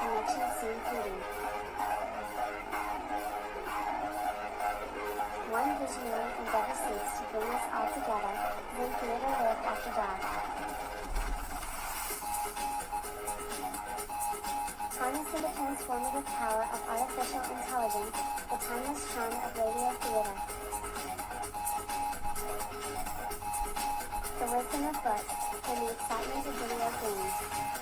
connection soon fleeting. One visionary endeavor seeks to bring us all together, then theater lived after dark. Harnessing the transformative power of artificial intelligence, the timeless charm of radio theater. The wisdom of books, and the excitement of video games.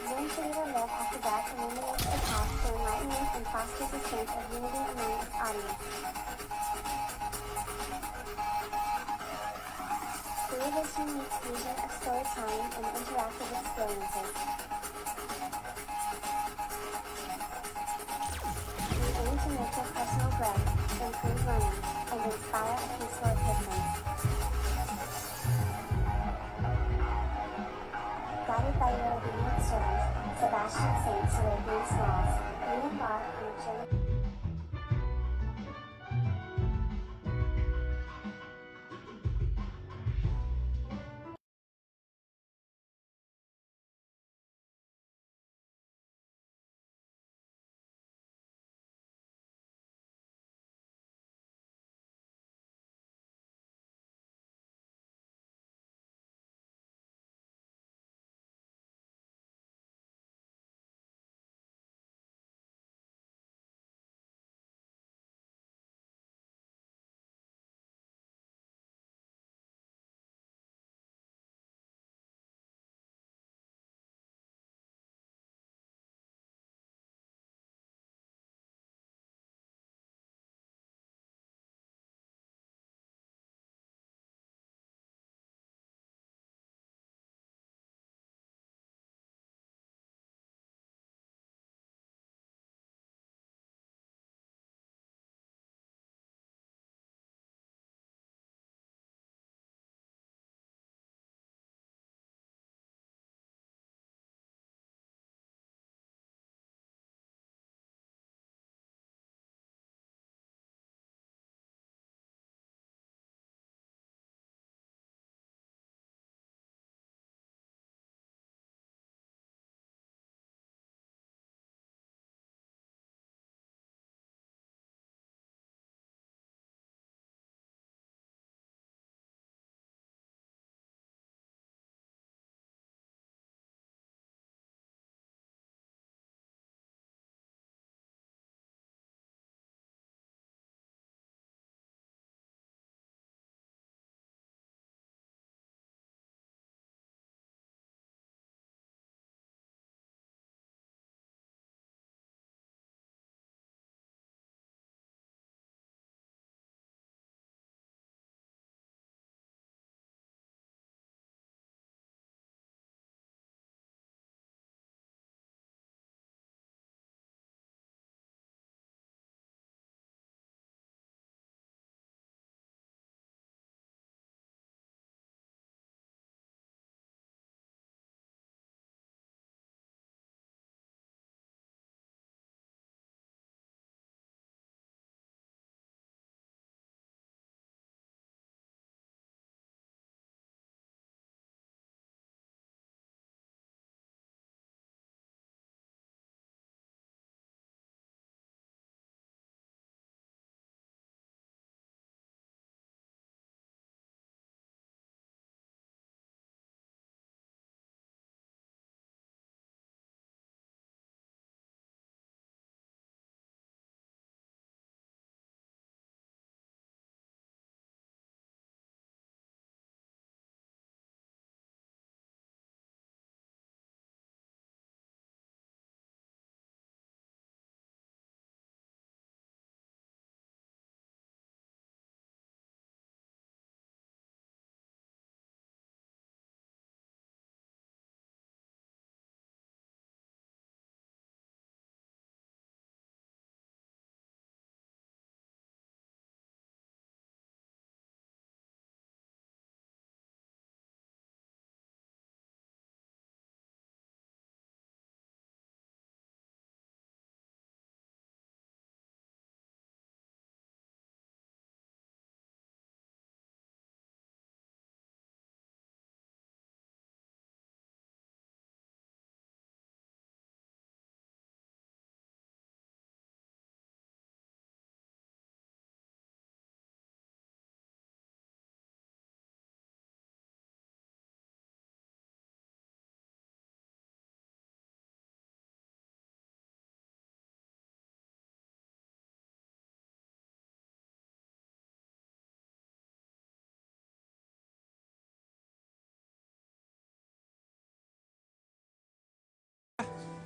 Zoom Theater Live After Dark illuminates the path to enlightenment and fosters a sense of unity among its audience. Create this unique fusion of storytelling and interactive experiences. We aim to nurture personal growth, improve learning, and inspire a peaceful existence. Guided by your obedient servant, Sebastian Saint Seraphim Smalls, we embark on a journey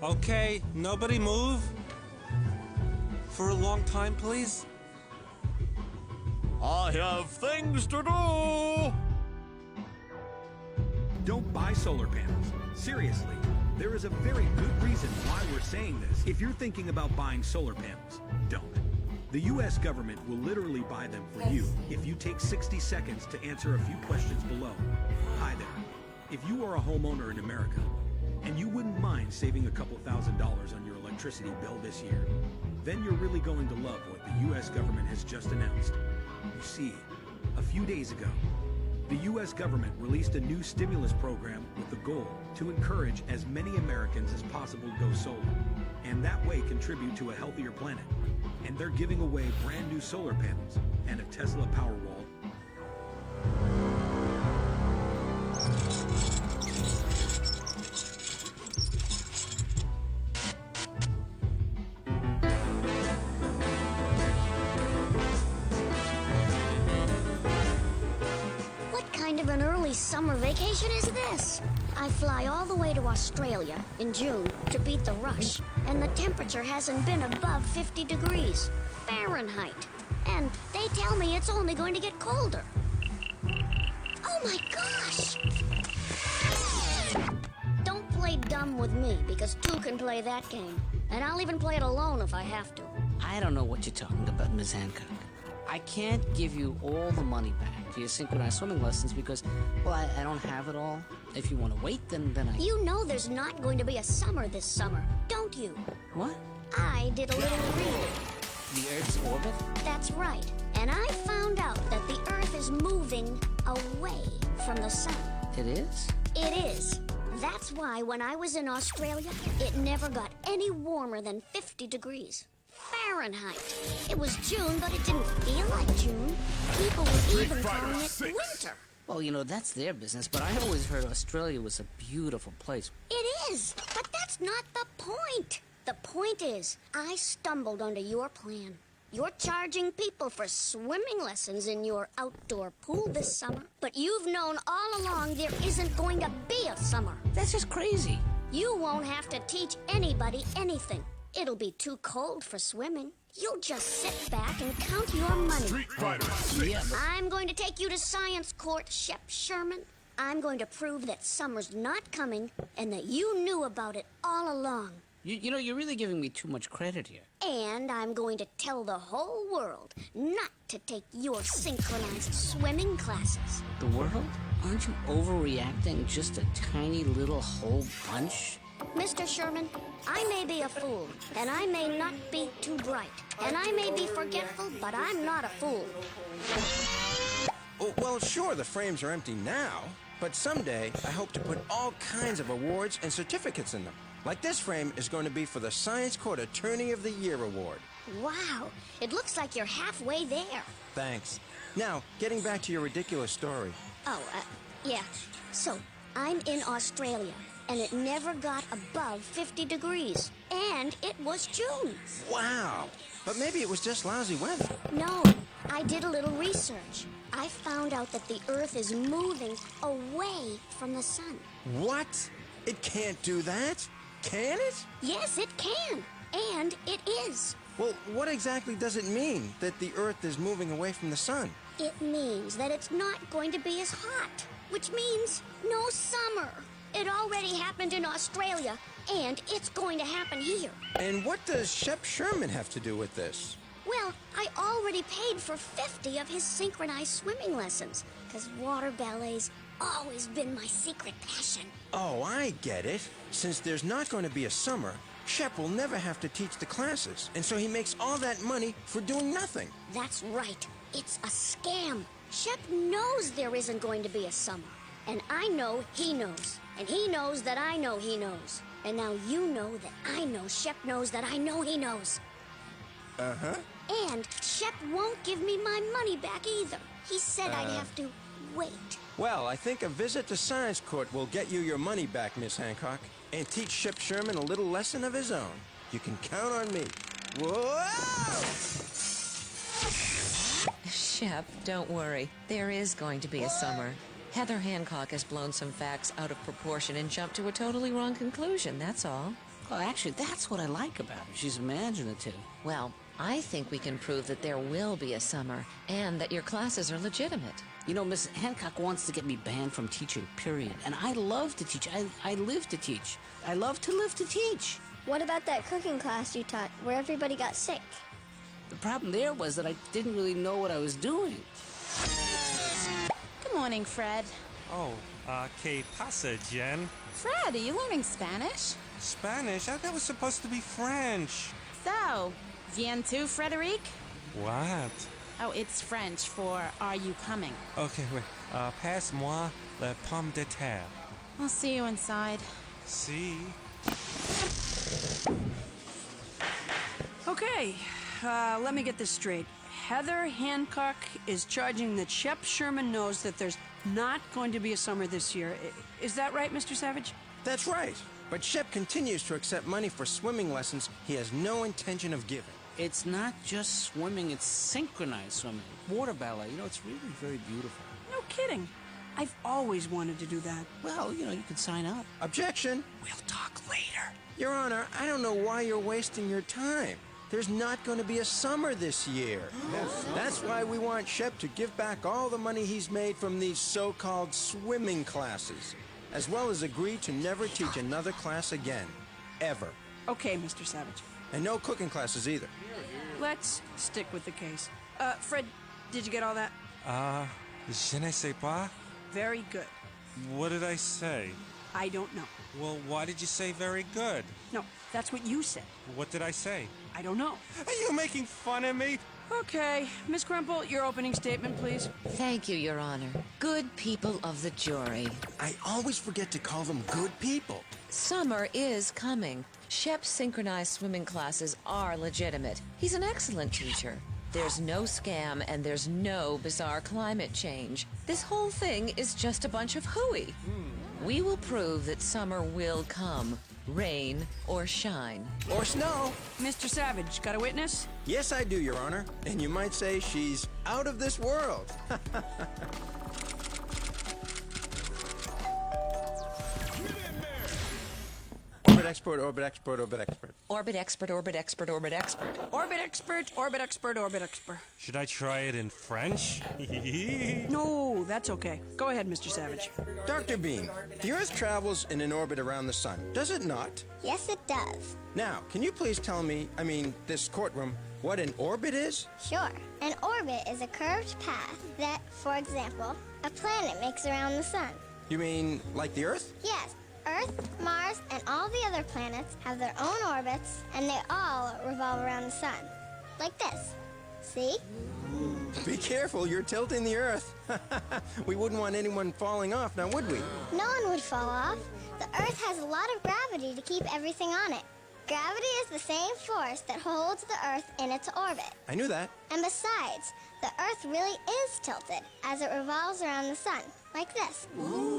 Okay, nobody move. For a long time, please. I have things to do! Don't buy solar panels. Seriously, there is a very good reason why we're saying this. If you're thinking about buying solar panels, don't. The U.S. government will literally buy them for you if you take 60 seconds to answer a few questions below. Hi there. If you are a homeowner in America, and you wouldn't mind saving a couple $1,000s on your electricity bill this year, then you're really going to love what the U.S. government has just announced. You see, a few days ago, the U.S. government released a new stimulus program with the goal to encourage as many Americans as possible to go solar, and that way contribute to a healthier planet. And they're giving away brand new solar panels and a Tesla Powerwall. What kind of an early summer vacation is this? I fly all the way to Australia in June to beat the rush, and the temperature hasn't been above 50 degrees Fahrenheit. And they tell me it's only going to get colder. Oh my gosh! Don't play dumb with me, because two can play that game. And I'll even play it alone if I have to. I don't know what you're talking about, Miss Hancock. I can't give you all the money back for your synchronized swimming lessons because, well, I don't have it all. If you want to wait, then I... You know there's not going to be a summer this summer, don't you? What? I did a little reading. The Earth's orbit? That's right. And I found out that the Earth is moving away from the sun. It is? It is. That's why when I was in Australia, it never got any warmer than 50 degrees Fahrenheit. It was June, but it didn't feel like June. People were even calling it winter. Well, you know, that's their business, but I always heard Australia was a beautiful place. It is, but that's not the point. The point is, I stumbled onto your plan. You're charging people for swimming lessons in your outdoor pool this summer, but you've known all along there isn't going to be a summer. That's just crazy. You won't have to teach anybody anything. It'll be too cold for swimming. You'll just sit back and count your money. Street Fighter 6. Yeah, but... I'm going to take you to science court, Shep Sherman. I'm going to prove that summer's not coming and that you knew about it all along. You know, you're really giving me too much credit here. And I'm going to tell the whole world not to take your synchronized swimming classes. The world? Aren't you overreacting just a tiny little whole bunch? Mr. Sherman, I may be a fool, and I may not be too bright, and I may be forgetful, but I'm not a fool. Oh, well, sure, the frames are empty now, but someday I hope to put all kinds of awards and certificates in them. Like this frame is going to be for the Science Court Attorney of the Year Award. Wow, it looks like you're halfway there. Thanks. Now, getting back to your ridiculous story. Oh, yeah. So, I'm in Australia, and it never got above 50 degrees. And it was June. Wow! But maybe it was just lousy weather. No, I did a little research. I found out that the Earth is moving away from the sun. What? It can't do that? Can it? Yes, it can. And it is. Well, what exactly does it mean that the Earth is moving away from the sun? It means that it's not going to be as hot, which means no summer. It already happened in Australia, and it's going to happen here. And what does Shep Sherman have to do with this? Well, I already paid for 50 of his synchronized swimming lessons, because water ballet's always been my secret passion. Oh, I get it. Since there's not going to be a summer, Shep will never have to teach the classes, and so he makes all that money for doing nothing. That's right. It's a scam. Shep knows there isn't going to be a summer. And I know he knows. And he knows that I know he knows. And now you know that I know Shep knows that I know he knows. Uh-huh. And Shep won't give me my money back either. He said I'd have to wait. Well, I think a visit to Science Court will get you your money back, Miss Hancock, and teach Shep Sherman a little lesson of his own. You can count on me. Whoa! Shep, don't worry. There is going to be a summer. Heather Hancock has blown some facts out of proportion and jumped to a totally wrong conclusion, that's all. Well, actually, that's what I like about her. She's imaginative. Well, I think we can prove that there will be a summer and that your classes are legitimate. You know, Miss Hancock wants to get me banned from teaching, period. And I love to teach. I live to teach. I love to live to teach. What about that cooking class you taught where everybody got sick? The problem there was that I didn't really know what I was doing. Good morning, Fred. Oh, ¿qué pasa, Jen? Fred, are you learning Spanish? Spanish? That was supposed to be French. So, bien tu, Frederic? What? Oh, it's French for are you coming? Okay, wait. Passe-moi la pomme de terre. I'll see you inside. See? Okay, let me get this straight. Heather Hancock is charging that Shep Sherman knows that there's not going to be a summer this year. Is that right, Mr. Savage? That's right. But Shep continues to accept money for swimming lessons he has no intention of giving. It's not just swimming, it's synchronized swimming. Water ballet, you know, it's really very beautiful. No kidding. I've always wanted to do that. Well, you know, you could sign up. Objection! We'll talk later. Your Honor, I don't know why you're wasting your time. There's not going to be a summer this year. That's why we want Shep to give back all the money he's made from these so-called swimming classes, as well as agree to never teach another class again. Ever. Okay, Mr. Savage. And no cooking classes either. Let's stick with the case. Fred, did you get all that? Je ne sais pas? Very good. What did I say? I don't know. Well, why did you say very good? No, that's what you said. What did I say? I don't know. Are you making fun of me? Okay, Miss Crumple, your opening statement, please. Thank you, Your Honor. Good people of the jury. I always forget to call them good people. Summer is coming. Shep's synchronized swimming classes are legitimate. He's an excellent teacher. There's no scam and there's no bizarre climate change. This whole thing is just a bunch of hooey. We will prove that summer will come, rain or shine. Or snow. Mr. Savage, got a witness? Yes, I do, Your Honor. And you might say she's out of this world. Orbit expert, orbit expert, orbit expert. Orbit expert, orbit expert, orbit expert. Orbit expert, orbit expert, orbit expert. Should I try it in French? No, that's okay. Go ahead, Mr. Savage. Dr. Bean, the Earth travels in an orbit around the sun, does it not? Yes, it does. Now, can you please tell me, this courtroom, what an orbit is? Sure. An orbit is a curved path that, for example, a planet makes around the sun. You mean like the Earth? Yes. Earth, Mars, and all the other planets have their own orbits, and they all revolve around the sun. Like this. See? Be careful, you're tilting the Earth. We wouldn't want anyone falling off, now would we? No one would fall off. The Earth has a lot of gravity to keep everything on it. Gravity is the same force that holds the Earth in its orbit. I knew that. And besides, the Earth really is tilted as it revolves around the sun, like this.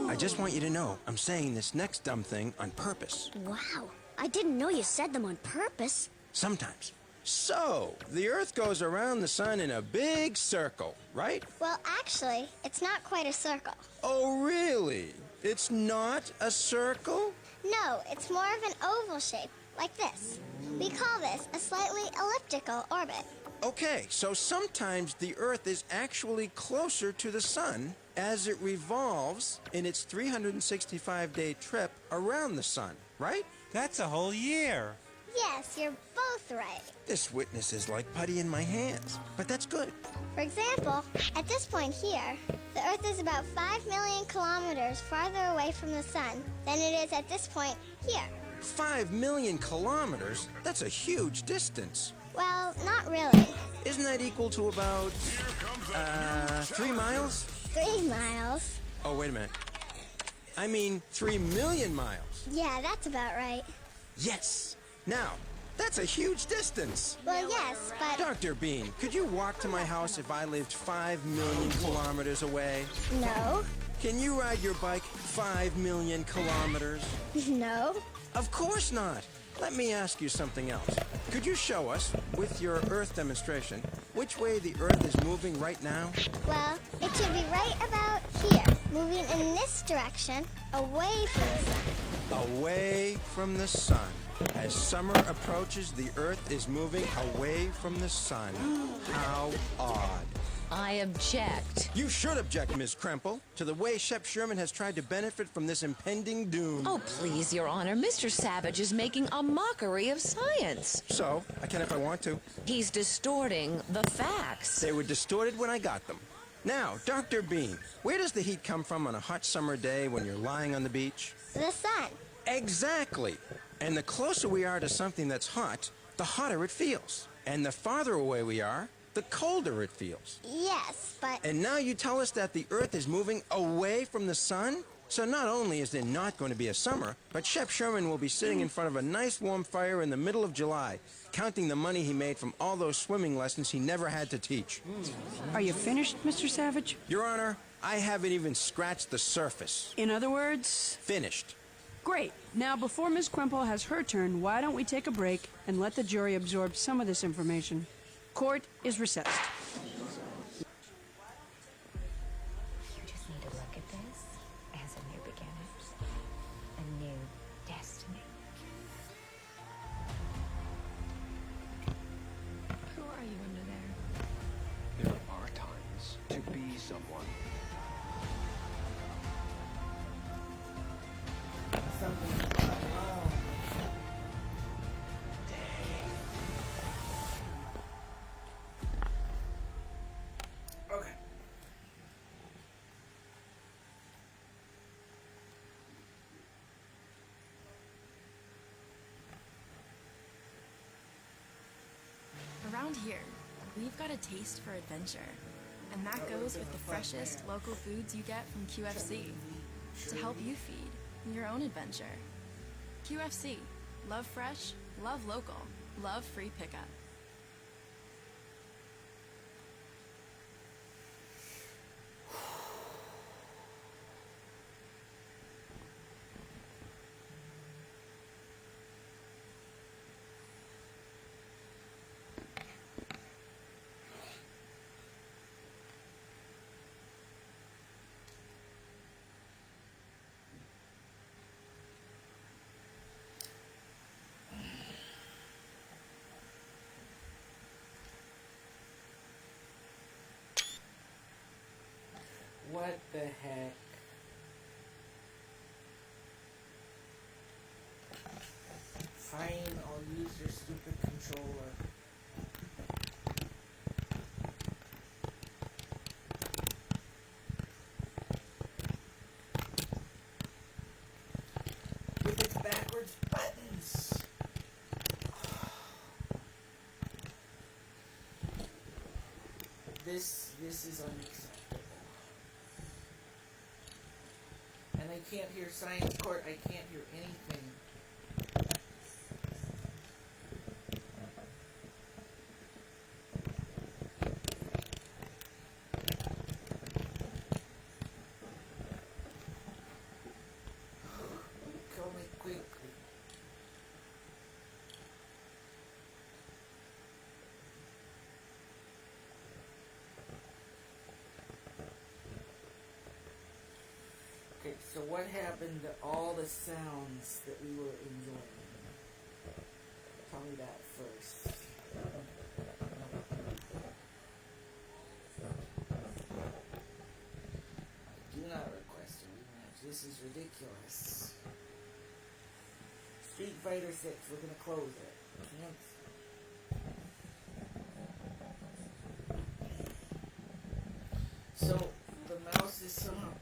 I just want you to know, I'm saying this next dumb thing on purpose. Wow, I didn't know you said them on purpose. Sometimes. So, the Earth goes around the sun in a big circle, right? Well, actually, it's not quite a circle. Oh, really? It's not a circle? No, it's more of an oval shape, like this. We call this a slightly elliptical orbit. Okay, so sometimes the Earth is actually closer to the sun as it revolves in its 365-day trip around the sun, right? That's a whole year. Yes, you're both right. This witness is like putty in my hands, but that's good. For example, at this point here, the Earth is about 5 million kilometers farther away from the sun than it is at this point here. 5 million kilometers? That's a huge distance. Well, not really. Isn't that equal to about, 3 miles? 3 miles. Oh, wait a minute. I mean 3 million miles. Yeah, that's about right. Yes. Now, that's a huge distance. Well, yes, but... Dr. Bean, could you walk to my house if I lived 5 million kilometers away? No. Can you ride your bike 5 million kilometers? No. Of course not. Let me ask you something else. Could you show us, with your Earth demonstration, which way the Earth is moving right now? Well, it should be right about here, moving in this direction, away from the sun. Away from the sun. As summer approaches, the Earth is moving away from the sun. How odd. I object. You should object, Ms. Kremple, to the way Shep Sherman has tried to benefit from this impending doom. Oh, please, Your Honor. Mr. Savage is making a mockery of science. So, I can if I want to. He's distorting the facts. They were distorted when I got them. Now, Dr. Bean, where does the heat come from on a hot summer day when you're lying on the beach? The sun. Exactly. And the closer we are to something that's hot, the hotter it feels. And the farther away we are, the colder it feels. Yes, but... And now you tell us that the Earth is moving away from the sun? So not only is there not going to be a summer, but Shep Sherman will be sitting in front of a nice warm fire in the middle of July, counting the money he made from all those swimming lessons he never had to teach. Are you finished, Mr. Savage? Your Honor, I haven't even scratched the surface. In other words? Finished. Great. Now, before Ms. Kremple has her turn, why don't we take a break and let the jury absorb some of this information? Court is recessed. You just need to look at this as a new beginning, a new destiny. Who are you under there? There are times to be someone. Okay. Around here, we've got a taste for adventure. And that goes with the freshest local foods you get from QFC to help you feed your own adventure. QFC. Love fresh, love local, love free pickup. What the heck? Fine, I'll use your stupid controller. With its backwards buttons. This is unacceptable. And I can't hear Science Court, I can't hear anything. Kill me quickly. Okay, so what happened to all the sounds that we were enjoying? Tell me that first. I do not request a rematch. This is ridiculous. Street Fighter 6, we're gonna close it. Can't. So, the mouse is somehow...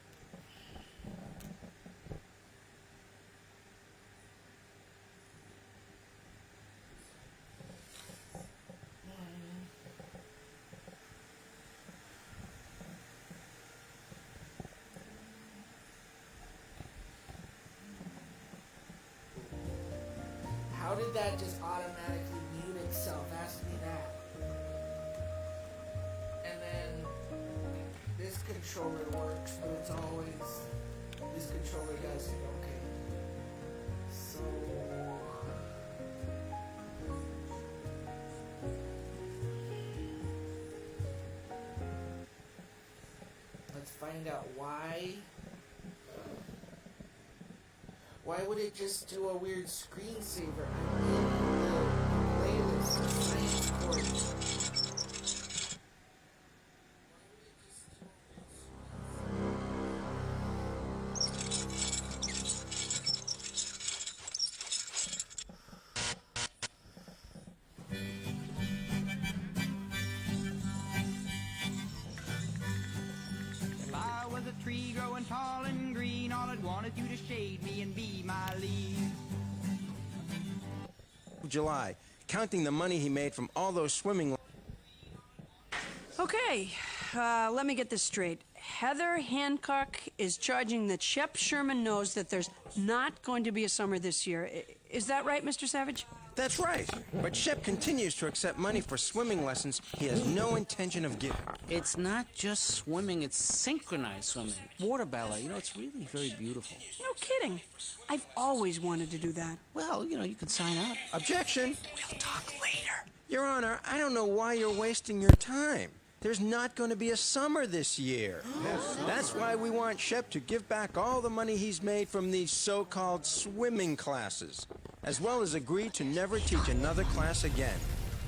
How did that just automatically mute itself? Ask me that. And then this controller works, but it's always this controller does it. Okay. So let's find out why. Why would it just do a weird screensaver? If I was a tree growing tall and green, all I'd want is you to shade me and be my leaf. July, counting the money he made from all those swimming. Okay, let me get this straight. Heather Hancock is charging that Shep Sherman knows that there's not going to be a summer this year. Is that right, Mr. Savage? That's right. But Shep continues to accept money for swimming lessons he has no intention of giving. It's not just swimming, it's synchronized swimming. Water ballet, it's really very beautiful. No kidding. I've always wanted to do that. Well, you can sign up. Objection. We'll talk later. Your Honor, I don't know why you're wasting your time. There's not going to be a summer this year. That's why we want Shep to give back all the money he's made from these so-called swimming classes, as well as agree to never teach another class again.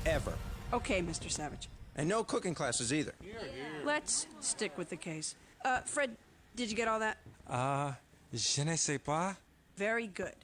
Ever. Okay, Mr. Savage. And no cooking classes either. Let's stick with the case. Fred, did you get all that? Je ne sais pas. Very good.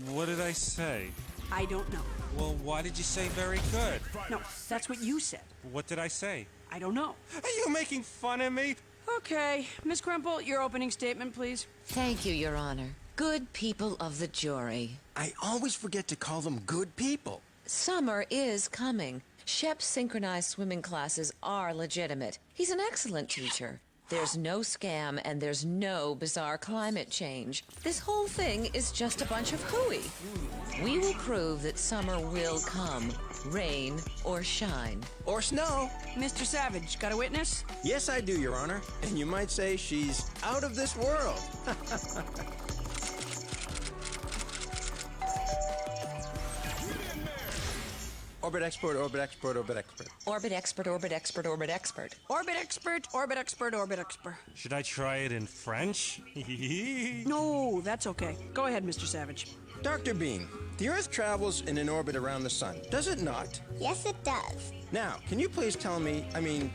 What did I say? I don't know. Well, why did you say very good? No, that's what you said. What did I say? I don't know. Are you making fun of me? Okay, Miss Kremple, your opening statement, please. Thank you, Your Honor. Good people of the jury. I always forget to call them good people. Summer is coming. Shep's synchronized swimming classes are legitimate. He's an excellent teacher. There's no scam and there's no bizarre climate change. This whole thing is just a bunch of hooey. We will prove that summer will come, rain or shine. Or snow. Mr. Savage, got a witness? Yes, I do, Your Honor. And you might say she's out of this world. Orbit expert, orbit expert, orbit expert. Orbit expert, orbit expert, orbit expert. Orbit expert, orbit expert, orbit expert. Should I try it in French? No, that's okay. Go ahead, Mr. Savage. Dr. Bean, the Earth travels in an orbit around the sun, does it not? Yes, it does. Now, can you please tell me,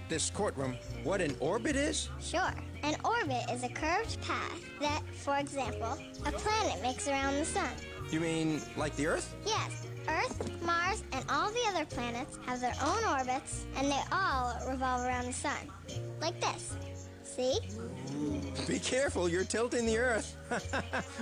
this courtroom, what an orbit is? Sure. An orbit is a curved path that, for example, a planet makes around the sun. You mean like the Earth? Yes. Earth, Mars, and all the other planets have their own orbits, and they all revolve around the sun. Like this. See? Be careful, you're tilting the Earth.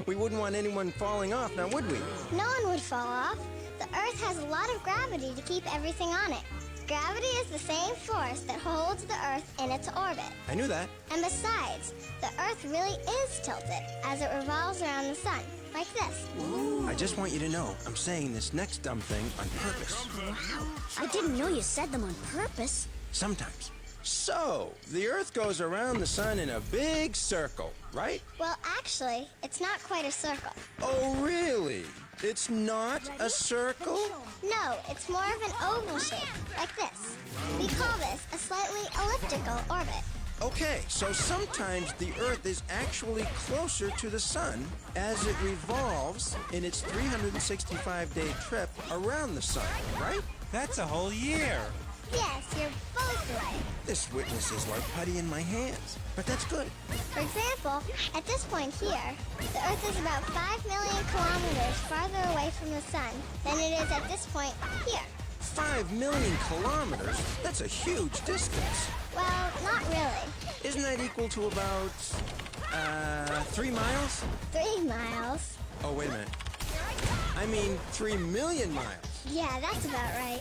We wouldn't want anyone falling off, now would we? No one would fall off. The Earth has a lot of gravity to keep everything on it. Gravity is the same force that holds the Earth in its orbit. I knew that. And besides, the Earth really is tilted as it revolves around the sun, like this. I just want you to know, I'm saying this next dumb thing on purpose. Wow. I didn't know you said them on purpose. Sometimes. So, the Earth goes around the sun in a big circle, right? Well, actually, it's not quite a circle. Oh, really? It's not a circle? No, it's more of an oval shape, like this. We call this a slightly elliptical orbit. Okay, so sometimes the Earth is actually closer to the sun as it revolves in its 365-day trip around the sun, right? That's a whole year. Yes, you're both right. This witness is like putty in my hands, but that's good. For example, at this point here, the Earth is about 5 million kilometers farther away from the sun than it is at this point here. 5 million kilometers? That's a huge distance. Well, not really. Isn't that equal to about, 3 miles? 3 miles? Oh, wait a minute. I mean 3 million miles. Yeah, that's about right.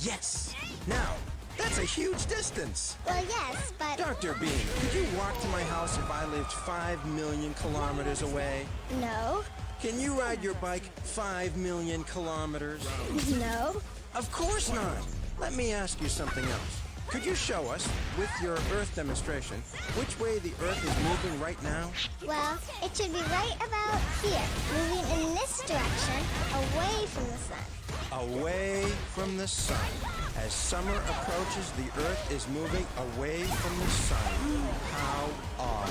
Yes! Now, that's a huge distance. Well, yes, but... Dr. Bean, could you walk to my house if I lived 5 million kilometers away? No. Can you ride your bike 5 million kilometers? No. Of course not. Let me ask you something else. Could you show us, with your Earth demonstration, which way the Earth is moving right now? Well, it should be right about here, moving in this direction, away from the sun. Away from the sun. As summer approaches, the Earth is moving away from the sun. How odd.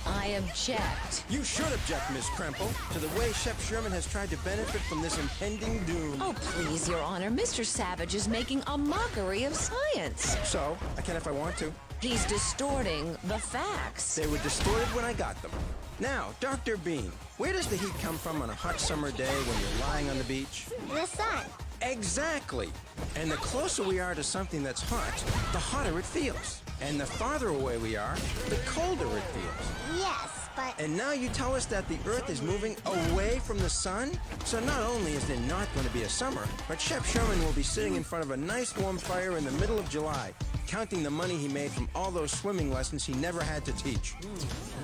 I object. You should object, Miss Kremple, to the way Shep Sherman has tried to benefit from this impending doom. Oh, please, Your Honor. Mr. Savage is making a mockery of science. So, I can if I want to. He's distorting the facts. They were distorted when I got them. Now, Dr. Bean, where does the heat come from on a hot summer day when you're lying on the beach? The sun. Exactly. And the closer we are to something that's hot, the hotter it feels. And the farther away we are, the colder it feels. Yes, but... And now you tell us that the Earth is moving away from the sun? So not only is there not going to be a summer, but Shep Sherman will be sitting in front of a nice warm fire in the middle of July, counting the money he made from all those swimming lessons he never had to teach.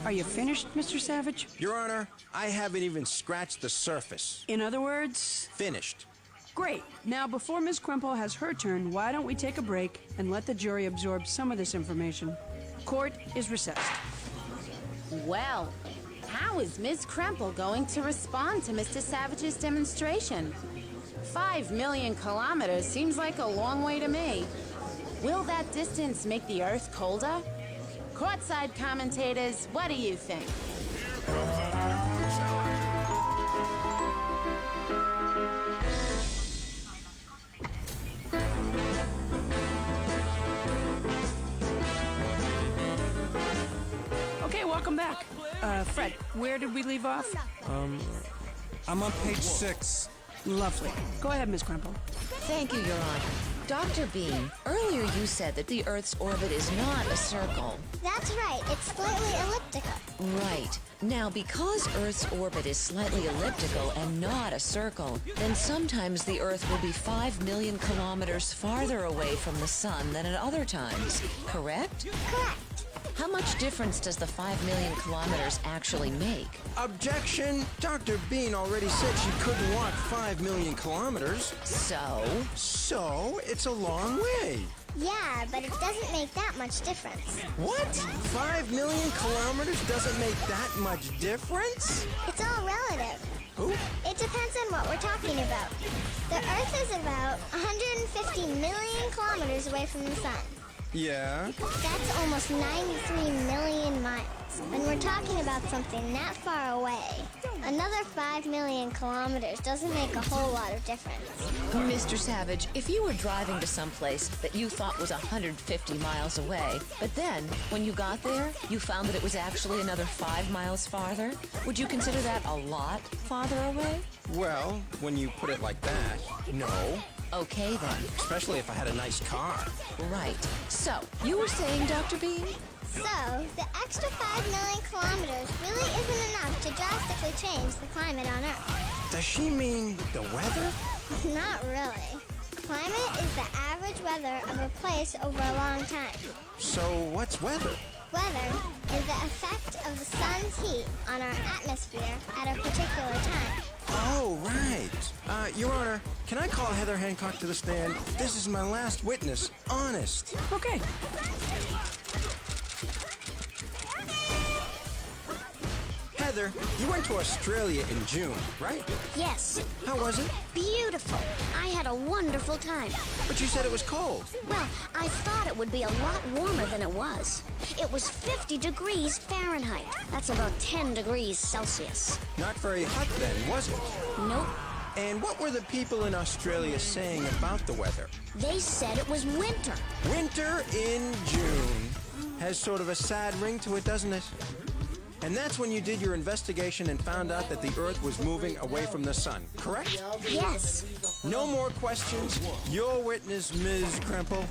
Are you finished, Mr. Savage? Your Honor, I haven't even scratched the surface. In other words? Finished. Great. Now, before Ms. Kremple has her turn, why don't we take a break and let the jury absorb some of this information? Court is recessed. Well, how is Ms. Kremple going to respond to Mr. Savage's demonstration? 5 million kilometers seems like a long way to me. Will that distance make the Earth colder? Courtside commentators, what do you think? Okay, welcome back. Fred, where did we leave off? I'm on page 6. Lovely. Go ahead, Ms. Kremple. Thank you, Your Honor. Dr. Bean, earlier you said that the Earth's orbit is not a circle. That's right. It's slightly elliptical. Right. Now, because Earth's orbit is slightly elliptical and not a circle, then sometimes the Earth will be 5 million kilometers farther away from the sun than at other times. Correct? Correct. How much difference does the 5 million kilometers actually make? Objection! Dr. Bean already said she couldn't walk 5 million kilometers. So? So, it's a long way. Yeah, but it doesn't make that much difference. What? 5 million kilometers doesn't make that much difference? It's all relative. Who? It depends on what we're talking about. The Earth is about 150 million kilometers away from the sun. Yeah? That's almost 93 million miles. When we're talking about something that far away, another 5 million kilometers doesn't make a whole lot of difference. Mr. Savage, if you were driving to some place that you thought was 150 miles away, but then, when you got there, you found that it was actually another 5 miles farther, would you consider that a lot farther away? Well, when you put it like that, no. Okay, then. Especially if I had a nice car. Right. So, you were saying, Dr. Bean? So, the extra 5 million kilometers really isn't enough to drastically change the climate on Earth. Does she mean the weather? Not really. Climate is the average weather of a place over a long time. So, what's weather? Weather is the effect of the sun's heat on our atmosphere at a particular time. Oh, right. Your Honor, can I call Heather Hancock to the stand? This is my last witness. Honest. Okay. Heather, you went to Australia in June, right? Yes. How was it? Beautiful. I had a wonderful time. But you said it was cold. Well, I thought it would be a lot warmer than it was. It was 50 degrees Fahrenheit. That's about 10 degrees Celsius. Not very hot then, was it? Nope. And what were the people in Australia saying about the weather? They said it was winter. Winter in June. Has sort of a sad ring to it, doesn't it? And that's when you did your investigation and found out that the Earth was moving away from the sun, correct? Yes. No more questions. Your witness, Ms. Kremple.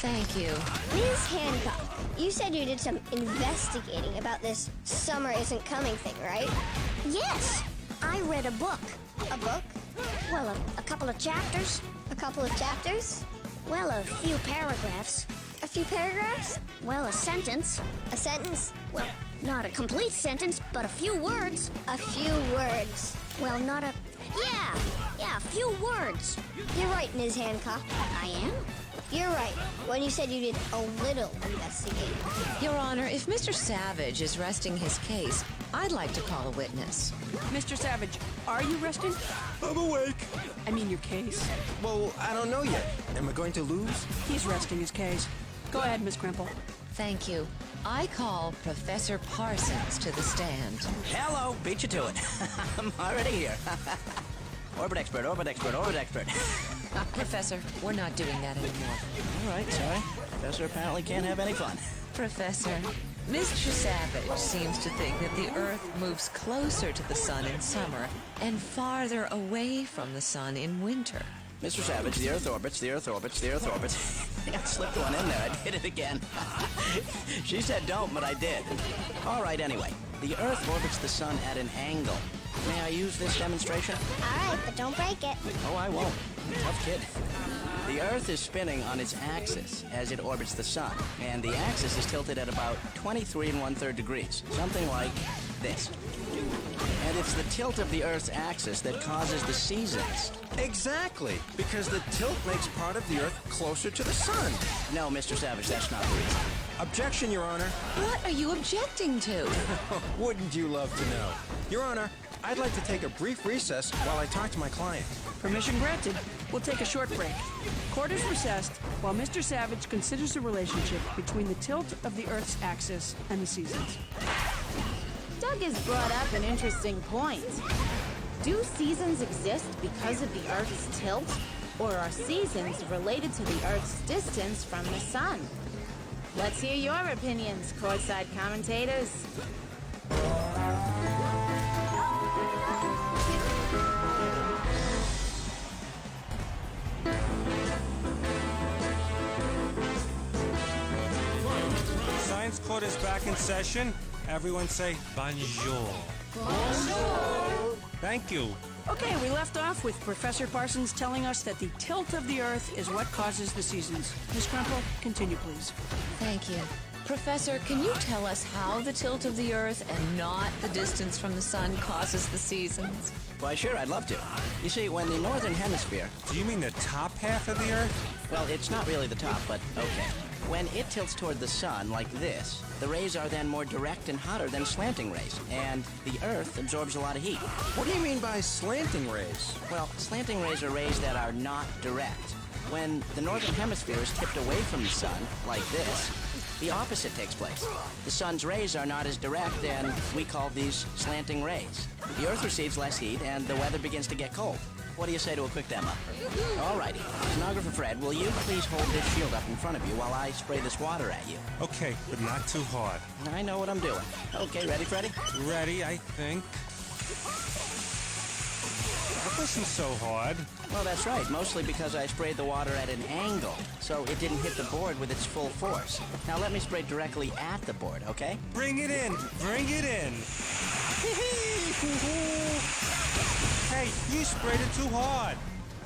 Thank you. Ms. Hancock, you said you did some investigating about this summer isn't coming thing, right? Yes. I read a book. A book? Well, a couple of chapters. A couple of chapters? Well, a few paragraphs. A few paragraphs? Well, a sentence. A sentence? Well, not a complete sentence, but a few words. A few words. Well, not a... Yeah, a few words. You're right, Ms. Hancock. I am? You're right, when you said you did a little investigating. Your Honor, if Mr. Savage is resting his case, I'd like to call a witness. Mr. Savage, are you resting? I'm awake. I mean your case. Well, I don't know yet. Am I going to lose? He's resting his case. Go ahead, Miss Kremple. Thank you. I call Professor Parsons to the stand. Hello, beat you to it. I'm already here. Orbit expert, orbit expert, orbit expert. Professor, we're not doing that anymore. All right, sorry. Professor apparently can't have any fun. Professor, Mr. Savage seems to think that the Earth moves closer to the sun in summer and farther away from the sun in winter. Mr. Savage, the Earth orbits, the Earth orbits, the Earth orbits. I slipped one in there. I did it again. She said don't, but I did. All right, anyway. The Earth orbits the sun at an angle. May I use this demonstration? All right, but don't break it. Oh, I won't. Tough kid. The Earth is spinning on its axis as it orbits the sun, and the axis is tilted at about 23 1/3 degrees, something like this. And it's the tilt of the Earth's axis that causes the seasons. Exactly, because the tilt makes part of the Earth closer to the sun. No, Mr. Savage, that's not the reason. Objection, Your Honor. What are you objecting to? Wouldn't you love to know? Your Honor, I'd like to take a brief recess while I talk to my client. Permission granted. We'll take a short break. Court is recessed while Mr. Savage considers the relationship between the tilt of the Earth's axis and the seasons. Doug has brought up an interesting point. Do seasons exist because of the Earth's tilt, or are seasons related to the Earth's distance from the sun? Let's hear your opinions, courtside commentators. Science Court is back in session. Everyone say bonjour. Bonjour. Thank you. Okay, we left off with Professor Parsons telling us that the tilt of the Earth is what causes the seasons. Ms. Crumple, continue, please. Thank you. Professor, can you tell us how the tilt of the Earth and not the distance from the sun causes the seasons? Why, sure, I'd love to. You see, when the northern hemisphere... Do you mean the top half of the Earth? Well, it's not really the top, but okay. When it tilts toward the sun, like this, the rays are then more direct and hotter than slanting rays, and the Earth absorbs a lot of heat. What do you mean by slanting rays? Well, slanting rays are rays that are not direct. When the northern hemisphere is tipped away from the sun, like this, the opposite takes place. The sun's rays are not as direct, and we call these slanting rays. The Earth receives less heat, and the weather begins to get cold. What do you say to a quick demo? All righty. Stenographer Fred, will you please hold this shield up in front of you while I spray this water at you? Okay, but not too hard. I know what I'm doing. Okay, ready, Freddy? Ready, I think. That wasn't so hard. Well, that's right, mostly because I sprayed the water at an angle, so it didn't hit the board with its full force. Now let me spray directly at the board, okay? Bring it in! Bring it in! Hey, you sprayed it too hard.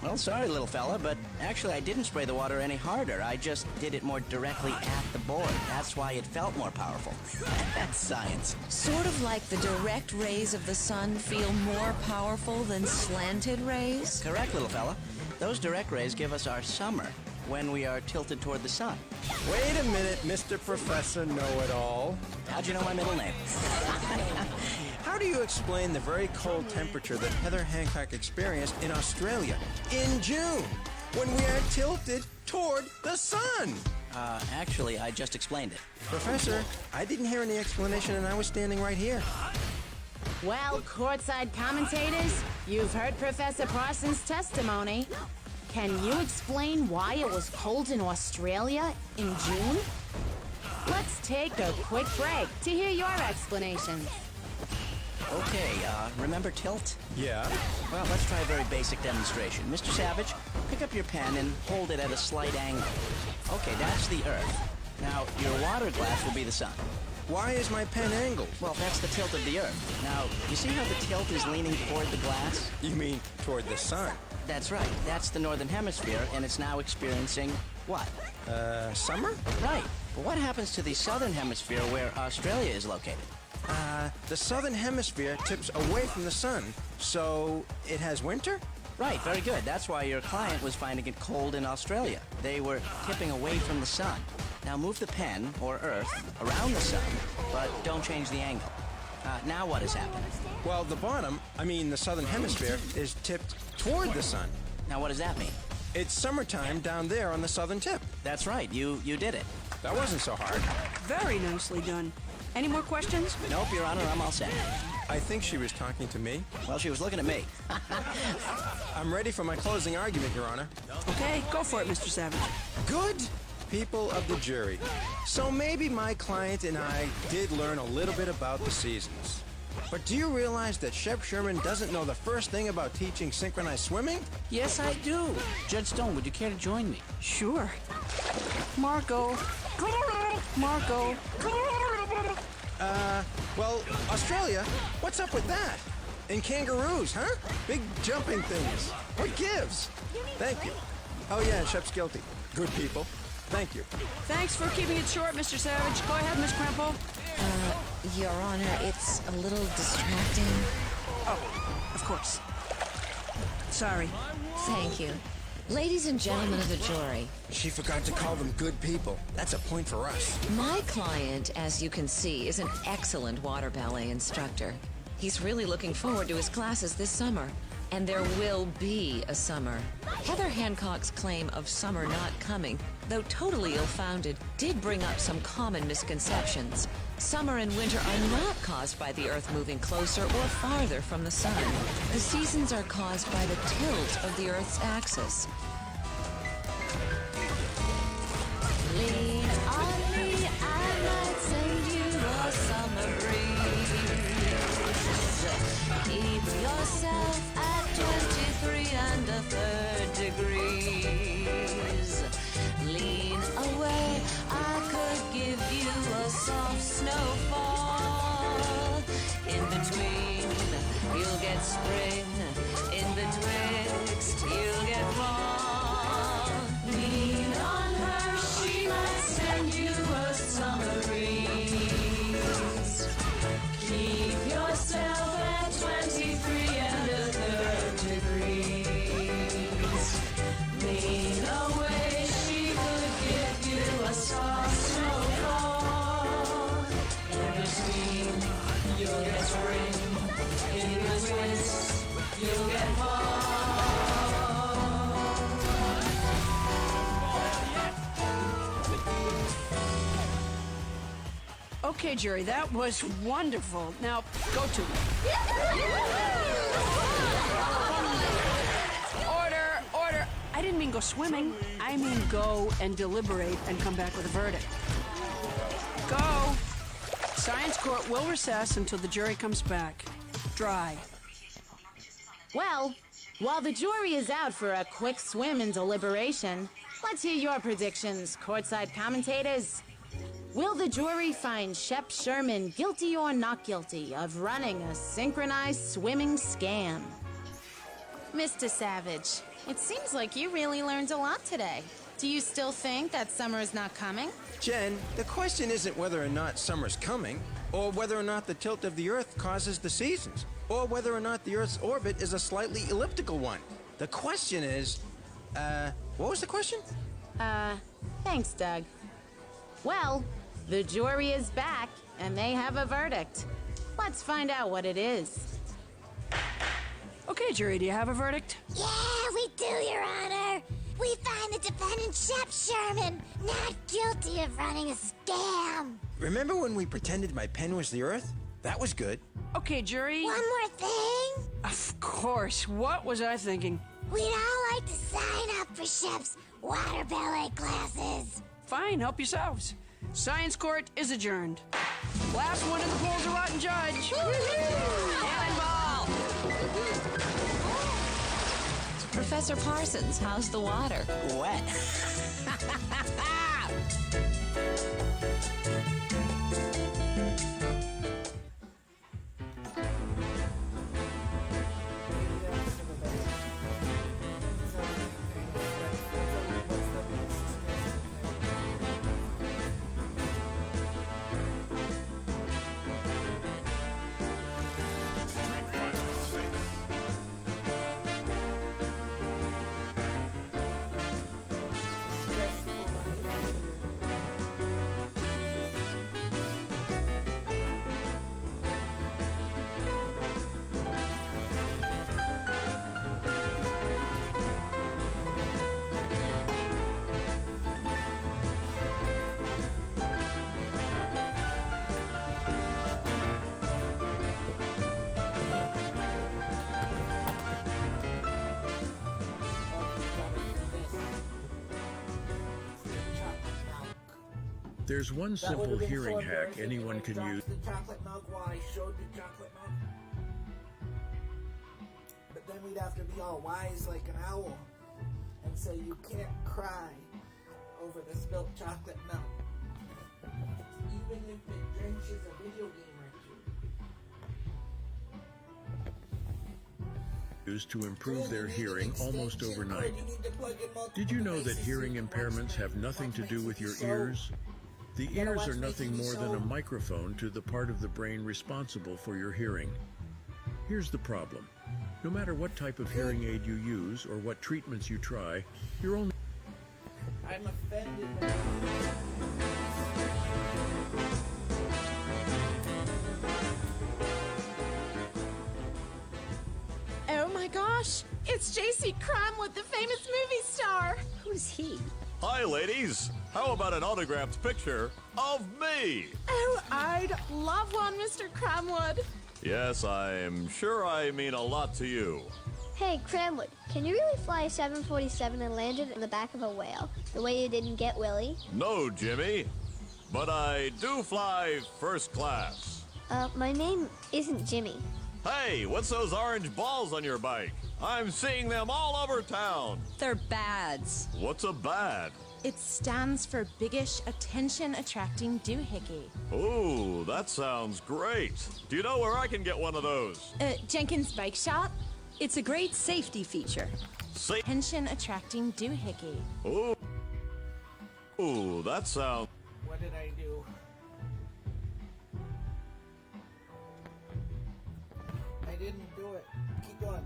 Well, sorry, little fella, but actually I didn't spray the water any harder. I just did it more directly at the board. That's why it felt more powerful. That's science. Sort of like the direct rays of the sun feel more powerful than slanted rays? Correct, little fella. Those direct rays give us our summer when we are tilted toward the sun. Wait a minute, Mr. Professor Know-It-all. How'd you know my middle name? How do you explain the very cold temperature that Heather Hancock experienced in Australia in June when we are tilted toward the sun? Actually, I just explained it. Professor, I didn't hear any explanation and I was standing right here. Well, courtside commentators, you've heard Professor Parsons' testimony. Can you explain why it was cold in Australia in June? Let's take a quick break to hear your explanations. Okay, remember tilt? Yeah. Well, let's try a very basic demonstration. Mr. Savage, pick up your pen and hold it at a slight angle. Okay, that's the Earth. Now, your water glass will be the sun. Why is my pen angled? Well, that's the tilt of the Earth. Now, you see how the tilt is leaning toward the glass? You mean toward the sun? That's right. That's the northern hemisphere, and it's now experiencing what? Summer? Right. But what happens to the southern hemisphere where Australia is located? The southern hemisphere tips away from the sun, so it has winter? Right, very good. That's why your client was finding it cold in Australia. They were tipping away from the sun. Now move the pen, or Earth, around the sun, but don't change the angle. Now what has happened? Well, the southern hemisphere, is tipped toward the sun. Now what does that mean? It's summertime down there on the southern tip. That's right, you did it. That wasn't so hard. Very nicely done. Any more questions? Nope, Your Honor, I'm all set. I think she was talking to me. Well, she was looking at me. I'm ready for my closing argument, Your Honor. Okay, go for it, Mr. Savage. Good people of the jury. So maybe my client and I did learn a little bit about the seasons. But do you realize that Shep Sherman doesn't know the first thing about teaching synchronized swimming? Yes, I do. Judge Stone, would you care to join me? Sure. Marco. Marco. Well, Australia, what's up with that? And kangaroos, huh? Big jumping things. What gives? Thank you. Oh yeah, Shep's guilty. Good people. Thank you. Thanks for keeping it short, Mr. Savage. Go ahead, Miss Kremple. Your Honor, it's a little distracting. Oh, of course. Sorry. Thank you. Ladies and gentlemen of the jury. She forgot to call them good people. That's a point for us. My client, as you can see, is an excellent water ballet instructor. He's really looking forward to his classes this summer. And there will be a summer. Heather Hancock's claim of summer not coming, though totally ill-founded, did bring up some common misconceptions. Summer and winter are not caused by the Earth moving closer or farther from the sun. The seasons are caused by the tilt of the Earth's axis. Lean on me, I might send you a summer breeze. Keep yourself at 23 and a third degrees. Lean away, I could give you a soft snowfall. In between, you'll get spring. In betwixt, you'll get fall. Lean on her, she might send you a summer breeze. Keep yourself at 23 and a third degrees. Lean away, she could give you a soft snowfall. In between, you'll get spring. In betwixt, you'll get fall. Okay, Jerry, that was wonderful. Now, go to it. Order. I didn't mean go swimming. I mean go and deliberate and come back with a verdict. Go. Science court will recess until the jury comes back. Dry. Well, while the jury is out for a quick swim in deliberation, let's hear your predictions, courtside commentators. Will the jury find Shep Sherman guilty or not guilty of running a synchronized swimming scam? Mr. Savage, it seems like you really learned a lot today. Do you still think that summer is not coming? Jen, the question isn't whether or not summer's coming, or whether or not the tilt of the Earth causes the seasons, or whether or not the Earth's orbit is a slightly elliptical one. The question is, what was the question? Thanks, Doug. Well, the jury is back, and they have a verdict. Let's find out what it is. Okay, jury, do you have a verdict? Yeah, we do, Your Honor. We find the defendant, Shep Sherman, not guilty of running a scam. Remember when we pretended my pen was the Earth? That was good. Okay, jury. One more thing. Of course. What was I thinking? We'd all like to sign up for Shep's water ballet classes. Fine, help yourselves. Science court is adjourned. Last one in the pool's a rotten judge. Cannonball! Professor Parsons, how's the water? Wet. There's one simple hearing hack anyone can use. The chocolate milk while I showed the chocolate milk. But then we'd have to be all wise like an owl and say you can't cry over the spilt chocolate milk. Even if it drenches a video game or two. Used to improve their hearing almost overnight. Did you know that hearing impairments have nothing to do with your ears? The ears are nothing more than a microphone to the part of the brain responsible for your hearing. Here's the problem. No matter what type of hearing aid you use or what treatments you try, you're only... I'm offended. Oh my gosh! It's J.C. Cromwood, the famous movie star! Who's he? Hi, ladies. How about an autographed picture of me? Oh, I'd love one, Mr. Cromwood. Yes, I'm sure I mean a lot to you. Hey, Cramwood, can you really fly a 747 and land it in the back of a whale, the way you didn't get Willie? No, Jimmy. But I do fly first class. My name isn't Jimmy. Hey, what's those orange balls on your bike? I'm seeing them all over town. They're bads. What's a bad? It stands for Biggish Attention Attracting Doohickey. Ooh, that sounds great. Do you know where I can get one of those? Jenkins Bike Shop? It's a great safety feature. Attention Attracting Doohickey. Ooh. Ooh, that sounds... What did I do? I didn't do it. Keep going.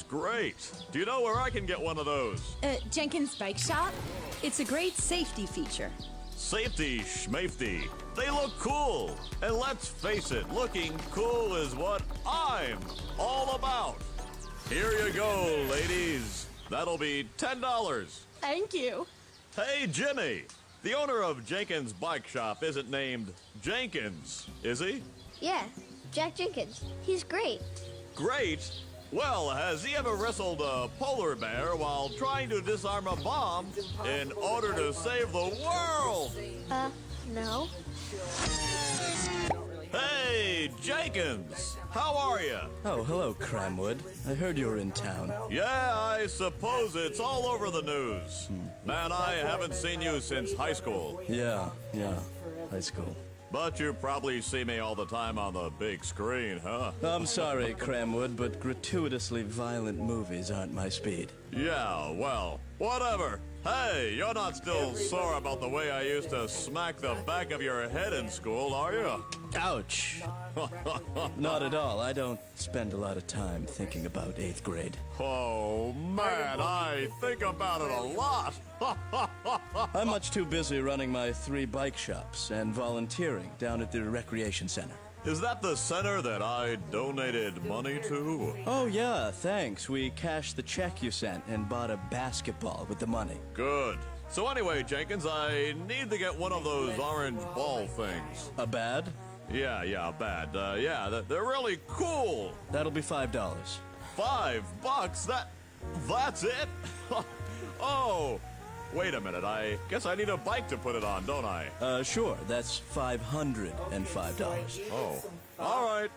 Great. Do you know where I can get one of those? Jenkins Bike Shop? It's a great safety feature. Safety schmafety. They look cool. And let's face it, looking cool is what I'm all about. Here you go, ladies. That'll be $10. Thank you. Hey, Jimmy. The owner of Jenkins Bike Shop isn't named Jenkins, is he? Yeah, Jack Jenkins. He's great. Great? Well, has he ever wrestled a polar bear while trying to disarm a bomb in order to save the world? No. Hey, Jenkins! How are you? Oh, hello, Cramwood. I heard you were in town. Yeah, I suppose it's all over the news. Man, I haven't seen you since high school. Yeah, high school. But you probably see me all the time on the big screen, huh? I'm sorry, Cramwood, but gratuitously violent movies aren't my speed. Yeah, well, whatever. Hey, you're not still sore about the way I used to smack the back of your head in school, are you? Ouch. Not at all. I don't spend a lot of time thinking about 8th grade. Oh, man, I think about it a lot. I'm much too busy running my 3 bike shops and volunteering down at the recreation center. Is that the center that I donated money to? Oh, yeah, thanks. We cashed the check you sent and bought a basketball with the money. Good. So anyway, Jenkins, I need to get one of those orange ball things. A bad? Yeah, bad. Yeah, they're really cool. That'll be $5. $5? That's it? Oh, wait a minute. I guess I need a bike to put it on, don't I? Sure. That's $505. Oh, all right.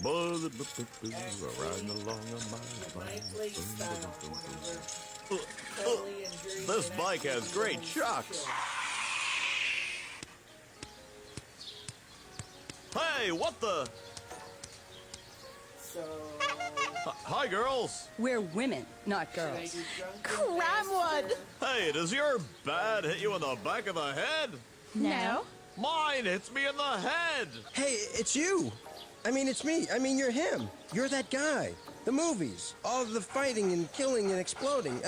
Riding along this bike has great shocks. Hey, what the? Hi, girls. We're women, not girls. Cramwood! Hey, does your bad hit you in the back of the head? No. Mine hits me in the head. Hey, it's you. I mean, it's me. I mean, you're him. You're that guy. The movies. All the fighting and killing and exploding.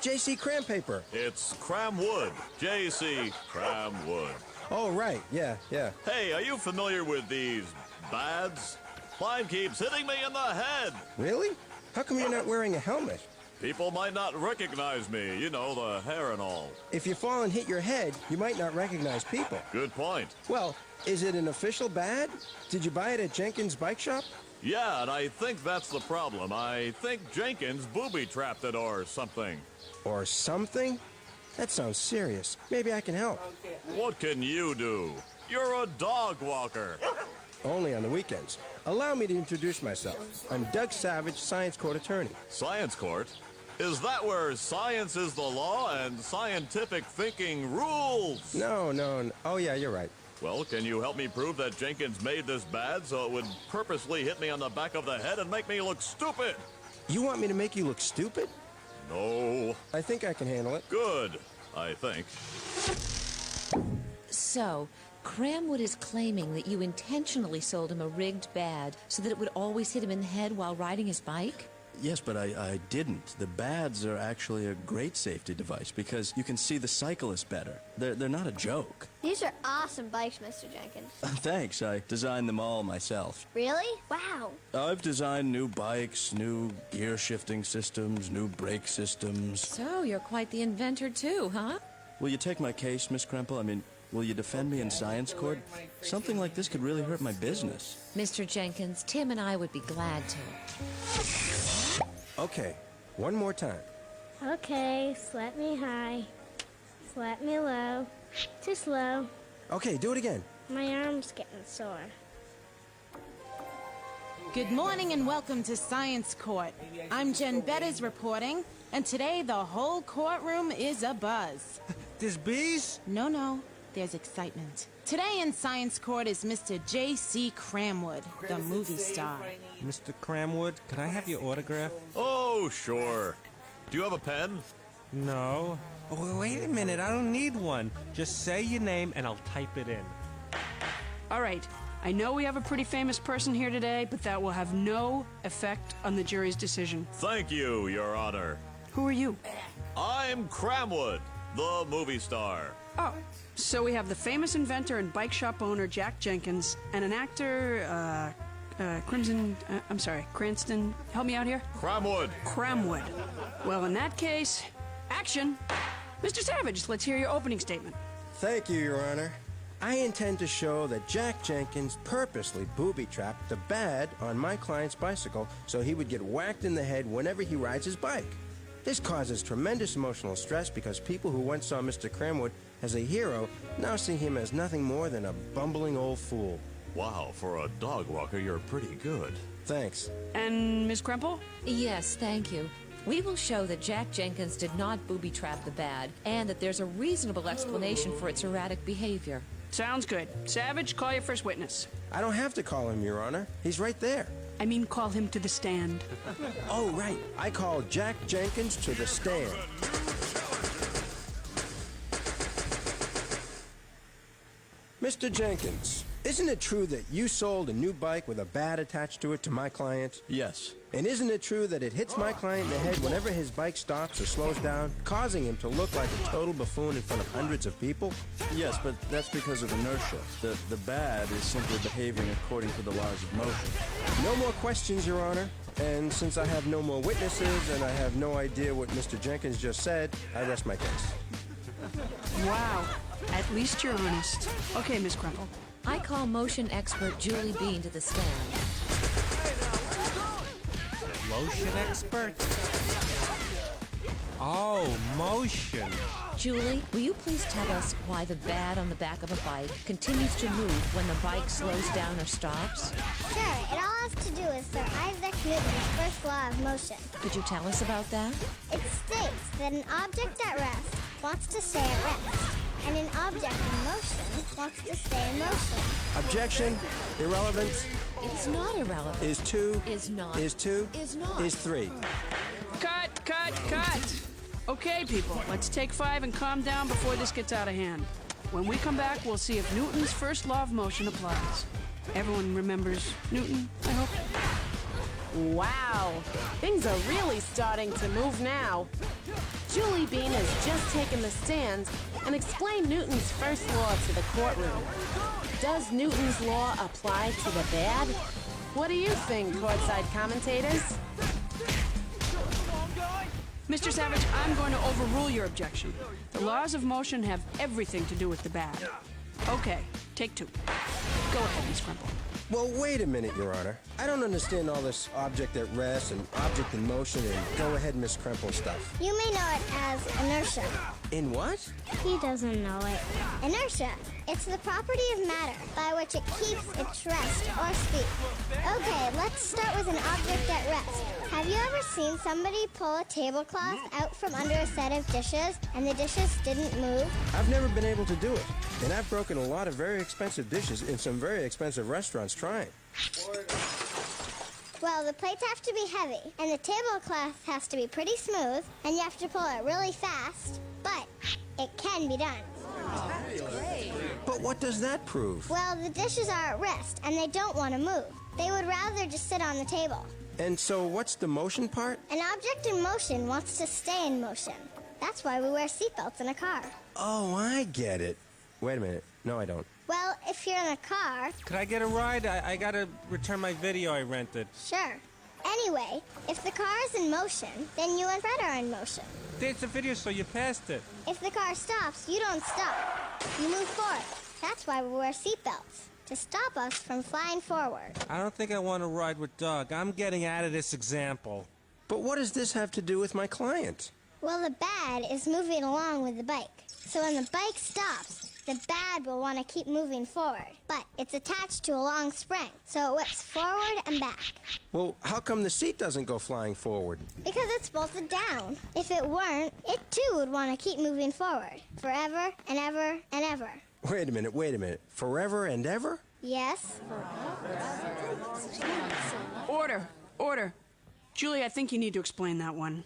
J.C. Crampaper. It's Cramwood. J.C. Cramwood. Oh, right. Yeah. Hey, are you familiar with these bads? Mine keeps hitting me in the head. Really? How come you're not wearing a helmet? People might not recognize me. You know, the hair and all. If you fall and hit your head, you might not recognize people. Good point. Well, is it an official bad? Did you buy it at Jenkins Bike Shop? Yeah, and I think that's the problem. I think Jenkins booby-trapped it or something. Or something? That sounds serious. Maybe I can help. What can you do? You're a dog walker. Only on the weekends. Allow me to introduce myself. I'm Doug Savage, Science Court attorney. Science court? Is that where science is the law and scientific thinking rules? No. Oh, yeah, you're right. Well, can you help me prove that Jenkins made this bad so it would purposely hit me on the back of the head and make me look stupid? You want me to make you look stupid? No. I think I can handle it. Good, I think. So, Cramwood is claiming that you intentionally sold him a rigged bad so that it would always hit him in the head while riding his bike? Yes, but I didn't. The bads are actually a great safety device because you can see the cyclist better. They're not a joke. These are awesome bikes, Mr. Jenkins. Thanks, I designed them all myself. Really? Wow. I've designed new bikes, new gear shifting systems, new brake systems. So, you're quite the inventor too, huh? Will you take my case, Miss Kremple? I mean, will you defend me in science court? Something like this could really hurt my business. Mr. Jenkins, Tim and I would be glad to. Okay, one more time. Okay, slap me high, slap me low, too slow. Okay, do it again. My arm's getting sore. Good morning and welcome to Science Court. I'm Jen Betters reporting, and today the whole courtroom is abuzz. There's bees? No, there's excitement. Today in Science Court is Mr. J.C. Cramwood, the movie star. Mr. Cramwood, can I have your autograph? Oh, sure. Do you have a pen? No. Oh, wait a minute, I don't need one. Just say your name and I'll type it in. All right. I know we have a pretty famous person here today, but that will have no effect on the jury's decision. Thank you, Your Honor. Who are you? I'm Cramwood, the movie star. Oh, so we have the famous inventor and bike shop owner Jack Jenkins and an actor, Cranston. Help me out here. Cramwood. Well, in that case, action. Mr. Savage, let's hear your opening statement. Thank you, Your Honor. I intend to show that Jack Jenkins purposely booby-trapped the bad on my client's bicycle so he would get whacked in the head whenever he rides his bike. This causes tremendous emotional stress because people who once saw Mr. Cramwood as a hero now see him as nothing more than a bumbling old fool. Wow, for a dog walker, you're pretty good. Thanks. And Ms. Kremple? Yes, thank you. We will show that Jack Jenkins did not booby-trap the bad and that there's a reasonable explanation for its erratic behavior. Sounds good. Savage, call your first witness. I don't have to call him, Your Honor. He's right there. I mean, call him to the stand. Oh, right. I call Jack Jenkins to the stand. Mr. Jenkins, isn't it true that you sold a new bike with a bat attached to it to my client? Yes. And isn't it true that it hits my client in the head whenever his bike stops or slows down, causing him to look like a total buffoon in front of hundreds of people? Yes, but that's because of inertia. The bad is simply behaving according to the laws of motion. No more questions, Your Honor. And since I have no more witnesses and I have no idea what Mr. Jenkins just said, I rest my case. Wow. At least you're honest. Okay, Ms. Kremple. I call motion expert Julie Bean to the stand. Motion expert? Oh, motion. Julie, will you please tell us why the bad on the back of a bike continues to move when the bike slows down or stops? Sure, it all has to do with Sir Isaac Newton's first law of motion. Could you tell us about that? It states that an object at rest wants to stay at rest, and an object in motion wants to stay in motion. Objection. Irrelevant. It's not irrelevant. Is 2. Is not. Is 2. Is not. Is 3. Cut! Okay, people, let's take 5 and calm down before this gets out of hand. When we come back, we'll see if Newton's first law of motion applies. Everyone remembers Newton, I hope? Wow, things are really starting to move now. Julie Bean has just taken the stand and explained Newton's first law to the courtroom. Does Newton's law apply to the bad? What do you think, courtside commentators? Mr. Savage, I'm going to overrule your objection. The laws of motion have everything to do with the bad. Okay, Take two. Go ahead, Miss Crumple. Well, wait a minute, Your Honor. I don't understand all this object at rest and object in motion and go ahead, Miss Kremple stuff. You may know it as inertia. In what? He doesn't know it. Inertia. It's the property of matter by which it keeps its rest or speed. Okay, let's start with an object at rest. Have you ever seen somebody pull a tablecloth out from under a set of dishes and the dishes didn't move? I've never been able to do it. And I've broken a lot of very expensive dishes in some very expensive restaurants trying. Well, the plates have to be heavy, and the tablecloth has to be pretty smooth, and you have to pull it really fast, but it can be done. But what does that prove? Well, the dishes are at rest, and they don't want to move. They would rather just sit on the table. And so what's the motion part? An object in motion wants to stay in motion. That's why we wear seatbelts in a car. Oh, I get it. Wait a minute. No, I don't. Well, if you're in a car... Could I get a ride? I gotta return my video I rented. Sure. Anyway, if the car is in motion, then you and Fred are in motion. It's a video, so you passed it. If the car stops, you don't stop. You move forward. That's why we wear seatbelts, to stop us from flying forward. I don't think I want to ride with Doug. I'm getting out of this example. But what does this have to do with my client? Well, the bad is moving along with the bike. So when the bike stops, the bad will want to keep moving forward. But it's attached to a long spring, so it whips forward and back. Well, how come the seat doesn't go flying forward? Because it's bolted down. If it weren't, it too would want to keep moving forward. Forever and ever and ever. Wait a minute. Forever and ever? Yes. Order. Julie, I think you need to explain that one.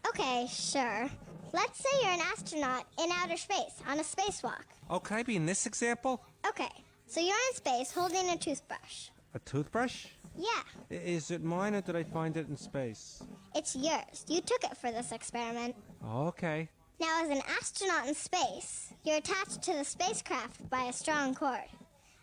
Okay, sure. Let's say you're an astronaut in outer space on a spacewalk. Oh, can I be in this example? Okay, so you're in space holding a toothbrush. A toothbrush? Yeah, Is it mine or did I find it in space? it's yours. You took it for this experiment. Okay. Now, as an astronaut in space, you're attached to the spacecraft by a strong cord.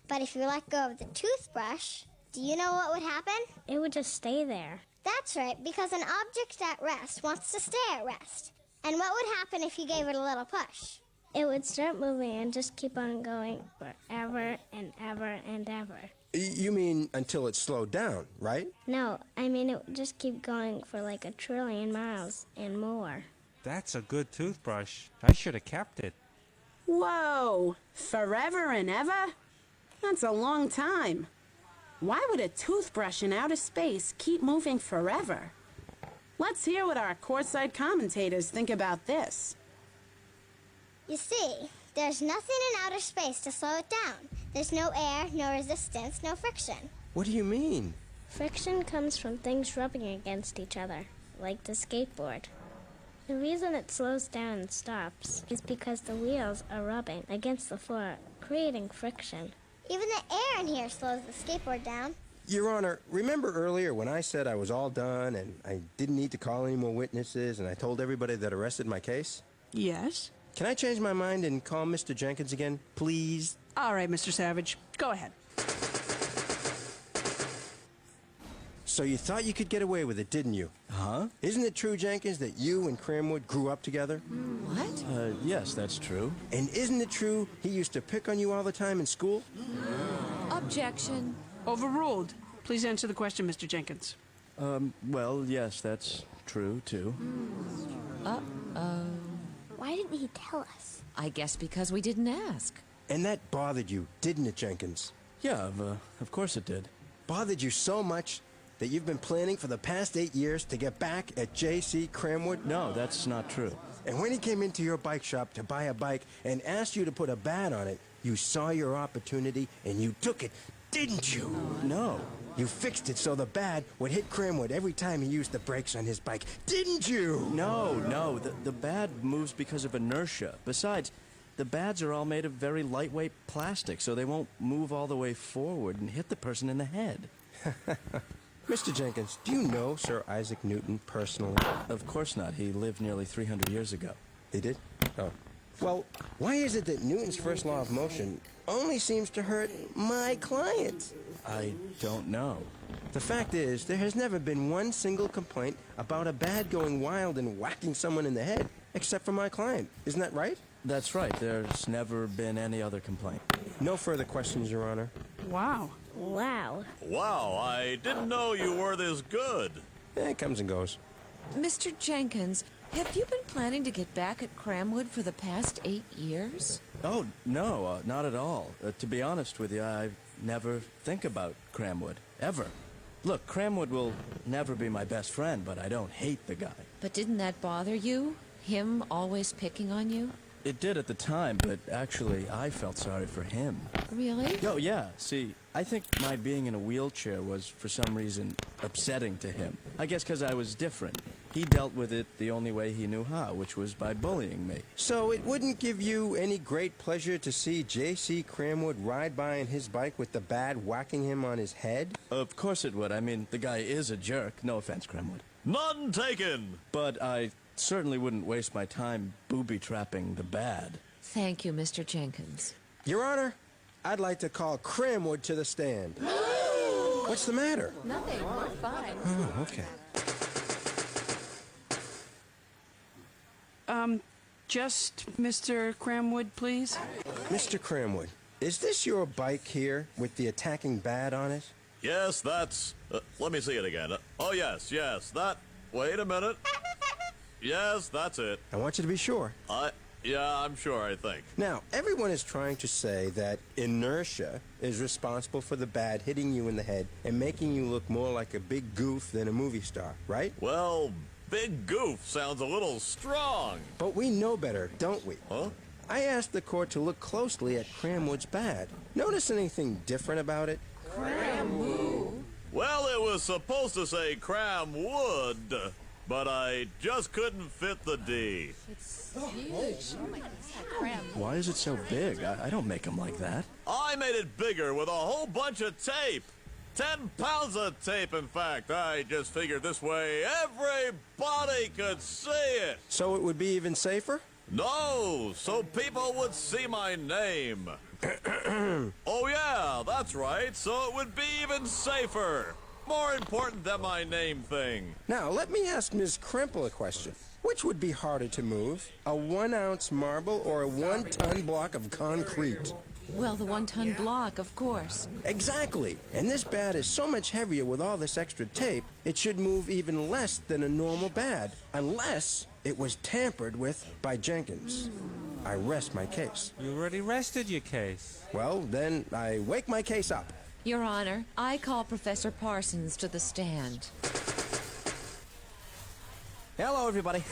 But if you let go of the toothbrush, do you know what would happen? It would just stay there. That's right, because an object at rest wants to stay at rest. And what would happen if you gave it a little push? It would start moving and just keep on going forever and ever and ever. You mean until it slowed down, right? No, I mean it would just keep going for like 1 trillion miles and more. That's a good toothbrush. I should have kept it. Whoa! Forever and ever? That's a long time. Why would a toothbrush in outer space keep moving forever? Let's hear what our courtside commentators think about this. You see, there's nothing in outer space to slow it down. There's no air, no resistance, no friction. What do you mean? Friction comes from things rubbing against each other, like the skateboard. The reason it slows down and stops is because the wheels are rubbing against the floor, creating friction. Even the air in here slows the skateboard down. Your Honor, remember earlier when I said I was all done and I didn't need to call any more witnesses and I told everybody that arrested my case? Yes? Can I change my mind and call Mr. Jenkins again, please? All right, Mr. Savage. Go ahead. So you thought you could get away with it, didn't you? Huh? Isn't it true, Jenkins, that you and Cramwood grew up together? What? Yes, that's true. And isn't it true he used to pick on you all the time in school? Objection. Overruled. Please answer the question, Mr. Jenkins. Well, yes, that's true, too. Uh-oh. Why didn't he tell us? I guess because we didn't ask. And that bothered you, didn't it, Jenkins? Yeah, of course it did. Bothered you so much that you've been planning for the past 8 years to get back at J.C. Cramwood? No, that's not true. And when he came into your bike shop to buy a bike and asked you to put a bat on it, you saw your opportunity and you took it, didn't you? No. You fixed it so the bat would hit Cramwood every time he used the brakes on his bike, didn't you? No. The bad moves because of inertia. Besides, the bads are all made of very lightweight plastic, so they won't move all the way forward and hit the person in the head. Mr. Jenkins, do you know Sir Isaac Newton personally? Of course not. He lived nearly 300 years ago. He did? Oh. Well, why is it that Newton's first law of motion only seems to hurt my client? I don't know. The fact is, there has never been one single complaint about a bat going wild and whacking someone in the head, except for my client. Isn't that right? That's right. There's never been any other complaint. No further questions, Your Honor. Wow. Wow. Wow, I didn't know you were this good. It comes and goes. Mr. Jenkins, have you been planning to get back at Cramwood for the past 8 years? Oh, no, not at all. To be honest with you, I never think about Cramwood, ever. Look, Cramwood will never be my best friend, but I don't hate the guy. But didn't that bother you? Him always picking on you? It did at the time, but actually, I felt sorry for him. Really? Oh, yeah. See, I think my being in a wheelchair was, for some reason, upsetting to him. I guess because I was different. He dealt with it the only way he knew how, which was by bullying me. So it wouldn't give you any great pleasure to see J.C. Cramwood ride by on his bike with the bad whacking him on his head? Of course it would. I mean, the guy is a jerk. No offense, Cramwood. None taken! But I certainly wouldn't waste my time booby-trapping the bad. Thank you, Mr. Jenkins. Your Honor, I'd like to call Cramwood to the stand. What's the matter? Nothing. We're fine. Oh, okay. Just Mr. Cramwood, please. Mr. Cramwood, is this your bike here with the attacking bad on it? Yes, that's... let me see it again. Oh, yes, that... Wait a minute. Yes, that's it. I want you to be sure. Yeah, I'm sure, I think. Now, everyone is trying to say that inertia is responsible for the bad hitting you in the head and making you look more like a big goof than a movie star, right? Well, big goof sounds a little strong. But we know better, don't we? Huh? I asked the court to look closely at Cramwood's bad. Notice anything different about it? Cramwood? Well, it was supposed to say Cramwood, but I just couldn't fit the D. It's huge. Oh my God, it's like Cramwood. Why is it so big? I don't make them like that. I made it bigger with a whole bunch of tape. 10 pounds of tape, in fact. I just figured this way everybody could see it. So it would be even safer? No, so people would see my name. Oh, yeah, that's right. So it would be even safer. More important than my name thing. Now, let me ask Ms. Crimple a question. Which would be harder to move, a 1-ounce marble or a 1-ton block of concrete? Well, the 1-ton block, of course. Exactly. And this bad is so much heavier with all this extra tape, it should move even less than a normal bad, unless it was tampered with by Jenkins. I rest my case. You already rested your case. Well, then I wake my case up. Your Honor, I call Professor Parsons to the stand. Hello, everybody.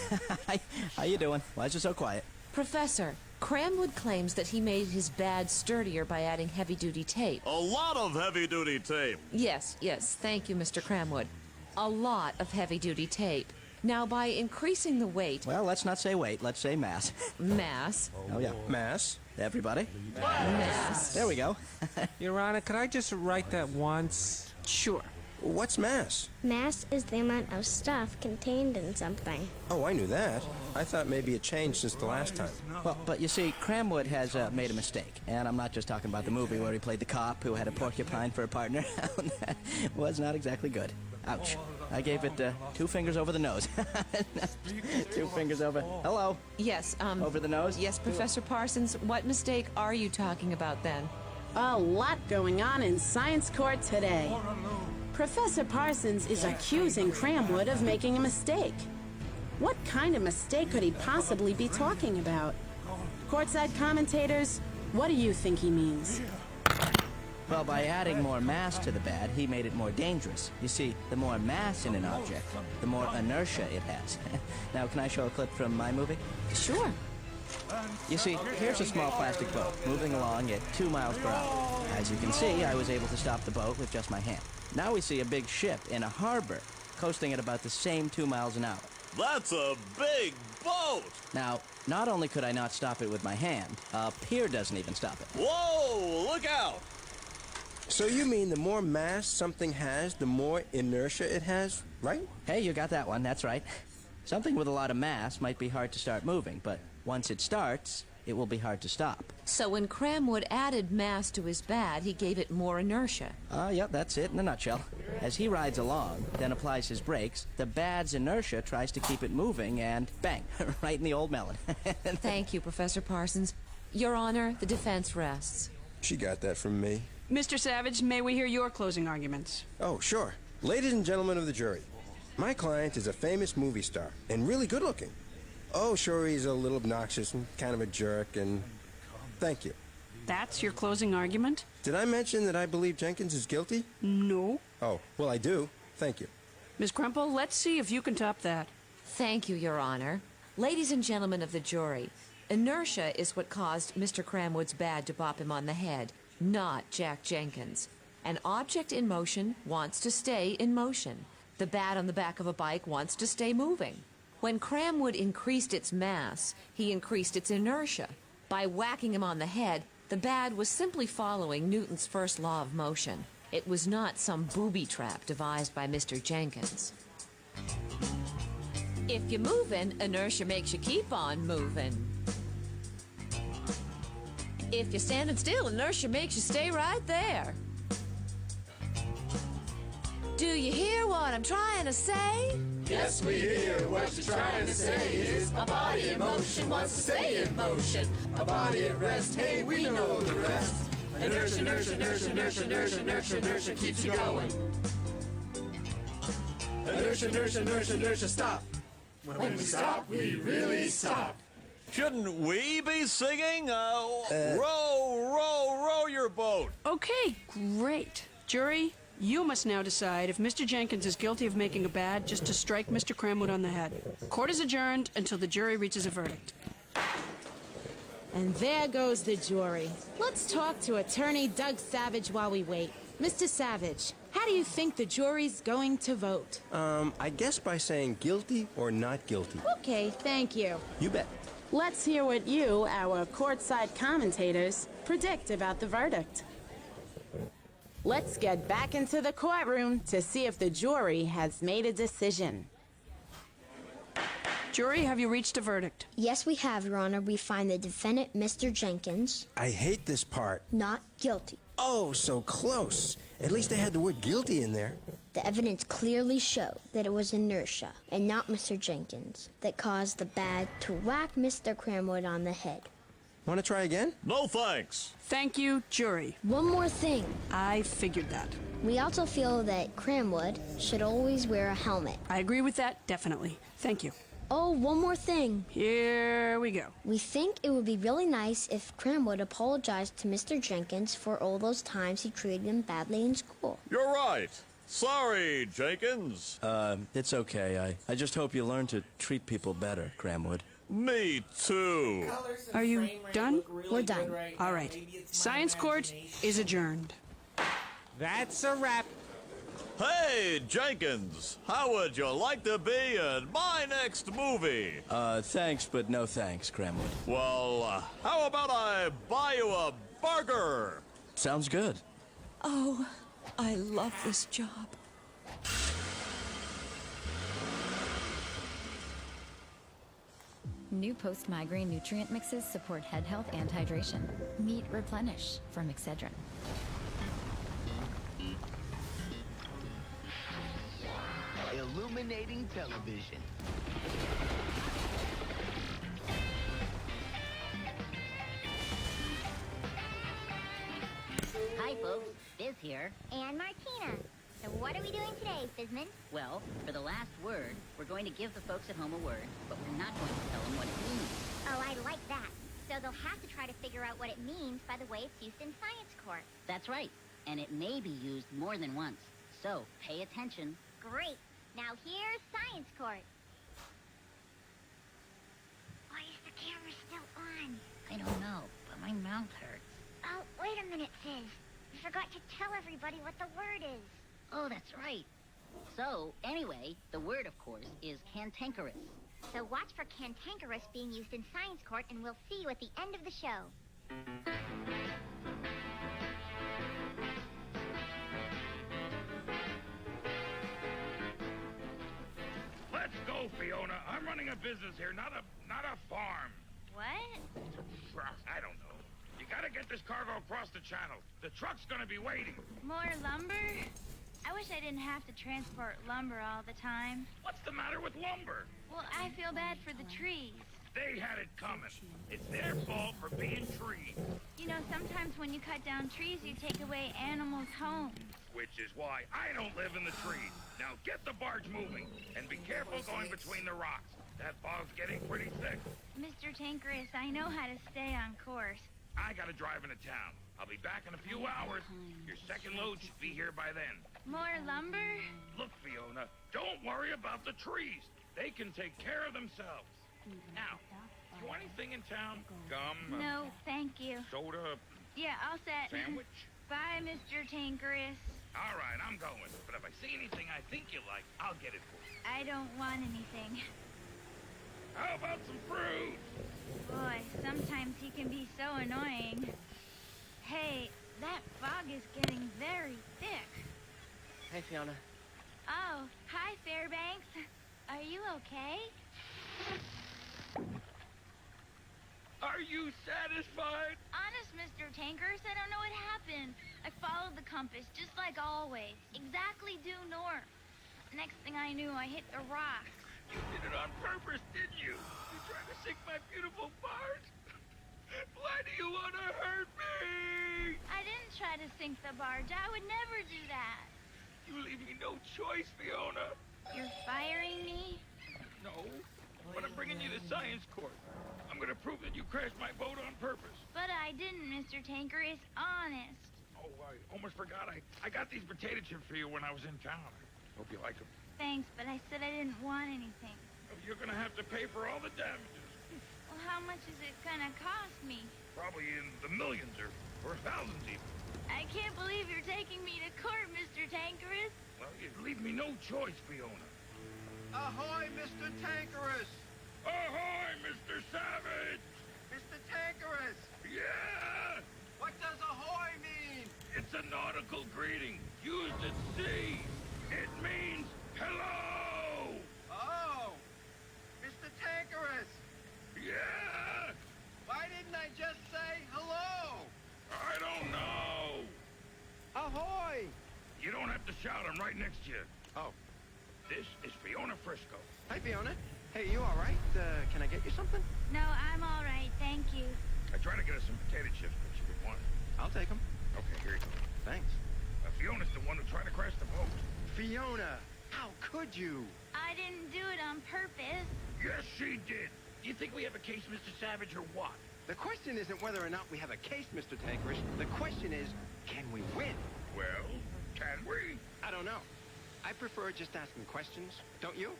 How you doing? Why is it so quiet? Professor, Cramwood claims that he made his bad sturdier by adding heavy-duty tape. A lot of heavy-duty tape. Yes, thank you, Mr. Cramwood. A lot of heavy-duty tape. Now, by increasing the weight... Well, let's not say weight. Let's say mass. Mass. Oh, yeah. Mass. Everybody? Mass. There we go. Your Honor, could I just write that once? Sure. What's mass? Mass is the amount of stuff contained in something. Oh, I knew that. I thought maybe it changed since the last time. Well, but you see, Cramwood has made a mistake. And I'm not just talking about the movie where he played the cop who had a porcupine for a partner. That was not exactly good. Ouch. I gave it 2 fingers over the nose. 2 fingers over. Hello? Yes, Over the nose? Yes, Professor Parsons, what mistake are you talking about then? A lot going on in science court today. Professor Parsons is accusing Cramwood of making a mistake. What kind of mistake could he possibly be talking about? Courtside commentators, what do you think he means? Well, by adding more mass to the bad, he made it more dangerous. You see, the more mass in an object, the more inertia it has. Now, can I show a clip from my movie? Sure. You see, here's a small plastic boat moving along at 2 miles per hour. As you can see, I was able to stop the boat with just my hand. Now we see a big ship in a harbor, coasting at about the same 2 miles an hour. That's a big boat! Now, not only could I not stop it with my hand, a pier doesn't even stop it. Whoa, look out! So you mean the more mass something has, the more inertia it has, right? Hey, you got that one, that's right. Something with a lot of mass might be hard to start moving, but once it starts, it will be hard to stop. So when Cramwood added mass to his bad, he gave it more inertia. Yep, that's it in a nutshell. As he rides along, then applies his brakes, the bad's inertia tries to keep it moving, and bang, right in the old melon. Thank you, Professor Parsons. Your Honor, the defense rests. She got that from me. Mr. Savage, may we hear your closing arguments? Oh, sure. Ladies and gentlemen of the jury, my client is a famous movie star and really good looking. Oh, sure, he's a little obnoxious and kind of a jerk, and thank you. That's your closing argument? Did I mention that I believe Jenkins is guilty? No. Oh, well, I do. Thank you. Ms. Krempel, let's see if you can top that. Thank you, Your Honor. Ladies and gentlemen of the jury, inertia is what caused Mr. Cramwood's bad to bop him on the head, not Jack Jenkins. An object in motion wants to stay in motion. The bat on the back of a bike wants to stay moving. When Cramwood increased its mass, he increased its inertia. By whacking him on the head, the bad was simply following Newton's first law of motion. It was not some booby trap devised by Mr. Jenkins. If you're moving, inertia makes you keep on moving. If you're standing still, inertia makes you stay right there. Do you hear what I'm trying to say? Yes, we hear what you're trying to say is a body in motion wants to stay in motion. A body at rest, hey, we know the rest. Inertia, inertia, inertia, inertia, inertia, inertia, inertia keeps you going. Inertia, inertia, inertia, inertia, stop. When we stop, we really stop. Shouldn't we be singing? Row, row, row your boat. Okay, great. Jury, you must now decide if Mr. Jenkins is guilty of making a bad just to strike Mr. Cramwood on the head. Court is adjourned until the jury reaches a verdict. And there goes the jury. Let's talk to attorney Doug Savage while we wait. Mr. Savage, how do you think the jury's going to vote? I guess by saying guilty or not guilty. Okay, thank you. You bet. Let's hear what you, our courtside commentators, predict about the verdict. Let's get back into the courtroom to see if the jury has made a decision. Jury, have you reached a verdict? Yes, we have, Your Honor. We find the defendant, Mr. Jenkins, I hate this part. not guilty. Oh, so close. At least they had the word guilty in there. The evidence clearly showed that it was inertia, and not Mr. Jenkins, that caused the bad to whack Mr. Cramwood on the head. Want to try again? No thanks. Thank you, jury. One more thing. I figured that. We also feel that Cramwood should always wear a helmet. I agree with that, definitely. Thank you. Oh, one more thing. Here we go. We think it would be really nice if Cramwood apologized to Mr. Jenkins for all those times he treated him badly in school. You're right. Sorry, Jenkins. It's okay. I just hope you learn to treat people better, Cramwood. Me too. Are you done? We're done. All right. Science court is adjourned. That's a wrap. Hey, Jenkins, how would you like to be in my next movie? Thanks, but no thanks, Cramwood. Well, how about I buy you a burger? Sounds good. Oh, I love this job. New post-migraine nutrient mixes support head health and hydration. Meet Replenish from Excedrin. Illuminating television. Hi, folks. Biz here. And Martina. So what are we doing today, Fizman? Well, for the last word, we're going to give the folks at home a word, but we're not going to tell them what it means. Oh, I like that. So they'll have to try to figure out what it means by the way it's used in science court. That's right. And it may be used more than once. So, pay attention. Great. Now here's science court. Why is the camera still on? I don't know, but my mouth hurts. Oh, wait a minute, Fizz. You forgot to tell everybody what the word is. Oh, that's right. So, anyway, the word, of course, is cantankerous. So watch for cantankerous being used in science court, and we'll see you at the end of the show. Let's go, Fiona. I'm running a business here, not a farm. What? I don't know. You gotta get this cargo across the channel. The truck's gonna be waiting. More lumber? I wish I didn't have to transport lumber all the time. What's the matter with lumber? Well, I feel bad for the trees. They had it coming. It's their fault for being trees. You know, sometimes when you cut down trees, you take away animals' homes. Which is why I don't live in the trees. Now get the barge moving, and be careful going between the rocks. That fog's getting pretty thick. Mr. Tankerus, I know how to stay on course. I gotta drive into town. I'll be back in a few hours. Your second load should be here by then. More lumber? Look, Fiona, don't worry about the trees. They can take care of themselves. Now, you want anything in town? Gum? No, thank you. Soda? Yeah, all set. Sandwich? Bye, Mr. Tankerus. All right, I'm going. But if I see anything I think you like, I'll get it for you. I don't want anything. How about some fruit? Boy, sometimes he can be so annoying. Hey, that fog is getting very thick. Hey, Fiona. Oh, hi, Fairbanks. Are you okay? Are you satisfied? Honest, Mr. Tankers, I don't know what happened. I followed the compass, just like always. Exactly due north. Next thing I knew, I hit the rocks. You did it on purpose, didn't you? You tried to sink my beautiful barge? Why do you want to hurt me? I didn't try to sink the barge. I would never do that. You leave me no choice, Fiona. You're firing me? No, but I'm bringing you to science court. I'm gonna prove that you crashed my boat on purpose. But I didn't, Mr. Tanker. It's honest. Oh, I almost forgot. I got these potato chips for you when I was in town. Hope you like them. Thanks, but I said I didn't want anything. You're gonna have to pay for all the damages. Well, how much is it gonna cost me? Probably in the millions or thousands even. I can't believe you're taking me to court, Mr. Tankerus. Well, you leave me no choice, Fiona. Ahoy, Mr. Tankerus! Ahoy, Mr. Savage! Mr. Tankerus! Yeah! What does ahoy mean? It's a nautical greeting used at sea. It means hello! Oh! Mr. Tankerus! Yeah! Why didn't I just say hello? I don't know! Ahoy! You don't have to shout, I'm right next to you. Oh. This is Fiona Frisco. Hi, Fiona. Hey, you all right? Can I get you something? No, I'm all right, thank you. I tried to get her some potato chips, but she didn't want it. I'll take them. Okay, here you go. Thanks. Fiona's the one who tried to crash the boat. Fiona, how could you? I didn't do it on purpose. Yes, she did. Do you think we have a case, Mr. Savage, or what? The question isn't whether or not we have a case, Mr. Tankerus. The question is, can we win? Well, can we? I don't know. I prefer just asking questions, don't you?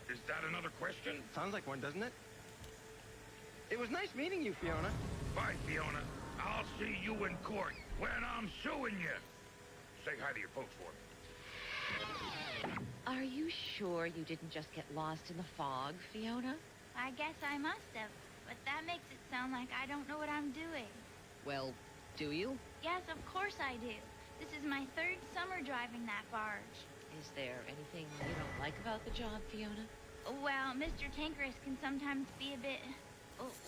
Is that another question? Sounds like one, doesn't it? It was nice meeting you, Fiona. Bye, Fiona. I'll see you in court when I'm suing you. Say hi to your folks for me. Are you sure you didn't just get lost in the fog, Fiona? I guess I must have, but that makes it sound like I don't know what I'm doing. Well, do you? Yes, of course I do. This is my third summer driving that barge. Is there anything you don't like about the job, Fiona? Well, Mr. Tankerus can sometimes be a bit...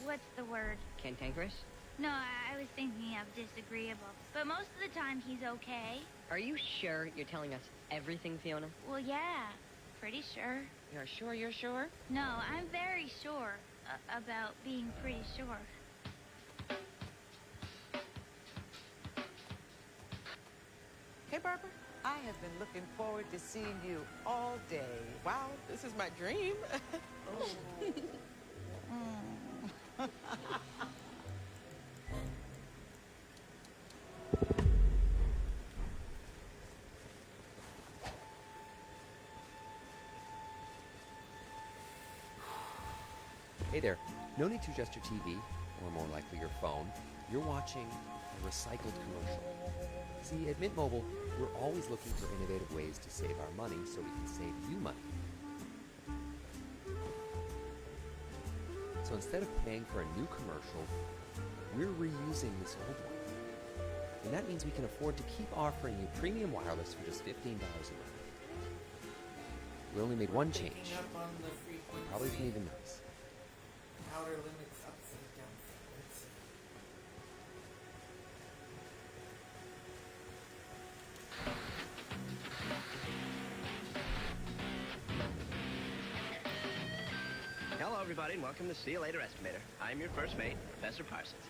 what's the word? Cantankerous? No, I was thinking of disagreeable. But most of the time, he's okay. Are you sure you're telling us everything, Fiona? Well, yeah. Pretty sure. You're sure you're sure? No, I'm very sure about being pretty sure. Hey, Barbara. I have been looking forward to seeing you all day. Wow, this is my dream. Hey there. No need to adjust your TV, or more likely your phone. You're watching a recycled commercial. See, at Mint Mobile, we're always looking for innovative ways to save our money so we can save you money. So instead of paying for a new commercial, we're reusing this old one. And that means we can afford to keep offering you premium wireless for just $15 a month. We only made one change. Picking up on the frequency. Probably didn't even notice. Power limits upside down. everybody, and welcome to See You Later Estimator. I'm your first mate, Professor Parsons.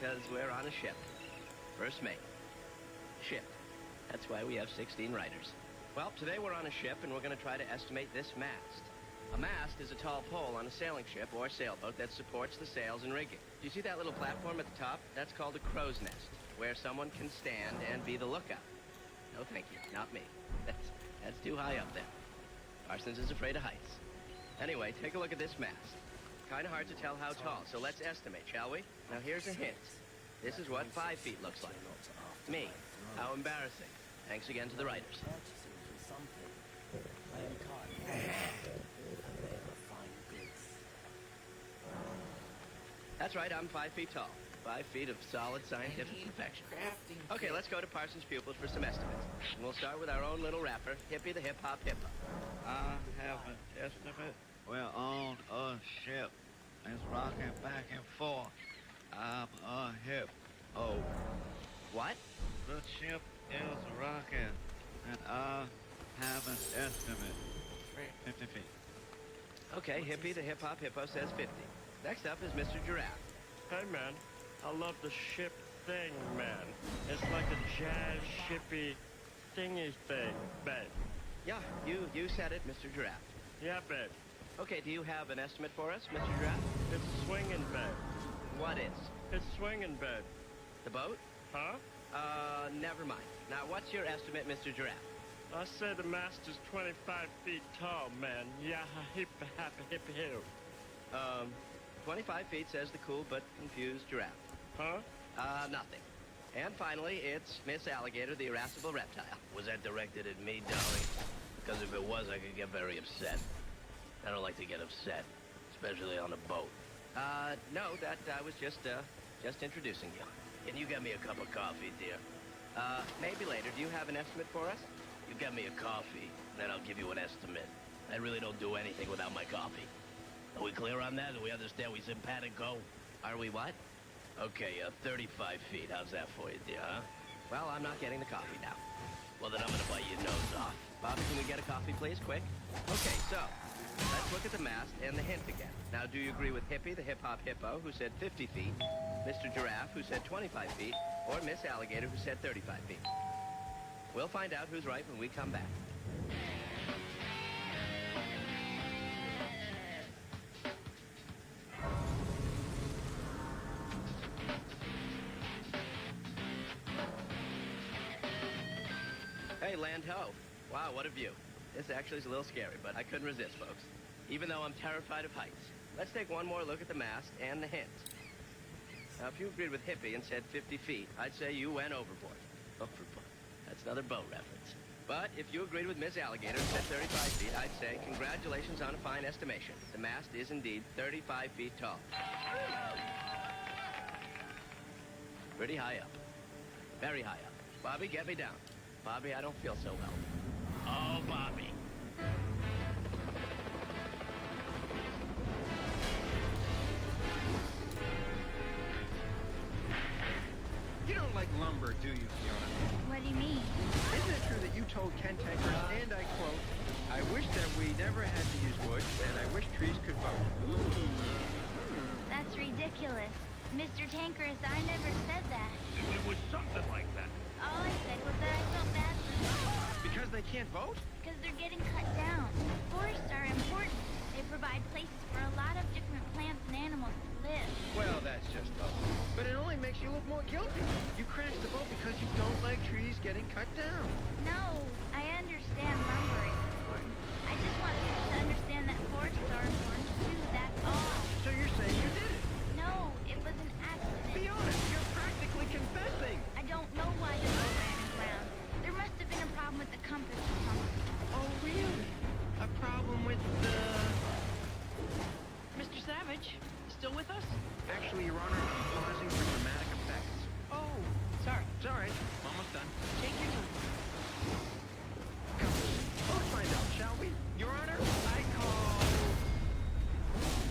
Because we're on a ship. First mate. Ship. That's why we have 16 writers. Well, today we're on a ship, and we're going to try to estimate this mast. A mast is a tall pole on a sailing ship or sailboat that supports the sails and rigging. Do you see that little platform at the top? That's called a crow's nest, where someone can stand and be the lookout. No, thank you. Not me. That's too high up there. Parsons is afraid of heights. Anyway, take a look at this mast. Kind of hard to tell how tall, so let's estimate, shall we? Now, here's a hint. This is what 5 feet looks like. Me. How embarrassing. Thanks again to the writers. That's right, I'm 5 feet tall. 5 feet of solid scientific perfection. Okay, let's go to Parsons' pupils for some estimates. And we'll start with our own little rapper, Hippie the Hip-Hop Hippo. I have an estimate. We're on a ship. It's rocking back and forth. I'm a hippo. What? The ship is rocking, and I have an estimate. 50 feet. Okay, Hippie the Hip-Hop Hippo says 50. Next up is Mr. Giraffe. Hey, man. I love the ship thing, man. It's like a jazz shippy thingy thing, babe. Yeah, you said it, Mr. Giraffe. Yeah, babe. Okay, do you have an estimate for us, Mr. Giraffe? It's swinging, babe. What is? It's swinging, babe. The boat? Huh? Never mind. Now, what's your estimate, Mr. Giraffe? I say the mast is 25 feet tall, man. Yeah, hip, happy, hip, hip. 25 feet, says the cool but confused giraffe. Huh? Nothing. And finally, it's Miss Alligator, the irascible reptile. Was that directed at me, darling? Because if it was, I could get very upset. I don't like to get upset, especially on a boat. No, that I was just introducing you. Can you get me a cup of coffee, dear? Maybe later. Do you have an estimate for us? You get me a coffee, then I'll give you an estimate. I really don't do anything without my coffee. Are we clear on that? Do we understand we simpatico? Are we what? Okay, 35 feet. How's that for you, dear, huh? Well, I'm not getting the coffee now. Well, then I'm gonna bite your nose off. Bobby, can we get a coffee, please, quick? Okay, so, let's look at the mast and the hint again. Now, do you agree with Hippie, the hip-hop hippo, who said 50 feet, Mr. Giraffe, who said 25 feet, or Miss Alligator, who said 35 feet? We'll find out who's right when we come back. Hey, land ho. Wow, what a view. This actually is a little scary, but I couldn't resist, folks. Even though I'm terrified of heights. Let's take one more look at the mast and the hint. Now, if you agreed with Hippie and said 50 feet, I'd say you went overboard. Overboard. That's another boat reference. But if you agreed with Miss Alligator and said 35 feet, I'd say congratulations on a fine estimation. The mast is indeed 35 feet tall. Pretty high up. Very high up. Bobby, get me down. Bobby, I don't feel so well. Oh, Bobby. You don't like lumber, do you, Fiona? What do you mean? Isn't it true that you told Ken Tankers, and I quote, I wish that we never had to use wood, and I wish trees could vote? That's ridiculous. Mr. Tankerus, I never said that. It was something like that. All I said was that I felt bad for them. Because they can't vote? Because they're getting cut down. Forests are important. They provide places for a lot of different plants and animals to live. Well, that's just ugly. But it only makes you look more guilty. You crashed the boat because you don't like trees getting cut down. No, I understand lumber is important. I just want people to understand that forests are important too, that's all. So you're saying you did it? No, it was an accident. Be honest, you're practically confessing. I don't know why the boat ran aground. There must have been a problem with the compass or something. Oh, really? A problem with the... Mr. Savage, still with us? Actually, Your Honor, I'm pausing for dramatic effects. Oh, sorry. It's all right. I'm almost done. Take your time. Come on. Let's find out, shall we? Your Honor, I call...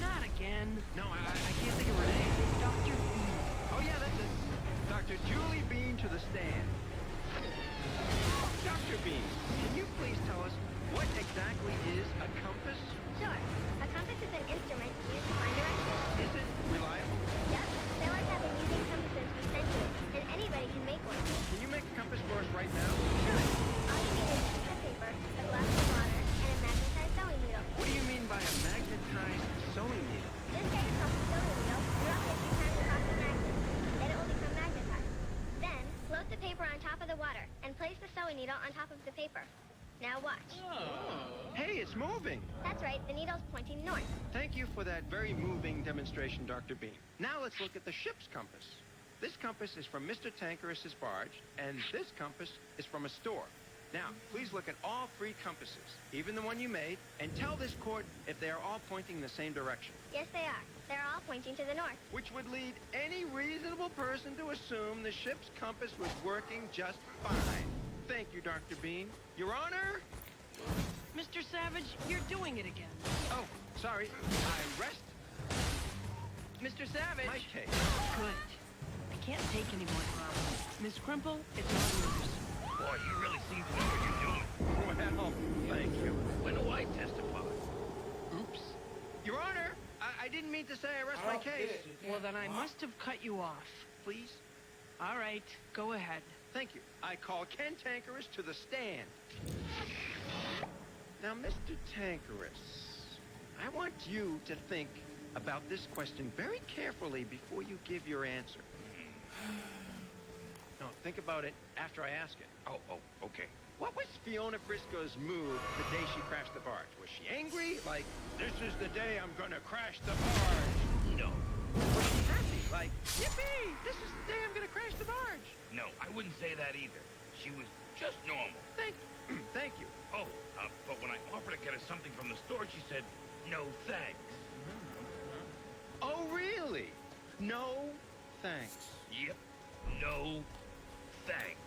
Not again. No, I can't think of her name. Dr. Bean. Oh, yeah, that's it. Dr. Julie Bean to the stand. Dr. Bean, can you please tell us What exactly is a compass? Sure. A compass is an instrument used to find directions. Is it reliable? Yep. Sailors have been using compasses for centuries, and anybody can make one. Can you make a compass for us right now? Sure. All you need is a piece of paper, a glass of water, and a magnetized sewing needle. What do you mean by a magnetized sewing needle? Just take across the sewing needle, drop it a few times across the magnet. Then it will become magnetized. Then, float the paper on top of the water, and place the sewing needle on top of the paper. Now watch. Hey, it's moving. That's right, the needle's pointing north. Thank you for that very moving demonstration, Dr. Bean. Now let's look at the ship's compass. This compass is from Mr. Tankerus's barge, and this compass is from a store. Now, please look at all three compasses, even the one you made, and tell this court if they are all pointing in the same direction. Yes, they are. They're all pointing to the north. Which would lead any reasonable person to assume the ship's compass was working just fine. Thank you, Dr. Bean. Your Honor? Mr. Savage, you're doing it again. Oh, sorry. I rest Mr. Savage. my case. Good. I can't take any more problems. Miss Crimple, it's all yours. Boy, you really seem to know what you're doing. Well, thank you. When do I testify? Oops. Your Honor, I didn't mean to say I rest my case. Well, then I must have cut you off. Please? All right, go ahead. Thank you. I call Ken Tankerus to the stand. Now, Mr. Tankerus, I want you to think about this question very carefully before you give your answer. No, think about it after I ask it. Oh, okay. What was Fiona Frisco's move the day she crashed the barge? Was she angry? Like, this is the day I'm gonna crash the barge? No. Was she happy? Like, yippee! This is the day I'm gonna crash the barge? No, I wouldn't say that either. She was just normal. Thank you. Oh, but when I offered to get her something from the store, she said, no thanks. Oh, really? No, thanks. Yep. No thanks.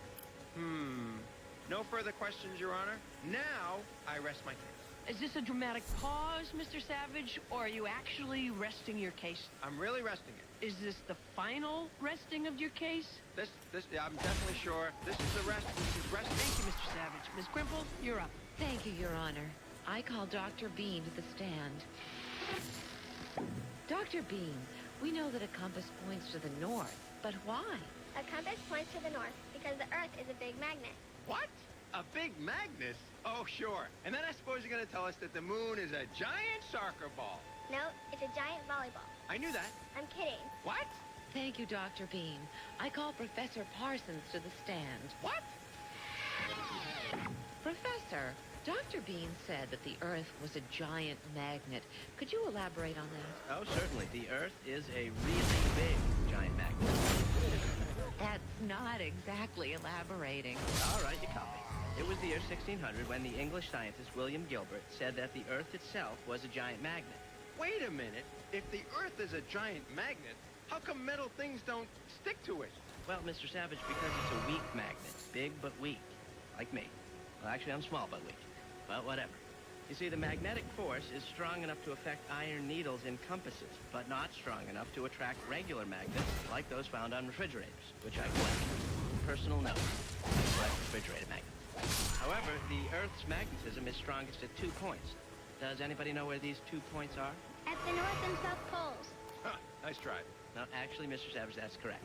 No further questions, Your Honor. Now, I rest my case. Is this a dramatic pause, Mr. Savage, or are you actually resting your case? I'm really resting it. Is this the final resting of your case? I'm definitely sure. This is the rest. This is resting. Thank you, Mr. Savage. Miss Crimple, you're up. Thank you, Your Honor. I call Dr. Bean to the stand. Dr. Bean, we know that a compass points to the north, but why? A compass points to the north because the Earth is a big magnet. What? A big magnet? Oh, sure. And then I suppose you're going to tell us that the moon is a giant soccer ball. No, it's a giant volleyball. I knew that. I'm kidding. What? Thank you, Dr. Bean. I call Professor Parsons to the stand. What? Professor, Dr. Bean said that the Earth was a giant magnet. Could you elaborate on that? Oh, certainly. The Earth is a really big giant magnet. That's not exactly elaborating. All right, you copy. It was the year 1600 when the English scientist William Gilbert said that the Earth itself was a giant magnet. Wait a minute. If the Earth is a giant magnet, how come metal things don't stick to it? Well, Mr. Savage, because it's a weak magnet. Big but weak. Like me. Well, actually, I'm small but weak. But whatever. You see, the magnetic force is strong enough to affect iron needles in compasses, but not strong enough to attract regular magnets like those found on refrigerators, which I collect. Personal note. I like refrigerator magnets. However, the Earth's magnetism is strongest at 2 points. Does anybody know where these 2 points are? At the North and South Poles. Huh, nice try. No, actually, Mr. Savage, that's correct.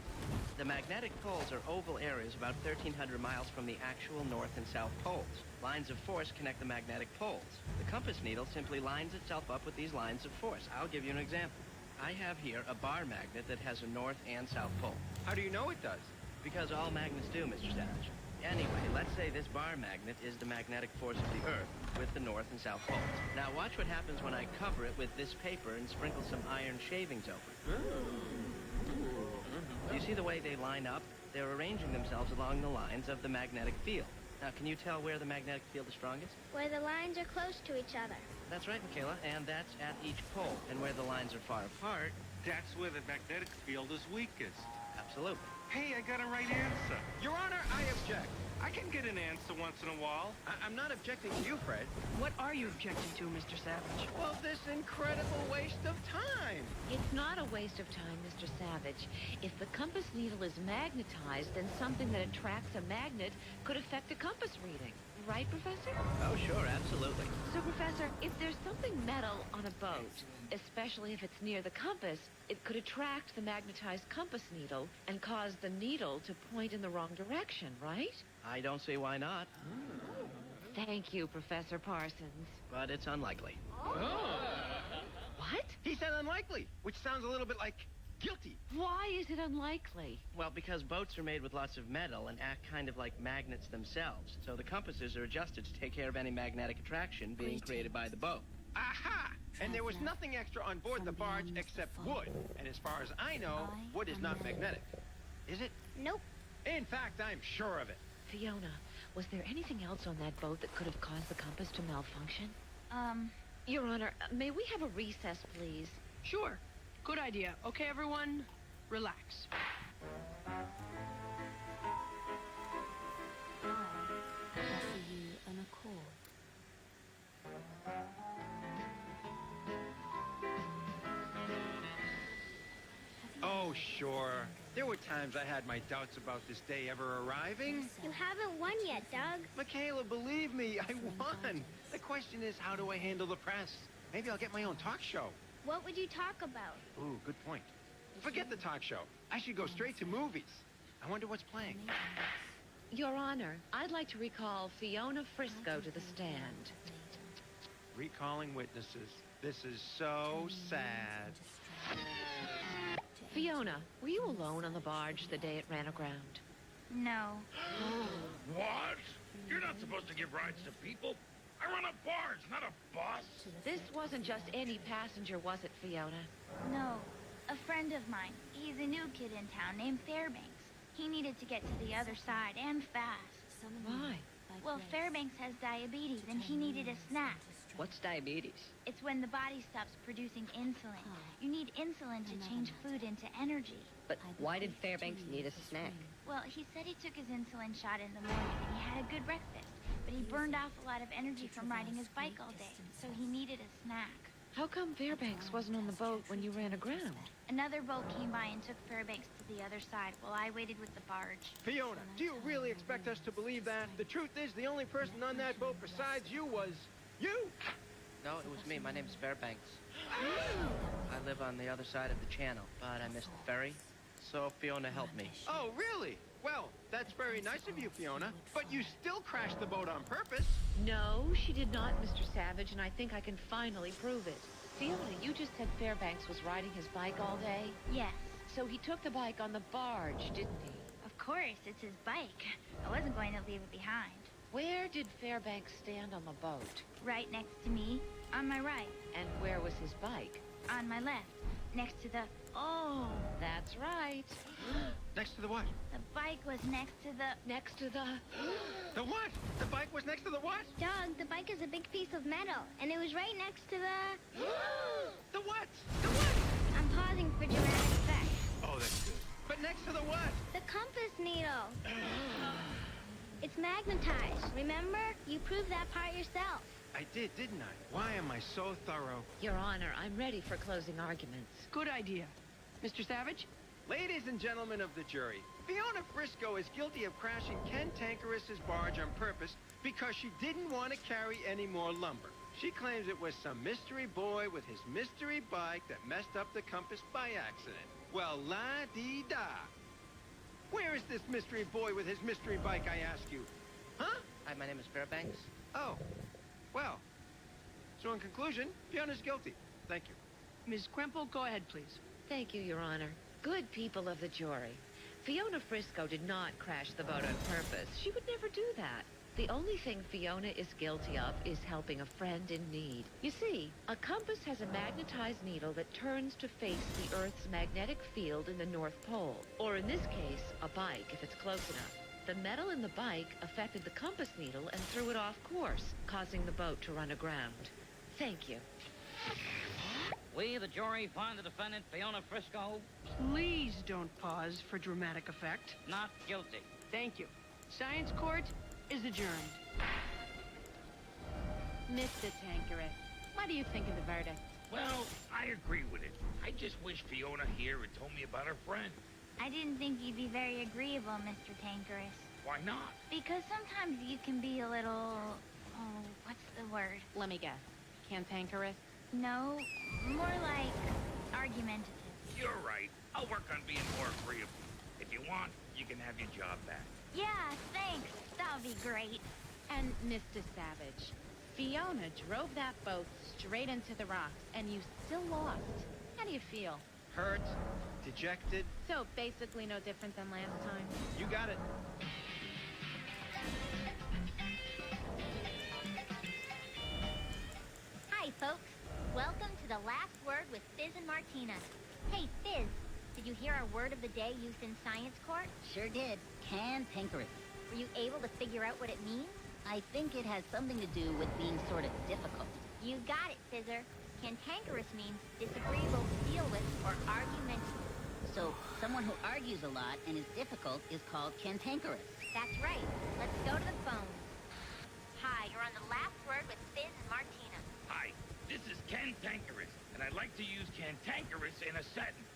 The magnetic poles are oval areas about 1,300 miles from the actual North and South poles. Lines of force connect the magnetic poles. The compass needle simply lines itself up with these lines of force. I'll give you an example. I have here a bar magnet that has a North and South pole. How do you know it does? Because all magnets do, Mr. Savage. Anyway, let's say this bar magnet is the magnetic force of the Earth with the North and South poles. Now watch what happens when I cover it with this paper and sprinkle some iron shavings over it. Do you see the way they line up? They're arranging themselves along the lines of the magnetic field. Now, can you tell where the magnetic field is strongest? Where the lines are close to each other. That's right, Michaela, and that's at each pole. And where the lines are far apart... That's where the magnetic field is weakest. Absolutely. Hey, I got a right answer. Your Honor, I object. I can get an answer once in a while. I'm not objecting to you, Fred. What are you objecting to, Mr. Savage? Well, this incredible waste of time. It's not a waste of time, Mr. Savage. If the compass needle is magnetized, then something that attracts a magnet could affect a compass reading. right, Professor? Oh, sure, absolutely. So, Professor, if there's something metal on a boat, especially if it's near the compass, it could attract the magnetized compass needle and cause the needle to point in the wrong direction, right? I don't see why not. Thank you, Professor Parsons. But it's unlikely. What? He said unlikely, which sounds a little bit like guilty. Why is it unlikely? Well, because boats are made with lots of metal and act kind of like magnets themselves. So the compasses are adjusted to take care of any magnetic attraction being created by the boat. Aha! And there was nothing extra on board the barge except wood. And as far as I know, wood is not magnetic. Is it? Nope. In fact, I'm sure of it. Fiona, was there anything else on that boat that could have caused the compass to malfunction? Your Honor, may we have a recess, please? Sure. Good idea. Okay, everyone, relax. Offer you an accord. Oh, sure. There were times I had my doubts about this day ever arriving. You haven't won yet, Doug. Michaela, believe me, I won. The question is, how do I handle the press? Maybe I'll get my own talk show. What would you talk about? Ooh, good point. Forget the talk show. I should go straight to movies. I wonder what's playing. Your Honor, I'd like to recall Fiona Frisco to the stand. Recalling witnesses. This is so sad. Fiona, were you alone on the barge the day it ran aground? No. What? You're not supposed to give rides to people. I run a barge, not a bus. This wasn't just any passenger, was it, Fiona? No. A friend of mine. He's a new kid in town named Fairbanks. He needed to get to the other side, and fast. Why? Well, Fairbanks has diabetes, and he needed a snack. What's diabetes? It's when the body stops producing insulin. You need insulin to change food into energy. But why did Fairbanks need a snack? Well, he said he took his insulin shot in the morning, and he had a good breakfast. But he burned off a lot of energy from riding his bike all day, so he needed a snack. How come Fairbanks wasn't on the boat when you ran aground? Another boat came by and took Fairbanks to the other side while I waited with the barge. Fiona, do you really expect us to believe that? The truth is, the only person on that boat besides you was you. No, it was me. My name's Fairbanks. I live on the other side of the channel, but I missed the ferry, so Fiona helped me. Oh, really? Well, that's very nice of you, Fiona. But you still crashed the boat on purpose. No, she did not, Mr. Savage, and I think I can finally prove it. Fiona, you just said Fairbanks was riding his bike all day? Yes. So he took the bike on the barge, didn't he? Of course, it's his bike. I wasn't going to leave it behind. Where did Fairbanks stand on the boat? Right next to me, on my right. And where was his bike? On my left, next to the... Oh, that's right. Next to the what? The bike was next to the... Next to the... The what? The bike was next to the what? Doug, the bike is a big piece of metal, and it was right next to the... The what? The what? I'm pausing for dramatic effect. Oh, that's good. But next to the what? The compass needle. It's magnetized, remember? You proved that part yourself. I did, didn't I? Why am I so thorough? Your Honor, I'm ready for closing arguments. Good idea. Mr. Savage? Ladies and gentlemen of the jury, Fiona Frisco is guilty of crashing Ken Tankerus's barge on purpose because she didn't want to carry any more lumber. She claims it was some mystery boy with his mystery bike that messed up the compass by accident. Well, la-dee-da. Where is this mystery boy with his mystery bike, I ask you? Huh? Hi, my name is Fairbanks. Oh. Well. So in conclusion, Fiona's guilty. Thank you. Ms. Krempel, go ahead, please. Thank you, Your Honor. Good people of the jury. Fiona Frisco did not crash the boat on purpose. She would never do that. The only thing Fiona is guilty of is helping a friend in need. You see, a compass has a magnetized needle that turns to face the Earth's magnetic field in the North Pole. Or in this case, a bike, if it's close enough. The metal in the bike affected the compass needle and threw it off course, causing the boat to run aground. Thank you. We, the jury, find the defendant, Fiona Frisco, Please don't pause for dramatic effect. not guilty. Thank you. Science court is adjourned. Mr. Tankerus, what do you think of the verdict? Well, I agree with it. I just wish Fiona here had told me about her friend. I didn't think you'd be very agreeable, Mr. Tankerus. Why not? Because sometimes you can be a little... Oh, what's the word? Let me guess. Cantankerous? No, more like argumentative. You're right. I'll work on being more agreeable. If you want, you can have your job back. Yeah, thanks. That'll be great. And Mr. Savage, Fiona drove that boat straight into the rocks, and you still lost. How do you feel? Hurt, dejected. So basically no different than last time? You got it. Hi, folks. Welcome to the Last Word with Fizz and Martina. Hey, Fizz, did you hear our word of the day used in science court? Sure did. Cantankerous. Were you able to figure out what it means? I think it has something to do with being sort of difficult. You got it, Fizzer. Cantankerous means disagreeable to deal with or argumentative. So, someone who argues a lot and is difficult is called cantankerous. That's right. Let's go to the phone. Hi, you're on the Last Word with Fizz and Martina. Hi, this is cantankerous, and I'd like to use cantankerous in a sentence.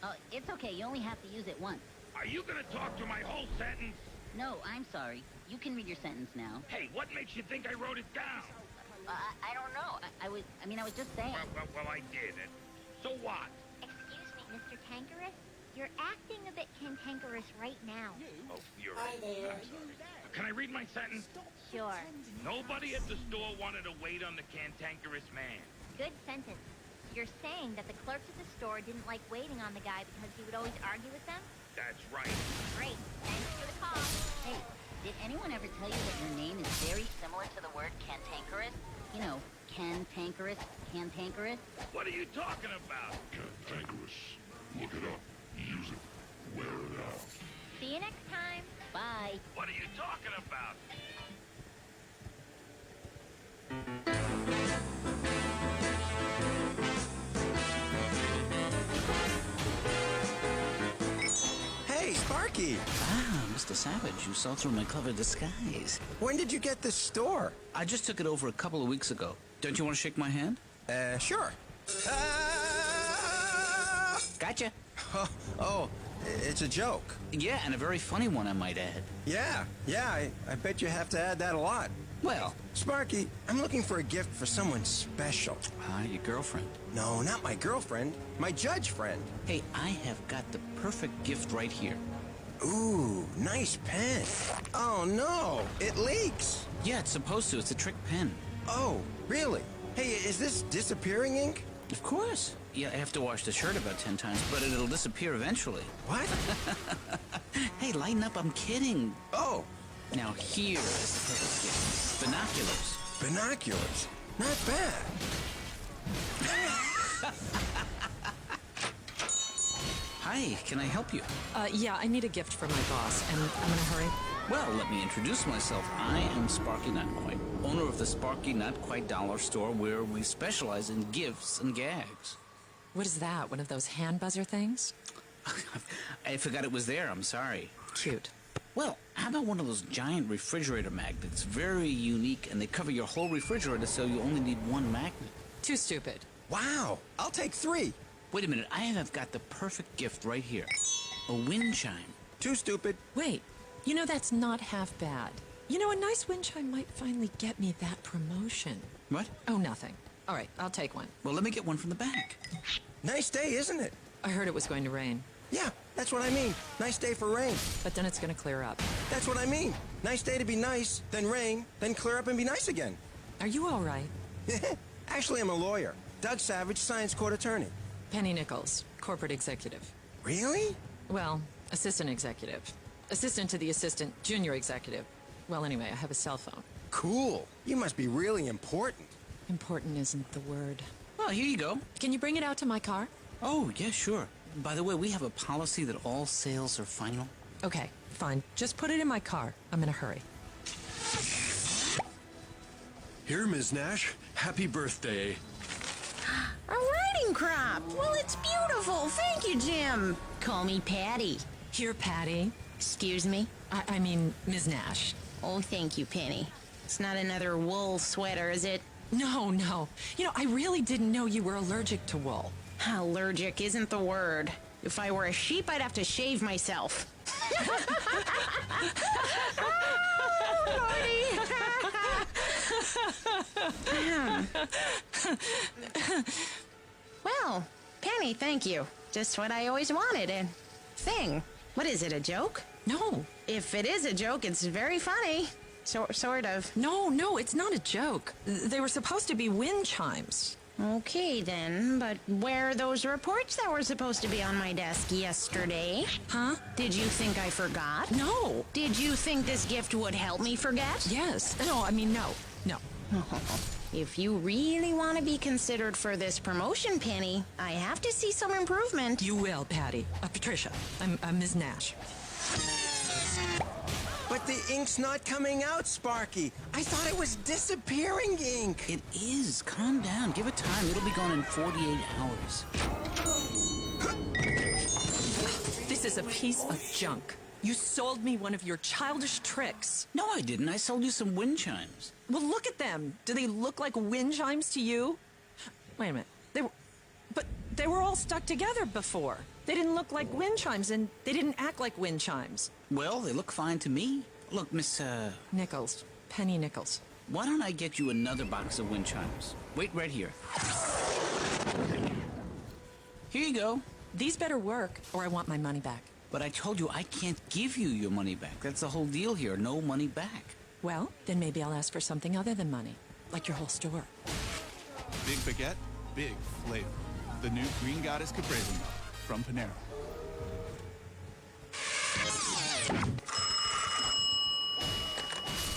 Oh, it's okay. You only have to use it once. Are you gonna talk to my whole sentence? No, I'm sorry. You can read your sentence now. Hey, what makes you think I wrote it down? I don't know. I was just saying. Well, I did it. So what? Excuse me, Mr. Tankerous? You're acting a bit cantankerous right now. Oh, you're Hi right. there. I'm sorry. Can I read my sentence? Sure. Nobody at the store wanted to wait on the cantankerous man. Good sentence. You're saying that the clerks at the store didn't like waiting on the guy because he would always argue with them? That's right. Great. Thanks for the call. Hey, did anyone ever tell you that your name is very similar to the word cantankerous? You know, cantankerous, cantankerous. What are you talking about? Cantankerous. Look it up. Use it. Wear it out. See you next time. Bye. What are you talking about? Hey, Sparky! Ah, Mr. Savage, you saw through my clever disguise. When did you get this store? I just took it over a couple of weeks ago. Don't you want to shake my hand? Sure. Gotcha. Oh, it's a joke. Yeah, and a very funny one, I might add. Yeah, I bet you have to add that a lot. Well, Sparky, I'm looking for a gift for someone special. Your girlfriend. No, not my girlfriend. My judge friend. Hey, I have got the perfect gift right here. Ooh, nice pen. Oh, no, it leaks. Yeah, it's supposed to. It's a trick pen. Oh, really? Hey, is this disappearing ink? Of course. Yeah, I have to wash the shirt about 10 times, but it'll disappear eventually. What? Hey, lighten up. I'm kidding. Oh. Now, here is the perfect gift. Binoculars. Binoculars? Not bad. Hi, can I help you? Yeah, I need a gift for my boss, and I'm in a hurry. Well, let me introduce myself. I am Sparky Not Quite, owner of the Sparky Not Quite Dollar Store, where we specialize in gifts and gags. What is that, one of those hand buzzer things? I forgot it was there, I'm sorry. Cute. Well, how about one of those giant refrigerator magnets? Very unique, and they cover your whole refrigerator so you only need one magnet. Too stupid. Wow, I'll take 3. Wait a minute, I have got the perfect gift right here. A wind chime. Too stupid. Wait, you know that's not half bad. You know, a nice wind chime might finally get me that promotion. What? Oh, nothing. All right, I'll take one. Well, let me get one from the back. Nice day, isn't it? I heard it was going to rain. Yeah, that's what I mean. Nice day for rain. But then it's going to clear up. That's what I mean. Nice day to be nice, then rain, then clear up and be nice again. Are you all right? Actually, I'm a lawyer. Doug Savage, science court attorney. Penny Nichols, corporate executive. Really? Well, assistant executive. Assistant to the assistant junior executive. Well, anyway, I have a cell phone. Cool. You must be really important. Important isn't the word. Well, here you go. Can you bring it out to my car? Oh, yeah, sure. By the way, we have a policy that all sales are final. Okay, fine. Just put it in my car. I'm in a hurry. Here, Ms. Nash. Happy birthday. A riding crop. Well, it's beautiful. Thank you, Jim. Call me Patty. Here, Patty. Excuse me? I mean, Ms. Nash. Oh, thank you, Penny. It's not another wool sweater, is it? No, no. You know, I really didn't know you were allergic to wool. Allergic isn't the word. If I were a sheep, I'd have to shave myself. Well, Penny, thank you. Just what I always wanted. A thing. What is it, a joke? No. If it is a joke, it's very funny. Sort of. No, it's not a joke. They were supposed to be wind chimes. Okay, then, but where are those reports that were supposed to be on my desk yesterday? Huh? Did you think I forgot? No. Did you think this gift would help me forget? Yes. No, I mean, no. If you really want to be considered for this promotion, Penny, I have to see some improvement. You will, Patty. Patricia, I'm Ms. Nash. But the ink's not coming out, Sparky. I thought it was disappearing ink. It is. Calm down. Give it time. It'll be gone in 48 hours. This is a piece of junk. You sold me one of your childish tricks. No, I didn't. I sold you some wind chimes. Well, look at them. Do they look like wind chimes to you? Wait a minute. They were all stuck together before. They didn't look like wind chimes, and they didn't act like wind chimes. Well, they look fine to me. Look, Miss, Nichols. Penny Nichols. Why don't I get you another box of wind chimes? Wait right here. Here you go. These better work, or I want my money back. But I told you I can't give you your money back. That's the whole deal here. No money back. Well, then maybe I'll ask for something other than money. Like your whole store. Big baguette, big flavor. The new Green Goddess Caprese Milk from Panera.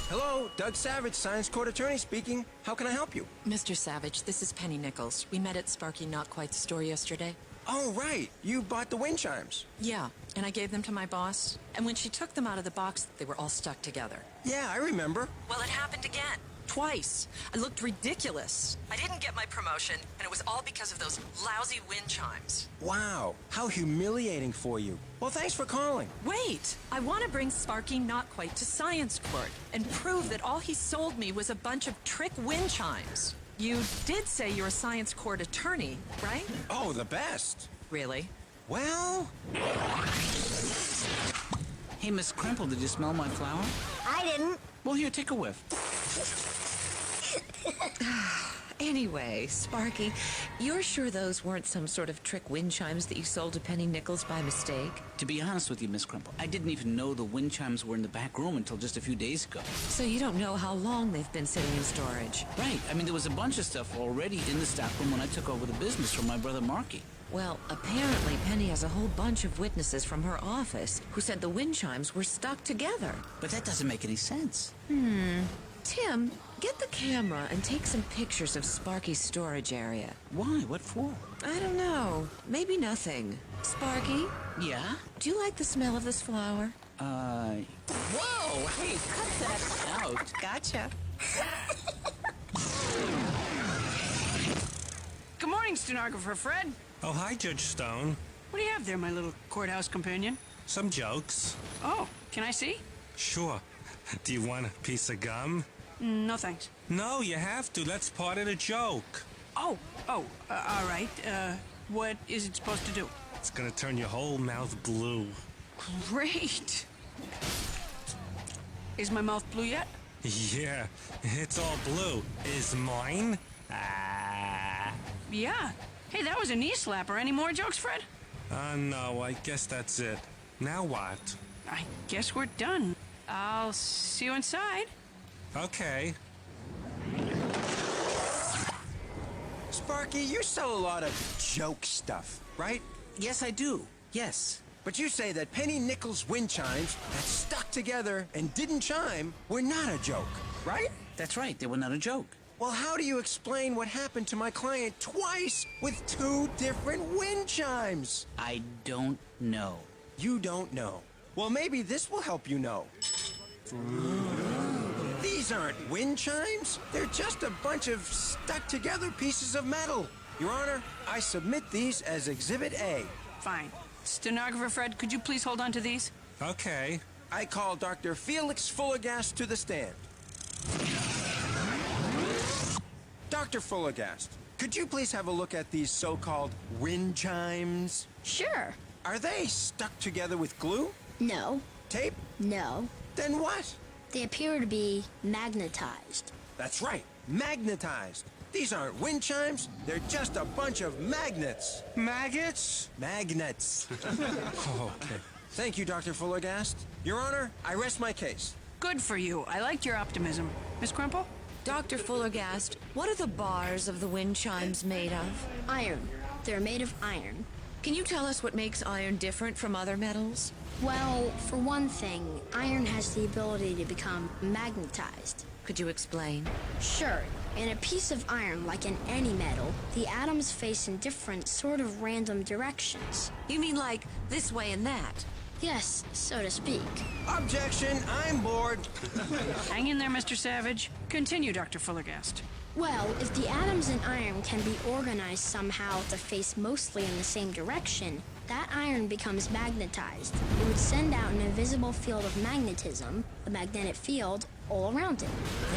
Hello, Doug Savage, Science Court Attorney speaking. How can I help you? Mr. Savage, this is Penny Nichols. We met at Sparky Not Quite's store yesterday. Oh, right. You bought the wind chimes. Yeah, and I gave them to my boss. And when she took them out of the box, they were all stuck together. Yeah, I remember. Well, it happened again. Twice. I looked ridiculous. I didn't get my promotion, and it was all because of those lousy wind chimes. Wow, how humiliating for you. Well, thanks for calling. Wait! I want to bring Sparky Not Quite to Science Court and prove that all he sold me was a bunch of trick wind chimes. You did say you're a Science Court attorney, right? Oh, the best. Really? Well... Hey, Miss Crimple, did you smell my flower? I didn't. Well, here, take a whiff. Anyway, Sparky, you're sure those weren't some sort of trick wind chimes that you sold to Penny Nichols by mistake? To be honest with you, Miss Crimple, I didn't even know the wind chimes were in the back room until just a few days ago. So you don't know how long they've been sitting in storage? Right. I mean, there was a bunch of stuff already in the stock room when I took over the business from my brother Marky. Well, apparently Penny has a whole bunch of witnesses from her office who said the wind chimes were stuck together. But that doesn't make any sense. Tim, get the camera and take some pictures of Sparky's storage area. Why? What for? I don't know. Maybe nothing. Sparky? Yeah? Do you like the smell of this flower? Whoa! Hey, cut that out. Gotcha. Good morning, stenographer Fred. Oh, hi, Judge Stone. What do you have there, my little courthouse companion? Some jokes. Oh, can I see? Sure. Do you want a piece of gum? No, thanks. No, you have to. That's part of the joke. Oh, all right. What is it supposed to do? It's gonna turn your whole mouth blue. Great. Is my mouth blue yet? Yeah, it's all blue. Is mine? Yeah. Hey, that was a knee slapper. Any more jokes, Fred? No, I guess that's it. Now what? I guess we're done. I'll see you inside. Okay. Sparky, you sell a lot of joke stuff, right? Yes, I do. Yes. But you say that Penny Nichols wind chimes that stuck together and didn't chime were not a joke, right? That's right. They were not a joke. Well, how do you explain what happened to my client twice with 2 different wind chimes? I don't know. You don't know. Well, maybe this will help you know. These aren't wind chimes. They're just a bunch of stuck-together pieces of metal. Your Honor, I submit these as Exhibit A. Fine. Stenographer Fred, could you please hold on to these? Okay. I call Dr. Felix Fullergast to the stand. Dr. Fullergast, could you please have a look at these so-called wind chimes? Sure. Are they stuck together with glue? No. Tape? No. Then what? They appear to be magnetized. That's right, magnetized. These aren't wind chimes, they're just a bunch of magnets. Maggots? Magnets. Oh, okay. Thank you, Dr. Fullergast. Your Honor, I rest my case. Good for you. I liked your optimism. Miss Crumple? Dr. Fullergast, what are the bars of the wind chimes made of? Iron. They're made of iron. Can you tell us what makes iron different from other metals? Well, for one thing, iron has the ability to become magnetized. Could you explain? Sure. In a piece of iron, like in any metal, the atoms face in different sort of random directions. You mean like this way and that? Yes, so to speak. Objection, I'm bored. Hang in there, Mr. Savage. Continue, Dr. Fullergast. Well, if the atoms in iron can be organized somehow to face mostly in the same direction, that iron becomes magnetized. It would send out an invisible field of magnetism, a magnetic field, all around it.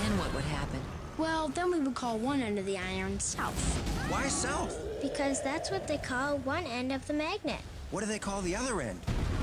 Then what would happen? Well, then we would call one end of the iron south. Why south? Because that's what they call one end of the magnet. What do they call the other end?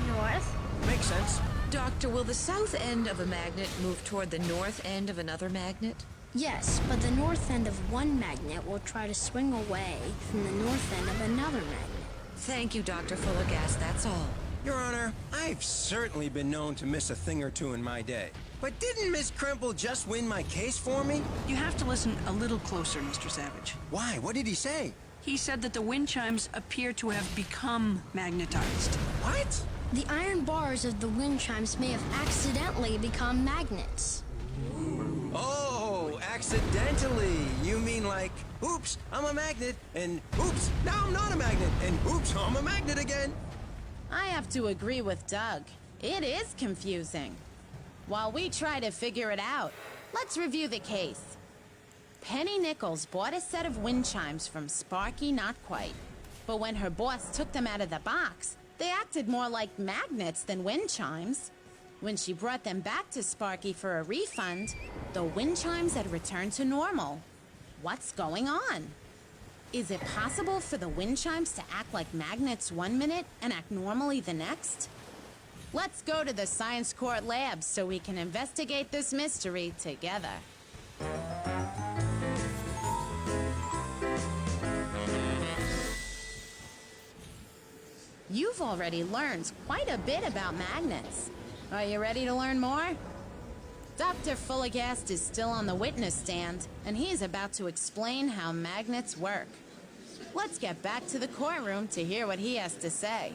North. Makes sense. Doctor, will the south end of a magnet move toward the north end of another magnet? Yes, but the north end of one magnet will try to swing away from the north end of another magnet. Thank you, Dr. Fullergast, that's all. Your Honor, I've certainly been known to miss a thing or two in my day. But didn't Miss Kremple just win my case for me? You have to listen a little closer, Mr. Savage. Why? What did he say? He said that the wind chimes appear to have become magnetized. What? The iron bars of the wind chimes may have accidentally become magnets. Oh, accidentally. You mean like, oops, I'm a magnet, and oops, now I'm not a magnet, and oops, I'm a magnet again. I have to agree with Doug. It is confusing. While we try to figure it out, let's review the case. Penny Nichols bought a set of wind chimes from Sparky Not Quite. But when her boss took them out of the box, they acted more like magnets than wind chimes. When she brought them back to Sparky for a refund, the wind chimes had returned to normal. What's going on? Is it possible for the wind chimes to act like magnets one minute and act normally the next? Let's go to the Science Court lab so we can investigate this mystery together. You've already learned quite a bit about magnets. Are you ready to learn more? Dr. Fullergast is still on the witness stand, and he's about to explain how magnets work. Let's get back to the courtroom to hear what he has to say.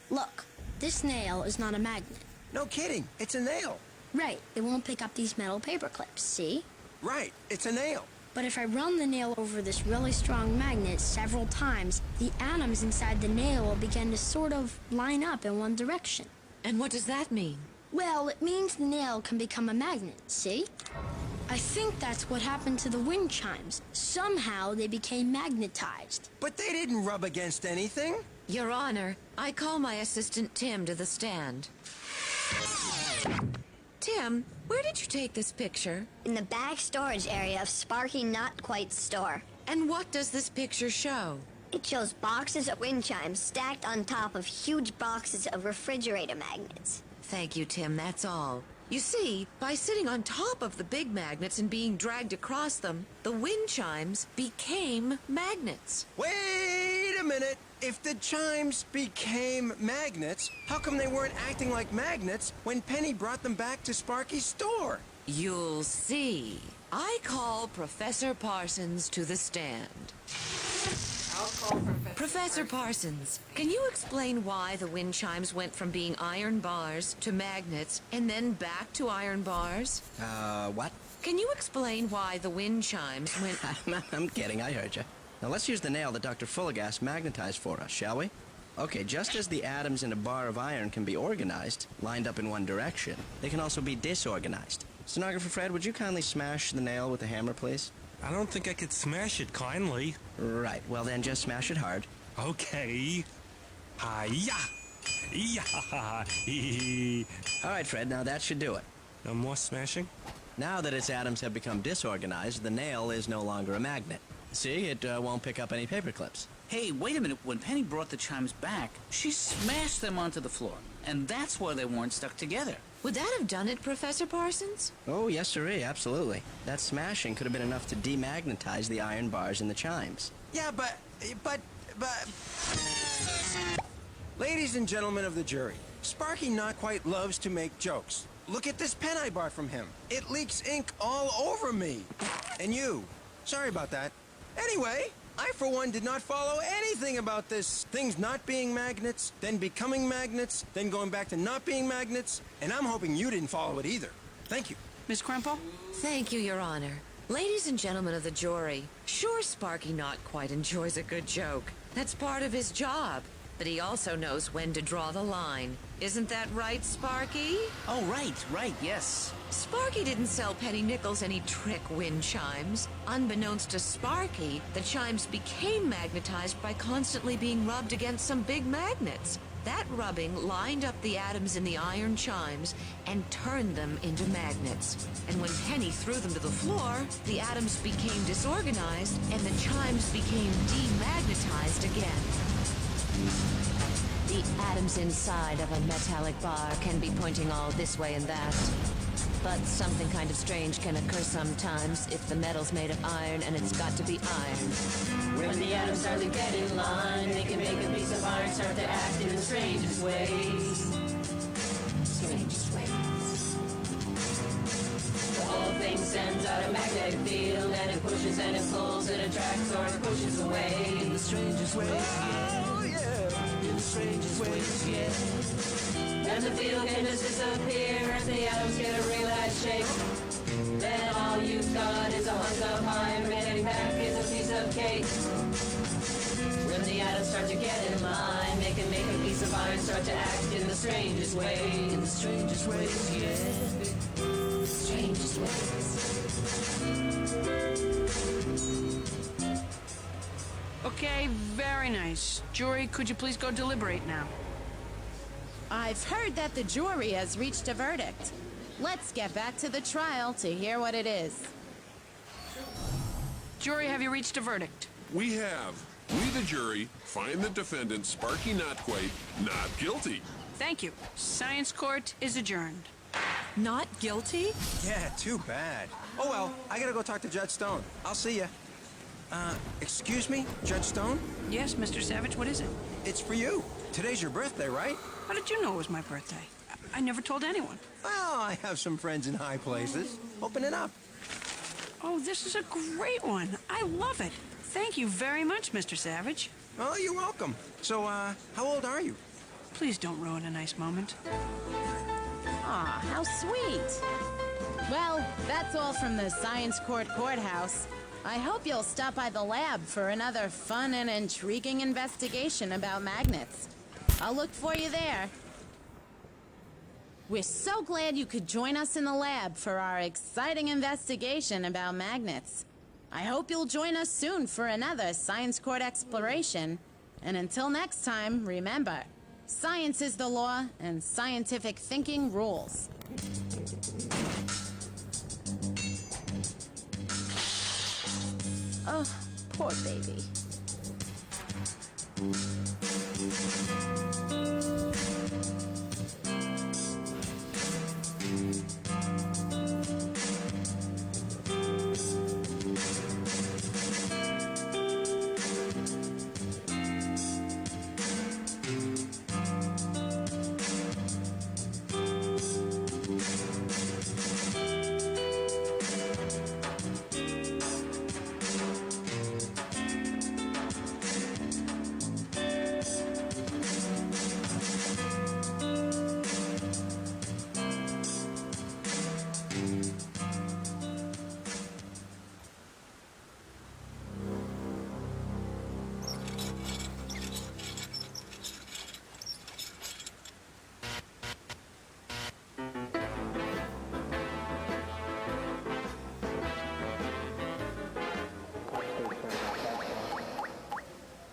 Look, this nail is not a magnet. No kidding, it's a nail. Right, it won't pick up these metal paper clips, see? Right, it's a nail. But if I run the nail over this really strong magnet several times, the atoms inside the nail will begin to sort of line up in one direction. And what does that mean? Well, it means the nail can become a magnet, see? I think that's what happened to the wind chimes. Somehow they became magnetized. But they didn't rub against anything. Your Honor, I call my assistant Tim to the stand. Tim, where did you take this picture? In the back storage area of Sparky Not Quite store. And what does this picture show? It shows boxes of wind chimes stacked on top of huge boxes of refrigerator magnets. Thank you, Tim, that's all. You see, by sitting on top of the big magnets and being dragged across them, the wind chimes became magnets. Wait a minute. If the chimes became magnets, how come they weren't acting like magnets when Penny brought them back to Sparky's store? You'll see. I call Professor Parsons to the stand. I'll call Professor Parsons, can you explain why the wind chimes went from being iron bars to magnets and then back to iron bars? What? Can you explain why the wind chimes went... I'm kidding, I heard you. Now let's use the nail that Dr. Fullergast magnetized for us, shall we? Okay, just as the atoms in a bar of iron can be organized, lined up in one direction, they can also be disorganized. Stenographer Fred, would you kindly smash the nail with a hammer, please? I don't think I could smash it kindly. Right, well then just smash it hard. Okay. Hi-ya! Yeah. All right, Fred, now that should do it. No more smashing? Now that its atoms have become disorganized, the nail is no longer a magnet. See, it won't pick up any paper clips. Hey, wait a minute. When Penny brought the chimes back, she smashed them onto the floor. And that's why they weren't stuck together. Would that have done it, Professor Parsons? Oh, yes, sirree, absolutely. That smashing could have been enough to demagnetize the iron bars in the chimes. Yeah, but... Ladies and gentlemen of the jury, Sparky Not Quite loves to make jokes. Look at this pen I bought from him. It leaks ink all over me. And you. Sorry about that. Anyway, I, for one, did not follow anything about this. Things not being magnets, then becoming magnets, then going back to not being magnets, and I'm hoping you didn't follow it either. Thank you. Miss Kremple? Thank you, Your Honor. Ladies and gentlemen of the jury, sure Sparky Not Quite enjoys a good joke. That's part of his job. But he also knows when to draw the line. Isn't that right, Sparky? Oh, right, yes. Sparky didn't sell Penny Nichols any trick wind chimes. Unbeknownst to Sparky, the chimes became magnetized by constantly being rubbed against some big magnets. That rubbing lined up the atoms in the iron chimes and turned them into magnets. And when Penny threw them to the floor, the atoms became disorganized and the chimes became demagnetized again. The atoms inside of a metallic bar can be pointing all this way and that. But something kind of strange can occur sometimes if the metal's made of iron and it's got to be iron. When the atoms start to get in line, they can make a piece of iron start to act in the strangest ways. Strangest ways. The whole thing sends out a magnetic field, and it pushes and it pulls and attracts or it pushes away in the strangest ways. Oh, yeah. In the strangest ways, yeah. And the field can just disappear if the atoms get a realized shape. Then all you've got is a hunk of iron, and back is a piece of cake. When the atoms start to get in line, they can make a piece of iron start to act in the strangest way. In the strangest ways, yeah. Strangest ways. Okay, very nice. Jury, could you please go deliberate now? I've heard that the jury has reached a verdict. Let's get back to the trial to hear what it is. Jury, have you reached a verdict? We have. We, the jury, find the defendant, Sparky Not Quite, not guilty. Thank you. Science court is adjourned. Not guilty? Yeah, too bad. Oh, well, I gotta go talk to Judge Stone. I'll see ya. Excuse me, Judge Stone? Yes, Mr. Savage, what is it? It's for you. Today's your birthday, right? How did you know it was my birthday? I never told anyone. Well, I have some friends in high places. Open it up. Oh, this is a great one. I love it. Thank you very much, Mr. Savage. Oh, you're welcome. So, how old are you? Please don't ruin a nice moment. Aw, how sweet. Well, that's all from the Science Court Courthouse. I hope you'll stop by the lab for another fun and intriguing investigation about magnets. I'll look for you there. We're so glad you could join us in the lab for our exciting investigation about magnets. I hope you'll join us soon for another Science Court exploration. And until next time, remember, science is the law and scientific thinking rules. Oh, poor baby.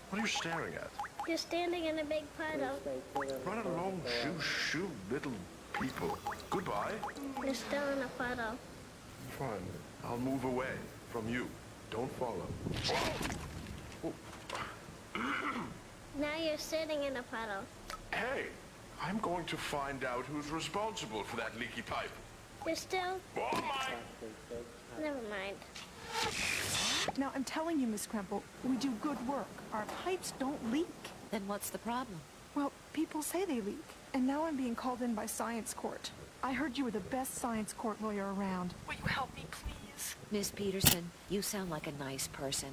What are you staring at? You're standing in a big puddle. Run along, shoo, little people. Goodbye. You're still in a puddle. Fine. I'll move away from you. Don't follow. Oh. Now you're sitting in a puddle. Hey, I'm going to find out who's responsible for that leaky pipe. You're still... Oh, my... Never mind. Now, I'm telling you, Miss Kremple, we do good work. Our pipes don't leak. Then what's the problem? Well, people say they leak, and now I'm being called in by science court. I heard you were the best science court lawyer around. Will you help me, please? Miss Peterson, you sound like a nice person.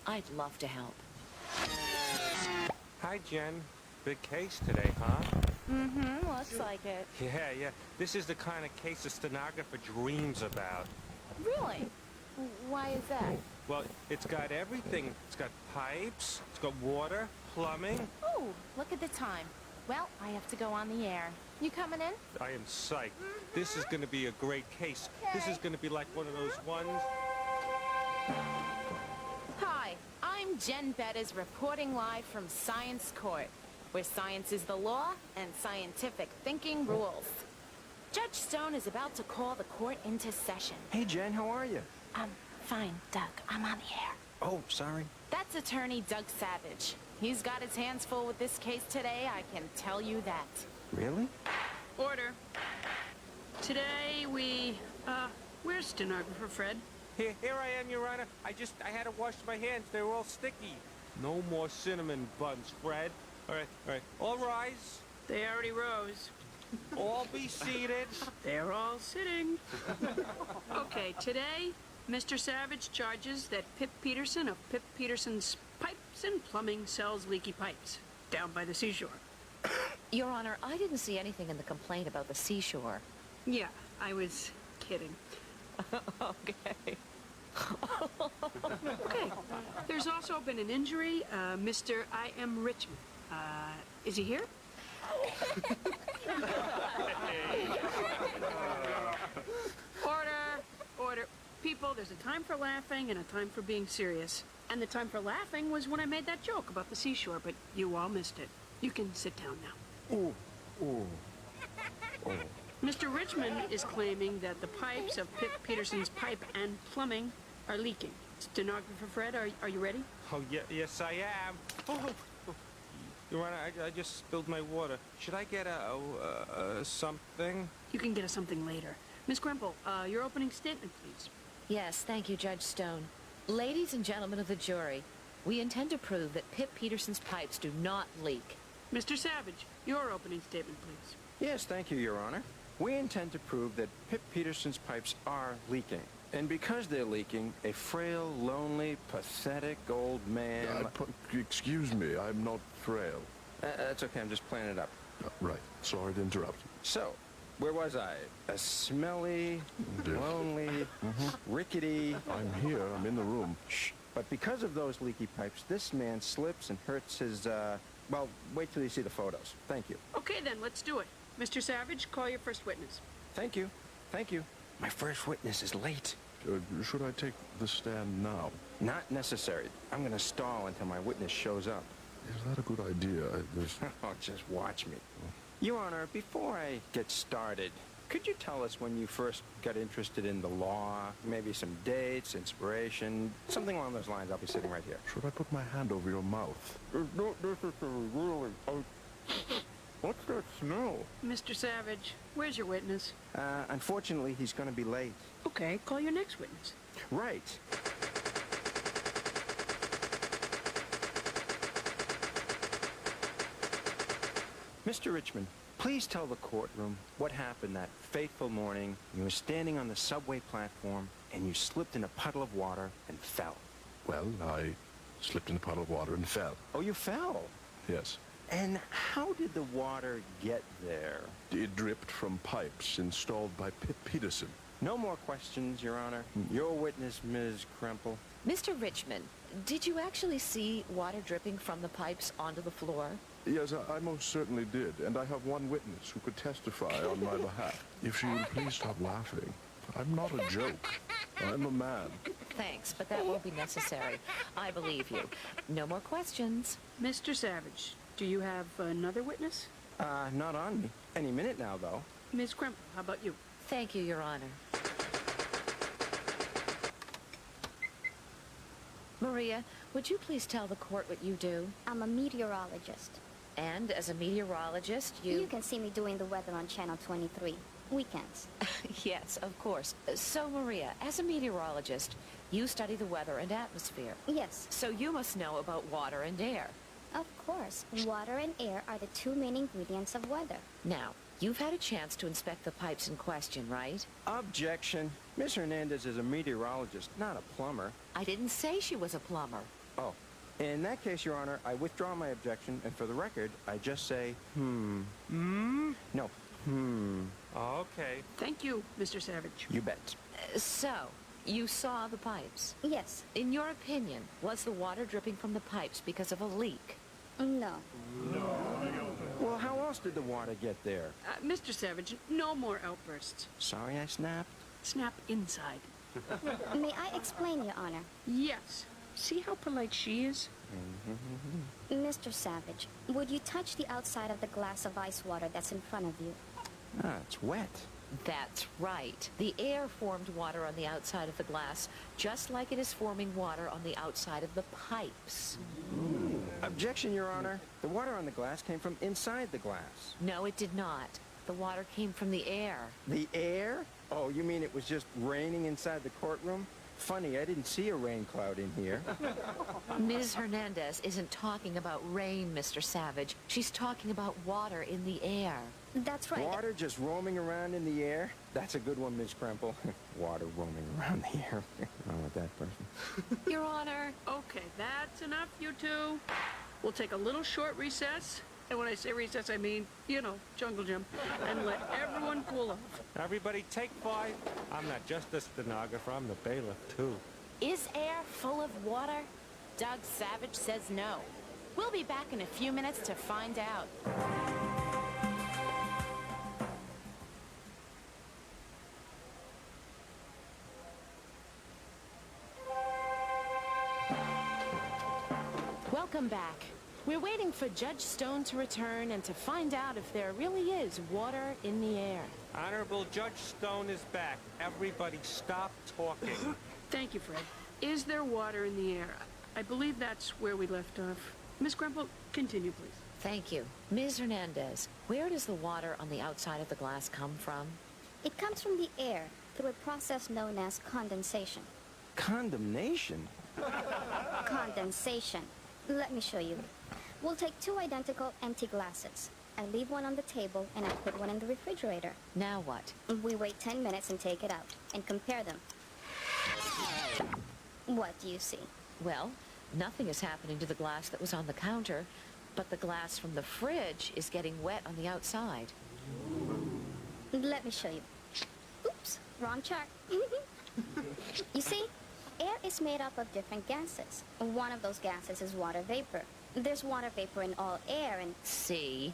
I'd love to help. Hi, Jen. Big case today, huh? Mm-hmm, looks like it. Yeah. This is the kind of case a stenographer dreams about. Really? Why is that? Well, it's got everything. It's got pipes, it's got water, plumbing. Oh, look at the time. Well, I have to go on the air. You coming in? I am psyched. This is going to be a great case. This is going to be like one of those ones. Hi, I'm Jen Bettis reporting live from Science Court, where science is the law and scientific thinking rules. Judge Stone is about to call the court into session. Hey, Jen, how are you? Fine, Doug. I'm on the air. Oh, sorry. That's attorney Doug Savage. He's got his hands full with this case today, I can tell you that. Really? Order. Today where's stenographer Fred? Here I am, Your Honor. I had to wash my hands. They were all sticky. No more cinnamon buns, Fred. All right. All rise. They already rose. All be seated. They're all sitting. Okay, today, Mr. Savage charges that Pip Peterson of Pip Peterson's Pipes and Plumbing sells leaky pipes down by the seashore. Your Honor, I didn't see anything in the complaint about the seashore. Yeah, I was kidding. Okay. Okay. There's also been an injury, Mr. I.M. Richmond. Is he here? Order. People, there's a time for laughing and a time for being serious. And the time for laughing was when I made that joke about the seashore, but you all missed it. You can sit down now. Ooh. Mr. Richmond is claiming that the pipes of Pip Peterson's Pipe and Plumbing are leaking. Stenographer Fred, are you ready? Oh, yes, I am. Your Honor, I just spilled my water. Should I get something? You can get us something later. Miss Kremple, your opening statement, please. Yes, thank you, Judge Stone. Ladies and gentlemen of the jury, we intend to prove that Pip Peterson's pipes do not leak. Mr. Savage, your opening statement, please. Yes, thank you, Your Honor. We intend to prove that Pip Peterson's pipes are leaking. And because they're leaking, a frail, lonely, pathetic old man... Excuse me, I'm not frail. That's okay, I'm just playing it up. Right, sorry to interrupt. So, where was I? A smelly, lonely, rickety... I'm here, I'm in the room. Shh. But because of those leaky pipes, this man slips and hurts his, well, wait till you see the photos. Thank you. Okay, then, let's do it. Mr. Savage, call your first witness. Thank you. My first witness is late. Should I take the stand now? Not necessary. I'm going to stall until my witness shows up. Is that a good idea? Oh, just watch me. Your Honor, before I get started, could you tell us when you first got interested in the law? Maybe some dates, inspiration, something along those lines. I'll be sitting right here. Should I put my hand over your mouth? Not necessary, really. What's that smell? Mr. Savage, where's your witness? Unfortunately, he's going to be late. Okay, call your next witness. Right. Mr. Richmond, please tell the courtroom what happened that fateful morning. You were standing on the subway platform and you slipped in a puddle of water and fell. Well, I slipped in a puddle of water and fell. Oh, you fell? Yes. And how did the water get there? It dripped from pipes installed by Pip Peterson. No more questions, Your Honor. Your witness, Ms. Kremple. Mr. Richmond, did you actually see water dripping from the pipes onto the floor? Yes, I most certainly did, and I have one witness who could testify on my behalf. If she would please stop laughing. I'm not a joke. I'm a man. Thanks, but that won't be necessary. I believe you. No more questions. Mr. Savage, do you have another witness? Not on me. Any minute now, though. Ms. Kremple, how about you? Thank you, Your Honor. Maria, would you please tell the court what you do? I'm a meteorologist. And as a meteorologist, You can see me doing the weather on Channel 23. Weekends. Yes, of course. So, Maria, as a meteorologist, you study the weather and atmosphere. Yes. So you must know about water and air. Of course. Water and air are the two main ingredients of weather. Now, you've had a chance to inspect the pipes in question, right? Objection. Miss Hernandez is a meteorologist, not a plumber. I didn't say she was a plumber. Oh. In that case, Your Honor, I withdraw my objection, and for the record, I just say, No, Okay. Thank you, Mr. Savage. You bet. So, you saw the pipes? Yes. In your opinion, was the water dripping from the pipes because of a leak? No. Well, how else did the water get there? Mr. Savage, no more outbursts. Sorry I snapped. Snap inside. May I explain, Your Honor? Yes. See how polite she is? Mr. Savage, would you touch the outside of the glass of ice water that's in front of you? Ah, it's wet. That's right. The air formed water on the outside of the glass, just like it is forming water on the outside of the pipes. Objection, Your Honor. The water on the glass came from inside the glass. No, it did not. The water came from the air. The air? Oh, you mean it was just raining inside the courtroom? Funny, I didn't see a rain cloud in here. Ms. Hernandez isn't talking about rain, Mr. Savage. She's talking about water in the air. That's right. Water just roaming around in the air? That's a good one, Miss Kremple. Water roaming around the air. Wrong with that person. Your Honor. Okay, that's enough, you two. We'll take a little short recess. And when I say recess, I mean, you know, jungle gym. And let everyone cool off. Everybody take 5. I'm not just a stenographer, I'm the bailiff, too. Is air full of water? Doug Savage says no. We'll be back in a few minutes to find out. Welcome back. We're waiting for Judge Stone to return and to find out if there really is water in the air. Honorable Judge Stone is back. Everybody stop talking. Thank you, Fred. Is there water in the air? I believe that's where we left off. Miss Kremple, continue, please. Thank you. Ms. Hernandez, where does the water on the outside of the glass come from? It comes from the air through a process known as condensation. Condemnation? Condensation. Let me show you. We'll take 2 identical empty glasses. I leave one on the table and I put one in the refrigerator. Now what? We wait 10 minutes and take it out and compare them. What do you see? Well, nothing is happening to the glass that was on the counter, but the glass from the fridge is getting wet on the outside. Let me show you. Oops, wrong chart. You see, air is made up of different gases. One of those gases is water vapor. There's water vapor in all air and... See?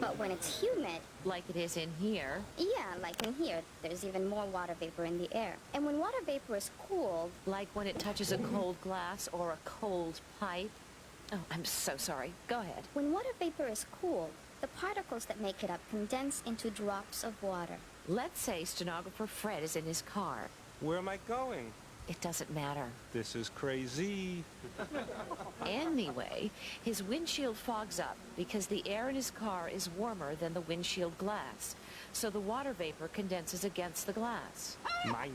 But when it's humid... Like it is in here? Yeah, like in here. There's even more water vapor in the air. And when water vapor is cooled... Like when it touches a cold glass or a cold pipe? Oh, I'm so sorry. Go ahead. When water vapor is cooled, the particles that make it up condense into drops of water. Let's say stenographer Fred is in his car. Where am I going? It doesn't matter. This is crazy. Anyway, his windshield fogs up because the air in his car is warmer than the windshield glass. So the water vapor condenses against the glass. Mine.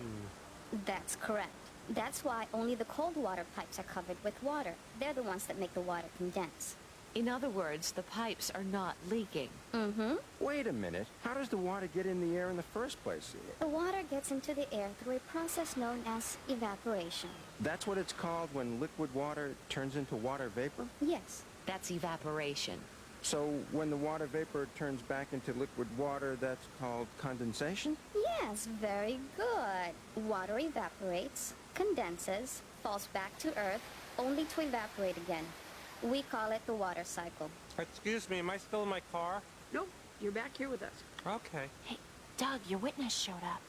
That's correct. That's why only the cold water pipes are covered with water. They're the ones that make the water condense. In other words, the pipes are not leaking. Mm-hmm. Wait a minute. How does the water get in the air in the first place? The water gets into the air through a process known as evaporation. That's what it's called when liquid water turns into water vapor? Yes. That's evaporation. So when the water vapor turns back into liquid water, that's called condensation? Yes, very good. Water evaporates, condenses, falls back to Earth, only to evaporate again. We call it the water cycle. Excuse me, am I still in my car? Nope, you're back here with us. Okay. Hey, Doug, your witness showed up.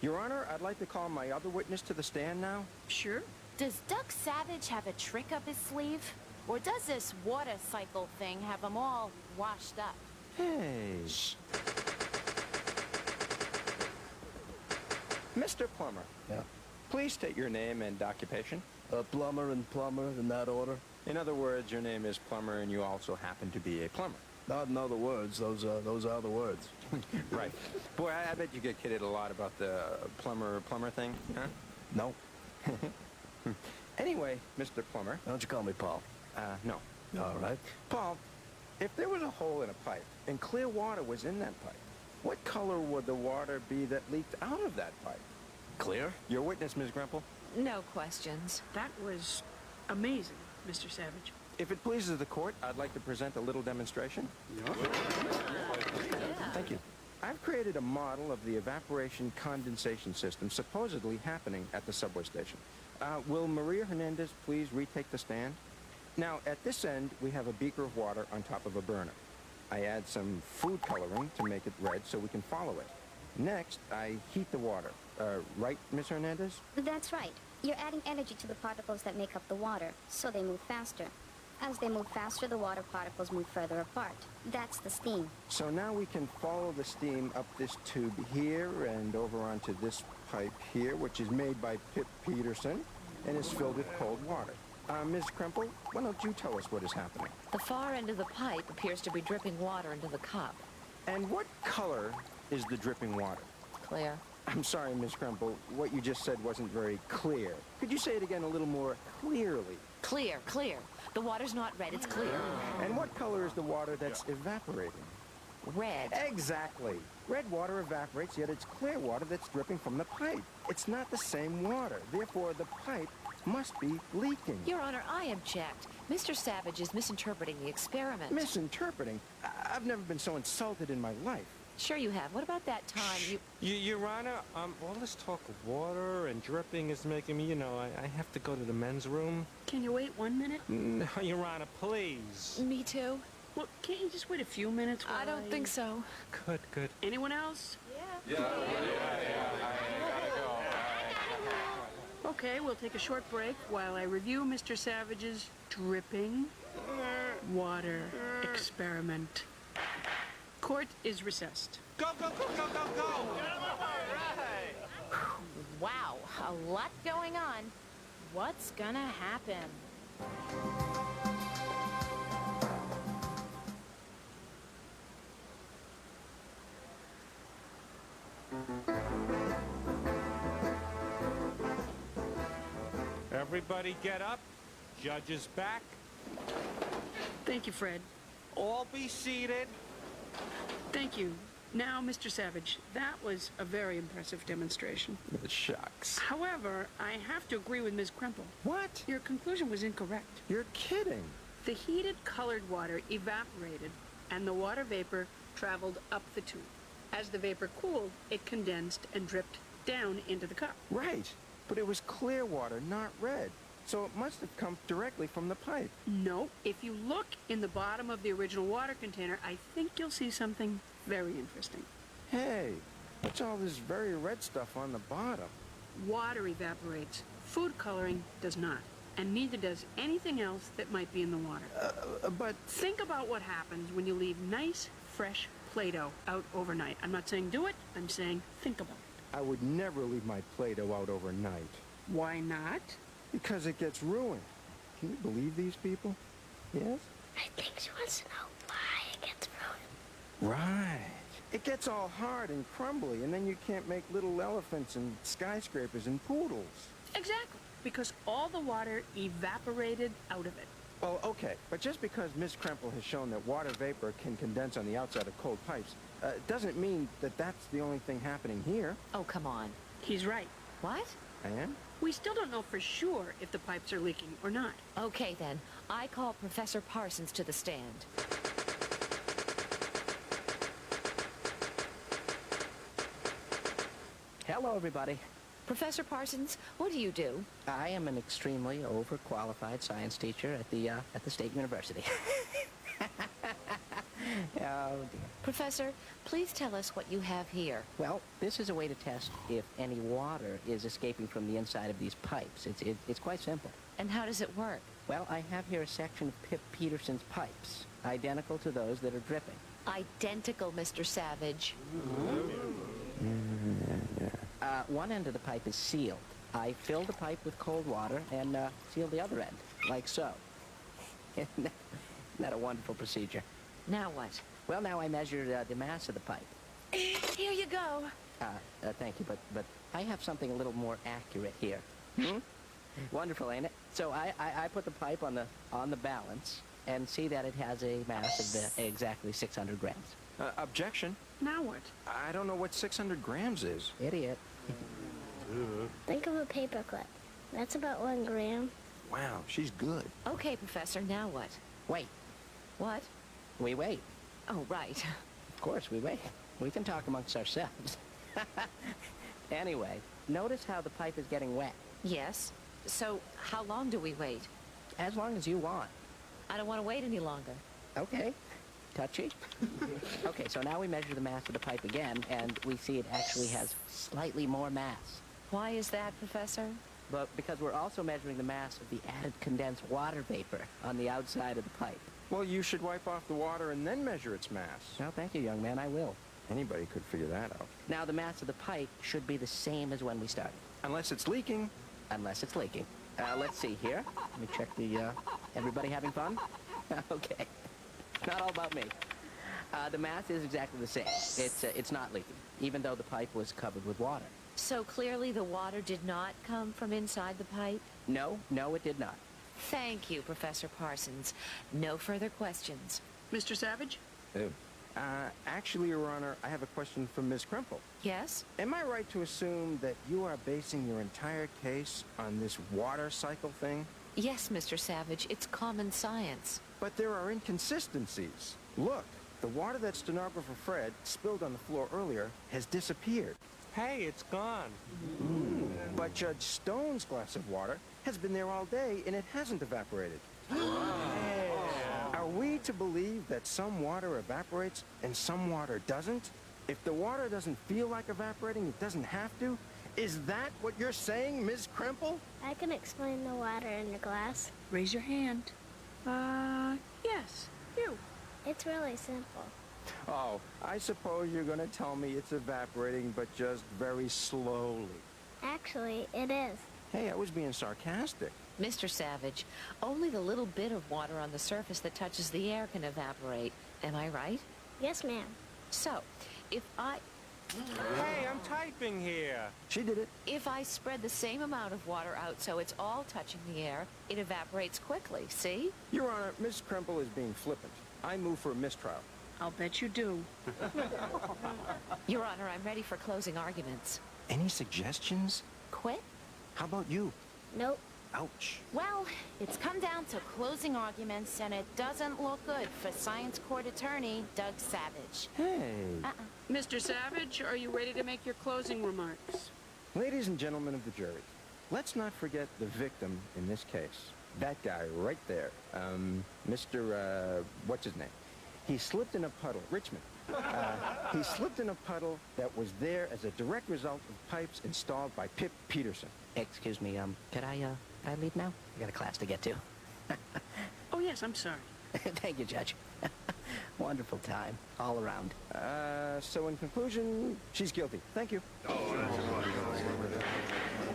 Your Honor, I'd like to call my other witness to the stand now. Sure. Does Doug Savage have a trick up his sleeve? Or does this water cycle thing have them all washed up? Hey. Shh. Mr. Plummer. Yeah. Please state your name and occupation. Plumber and plumber, in that order? In other words, your name is Plumber and you also happen to be a plumber. Not in other words. Those are the words. Right. Boy, I bet you get kidded a lot about the plumber thing, huh? No. Anyway, Mr. Plumber. Why don't you call me Paul? No. All right. Paul, if there was a hole in a pipe and clear water was in that pipe, what color would the water be that leaked out of that pipe? Clear? Your witness, Ms. Grimple. No questions. That was amazing, Mr. Savage. If it pleases the court, I'd like to present a little demonstration. Thank you. I've created a model of the evaporation condensation system supposedly happening at the subway station. Will Maria Hernandez please retake the stand? Now, at this end, we have a beaker of water on top of a burner. I add some food coloring to make it red so we can follow it. Next, I heat the water. Right, Miss Hernandez? That's right. You're adding energy to the particles that make up the water, so they move faster. As they move faster, the water particles move further apart. That's the steam. So now we can follow the steam up this tube here and over onto this pipe here, which is made by Pip Peterson and is filled with cold water. Ms. Kremple, why don't you tell us what is happening? The far end of the pipe appears to be dripping water into the cup. And what color is the dripping water? Clear. I'm sorry, Ms. Kremple, what you just said wasn't very clear. Could you say it again a little more clearly? Clear, clear. The water's not red, it's clear. And what color is the water that's evaporating? Red. Exactly. Red water evaporates, yet it's clear water that's dripping from the pipe. It's not the same water. Therefore, the pipe must be leaking. Your Honor, I object. Mr. Savage is misinterpreting the experiment. Misinterpreting? I've never been so insulted in my life. Sure you have. What about that time Your Honor, all this talk of water and dripping is making me, I have to go to the men's room. Can you wait 1 minute? No, Your Honor, please. Me too. Well, can't you just wait a few minutes while I don't think so. Good. Anyone else? Yeah. Okay, we'll take a short break while I review Mr. Savage's dripping water experiment. Court is recessed. Go! Wow, a lot going on. What's gonna happen? Everybody get up. Judge is back. Thank you, Fred. All be seated. Thank you. Now, Mr. Savage, that was a very impressive demonstration. Shucks. However, I have to agree with Ms. Kremple. What? Your conclusion was incorrect. You're kidding. The heated colored water evaporated, and the water vapor traveled up the tube. As the vapor cooled, it condensed and dripped down into the cup. Right. But it was clear water, not red. So it must have come directly from the pipe. No. If you look in the bottom of the original water container, I think you'll see something very interesting. Hey, what's all this very red stuff on the bottom? Water evaporates. Food coloring does not. And neither does anything else that might be in the water. But think about what happens when you leave nice, fresh Play-Doh out overnight. I'm not saying do it. I'm saying think about it. I would never leave my Play-Doh out overnight. Why not? Because it gets ruined. Can you believe these people? Yes? I think she wants to know why it gets ruined. Right. It gets all hard and crumbly, and then you can't make little elephants and skyscrapers and poodles. Exactly. Because all the water evaporated out of it. Well, okay, but just because Miss Kremple has shown that water vapor can condense on the outside of cold pipes, doesn't mean that that's the only thing happening here. Oh, come on. He's right. What? And? We still don't know for sure if the pipes are leaking or not. Okay, then. I call Professor Parsons to the stand. Hello, everybody. Professor Parsons, what do you do? I am an extremely overqualified science teacher at the State University. Oh, dear. Professor, please tell us what you have here. Well, this is a way to test if any water is escaping from the inside of these pipes. It's quite simple. And how does it work? Well, I have here a section of Pip Peterson's pipes, identical to those that are dripping. Identical, Mr. Savage. One end of the pipe is sealed. I fill the pipe with cold water and seal the other end, like so. Isn't that a wonderful procedure? Now what? Well, now I measure the mass of the pipe. Here you go. Thank you, but I have something a little more accurate here. Hmm? Wonderful, ain't it? So I put the pipe on the balance and see that it has a mass of exactly 600 grams. Objection. Now what? I don't know what 600 grams is. Idiot. Think of a paperclip. That's about 1 gram. Wow, she's good. Okay, Professor, now what? Wait. What? We wait. Oh, right. Of course, we wait. We can talk amongst ourselves. Anyway, notice how the pipe is getting wet. Yes. So, how long do we wait? As long as you want. I don't want to wait any longer. Okay. Touchy. Okay, so now we measure the mass of the pipe again, and we see it actually has slightly more mass. Why is that, Professor? But because we're also measuring the mass of the added condensed water vapor on the outside of the pipe. Well, you should wipe off the water and then measure its mass. No, thank you, young man. I will. Anybody could figure that out. Now, the mass of the pipe should be the same as when we started. Unless it's leaking. Unless it's leaking. Let's see here. Let me check the, everybody having fun? Okay. Not all about me. The mass is exactly the same. It's not leaking, even though the pipe was covered with water. So clearly the water did not come from inside the pipe? No, it did not. Thank you, Professor Parsons. No further questions. Mr. Savage? Actually, Your Honor, I have a question from Ms. Crimple. Yes? Am I right to assume that you are basing your entire case on this water cycle thing? Yes, Mr. Savage. It's common science. But there are inconsistencies. Look, the water that stenographer Fred spilled on the floor earlier has disappeared. Hey, it's gone. But Judge Stone's glass of water has been there all day and it hasn't evaporated. Are we to believe that some water evaporates and some water doesn't? If the water doesn't feel like evaporating, it doesn't have to? Is that what you're saying, Ms. Crimple? I can explain the water in the glass. Raise your hand. Yes, you. It's really simple. Oh, I suppose you're going to tell me it's evaporating, but just very slowly. Actually, it is. Hey, I was being sarcastic. Mr. Savage, only the little bit of water on the surface that touches the air can evaporate. Am I right? Yes, ma'am. So, if I... Hey, I'm typing here. She did it. If I spread the same amount of water out so it's all touching the air, it evaporates quickly, see? Your Honor, Miss Crimple is being flippant. I move for a mistrial. I'll bet you do. Your Honor, I'm ready for closing arguments. Any suggestions? Quit? How about you? Nope. Ouch. Well, it's come down to closing arguments, and it doesn't look good for Science Court Attorney Doug Savage. Hey. Mr. Savage, are you ready to make your closing remarks? Ladies and gentlemen of the jury, let's not forget the victim in this case. That guy right there. Mr. What's his name? He slipped in a puddle. Richmond. He slipped in a puddle that was there as a direct result of pipes installed by Pip Peterson. Excuse me, could I leave now? I got a class to get to. Oh, yes, I'm sorry. Thank you, Judge. Wonderful time, all around. So in conclusion, she's guilty. Thank you.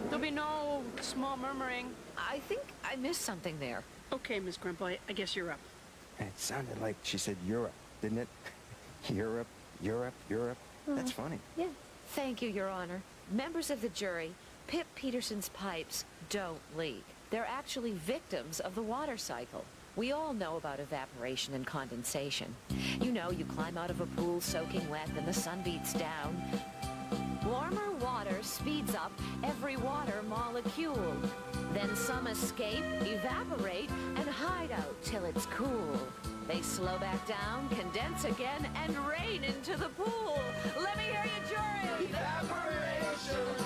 There'll be no small murmuring. I think I missed something there. Okay, Miss Crimple, I guess you're up. It sounded like she said Europe, didn't it? Europe, Europe, Europe. That's funny. Yeah. Thank you, Your Honor. Members of the jury, Pip Peterson's pipes don't leak. They're actually victims of the water cycle. We all know about evaporation and condensation. You know, you climb out of a pool soaking wet, then the sun beats down. Warmer water speeds up every water molecule. Then some escape, evaporate, and hide out till it's cool. They slow back down, condense again, and rain into the pool. Let me hear you, jury! Evaporation,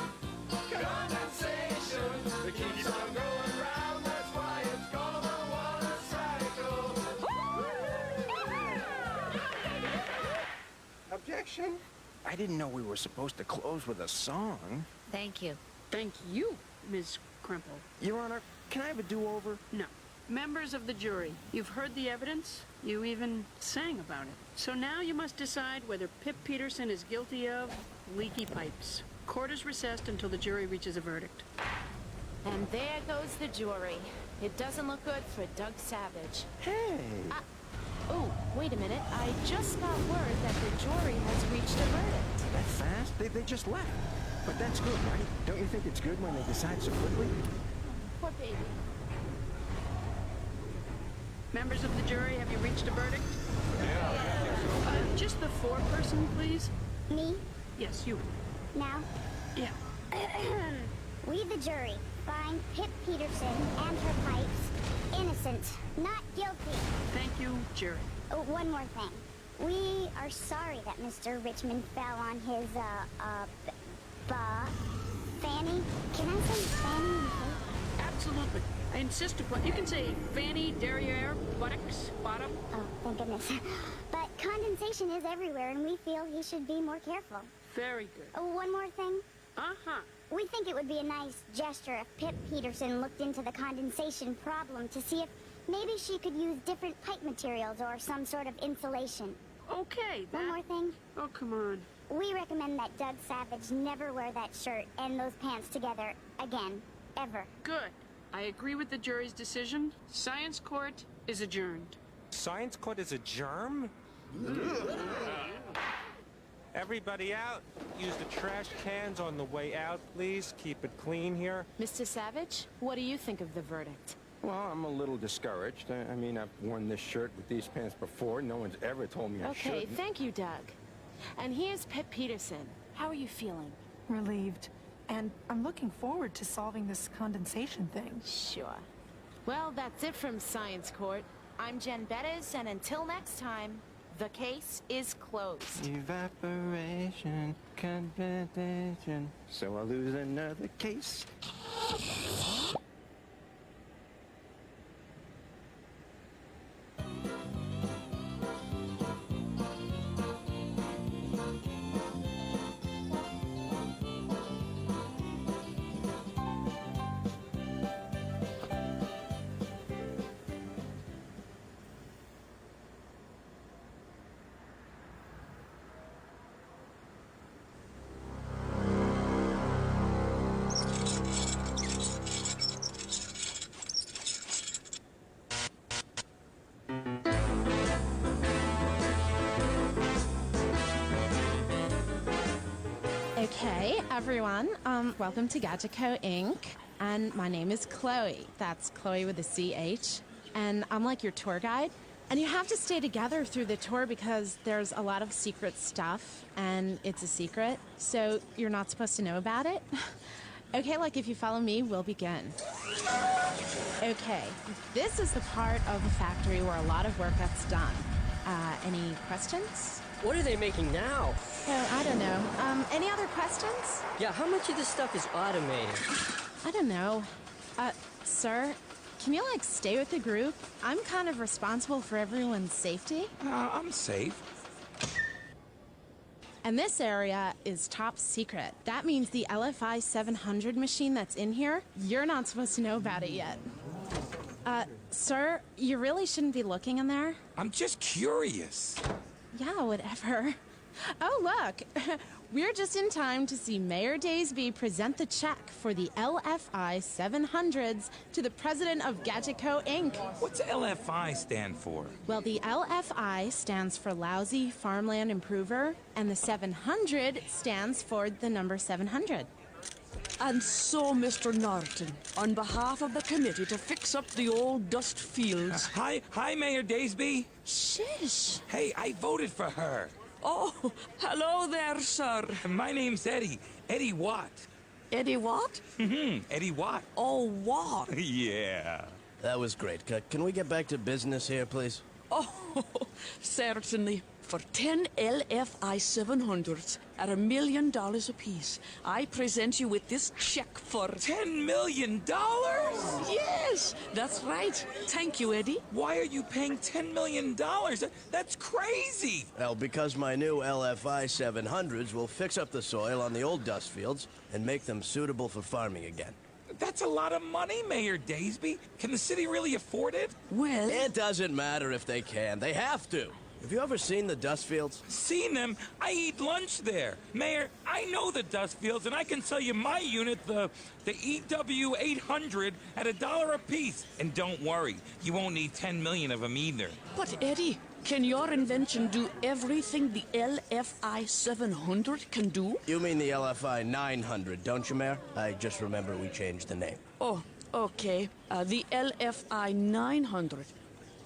condensation, it keeps on going round, that's why it's called a water cycle. Objection. I didn't know we were supposed to close with a song. Thank you. Thank you, Ms. Crimple. Your Honor, can I have a do-over? No. Members of the jury, you've heard the evidence. You even sang about it. So now you must decide whether Pip Peterson is guilty of leaky pipes. Court is recessed until the jury reaches a verdict. And there goes the jury. It doesn't look good for Doug Savage. Hey! Oh, wait a minute. I just got word that the jury has reached a verdict. That fast? They just left. But that's good, right? Don't you think it's good when they decide so quickly? Poor baby. Members of the jury, have you reached a verdict? Just the foreperson, please. Me? Yes, you. Now? Yeah. We, the jury, find Pip Peterson and her pipes innocent, not guilty. Thank you, jury. Oh, one more thing. We are sorry that Mr. Richmond fell on his, fanny. Can I say fanny? Absolutely. I insist upon. You can say fanny, derriere, buttocks, bottom. Oh, thank goodness. But condensation is everywhere, and we feel he should be more careful. Very good. Oh, one more thing. Uh-huh. We think it would be a nice gesture if Pip Peterson looked into the condensation problem to see if maybe she could use different pipe materials or some sort of insulation. Okay, One more thing. Oh, come on. We recommend that Doug Savage never wear that shirt and those pants together again. Ever. Good. I agree with the jury's decision. Science court is adjourned. Science court is a germ? Everybody out. Use the trash cans on the way out, please. Keep it clean here. Mr. Savage, what do you think of the verdict? Well, I'm a little discouraged. I mean, I've worn this shirt with these pants before. No one's ever told me I Okay, shouldn't. thank you, Doug. And here's Pip Peterson. How are you feeling? Relieved. And I'm looking forward to solving this condensation thing. Sure. Well, that's it from Science Court. I'm Jen Bettis, and until next time, the case is closed. Evaporation, condensation. So I'll lose another case. Okay, everyone, welcome to Gadgetco Inc. And my name is Chloe. That's Chloe with a CH. And I'm like your tour guide. And you have to stay together through the tour because there's a lot of secret stuff, and it's a secret, so you're not supposed to know about it. Okay, like if you follow me, we'll begin. Okay, this is the part of the factory where a lot of work gets done. Any questions? What are they making now? Oh, I don't know. Any other questions? Yeah, how much of this stuff is automated? I don't know. Sir, can you, like, stay with the group? I'm kind of responsible for everyone's safety. I'm safe. And this area is top secret. That means the LFI 700 machine that's in here, you're not supposed to know about it yet. Sir, you really shouldn't be looking in there. I'm just curious. Yeah, whatever. Oh, look. We're just in time to see Mayor Daysby present the check for the LFI 700s to the president of Gadgetco Inc. What's LFI stand for? Well, the LFI stands for Lousy Farmland Improver, and the 700 stands for the number 700. And so, Mr. Norton, on behalf of the committee to fix up the old dust fields... Hi, Mayor Daysby. Shush. Hey, I voted for her. Oh, hello there, sir. My name's Eddie. Eddie Watt. Eddie what? Eddie Watt. Oh, Watt. Yeah. That was great. Can we get back to business here, please? Oh, certainly. For 10 LFI 700s at $1 million apiece, I present you with this check for... $10 million? Yes, that's right. Thank you, Eddie. Why are you paying $10 million? That's crazy. Well, because my new LFI 700s will fix up the soil on the old dust fields and make them suitable for farming again. That's a lot of money, Mayor Daysby. Can the city really afford it? Well... It doesn't matter if they can. They have to. Have you ever seen the dust fields? Seen them? I eat lunch there. Mayor, I know the dust fields, and I can sell you my unit, the EW 800, at $1 a piece. And don't worry, you won't need 10 million of them either. But Eddie, can your invention do everything the LFI 700 can do? You mean the LFI 900, don't you, Mayor? I just remember we changed the name. Oh, okay. The LFI 900.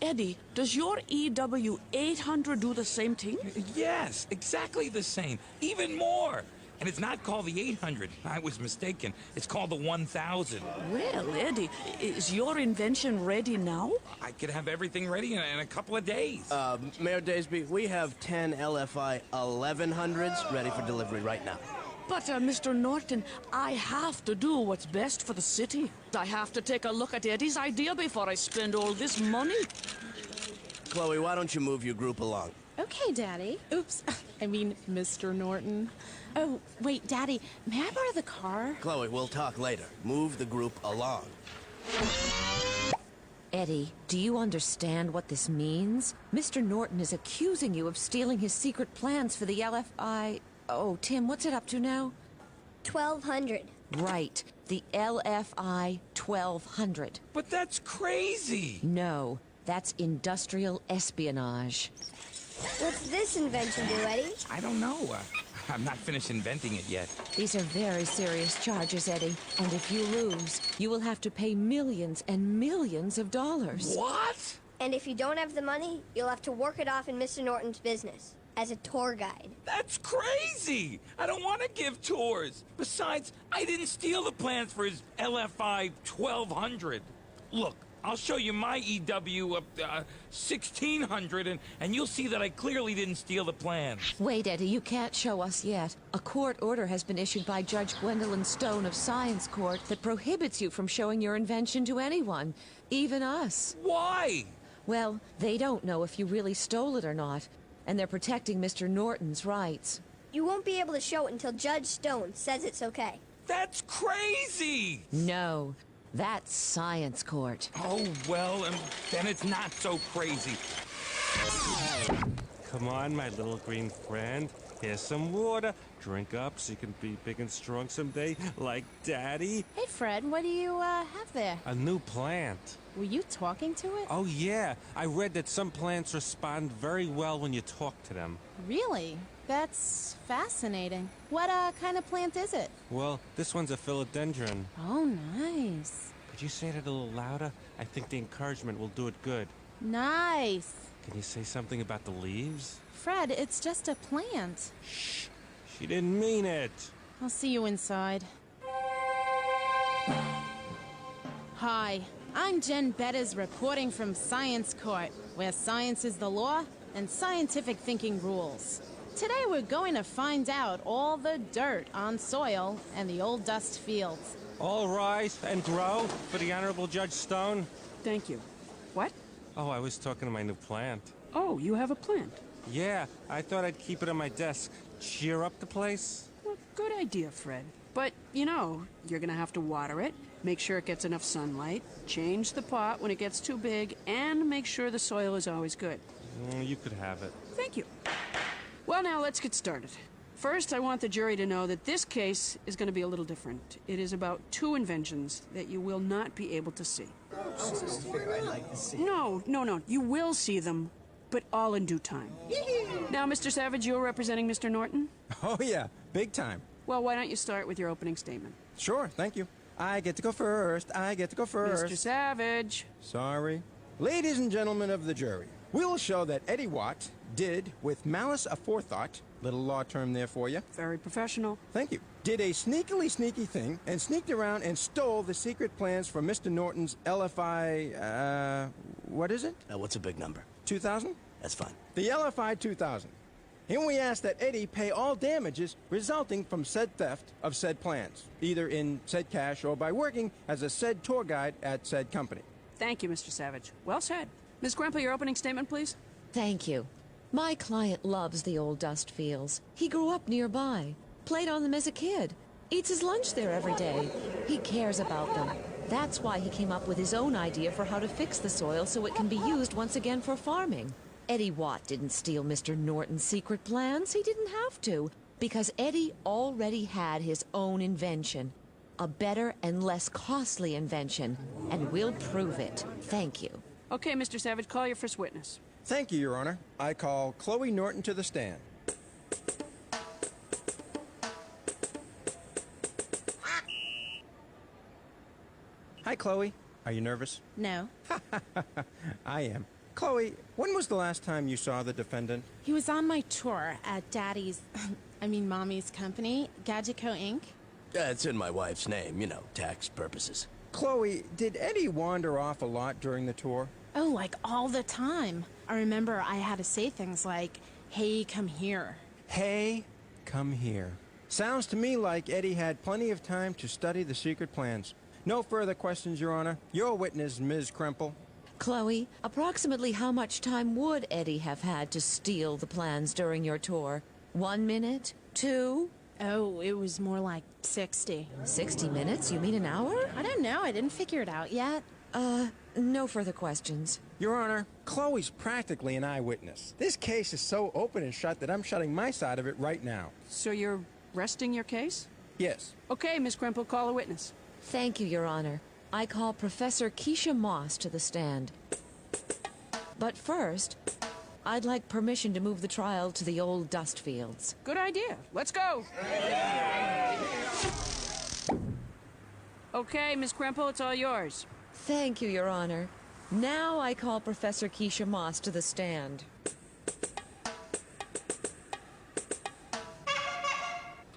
Eddie, does your EW 800 do the same thing? Yes, exactly the same. Even more. And it's not called the 800. I was mistaken. It's called the 1000. Well, Eddie, is your invention ready now? I could have everything ready in a couple of days. Mayor Daysby, we have 10 LFI 1100s ready for delivery right now. But, Mr. Norton, I have to do what's best for the city. I have to take a look at Eddie's idea before I spend all this money. Chloe, why don't you move your group along? Okay, Daddy. Oops. I mean, Mr. Norton. Oh, wait, Daddy, may I borrow the car? Chloe, we'll talk later. Move the group along. Eddie, do you understand what this means? Mr. Norton is accusing you of stealing his secret plans for the LFI... Oh, Tim, what's it up to now? 1200. Right, the LFI 1200. But that's crazy! No, that's industrial espionage. What's this invention do, Eddie? I don't know. I'm not finished inventing it yet. These are very serious charges, Eddie. And if you lose, you will have to pay millions and millions of dollars. What? And if you don't have the money, you'll have to work it off in Mr. Norton's business. As a tour guide. That's crazy! I don't want to give tours. Besides, I didn't steal the plans for his LFI 1200. Look, I'll show you my EW 1600, and you'll see that I clearly didn't steal the plans. Wait, Eddie, you can't show us yet. A court order has been issued by Judge Gwendolyn Stone of Science Court that prohibits you from showing your invention to anyone, even us. Why? Well, they don't know if you really stole it or not. And they're protecting Mr. Norton's rights. You won't be able to show it until Judge Stone says it's okay. That's crazy! No, that's science court. Oh, well, then it's not so crazy. Come on, my little green friend. Here's some water. Drink up so you can be big and strong someday, like Daddy. Hey, Fred, what do you have there? A new plant. Were you talking to it? Oh, yeah. I read that some plants respond very well when you talk to them. Really? That's fascinating. What kind of plant is it? Well, this one's a philodendron. Oh, nice. Could you say that a little louder? I think the encouragement will do it good. Nice. Can you say something about the leaves? Fred, it's just a plant. Shh. She didn't mean it. I'll see you inside. Hi, I'm Jen Betters reporting from Science Court, where science is the law and scientific thinking rules. Today we're going to find out all the dirt on soil and the old dust fields. All rise and grow for the Honorable Judge Stone. Thank you. What? Oh, I was talking to my new plant. Oh, you have a plant? Yeah, I thought I'd keep it on my desk. Cheer up the place. Well, good idea, Fred. But, you know, you're gonna have to water it, make sure it gets enough sunlight, change the pot when it gets too big, and make sure the soil is always good. You could have it. Thank you. Well, now let's get started. First, I want the jury to know that this case is going to be a little different. It is about two inventions that you will not be able to see. No. You will see them, but all in due time. Now, Mr. Savage, you're representing Mr. Norton? Oh, yeah. Big time. Well, why don't you start with your opening statement? Sure, thank you. I get to go first. Mr. Savage. Sorry. Ladies and gentlemen of the jury, we will show that Eddie Watt did, with malice aforethought, little law term there for you. Very professional. Thank you. Did a sneaky thing and sneaked around and stole the secret plans for Mr. Norton's LFI, what is it? What's a big number? 2000? That's fine. The LFI 2000. And we ask that Eddie pay all damages resulting from said theft of said plans, either in said cash or by working as a said tour guide at said company. Thank you, Mr. Savage. Well said. Ms. Grandpa, your opening statement, please. Thank you. My client loves the old dust fields. He grew up nearby, played on them as a kid, eats his lunch there every day. He cares about them. That's why he came up with his own idea for how to fix the soil so it can be used once again for farming. Eddie Watt didn't steal Mr. Norton's secret plans. He didn't have to, because Eddie already had his own invention. A better and less costly invention, and we'll prove it. Thank you. Okay, Mr. Savage, call your first witness. Thank you, Your Honor. I call Chloe Norton to the stand. Hi, Chloe. Are you nervous? No. I am. Chloe, when was the last time you saw the defendant? He was on my tour at Daddy's, Mommy's company, Gadgetco Inc. It's in my wife's name, you know, tax purposes. Chloe, did Eddie wander off a lot during the tour? Oh, like all the time. I remember I had to say things like, hey, come here. Hey, come here. Sounds to me like Eddie had plenty of time to study the secret plans. No further questions, Your Honor. Your witness, Ms. Kremple. Chloe, approximately how much time would Eddie have had to steal the plans during your tour? 1 minute? 2? Oh, it was more like 60. 60 minutes? You mean an hour? I don't know. I didn't figure it out yet. No further questions. Your Honor, Chloe's practically an eyewitness. This case is so open and shut that I'm shutting my side of it right now. So you're resting your case? Yes. Okay, Miss Kremple, call a witness. Thank you, Your Honor. I call Professor Keisha Moss to the stand. But first, I'd like permission to move the trial to the old dust fields. Good idea. Let's go. Okay, Miss Kremple, it's all yours. Thank you, Your Honor. Now I call Professor Keisha Moss to the stand.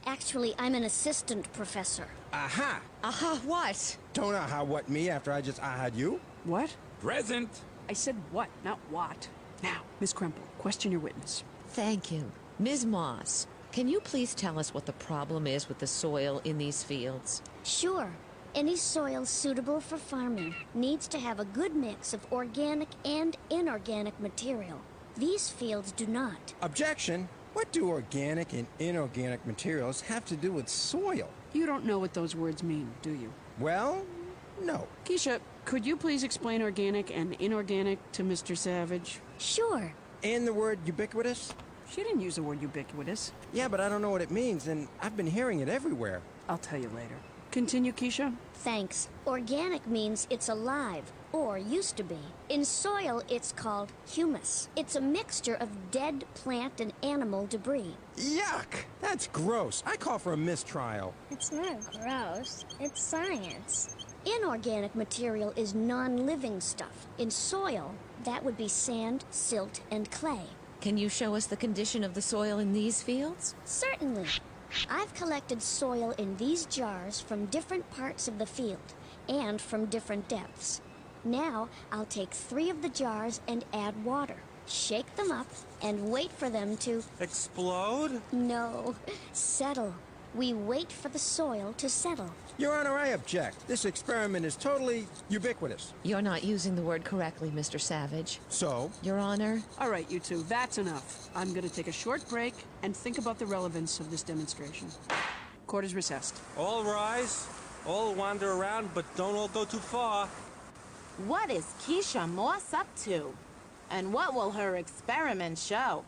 Actually, I'm an assistant professor. Aha! Aha, what? Don't aha what me after I just aha'd you. What? Present. I said what, not what. Now, Miss Kremple, question your witness. Thank you. Ms. Moss, can you please tell us what the problem is with the soil in these fields? Sure. Any soil suitable for farming needs to have a good mix of organic and inorganic material. These fields do not. Objection! What do organic and inorganic materials have to do with soil? You don't know what those words mean, do you? Well, no. Keisha, could you please explain organic and inorganic to Mr. Savage? Sure. And the word ubiquitous? She didn't use the word ubiquitous. Yeah, but I don't know what it means, and I've been hearing it everywhere. I'll tell you later. Continue, Keisha. Thanks. Organic means it's alive, or used to be. In soil, it's called humus. It's a mixture of dead plant and animal debris. Yuck! That's gross. I call for a mistrial. It's not gross. It's science. Inorganic material is non-living stuff. In soil, that would be sand, silt, and clay. Can you show us the condition of the soil in these fields? Certainly. I've collected soil in these jars from different parts of the field and from different depths. Now, I'll take 3 of the jars and add water, shake them up, and wait for them to... Explode? No, settle. We wait for the soil to settle. Your Honor, I object. This experiment is totally ubiquitous. You're not using the word correctly, Mr. Savage. So? Your Honor? All right, you two, that's enough. I'm going to take a short break and think about the relevance of this demonstration. Court is recessed. All rise. All wander around, but don't all go too far. What is Keisha Moss up to? And what will her experiment show?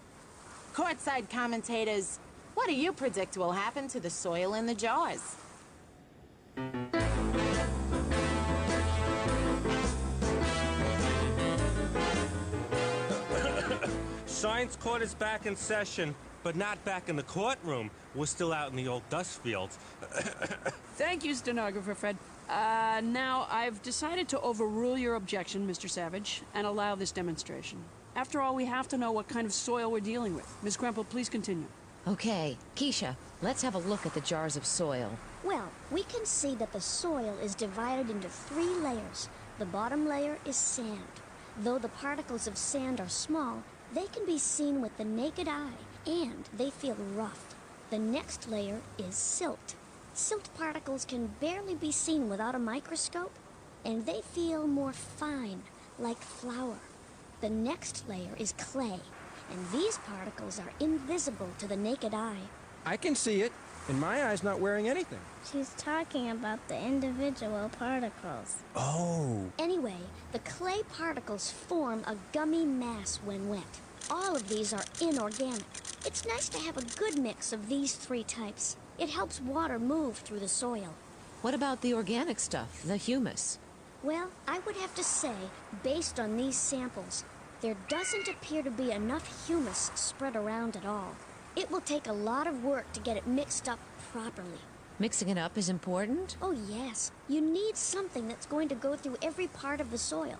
Courtside commentators, what do you predict will happen to the soil in the jars? Science court is back in session, but not back in the courtroom. We're still out in the old dust fields. Thank you, stenographer Fred. Now, I've decided to overrule your objection, Mr. Savage, and allow this demonstration. After all, we have to know what kind of soil we're dealing with. Ms. Kremple, please continue. Okay, Keisha, let's have a look at the jars of soil. Well, we can see that the soil is divided into 3 layers. The bottom layer is sand. Though the particles of sand are small, they can be seen with the naked eye, and they feel rough. The next layer is silt. Silt particles can barely be seen without a microscope, and they feel more fine, like flour. The next layer is clay, and these particles are invisible to the naked eye. I can see it, and my eye's not wearing anything. She's talking about the individual particles. Oh. Anyway, the clay particles form a gummy mass when wet. All of these are inorganic. It's nice to have a good mix of these three types. It helps water move through the soil. What about the organic stuff, the humus? Well, I would have to say, based on these samples, there doesn't appear to be enough humus spread around at all. It will take a lot of work to get it mixed up properly. Mixing it up is important? Oh, yes. You need something that's going to go through every part of the soil.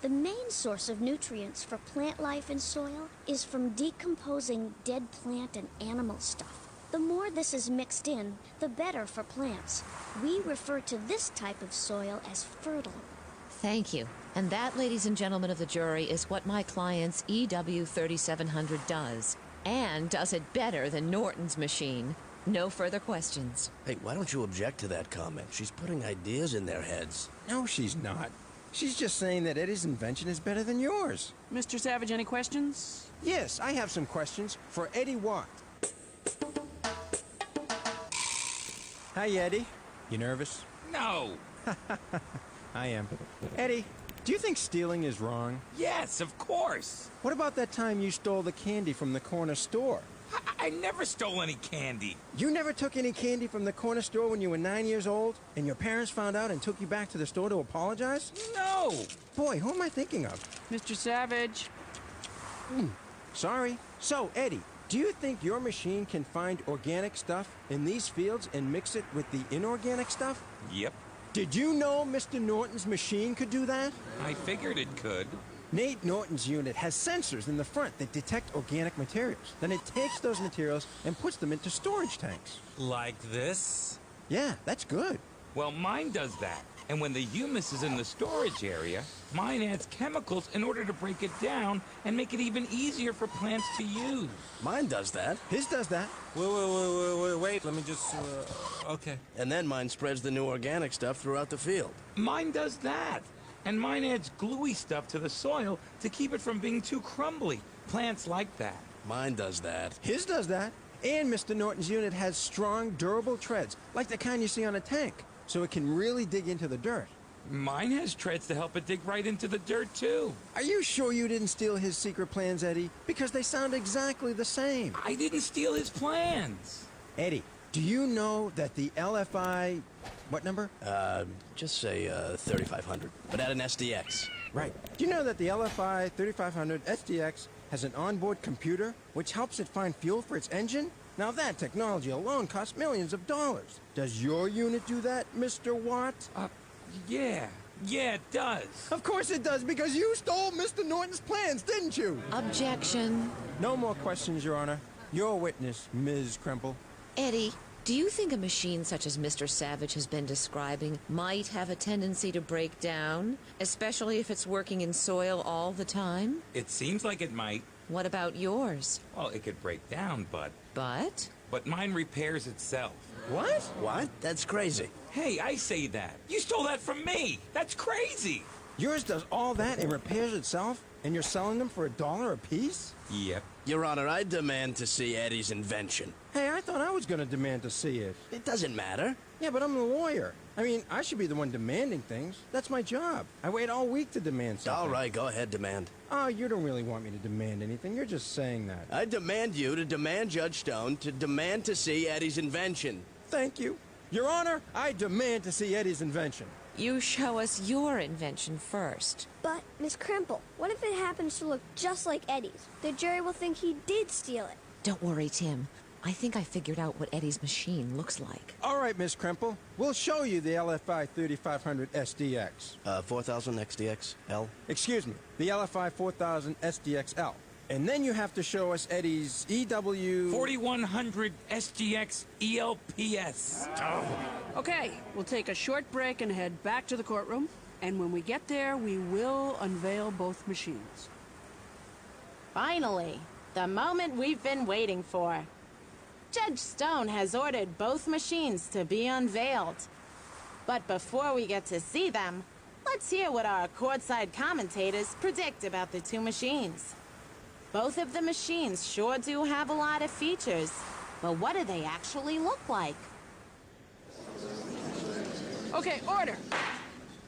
The main source of nutrients for plant life in soil is from decomposing dead plant and animal stuff. The more this is mixed in, the better for plants. We refer to this type of soil as fertile. Thank you. And that, ladies and gentlemen of the jury, is what my client's EW3700 does. And does it better than Norton's machine. No further questions. Hey, why don't you object to that comment? She's putting ideas in their heads. No, she's not. She's just saying that Eddie's invention is better than yours. Mr. Savage, any questions? Yes, I have some questions for Eddie Watt. Hi, Eddie. You nervous? No. I am. Eddie, do you think stealing is wrong? Yes, of course. What about that time you stole the candy from the corner store? I never stole any candy. You never took any candy from the corner store when you were 9 years old, and your parents found out and took you back to the store to apologize? No. Boy, who am I thinking of? Mr. Savage. Sorry. So, Eddie, do you think your machine can find organic stuff in these fields and mix it with the inorganic stuff? Yep. Did you know Mr. Norton's machine could do that? I figured it could. Nate Norton's unit has sensors in the front that detect organic materials. Then it takes those materials and puts them into storage tanks. Like this? Yeah, that's good. Well, mine does that. And when the humus is in the storage area, mine adds chemicals in order to break it down and make it even easier for plants to use. Mine does that. His does that. Wait, let me just, okay. And then mine spreads the new organic stuff throughout the field. Mine does that. And mine adds gluey stuff to the soil to keep it from being too crumbly. Plants like that. Mine does that. His does that. And Mr. Norton's unit has strong, durable treads, like the kind you see on a tank, so it can really dig into the dirt. Mine has treads to help it dig right into the dirt, too. Are you sure you didn't steal his secret plans, Eddie? Because they sound exactly the same. I didn't steal his plans. Eddie, do you know that the LFI... What number? Just say 3500, but add an SDX. Right. Do you know that the LFI 3500 SDX has an onboard computer which helps it find fuel for its engine? Now that technology alone costs millions of dollars. Does your unit do that, Mr. Watt? Yeah, it does. Of course it does, because you stole Mr. Norton's plans, didn't you? Objection. No more questions, Your Honor. Your witness, Ms. Kremple. Eddie, do you think a machine such as Mr. Savage has been describing might have a tendency to break down, especially if it's working in soil all the time? It seems like it might. What about yours? Well, it could break down, but... But? But mine repairs itself. What? What? That's crazy. Hey, I say that. You stole that from me. That's crazy. Yours does all that and repairs itself, and you're selling them for $1 a piece? Yep. Your Honor, I demand to see Eddie's invention. Hey, I thought I was going to demand to see it. It doesn't matter. Yeah, but I'm the lawyer. I mean, I should be the one demanding things. That's my job. I wait all week to demand something. All right, go ahead, demand. Oh, you don't really want me to demand anything. You're just saying that. I demand you to demand Judge Stone to demand to see Eddie's invention. Thank you. Your Honor, I demand to see Eddie's invention. You show us your invention first. But, Miss Crimple, what if it happens to look just like Eddie's? The jury will think he did steal it. Don't worry, Tim. I think I figured out what Eddie's machine looks like. All right, Miss Kremple. We'll show you the LFI 3500 SDX. 4000 XDX-L? Excuse me, the LFI 4000 SDX-L. And then you have to show us Eddie's EW... 4100 SGX ELPS. Okay, we'll take a short break and head back to the courtroom. And when we get there, we will unveil both machines. Finally, the moment we've been waiting for. Judge Stone has ordered both machines to be unveiled. But before we get to see them, let's hear what our courtside commentators predict about the two machines. Both of the machines sure do have a lot of features, but what do they actually look like? Okay, order!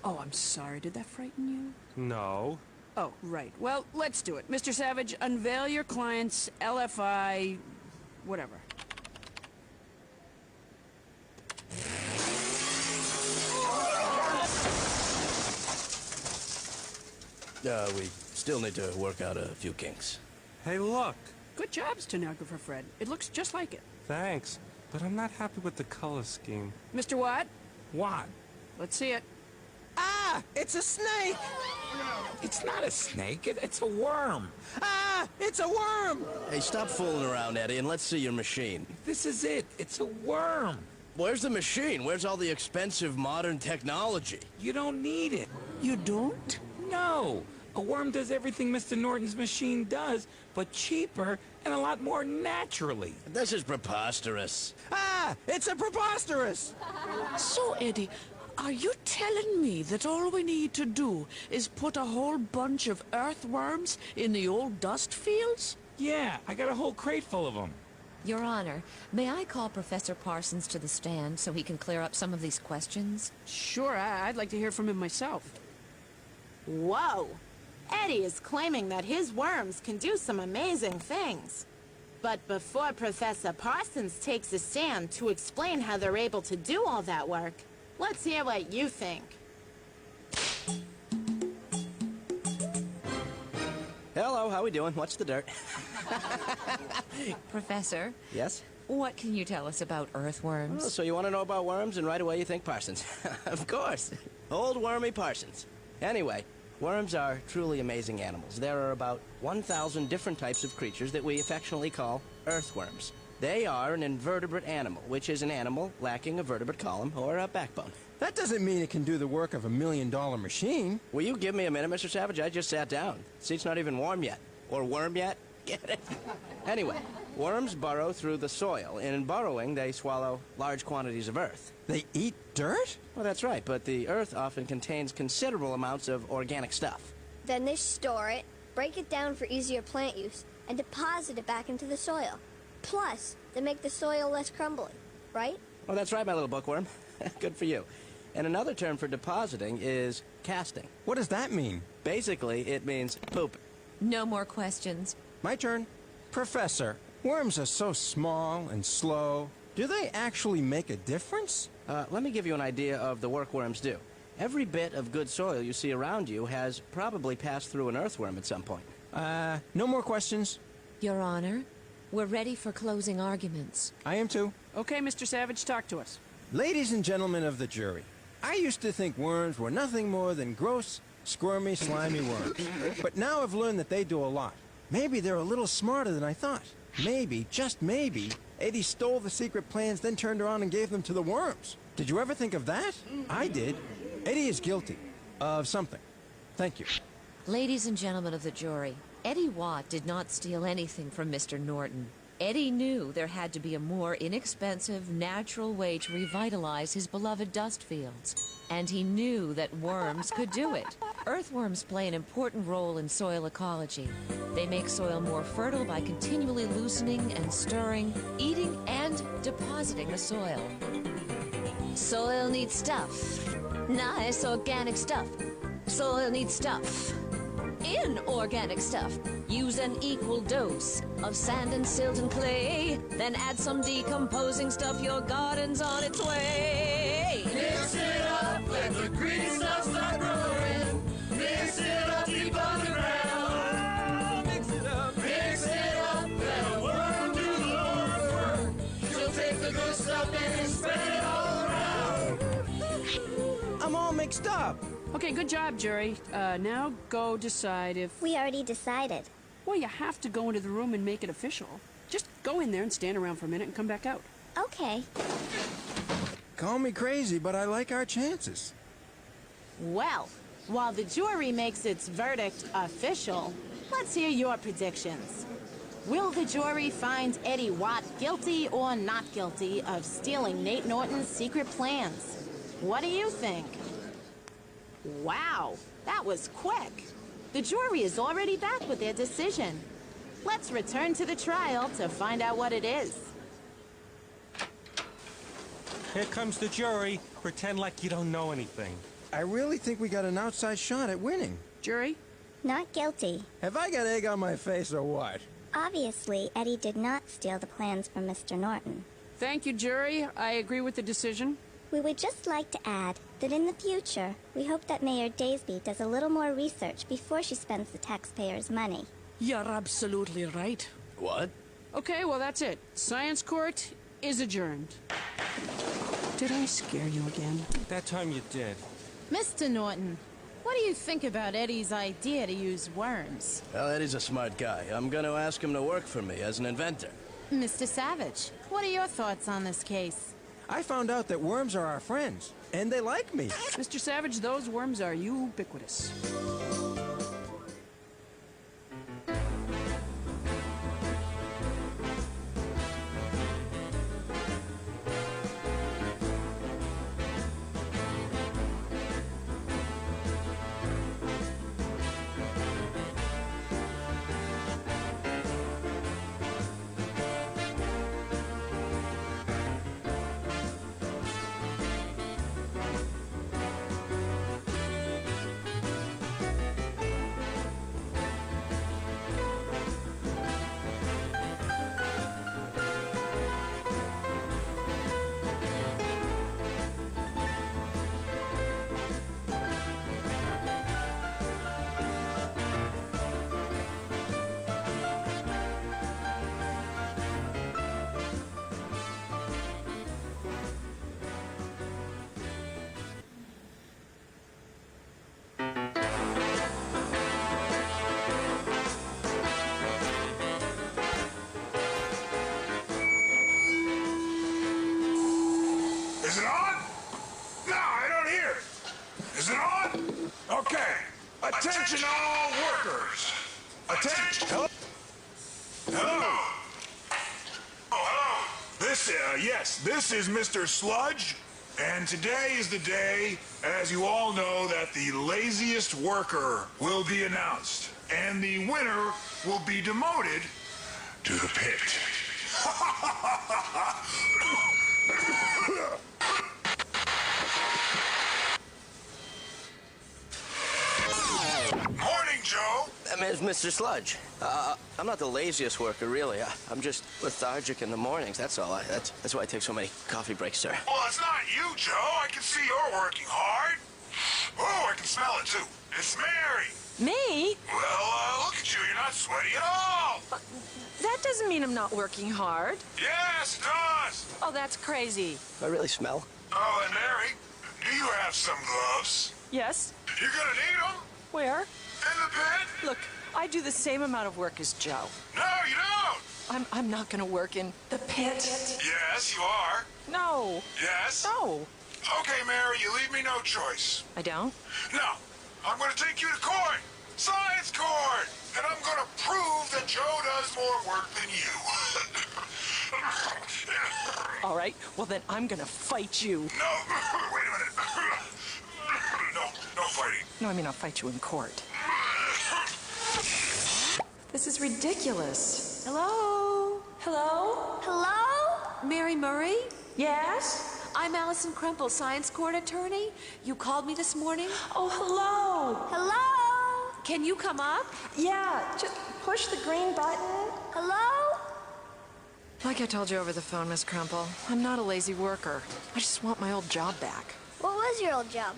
Oh, I'm sorry. Did that frighten you? No. Oh, right. Well, let's do it. Mr. Savage, unveil your client's LFI... whatever. We still need to work out a few kinks. Hey, look. Good job, stenographer Fred. It looks just like it. Thanks, but I'm not happy with the color scheme. Mr. Watt? What? Let's see it. Ah! It's a snake! It's not a snake, it's a worm. Ah! It's a worm! Hey, stop fooling around, Eddie, and let's see your machine. This is it. It's a worm. Where's the machine? Where's all the expensive modern technology? You don't need it. You don't? No. A worm does everything Mr. Norton's machine does, but cheaper and a lot more naturally. This is preposterous. Ah! It's a preposterous! So, Eddie, are you telling me that all we need to do is put a whole bunch of earthworms in the old dust fields? Yeah, I got a whole crate full of them. Your Honor, may I call Professor Parsons to the stand so he can clear up some of these questions? Sure, I'd like to hear from him myself. Whoa! Eddie is claiming that his worms can do some amazing things. But before Professor Parsons takes a stand to explain how they're able to do all that work, let's hear what you think. Hello, how we doing? What's the dirt? Professor? Yes? What can you tell us about earthworms? Oh, so you want to know about worms, and right away you think Parsons. Of course. Old wormy Parsons. Anyway, worms are truly amazing animals. There are about 1,000 different types of creatures that we affectionately call earthworms. They are an invertebrate animal, which is an animal lacking a vertebrate column or a backbone. That doesn't mean it can do the work of $1 million machine. Will you give me a minute, Mr. Savage? I just sat down. Seat's not even warm yet. Or worm yet? Get it? Anyway, worms burrow through the soil, and in burrowing, they swallow large quantities of earth. They eat dirt? Well, that's right, but the earth often contains considerable amounts of organic stuff. Then they store it, break it down for easier plant use, and deposit it back into the soil. Plus, they make the soil less crumbly, right? Well, that's right, my little bookworm. Good for you. And another term for depositing is casting. What does that mean? Basically, it means poop. No more questions. My turn. Professor, worms are so small and slow. Do they actually make a difference? Let me give you an idea of the work worms do. Every bit of good soil you see around you has probably passed through an earthworm at some point. No more questions? Your Honor, we're ready for closing arguments. I am too. Okay, Mr. Savage, talk to us. Ladies and gentlemen of the jury, I used to think worms were nothing more than gross, squirmy, slimy worms. But now I've learned that they do a lot. Maybe they're a little smarter than I thought. Maybe, just maybe, Eddie stole the secret plans, then turned around and gave them to the worms. Did you ever think of that? I did. Eddie is guilty of something. Thank you. Ladies and gentlemen of the jury, Eddie Watt did not steal anything from Mr. Norton. Eddie knew there had to be a more inexpensive, natural way to revitalize his beloved dust fields. And he knew that worms could do it. Earthworms play an important role in soil ecology. They make soil more fertile by continually loosening and stirring, eating and depositing the soil. Soil needs stuff. Nice organic stuff. Soil needs stuff. Inorganic stuff. Use an equal dose of sand and silt and clay. Then add some decomposing stuff. Your garden's on its way. Mix it up, let the green stuff start growing. Mix it up deep underground. Mix it up, let a worm do the Lord's work. She'll take the good stuff and spread it all around. I'm all mixed up. Okay, good job, jury. Now go decide if... We already decided. Well, you have to go into the room and make it official. Just go in there and stand around for a minute and come back out. Okay. Call me crazy, but I like our chances. Well, while the jury makes its verdict official, let's hear your predictions. Will the jury find Eddie Watt guilty or not guilty of stealing Nate Norton's secret plans? What do you think? Wow, that was quick. The jury is already back with their decision. Let's return to the trial to find out what it is. Here comes the jury. Pretend like you don't know anything. I really think we got an outside shot at winning. Jury, Not guilty. Have I got egg on my face or what? Obviously, Eddie did not steal the plans from Mr. Norton. Thank you, jury. I agree with the decision. We would just like to add that in the future, we hope that Mayor Daysby does a little more research before she spends the taxpayers' money. You're absolutely right. What? Okay, well, that's it. Science court is adjourned. Did I scare you again? That time you did. Mr. Norton, what do you think about Eddie's idea to use worms? Well, Eddie's a smart guy. I'm going to ask him to work for me as an inventor. Mr. Savage, what are your thoughts on this case? I found out that worms are our friends, and they like me. Mr. Savage, those worms are ubiquitous. Is it on? No, I don't hear it. Is it on? Okay. Attention all workers. Attention. Hello? Hello? Oh, hello. Yes, this is Mr. Sludge. And today is the day, as you all know, that the laziest worker will be announced. And the winner will be demoted to the pit. Morning, Joe. Mr. Sludge, I'm not the laziest worker, really. I'm just lethargic in the mornings, that's all. That's why I take so many coffee breaks, sir. Well, it's not you, Joe. I can see you're working hard. Oh, I can smell it, too. It's Mary. Me? Well, look at you. You're not sweaty at all. That doesn't mean I'm not working hard. Yes, it does. Oh, that's crazy. Do I really smell? Oh, and Mary, do you have some gloves? Yes? You're gonna need them. Where? In the pit. Look, I do the same amount of work as Joe. No, you don't. I'm not gonna work in the pit. Yes, you are. No. Yes. No. Okay, Mary, you leave me no choice. I don't? No. I'm gonna take you to court. Science court. And I'm gonna prove that Joe does more work than you. All right, well then I'm gonna fight you. No, wait a minute. No fighting. No, I mean I'll fight you in court. This is ridiculous. Hello? Hello? Hello? Mary Murray? Yes? I'm Allison Crumple, science court attorney. You called me this morning? Oh, hello. Hello? Can you come up? Yeah, just push the green button. Hello? Like I told you over the phone, Miss Crumple, I'm not a lazy worker. I just want my old job back. What was your old job?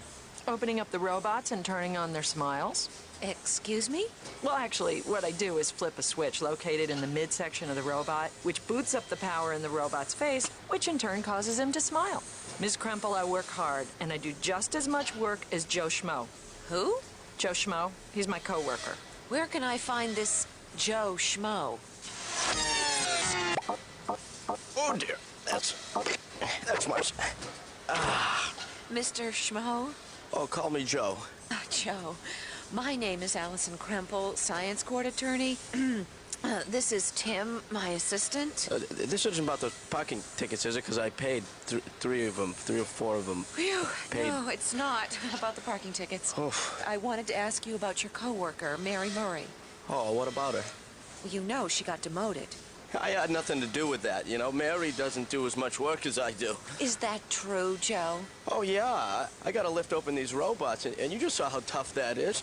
Opening up the robots and turning on their smiles. Excuse me? Well, actually, what I do is flip a switch located in the midsection of the robot, which boots up the power in the robot's face, which in turn causes him to smile. Ms. Crumple, I work hard, and I do just as much work as Joe Schmo. Who? Joe Schmo. He's my coworker. Where can I find this Joe Schmo? Oh, dear. That's much. Mr. Schmo? Oh, call me Joe. Joe, my name is Allison Crumple, science court attorney. This is Tim, my assistant. This isn't about the parking tickets, is it? Because I paid three or four of them. Phew, Paid. no, it's not about the parking tickets. Oof. I wanted to ask you about your coworker, Mary Murray. Oh, what about her? Well, you know she got demoted. I had nothing to do with that, you know. Mary doesn't do as much work as I do. Is that true, Joe? Oh, yeah. I gotta lift open these robots, and you just saw how tough that is.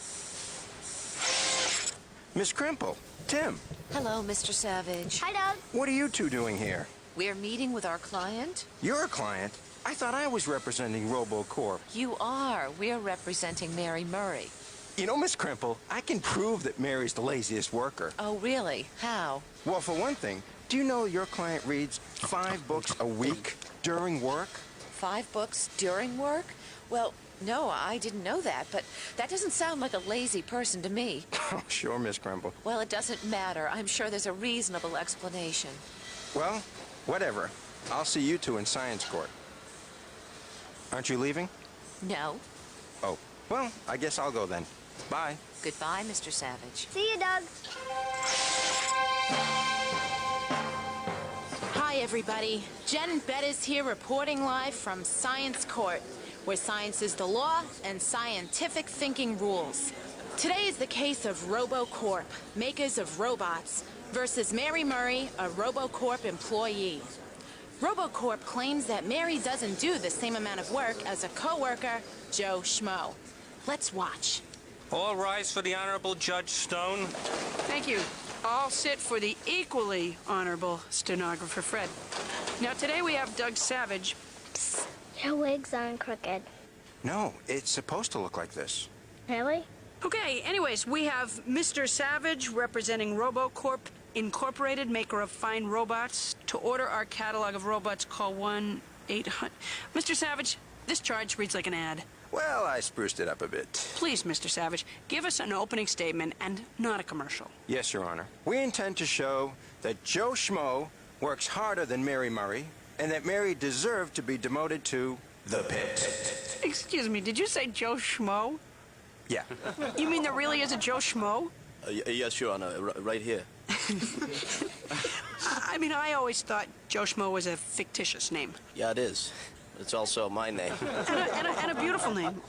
Miss Crimple, Tim. Hello, Mr. Savage. Hi, Doug. What are you two doing here? We're meeting with our client. You're a client? I thought I was representing RoboCorp. You are. We're representing Mary Murray. You know, Miss Crimple, I can prove that Mary's the laziest worker. Oh, really? How? Well, for one thing, do you know your client reads 5 books a week during work? 5 books during work? Well, no, I didn't know that, but that doesn't sound like a lazy person to me. Oh, sure, Miss Crimple. Well, it doesn't matter. I'm sure there's a reasonable explanation. Well, whatever. I'll see you two in science court. Aren't you leaving? No. Oh, well, I guess I'll go then. Bye. Goodbye, Mr. Savage. See you, Doug. Hi, everybody. Jen Bettis here reporting live from Science Court, where science is the law and scientific thinking rules. Today is the case of RoboCorp, makers of robots, versus Mary Murray, a RoboCorp employee. RoboCorp claims that Mary doesn't do the same amount of work as a co-worker, Joe Schmo. Let's watch. All rise for the Honorable Judge Stone. Thank you. All sit for the equally honorable stenographer, Fred. Now, today we have Doug Savage. Psst, your wigs aren't crooked. No, it's supposed to look like this. Really? Okay, anyways, we have Mr. Savage representing RoboCorp Incorporated, maker of fine robots, to order our catalog of robots. Call 1-800. Mr. Savage, this charge reads like an ad. Well, I spruced it up a bit. Please, Mr. Savage, give us an opening statement and not a commercial. Yes, Your Honor. We intend to show that Joe Schmo works harder than Mary Murray, and that Mary deserved to be demoted to the pit. Excuse me, did you say Joe Schmo? Yeah. You mean there really is a Joe Schmo? Yes, Your Honor, right here. I mean, I always thought Joe Schmo was a fictitious name. Yeah, it is. It's also my name. And a beautiful name.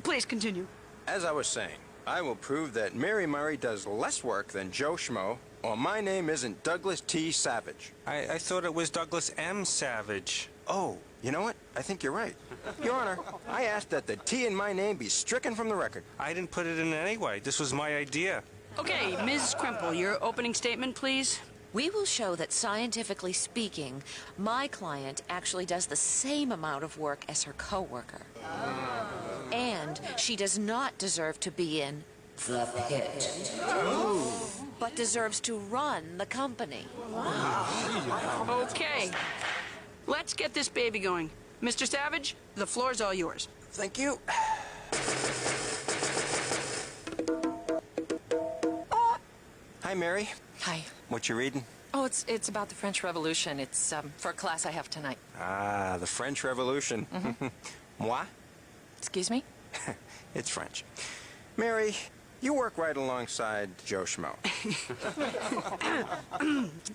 Please continue. As I was saying, I will prove that Mary Murray does less work than Joe Schmo, or my name isn't Douglas T. Savage. I thought it was Douglas M. Savage. Oh, you know what? I think you're right. Your Honor, I asked that the T in my name be stricken from the record. I didn't put it in anyway. This was my idea. Okay, Ms. Crimple, your opening statement, please. We will show that, scientifically speaking, my client actually does the same amount of work as her coworker. And she does not deserve to be in the pit, but deserves to run the company. Okay, let's get this baby going. Mr. Savage, the floor's all yours. Thank you. Hi, Mary. Hi. What you reading? Oh, it's about the French Revolution. It's for a class I have tonight. Ah, the French Revolution. Moi? Excuse me? It's French. Mary, you work right alongside Joe Schmo.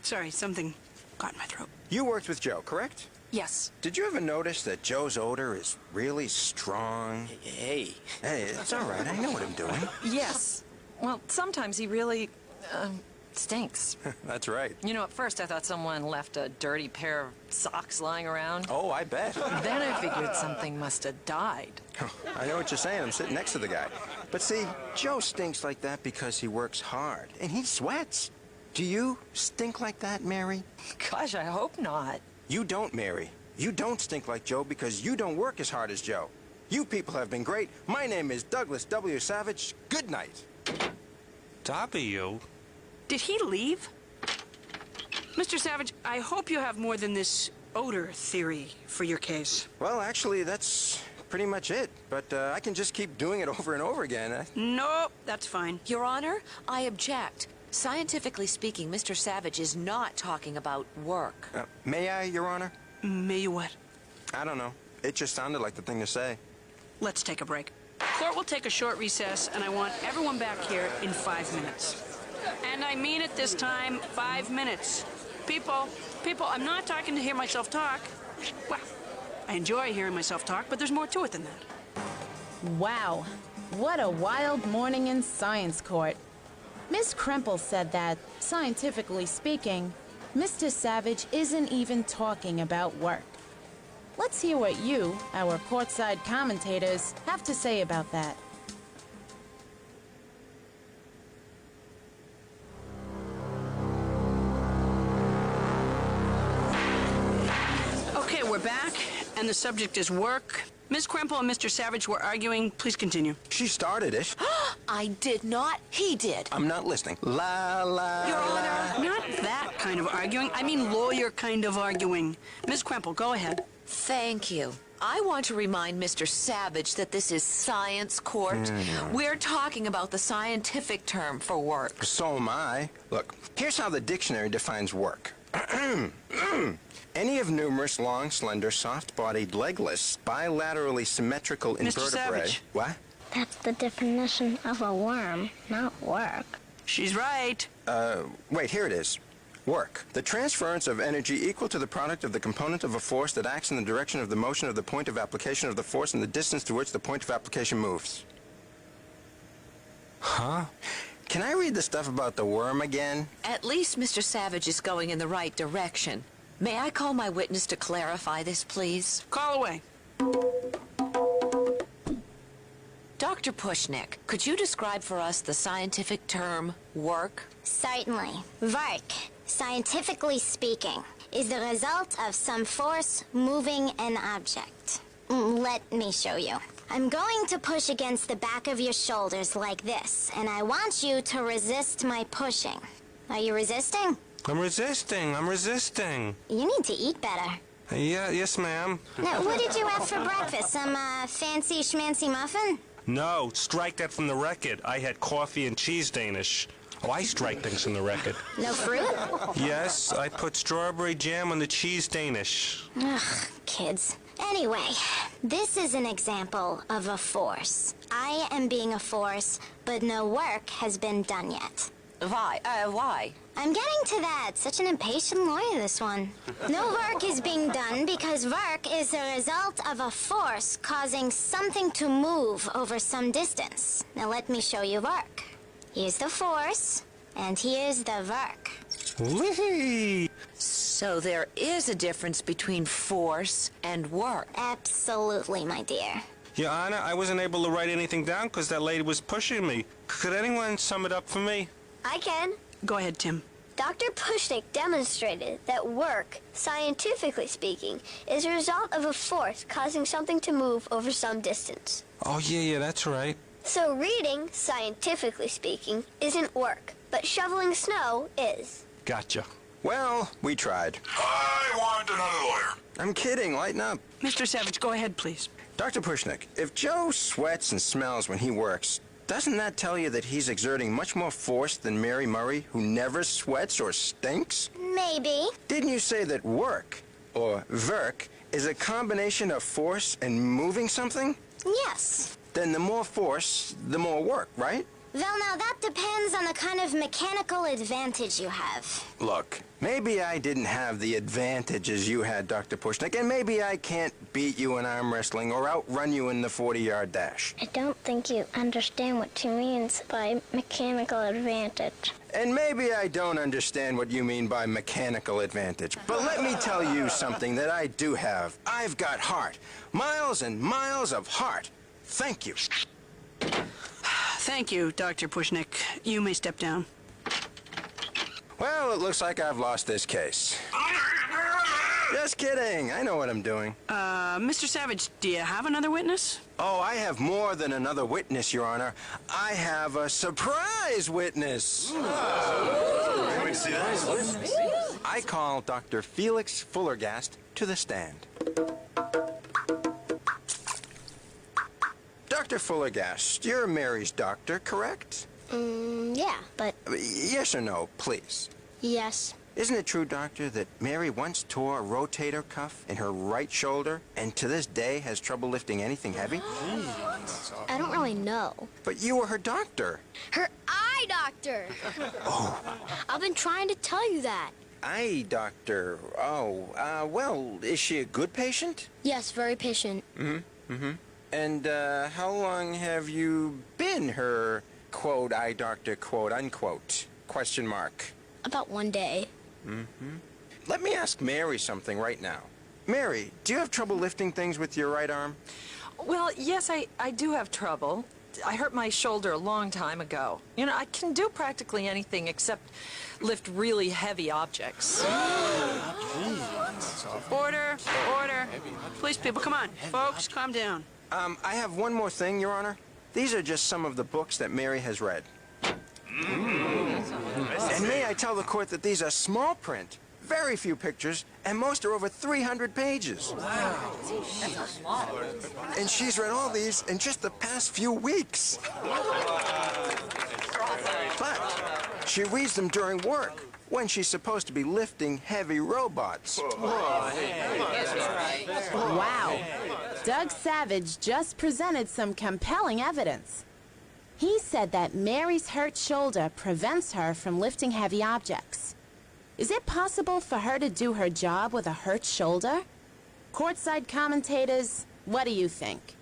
Sorry, something got in my throat. You worked with Joe, correct? Yes. Did you ever notice that Joe's odor is really strong? Hey. Hey, it's all right. I know what I'm doing. Yes. Well, sometimes he really stinks. That's right. You know, at first I thought someone left a dirty pair of socks lying around. Oh, I bet. Then I figured something must have died. I know what you're saying. I'm sitting next to the guy. But see, Joe stinks like that because he works hard, and he sweats. Do you stink like that, Mary? Gosh, I hope not. You don't, Mary. You don't stink like Joe because you don't work as hard as Joe. You people have been great. My name is Douglas W. Savage. Good night. W? Did he leave? Mr. Savage, I hope you have more than this odor theory for your case. Well, actually, that's pretty much it. But I can just keep doing it over and over again. Nope, that's fine. Your Honor, I object. Scientifically speaking, Mr. Savage is not talking about work. May I, Your Honor? May you what? I don't know. It just sounded like the thing to say. Let's take a break. Court will take a short recess, and I want everyone back here in 5 minutes. And I mean it this time, 5 minutes. People, I'm not talking to hear myself talk. Well, I enjoy hearing myself talk, but there's more to it than that. Wow, what a wild morning in science court. Miss Crimple said that, scientifically speaking, Mr. Savage isn't even talking about work. Let's hear what you, our courtside commentators, have to say about that. and the subject is work. Ms. Kremple and Mr. Savage were arguing. Please continue. She started it. I did not. He did. I'm not listening. La la. Your Honor, not that kind of arguing. I mean lawyer kind of arguing. Ms. Kremple, go ahead. Thank you. I want to remind Mr. Savage that this is science court. We're talking about the scientific term for work. So am I. Look, here's how the dictionary defines work. Any of numerous long, slender, soft-bodied, legless, bilaterally symmetrical Mr. invertebrate. Savage. What? That's the definition of a worm, not work. She's right. Wait, here it is. Work. The transference of energy equal to the product of the component of a force that acts in the direction of the motion of the point of application of the force and the distance to which the point of application moves. Huh? Can I read the stuff about the worm again? At least Mr. Savage is going in the right direction. May I call my witness to clarify this, please? Call away. Dr. Pushnik, could you describe for us the scientific term work? Certainly. Work, scientifically speaking, is the result of some force moving an object. Let me show you. I'm going to push against the back of your shoulders like this, and I want you to resist my pushing. Are you resisting? I'm resisting. You need to eat better. Yes, ma'am. Now, what did you have for breakfast? Some fancy schmancy muffin? No, strike that from the record. I had coffee and cheese Danish. Oh, I strike things from the record. No fruit? Yes, I put strawberry jam on the cheese Danish. Ugh, kids. Anyway, this is an example of a force. I am being a force, but no work has been done yet. Why? Why? I'm getting to that. Such an impatient lawyer, this one. No work is being done because work is the result of a force causing something to move over some distance. Now let me show you work. Here's the force, and here's the work. Whee! So there is a difference between force and work. Absolutely, my dear. Your Honor, I wasn't able to write anything down because that lady was pushing me. Could anyone sum it up for me? I can. Go ahead, Tim. Dr. Pushnik demonstrated that work, scientifically speaking, is a result of a force causing something to move over some distance. Oh, yeah, that's right. So reading, scientifically speaking, isn't work, but shoveling snow is. Gotcha. Well, we tried. I want another lawyer. I'm kidding. Lighten up. Mr. Savage, go ahead, please. Dr. Pushnik, if Joe sweats and smells when he works, doesn't that tell you that he's exerting much more force than Mary Murray, who never sweats or stinks? Maybe. Didn't you say that work, or werk, is a combination of force and moving something? Yes. Then the more force, the more work, right? Well, now that depends on the kind of mechanical advantage you have. Look, maybe I didn't have the advantages you had, Dr. Pushnik, and maybe I can't beat you in arm wrestling or outrun you in the 40-yard dash. I don't think you understand what she means by mechanical advantage. And maybe I don't understand what you mean by mechanical advantage. But let me tell you something that I do have. I've got heart. Miles and miles of heart. Thank you. Thank you, Dr. Pushnik. You may step down. Well, it looks like I've lost this case. Just kidding. I know what I'm doing. Mr. Savage, do you have another witness? Oh, I have more than another witness, Your Honor. I have a surprise witness. Let me see that. I call Dr. Felix Fullergast to the stand. Dr. Fullergast, you're Mary's doctor, correct? Yeah, but... Yes or no, please? Yes. Isn't it true, Doctor, that Mary once tore a rotator cuff in her right shoulder and to this day has trouble lifting anything heavy? I don't really know. But you were her doctor. Her eye doctor! Oh. I've been trying to tell you that. Eye doctor. Oh, well, is she a good patient? Yes, very patient. And how long have you been her, quote, eye doctor, quote, unquote, question mark? About one day. Let me ask Mary something right now. Mary, do you have trouble lifting things with your right arm? Well, yes, I do have trouble. I hurt my shoulder a long time ago. You know, I can do practically anything except lift really heavy objects. Order, order. Police people, come on. Folks, calm down. I have one more thing, Your Honor. These are just some of the books that Mary has read. And may I tell the court that these are small print, very few pictures, and most are over 300 pages. Wow. And she's read all these in just the past few weeks. But she reads them during work, when she's supposed to be lifting heavy robots. Wow. Doug Savage just presented some compelling evidence. He said that Mary's hurt shoulder prevents her from lifting heavy objects. Is it possible for her to do her job with a hurt shoulder? Courtside commentators, what do you think?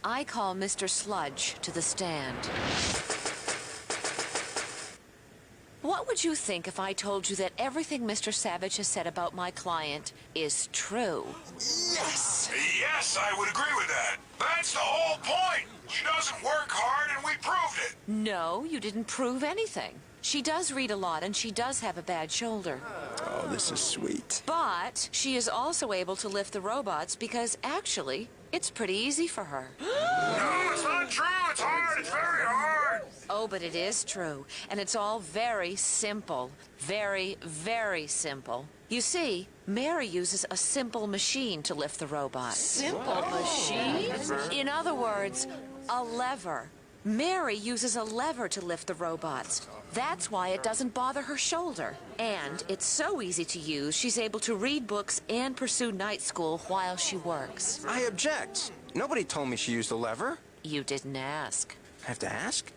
I call Mr. Sludge to the stand. What would you think if I told you that everything Mr. Savage has said about my client is true? Yes! Yes, I would agree with that. That's the whole point. She doesn't work hard, and we proved it. No, you didn't prove anything. She does read a lot, and she does have a bad shoulder. Oh, this is sweet. But she is also able to lift the robots because, actually, it's pretty easy for her. No, it's not true. It's hard. It's very hard. Oh, but it is true. And it's all very simple. Very, very simple. You see, Mary uses a simple machine to lift the robot. Simple machine? In other words, a lever. Mary uses a lever to lift the robots. That's why it doesn't bother her shoulder. And it's so easy to use, she's able to read books and pursue night school while she works. I object. Nobody told me she used a lever. You didn't ask. I have to ask?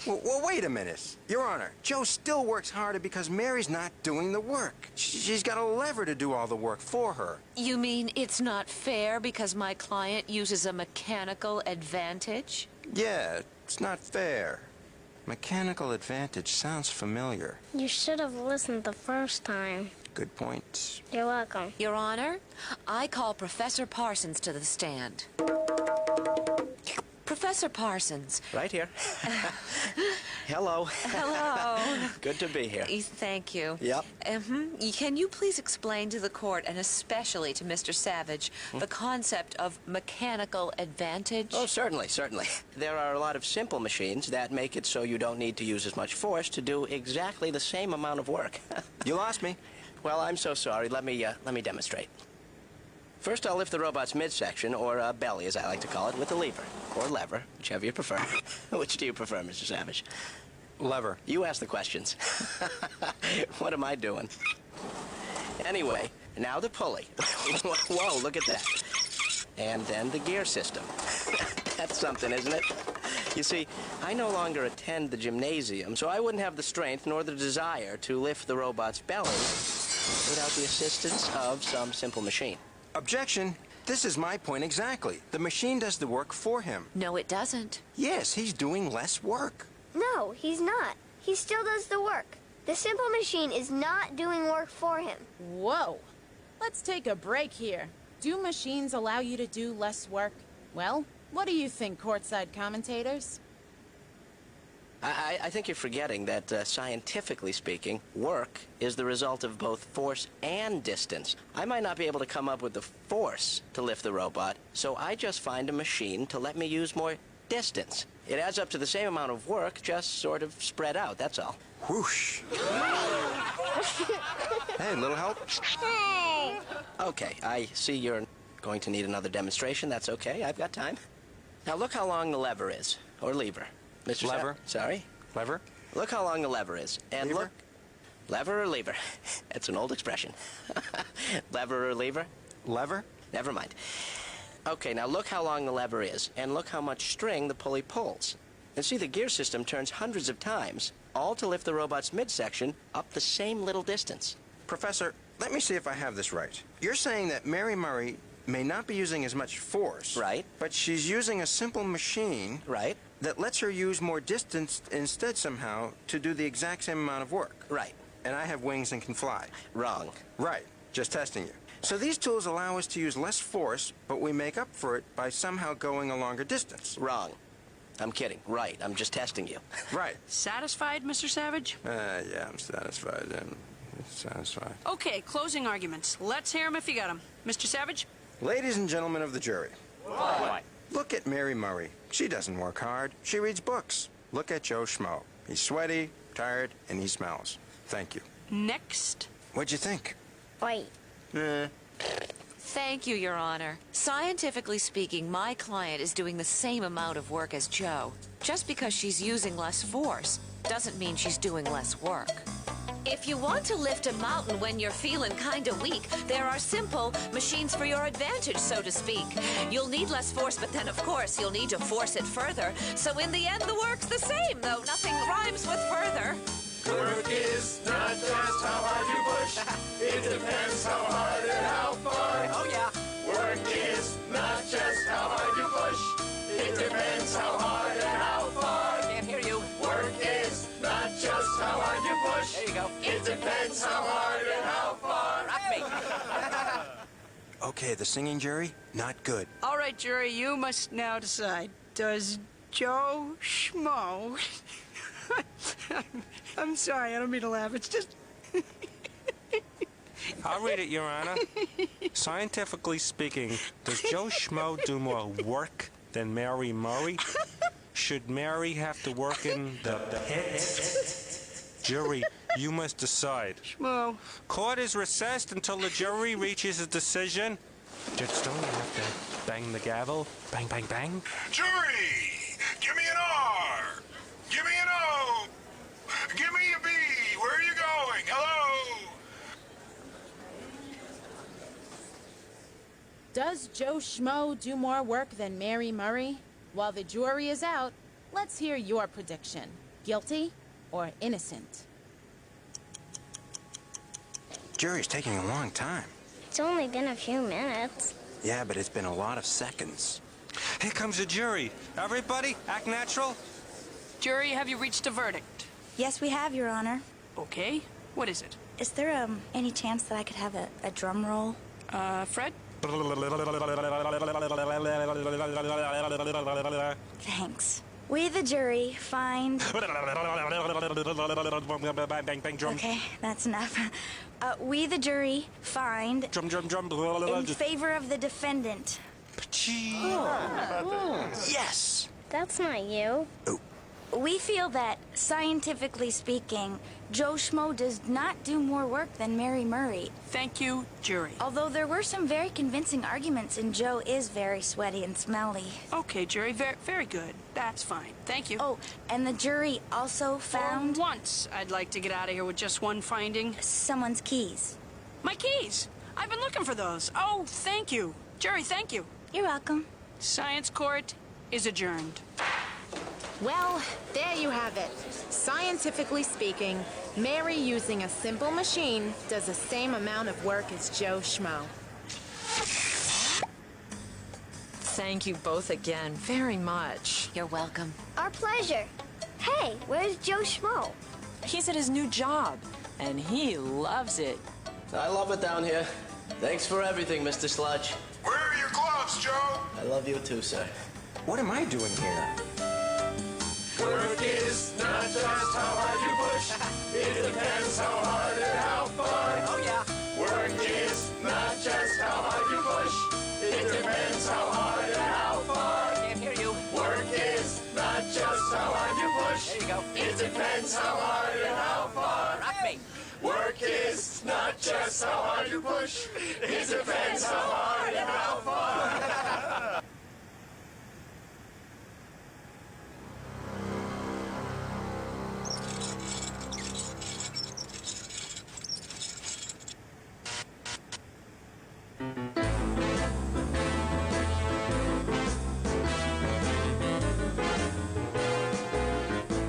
Well, wait a minute. Your Honor, Joe still works harder because Mary's not doing the work. She's got a lever to do all the work for her. You mean it's not fair because my client uses a mechanical advantage? Yeah, it's not fair. Mechanical advantage sounds familiar. You should have listened the first time. Good point. You're welcome. Your Honor, I call Professor Parsons to the stand. Professor Parsons. Right here. Hello. Hello. Good to be here. Thank you. Yep. Can you please explain to the court, and especially to Mr. Savage, the concept of mechanical advantage? Oh, certainly, certainly. There are a lot of simple machines that make it so you don't need to use as much force to do exactly the same amount of work. You lost me. Well, I'm so sorry. Let me demonstrate. First, I'll lift the robot's midsection, or belly, as I like to call it, with a lever. Or lever, whichever you prefer. Which do you prefer, Mr. Savage? Lever. You ask the questions. What am I doing? Anyway, now the pulley. Whoa, look at that. And then the gear system. That's something, isn't it? You see, I no longer attend the gymnasium, so I wouldn't have the strength nor the desire to lift the robot's belly without the assistance of some simple machine. Objection. This is my point exactly. The machine does the work for him. No, it doesn't. Yes, he's doing less work. No, he's not. He still does the work. The simple machine is not doing work for him. Whoa. Let's take a break here. Do machines allow you to do less work? Well, what do you think, courtside commentators? I think you're forgetting that, scientifically speaking, work is the result of both force and distance. I might not be able to come up with the force to lift the robot, so I just find a machine to let me use more distance. It adds up to the same amount of work, just sort of spread out, that's all. Whoosh. Hey, little help? Hey! Okay, I see you're going to need another demonstration. That's okay, I've got time. Now look how long the lever is, or lever. Mr. Lever. Sorry? Lever? Look how long the lever is. And Lever? look... Lever or lever? It's an old expression. Lever or lever? Lever? Never mind. Okay, now look how long the lever is, and look how much string the pulley pulls. And see, the gear system turns hundreds of times, all to lift the robot's midsection up the same little distance. Professor, let me see if I have this right. You're saying that Mary Murray may not be using as much force. Right. But she's using a simple machine. Right. That lets her use more distance instead somehow to do the exact same amount of work. Right. And I have wings and can fly. Wrong. Right. Just testing you. So these tools allow us to use less force, but we make up for it by somehow going a longer distance. Wrong. I'm kidding. Right. I'm just testing you. Right. Satisfied, Mr. Savage? Yeah, I'm satisfied. I'm satisfied. Okay, closing arguments. Let's hear 'em if you got 'em. Mr. Savage? Ladies and gentlemen of the jury. What? Look at Mary Murray. She doesn't work hard. She reads books. Look at Joe Schmo. He's sweaty, tired, and he smells. Thank you. Next. What'd you think? Wait. Thank you, Your Honor. Scientifically speaking, my client is doing the same amount of work as Joe. Just because she's using less force doesn't mean she's doing less work. If you want to lift a mountain when you're feeling kinda weak, there are simple machines for your advantage, so to speak. You'll need less force, but then, of course, you'll need to force it further. So in the end, the work's the same, though nothing rhymes with further. Work is not just how hard you push. It depends how hard and how far. Oh, yeah. Work is not just how hard you push. It depends how hard and how far. Can't hear you. Work is not just how hard you push. There you go. It depends how hard and how far. Rock me. Okay, the singing jury, not good. All right, jury, you must now decide. Does Joe Schmo... I'm sorry, I don't mean to laugh. It's just... I'll read it, Your Honor. Scientifically speaking, does Joe Schmo do more work than Mary Murray? Should Mary have to work in the pit? Jury, you must decide. Schmo. Court is recessed until the jury reaches a decision. Judge Stone, you have to bang the gavel. Bang, bang, bang. Jury, give me an R. Give me an O. Give me a B. Where are you going? Hello? Does Joe Schmo do more work than Mary Murray? While the jury is out, let's hear your prediction. Guilty or innocent? Jury's taking a long time. It's only been a few minutes. Yeah, but it's been a lot of seconds. Here comes the jury. Everybody, act natural. Jury, have you reached a verdict? Yes, we have, Your Honor. Okay. What is it? Is there, any chance that I could have a drum roll? Fred? Thanks. We, the jury, find... Okay, that's enough. We, the jury, find... Drum. In favor of the defendant. Yes. That's not you. We feel that, scientifically speaking, Joe Schmo does not do more work than Mary Murray. Thank you, jury. Although there were some very convincing arguments, and Joe is very sweaty and smelly. Okay, jury, very good. That's fine. Thank you. Oh, and the jury also found... For once, I'd like to get out of here with just one finding. Someone's keys. My keys! I've been looking for those. Oh, thank you. Jury, thank you. You're welcome. Science court is adjourned. Well, there you have it. Scientifically speaking, Mary using a simple machine does the same amount of work as Joe Schmo. Thank you both again very much. You're welcome. Our pleasure. Hey, where's Joe Schmo? He's at his new job, and he loves it. I love it down here. Thanks for everything, Mr. Sludge. Where are your gloves, Joe? I love you too, sir. What am I doing here? Work is not just how hard you push. It depends how hard and how far. Oh, yeah. Work is not just how hard you push. It depends how hard and how far. Can't hear you. Work is not just how hard you push. There you go. It depends how hard and how far. Rock me. Work is not just how hard you push. It depends how hard and how far.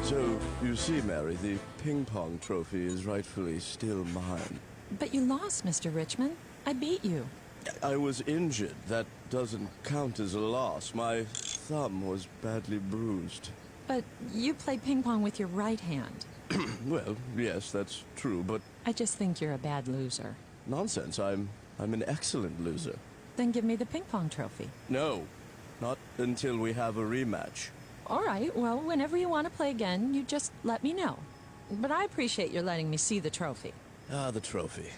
So, you see, Mary, the ping-pong trophy is rightfully still mine. But you lost, Mr. Richmond. I beat you. I was injured. That doesn't count as a loss. My thumb was badly bruised. But you play ping pong with your right hand. Well, yes, that's true, but... I just think you're a bad loser. Nonsense. I'm I'm an excellent loser. Then give me the ping pong trophy. No, not until we have a rematch. All right, well, whenever you want to play again, you just let me know. But I appreciate your letting me see the trophy. Ah, the trophy.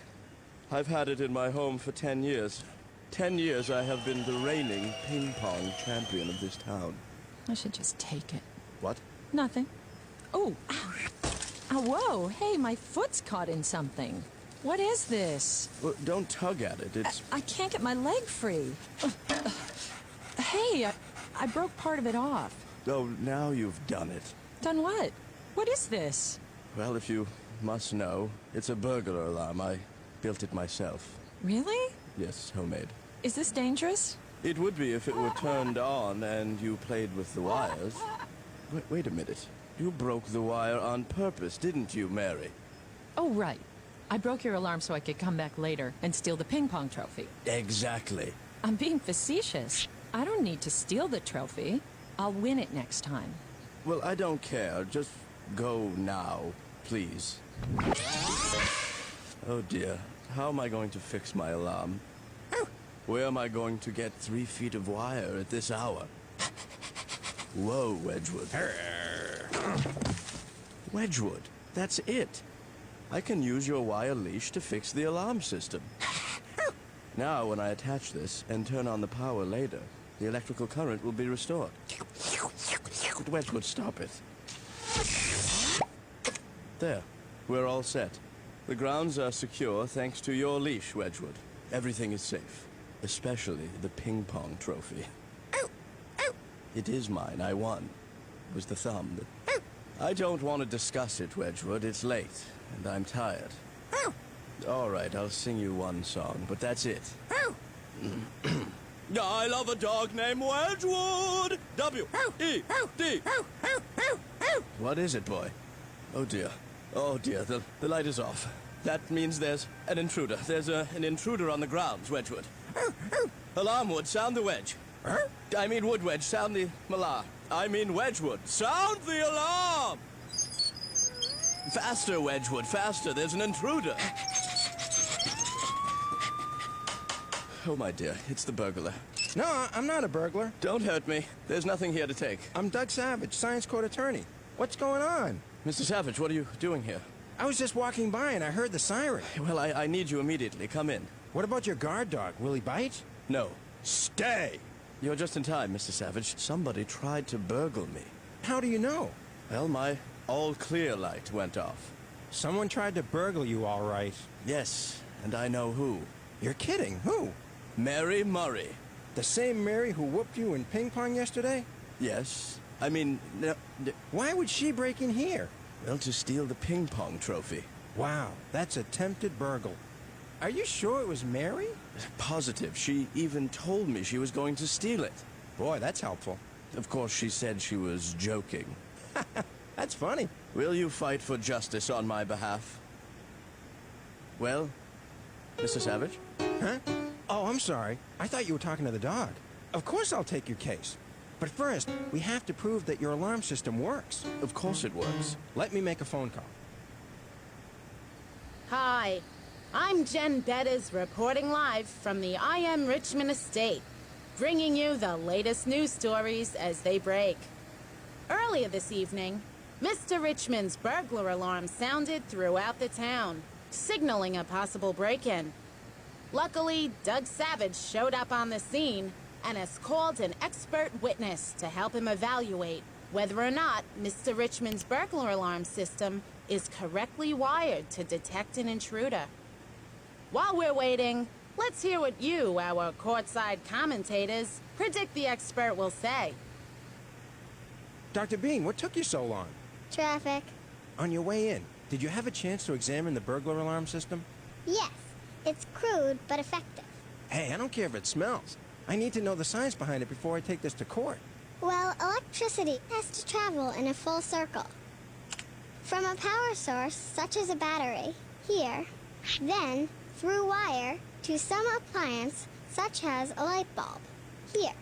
I've had it in my home for 10 years. 10 years I have been the reigning ping pong champion of this town. I should just take it. What? Nothing. Oh, ow. Oh, whoa, hey, my foot's caught in something. What is this? Well, don't tug at it, it's... I can't get my leg free. Hey, I broke part of it off. Oh, now you've done it. Done what? What is this? Well, if you must know, it's a burglar alarm. I built it myself. Really? Yes, homemade. Is this dangerous? It would be if it were turned on and you played with the wires. Wait a minute. You broke the wire on purpose, didn't you, Mary? Oh, right. I broke your alarm so I could come back later and steal the ping pong trophy. Exactly. I'm being facetious. I don't need to steal the trophy. I'll win it next time. Well, I don't care. Just go now, please. Oh, dear. How am I going to fix my alarm? Where am I going to get 3 feet of wire at this hour? Whoa, Wedgwood. Wedgwood, that's it. I can use your wire leash to fix the alarm system. Now, when I attach this and turn on the power later, the electrical current will be restored. But Wedgwood, stop it. There. We're all set. The grounds are secure thanks to your leash, Wedgwood. Everything is safe. Especially the ping pong trophy. It is mine. I won. It was the thumb. I don't want to discuss it, Wedgwood. It's late, and I'm tired. All right, I'll sing you one song, but that's it. I love a dog named Wedgwood! W-E-D! What is it, boy? Oh, dear. Oh, dear, the light is off. That means there's an intruder. There's an intruder on the grounds, Wedgwood. Alarmwood, sound the wedge. I mean Woodwedge, sound the malar. I mean Wedgwood, sound the alarm! Faster, Wedgwood, faster. There's an intruder. Oh, my dear, it's the burglar. No, I'm not a burglar. Don't hurt me. There's nothing here to take. I'm Doug Savage, Science Court attorney. What's going on? Mr. Savage, what are you doing here? I was just walking by and I heard the siren. Well, I need you immediately. Come in. What about your guard dog? Will he bite? No. Stay! You're just in time, Mr. Savage. Somebody tried to burgle me. How do you know? Well, my all-clear light went off. Someone tried to burgle you, all right. Yes, and I know who. You're kidding. Who? Mary Murray. The same Mary who whooped you in ping pong yesterday? Yes. I mean, no, why would she break in here? Well, to steal the ping pong trophy. Wow, that's attempted burgle. Are you sure it was Mary? Positive. She even told me she was going to steal it. Boy, that's helpful. Of course, she said she was joking. That's funny. Will you fight for justice on my behalf? Well, Mr. Savage? Huh? Oh, I'm sorry. I thought you were talking to the dog. Of course I'll take your case. But first, we have to prove that your alarm system works. Of course it works. Let me make a phone call. Hi, I'm Jen Bettis reporting live from the I Am Richmond estate, bringing you the latest news stories as they break. Earlier this evening, Mr. Richmond's burglar alarm sounded throughout the town, signaling a possible break-in. Luckily, Doug Savage showed up on the scene and has called an expert witness to help him evaluate whether or not Mr. Richmond's burglar alarm system is correctly wired to detect an intruder. While we're waiting, let's hear what you, our courtside commentators, predict the expert will say. Dr. Bean, what took you so long? Traffic. On your way in, did you have a chance to examine the burglar alarm system? Yes. It's crude, but effective. Hey, I don't care if it smells. I need to know the science behind it before I take this to court. Well, electricity has to travel in a full circle. From a power source, such as a battery, here, then through wire to some appliance, such as a light bulb, here,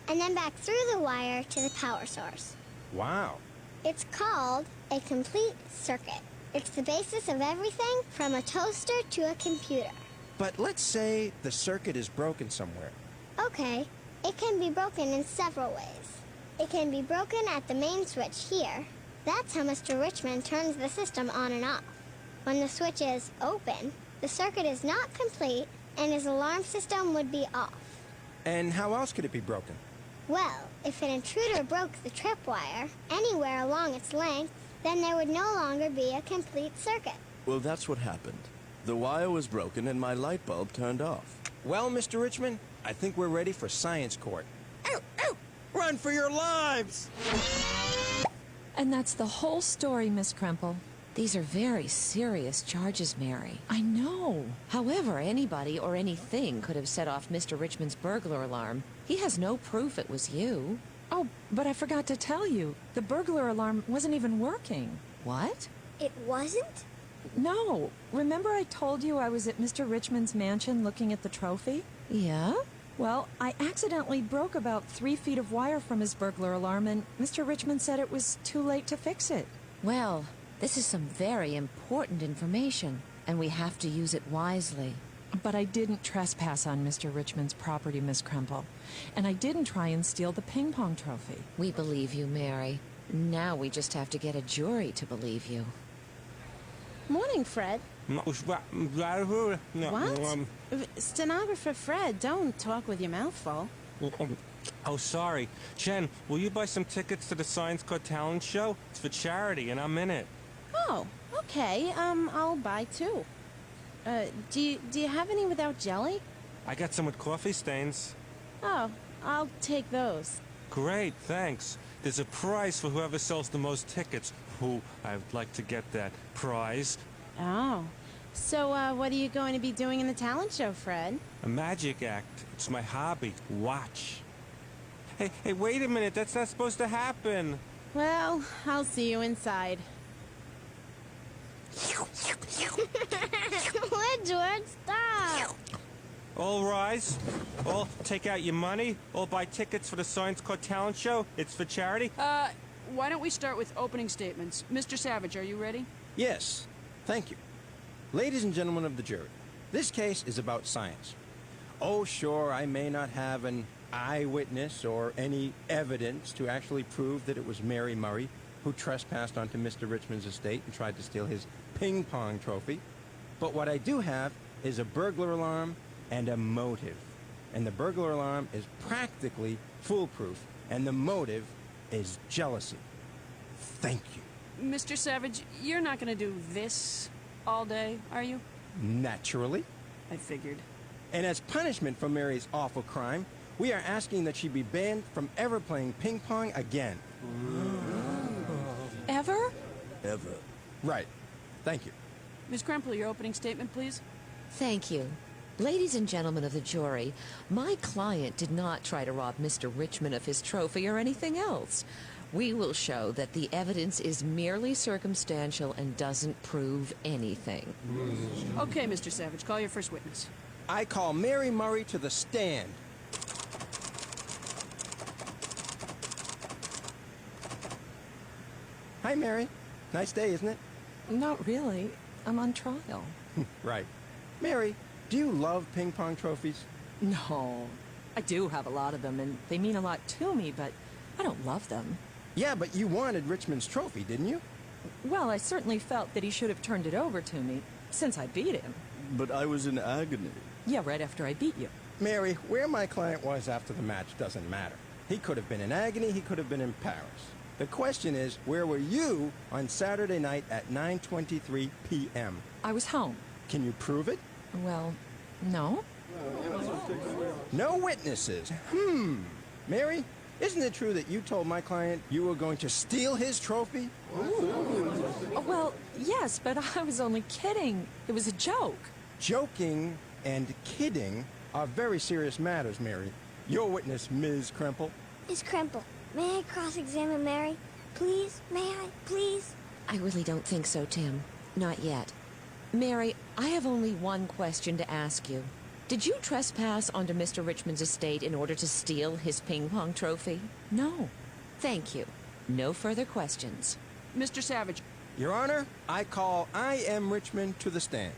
and then back through the wire to the power source. Wow. It's called a complete circuit. It's the basis of everything from a toaster to a computer. But let's say the circuit is broken somewhere. Okay, it can be broken in several ways. It can be broken at the main switch here. That's how Mr. Richmond turns the system on and off. When the switch is open, the circuit is not complete and his alarm system would be off. And how else could it be broken? Well, if an intruder broke the tripwire anywhere along its length, then there would no longer be a complete circuit. Well, that's what happened. The wire was broken and my light bulb turned off. Well, Mr. Richmond, I think we're ready for science court. Ow! Ow! Run for your lives! And that's the whole story, Miss Kremple. These are very serious charges, Mary. I know. However, anybody or anything could have set off Mr. Richmond's burglar alarm. He has no proof it was you. Oh, but I forgot to tell you. The burglar alarm wasn't even working. What? It wasn't? No. Remember I told you I was at Mr. Richmond's mansion looking at the trophy? Yeah? Well, I accidentally broke about 3 feet of wire from his burglar alarm, and Mr. Richmond said it was too late to fix it. Well, this is some very important information, and we have to use it wisely. But I didn't trespass on Mr. Richmond's property, Miss Kremple. And I didn't try and steal the ping pong trophy. We believe you, Mary. Now we just have to get a jury to believe you. Morning, Fred. What? Stenographer Fred, don't talk with your mouth full. Oh, sorry. Jen, will you buy some tickets to the Science Court Talent Show? It's for charity, and I'm in it. Oh, okay. I'll buy 2. Do you have any without jelly? I got some with coffee stains. Oh, I'll take those. Great, thanks. There's a prize for whoever sells the most tickets. I'd like to get that prize. Oh. So, what are you going to be doing in the talent show, Fred? A magic act. It's my hobby. Watch. Hey, wait a minute. That's not supposed to happen. Well, I'll see you inside. Woodward, stop! All rise. All take out your money. All buy tickets for the Science Court Talent Show. It's for charity. Why don't we start with opening statements? Mr. Savage, are you ready? Yes, thank you. Ladies and gentlemen of the jury, this case is about science. Oh, sure, I may not have an eyewitness or any evidence to actually prove that it was Mary Murray who trespassed onto Mr. Richmond's estate and tried to steal his ping pong trophy. But what I do have is a burglar alarm and a motive. And the burglar alarm is practically foolproof, and the motive is jealousy. Thank you. Mr. Savage, you're not going to do this all day, are you? Naturally. I figured. And as punishment for Mary's awful crime, we are asking that she be banned from ever playing ping pong again. Ever? Ever. Right. Thank you. Ms. Kremple, your opening statement, please. Thank you. Ladies and gentlemen of the jury, my client did not try to rob Mr. Richmond of his trophy or anything else. We will show that the evidence is merely circumstantial and doesn't prove anything. Okay, Mr. Savage, call your first witness. I call Mary Murray to the stand. Hi, Mary. Nice day, isn't it? Not really. I'm on trial. Right. Mary, do you love ping pong trophies? No. I do have a lot of them, and they mean a lot to me, but I don't love them. Yeah, but you wanted Richmond's trophy, didn't you? Well, I certainly felt that he should have turned it over to me, since I beat him. But I was in agony. Yeah, right after I beat you. Mary, where my client was after the match doesn't matter. He could have been in agony, he could have been in Paris. The question is, where were you on Saturday night at 9:23 p.m.? I was home. Can you prove it? Well, no. No witnesses. Mary, isn't it true that you told my client you were going to steal his trophy? Well, yes, but I was only kidding. It was a joke. Joking and kidding are very serious matters, Mary. Your witness, Ms. Kremple. Miss Kremple, may I cross-examine Mary? Please? May I? Please? I really don't think so, Tim. Not yet. Mary, I have only one question to ask you. Did you trespass onto Mr. Richmond's estate in order to steal his ping pong trophy? No. Thank you. No further questions. Mr. Savage. Your Honor, I call I. M. Richmond to the stand.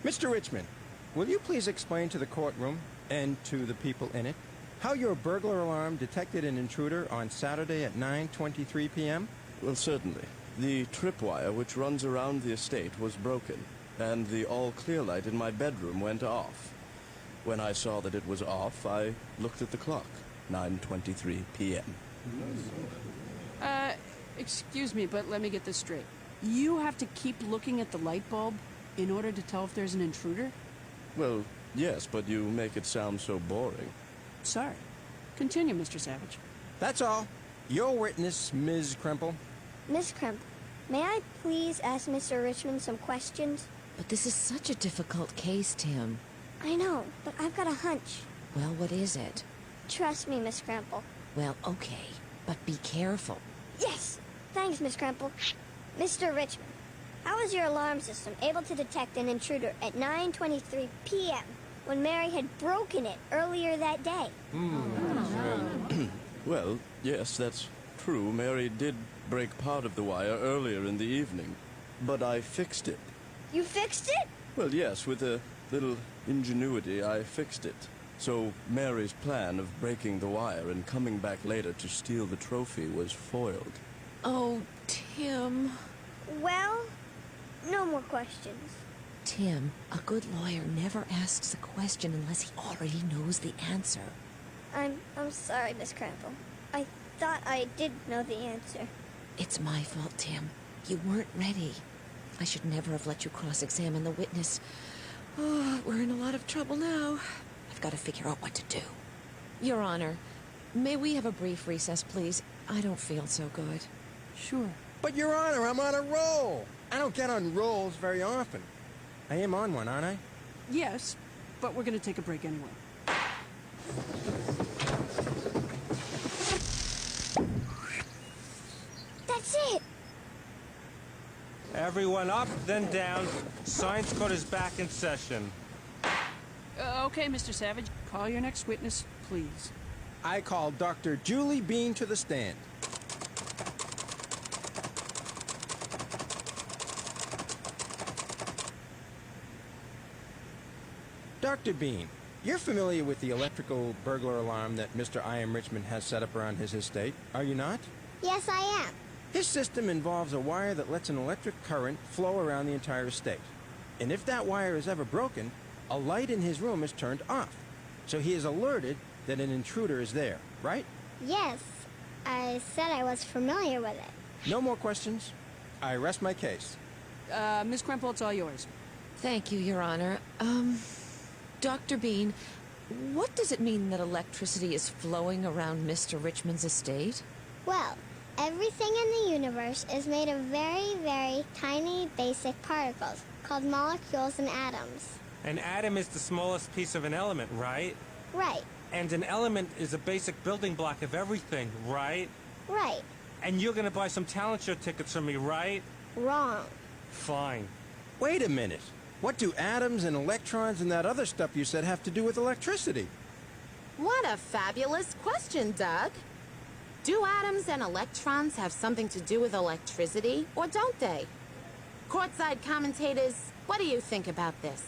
Mr. Richmond, will you please explain to the courtroom, and to the people in it, how your burglar alarm detected an intruder on Saturday at 9:23 p.m.? Well, certainly. The tripwire which runs around the estate was broken, and the all-clear light in my bedroom went off. When I saw that it was off, I looked at the clock. 9:23 p.m. Excuse me, but let me get this straight. You have to keep looking at the light bulb in order to tell if there's an intruder? Well, yes, but you make it sound so boring. Sorry. Continue, Mr. Savage. That's all. Your witness, Ms. Kremple. Miss Crump, may I please ask Mr. Richmond some questions? But this is such a difficult case, Tim. I know, but I've got a hunch. Well, what is it? Trust me, Miss Crumple. Well, okay, but be careful. Yes! Thanks, Miss Crumple. Mr. Richmond, how was your alarm system able to detect an intruder at 9:23 p.m. when Mary had broken it earlier that day? Well, yes, that's true. Mary did break part of the wire earlier in the evening, but I fixed it. You fixed it? Well, yes, with a little ingenuity, I fixed it. So Mary's plan of breaking the wire and coming back later to steal the trophy was foiled. Oh, Tim. Well, no more questions. Tim, a good lawyer never asks a question unless he already knows the answer. I'm sorry, Miss Crumple. I thought I did know the answer. It's my fault, Tim. You weren't ready. I should never have let you cross-examine the witness. Oh, we're in a lot of trouble now. I've got to figure out what to do. Your Honor, may we have a brief recess, please? I don't feel so good. Sure. But, Your Honor, I'm on a roll. I don't get on rolls very often. I am on one, aren't I? Yes, but we're going to take a break anyway. That's it! Everyone up, then down. Science court is back in session. Okay, Mr. Savage, call your next witness, please. I call Dr. Julie Bean to the stand. Dr. Bean, you're familiar with the electrical burglar alarm that Mr. I.M. Richmond has set up around his estate, are you not? Yes, I am. His system involves a wire that lets an electric current flow around the entire estate. And if that wire is ever broken, a light in his room is turned off. So he is alerted that an intruder is there, right? Yes, I said I was familiar with it. No more questions. I rest my case. Miss Kremple, it's all yours. Thank you, Your Honor. Dr. Bean, what does it mean that electricity is flowing around Mr. Richmond's estate? Well, everything in the universe is made of very, very tiny basic particles called molecules and atoms. An atom is the smallest piece of an element, right? Right, And an element is a basic building block of everything, right? right, And you're gonna buy some talent show tickets from me, right? wrong. Fine. Wait a minute. What do atoms and electrons and that other stuff you said have to do with electricity? What a fabulous question, Doug. Do atoms and electrons have something to do with electricity, or don't they? Courtside commentators, what do you think about this?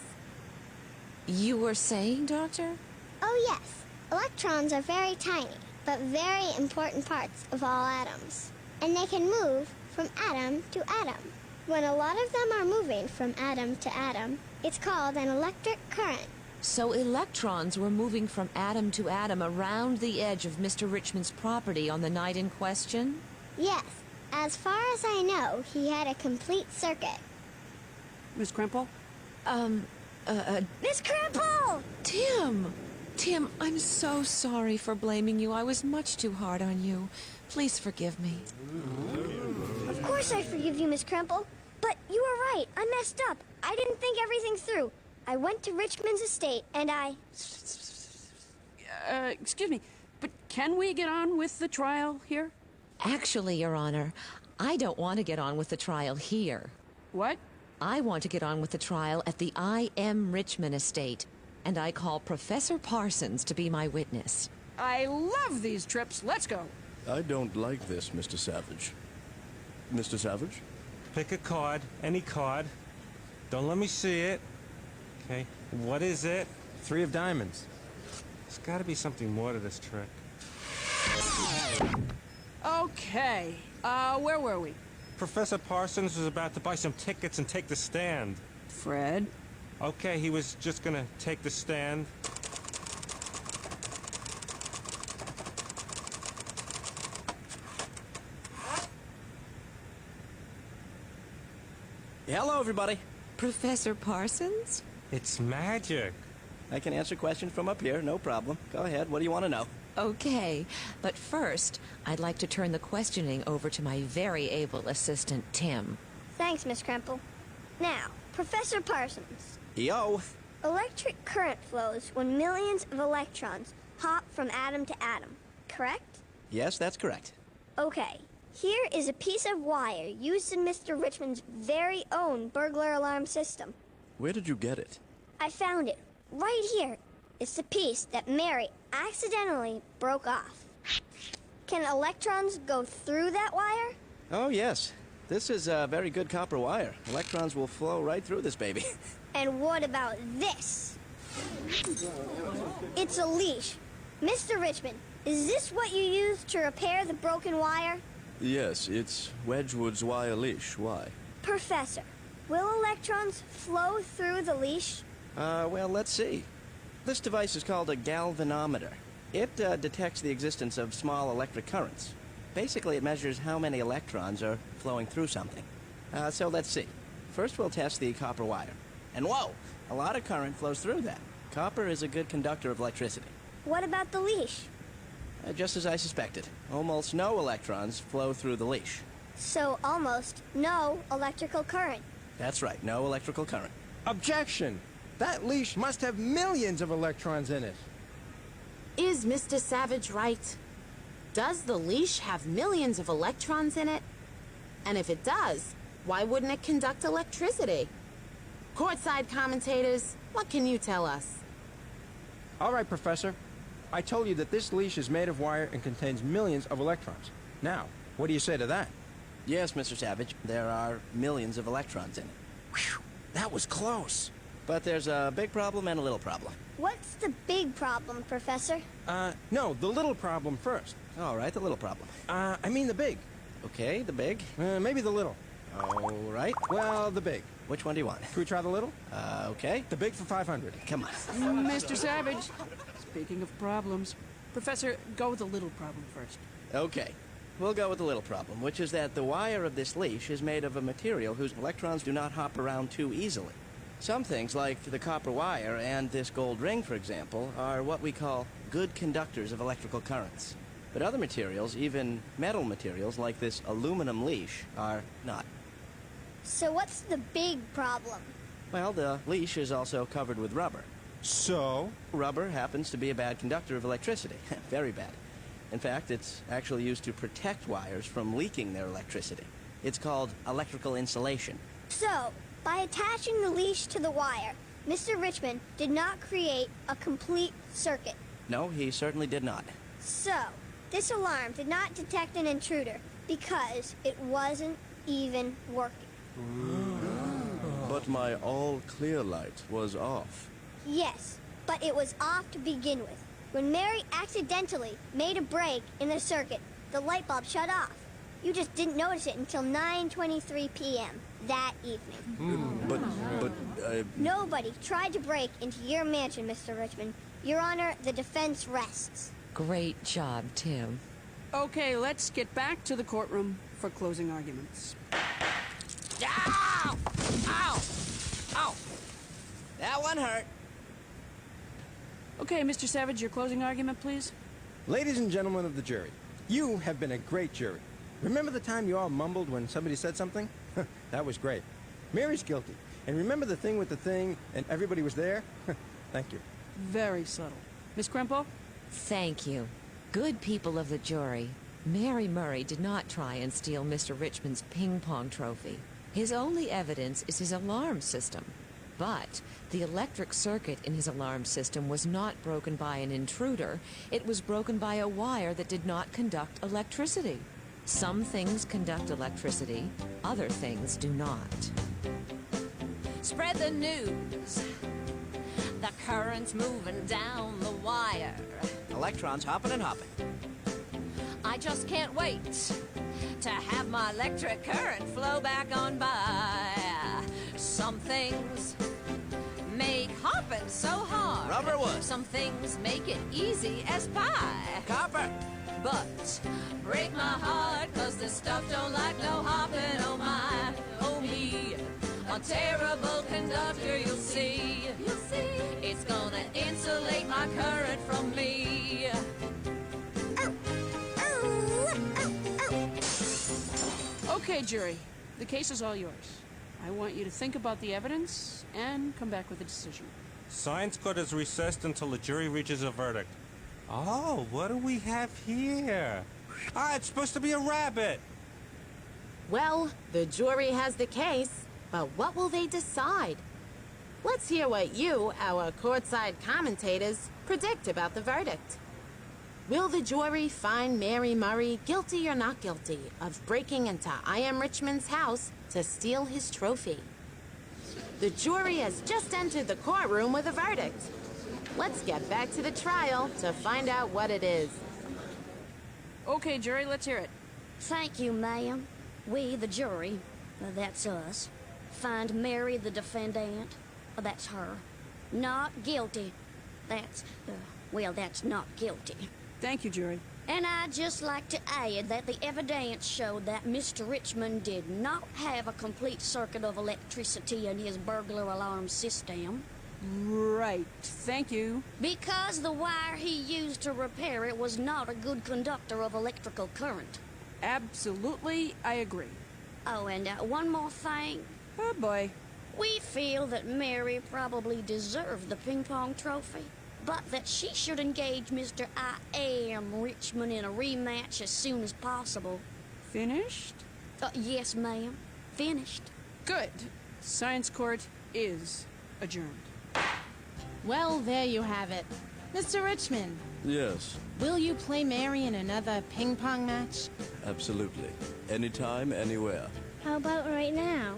You were saying, Doctor? Oh yes, electrons are very tiny, but very important parts of all atoms. And they can move from atom to atom. When a lot of them are moving from atom to atom, it's called an electric current. So electrons were moving from atom to atom around the edge of Mr. Richmond's property on the night in question? Yes, as far as I know, he had a complete circuit. Miss Kremple? Miss Crumple! Tim, I'm so sorry for blaming you. I was much too hard on you. Please forgive me. Of course I forgive you, Miss Crumple. But you were right. I messed up. I didn't think everything through. I went to Richmond's estate and I... Excuse me, but can we get on with the trial here? Actually, Your Honor, I don't want to get on with the trial here. What? I want to get on with the trial at the I.M. Richmond estate, and I call Professor Parsons to be my witness. I love these trips. Let's go. I don't like this, Mr. Savage. Mr. Savage? Pick a card, any card. Don't let me see it. Okay, what is it? 3 of diamonds. There's got to be something more to this trick. Okay, where were we? Professor Parsons was about to buy some tickets and take the stand. Fred? Okay, he was just gonna take the stand. Hello, everybody. Professor Parsons? It's magic. I can answer questions from up here, no problem. Go ahead, what do you want to know? Okay, but first, I'd like to turn the questioning over to my very able assistant, Tim. Thanks, Miss Kremple. Now, Professor Parsons. Yo. Electric current flows when millions of electrons hop from atom to atom, correct? Yes, that's correct. Okay, here is a piece of wire used in Mr. Richmond's very own burglar alarm system. Where did you get it? I found it right here. It's the piece that Mary accidentally broke off. Can electrons go through that wire? Oh, yes. This is a very good copper wire. Electrons will flow right through this baby. And what about this? It's a leash. Mr. Richmond, is this what you used to repair the broken wire? Yes, it's Wedgwood's wire leash. Why? Professor, will electrons flow through the leash? Well, let's see. This device is called a galvanometer. It detects the existence of small electric currents. Basically, it measures how many electrons are flowing through something. So let's see. First, we'll test the copper wire. And whoa, a lot of current flows through that. Copper is a good conductor of electricity. What about the leash? Just as I suspected. Almost no electrons flow through the leash. So almost no electrical current. That's right, no electrical current. Objection! That leash must have millions of electrons in it. Is Mr. Savage right? Does the leash have millions of electrons in it? And if it does, why wouldn't it conduct electricity? Courtside commentators, what can you tell us? All right, Professor. I told you that this leash is made of wire and contains millions of electrons. Now, what do you say to that? Yes, Mr. Savage, there are millions of electrons in it. Whew, that was close. But there's a big problem and a little problem. What's the big problem, Professor? No, the little problem first. All right, the little problem. I mean the big. Okay, the big? Maybe the little. All right. Well, the big. Which one do you want? Can we try the little? Okay. The big for 500. Come on. Mr. Savage, speaking of problems, Professor, go with the little problem first. Okay. We'll go with the little problem, which is that the wire of this leash is made of a material whose electrons do not hop around too easily. Some things, like the copper wire and this gold ring, for example, are what we call good conductors of electrical currents. But other materials, even metal materials like this aluminum leash, are not. So what's the big problem? Well, the leash is also covered with rubber. So? Rubber happens to be a bad conductor of electricity. Very bad. In fact, it's actually used to protect wires from leaking their electricity. It's called electrical insulation. So, by attaching the leash to the wire, Mr. Richmond did not create a complete circuit. No, he certainly did not. So, this alarm did not detect an intruder because it wasn't even working. But my all-clear light was off. Yes, but it was off to begin with. When Mary accidentally made a break in the circuit, the light bulb shut off. You just didn't notice it until 9:23 p.m. that evening. But Nobody tried to break into your mansion, Mr. Richmond. Your Honor, the defense rests. Great job, Tim. Okay, let's get back to the courtroom for closing arguments. Ow! Ow! Ow! That one hurt. Okay, Mr. Savage, your closing argument, please. Ladies and gentlemen of the jury, you have been a great jury. Remember the time you all mumbled when somebody said something? That was great. Mary's guilty. And remember the thing with the thing and everybody was there? Thank you. Very subtle. Miss Krempo? Thank you. Good people of the jury, Mary Murray did not try and steal Mr. Richmond's ping-pong trophy. His only evidence is his alarm system. But the electric circuit in his alarm system was not broken by an intruder. It was broken by a wire that did not conduct electricity. Some things conduct electricity, other things do not. Spread the news. The current's moving down the wire. Electrons hopping and hopping. I just can't wait to have my electric current flow back on by. Some things make hopping so hard. Rubber wood. Some things make it easy as pie. Copper. But break my heart, 'cause this stuff don't like no hopping. Oh my, oh me. A terrible conductor, you'll see. You'll see. It's gonna insulate my current from me. Okay, jury. The case is all yours. I want you to think about the evidence and come back with a decision. Science court is recessed until the jury reaches a verdict. Oh, what do we have here? Ah, it's supposed to be a rabbit. Well, the jury has the case, but what will they decide? Let's hear what you, our courtside commentators, predict about the verdict. Will the jury find Mary Murray guilty or not guilty of breaking into I Am Richmond's house to steal his trophy? The jury has just entered the courtroom with a verdict. Let's get back to the trial to find out what it is. Okay, jury, let's hear it. Thank you, ma'am. We, the jury, that's us, find Mary, the defendant, that's her, not guilty. That's not guilty. Thank you, jury. And I'd just like to add that the evidence showed that Mr. Richmond did not have a complete circuit of electricity in his burglar alarm system. Right. Thank you. Because the wire he used to repair it was not a good conductor of electrical current. Absolutely, I agree. Oh, and one more thing. Oh, boy. We feel that Mary probably deserved the ping pong trophy, but that she should engage Mr. I Am Richmond in a rematch as soon as possible. Finished? Yes, ma'am. Finished. Good. Science court is adjourned. Well, there you have it. Mr. Richmond, Yes, will you play Mary in another ping pong match? absolutely. Anytime, anywhere. How about right now?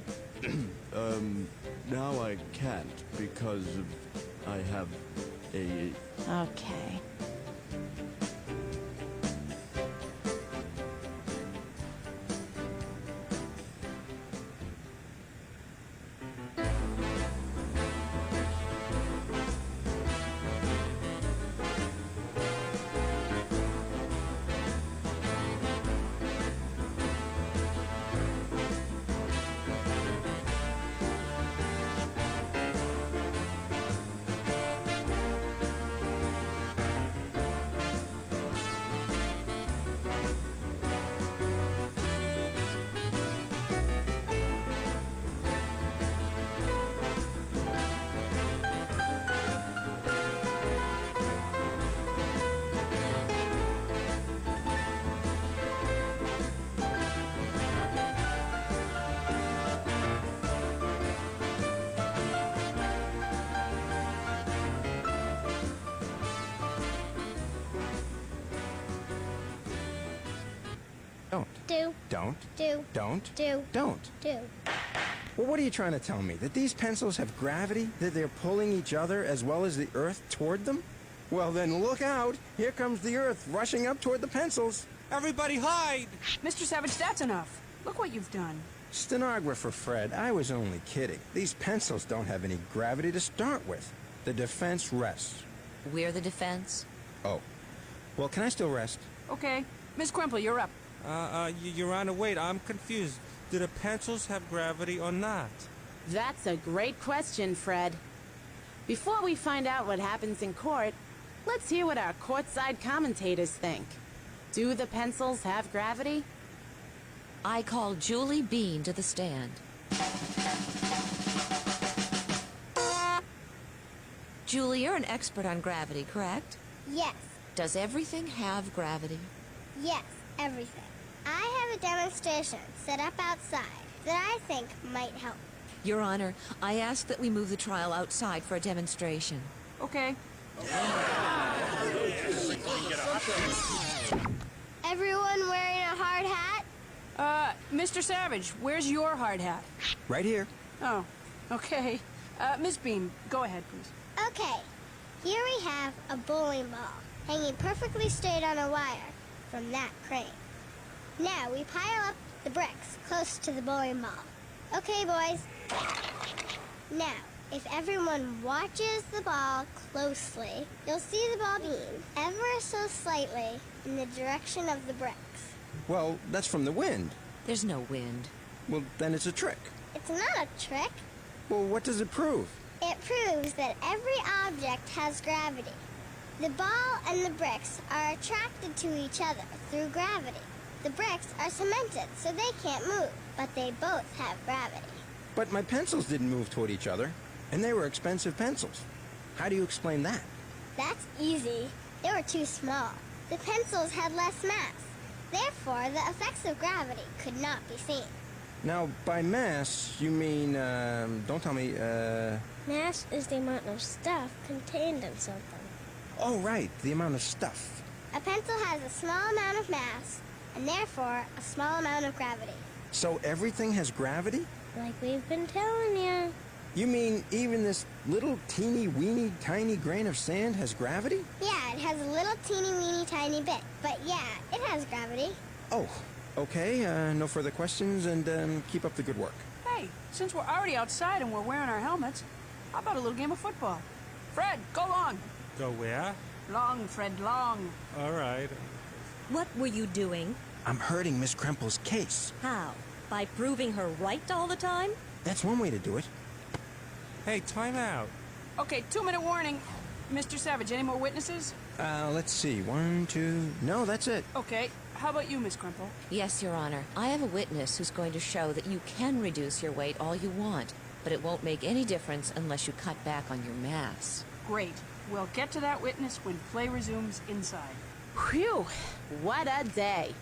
Now I can't because I have a... Okay. Don't. Do. Don't. Do. Don't. Do. Don't. Do. Well, what are you trying to tell me? That these pencils have gravity? That they're pulling each other as well as the Earth toward them? Well, then look out. Here comes the Earth rushing up toward the pencils. Everybody hide! Mr. Savage, that's enough. Look what you've done. Stenographer Fred, I was only kidding. These pencils don't have any gravity to start with. The defense rests. We're the defense? Oh. Well, can I still rest? Okay. Ms. Quimple, you're up. Your Honor, wait, I'm confused. Do the pencils have gravity or not? That's a great question, Fred. Before we find out what happens in court, let's hear what our courtside commentators think. Do the pencils have gravity? I call Julie Bean to the stand. Julie, you're an expert on gravity, correct? Yes. Does everything have gravity? Yes, everything. I have a demonstration set up outside that I think might help. Your Honor, I ask that we move the trial outside for a demonstration. Okay. Everyone wearing a hard hat? Mr. Savage, where's your hard hat? Right here. Oh, okay. Miss Bean, go ahead, please. Okay, here we have a bowling ball hanging perfectly straight on a wire from that crane. Now we pile up the bricks close to the bowling ball. Okay, boys. Now, if everyone watches the ball closely, you'll see the ball beam ever so slightly in the direction of the bricks. Well, that's from the wind. There's no wind. Well, then it's a trick. It's not a trick. Well, what does it prove? It proves that every object has gravity. The ball and the bricks are attracted to each other through gravity. The bricks are cemented, so they can't move, but they both have gravity. But my pencils didn't move toward each other, and they were expensive pencils. How do you explain that? That's easy. They were too small. The pencils had less mass. Therefore, the effects of gravity could not be seen. Now, by mass, you mean, don't tell me, Mass is the amount of stuff contained in something. Oh, right, the amount of stuff. A pencil has a small amount of mass, and therefore a small amount of gravity. So everything has gravity? Like we've been telling you. You mean even this little teeny weeny tiny grain of sand has gravity? Yeah, it has a little teeny weeny tiny bit. But yeah, it has gravity. Oh, okay, no further questions, and keep up the good work. Hey, since we're already outside and we're wearing our helmets, how about a little game of football? Fred, go long. Go where? Long, Fred, long. All right. What were you doing? I'm hurting Miss Krempel's case. How? By proving her right all the time? That's one way to do it. Hey, time out. Okay, 2-minute warning. Mr. Savage, any more witnesses? Let's see. 1, 2... No, that's it. Okay. How about you, Miss Krempel? Yes, Your Honor. I have a witness who's going to show that you can reduce your weight all you want, but it won't make any difference unless you cut back on your mass. Great. We'll get to that witness when play resumes inside. Whew, what a day.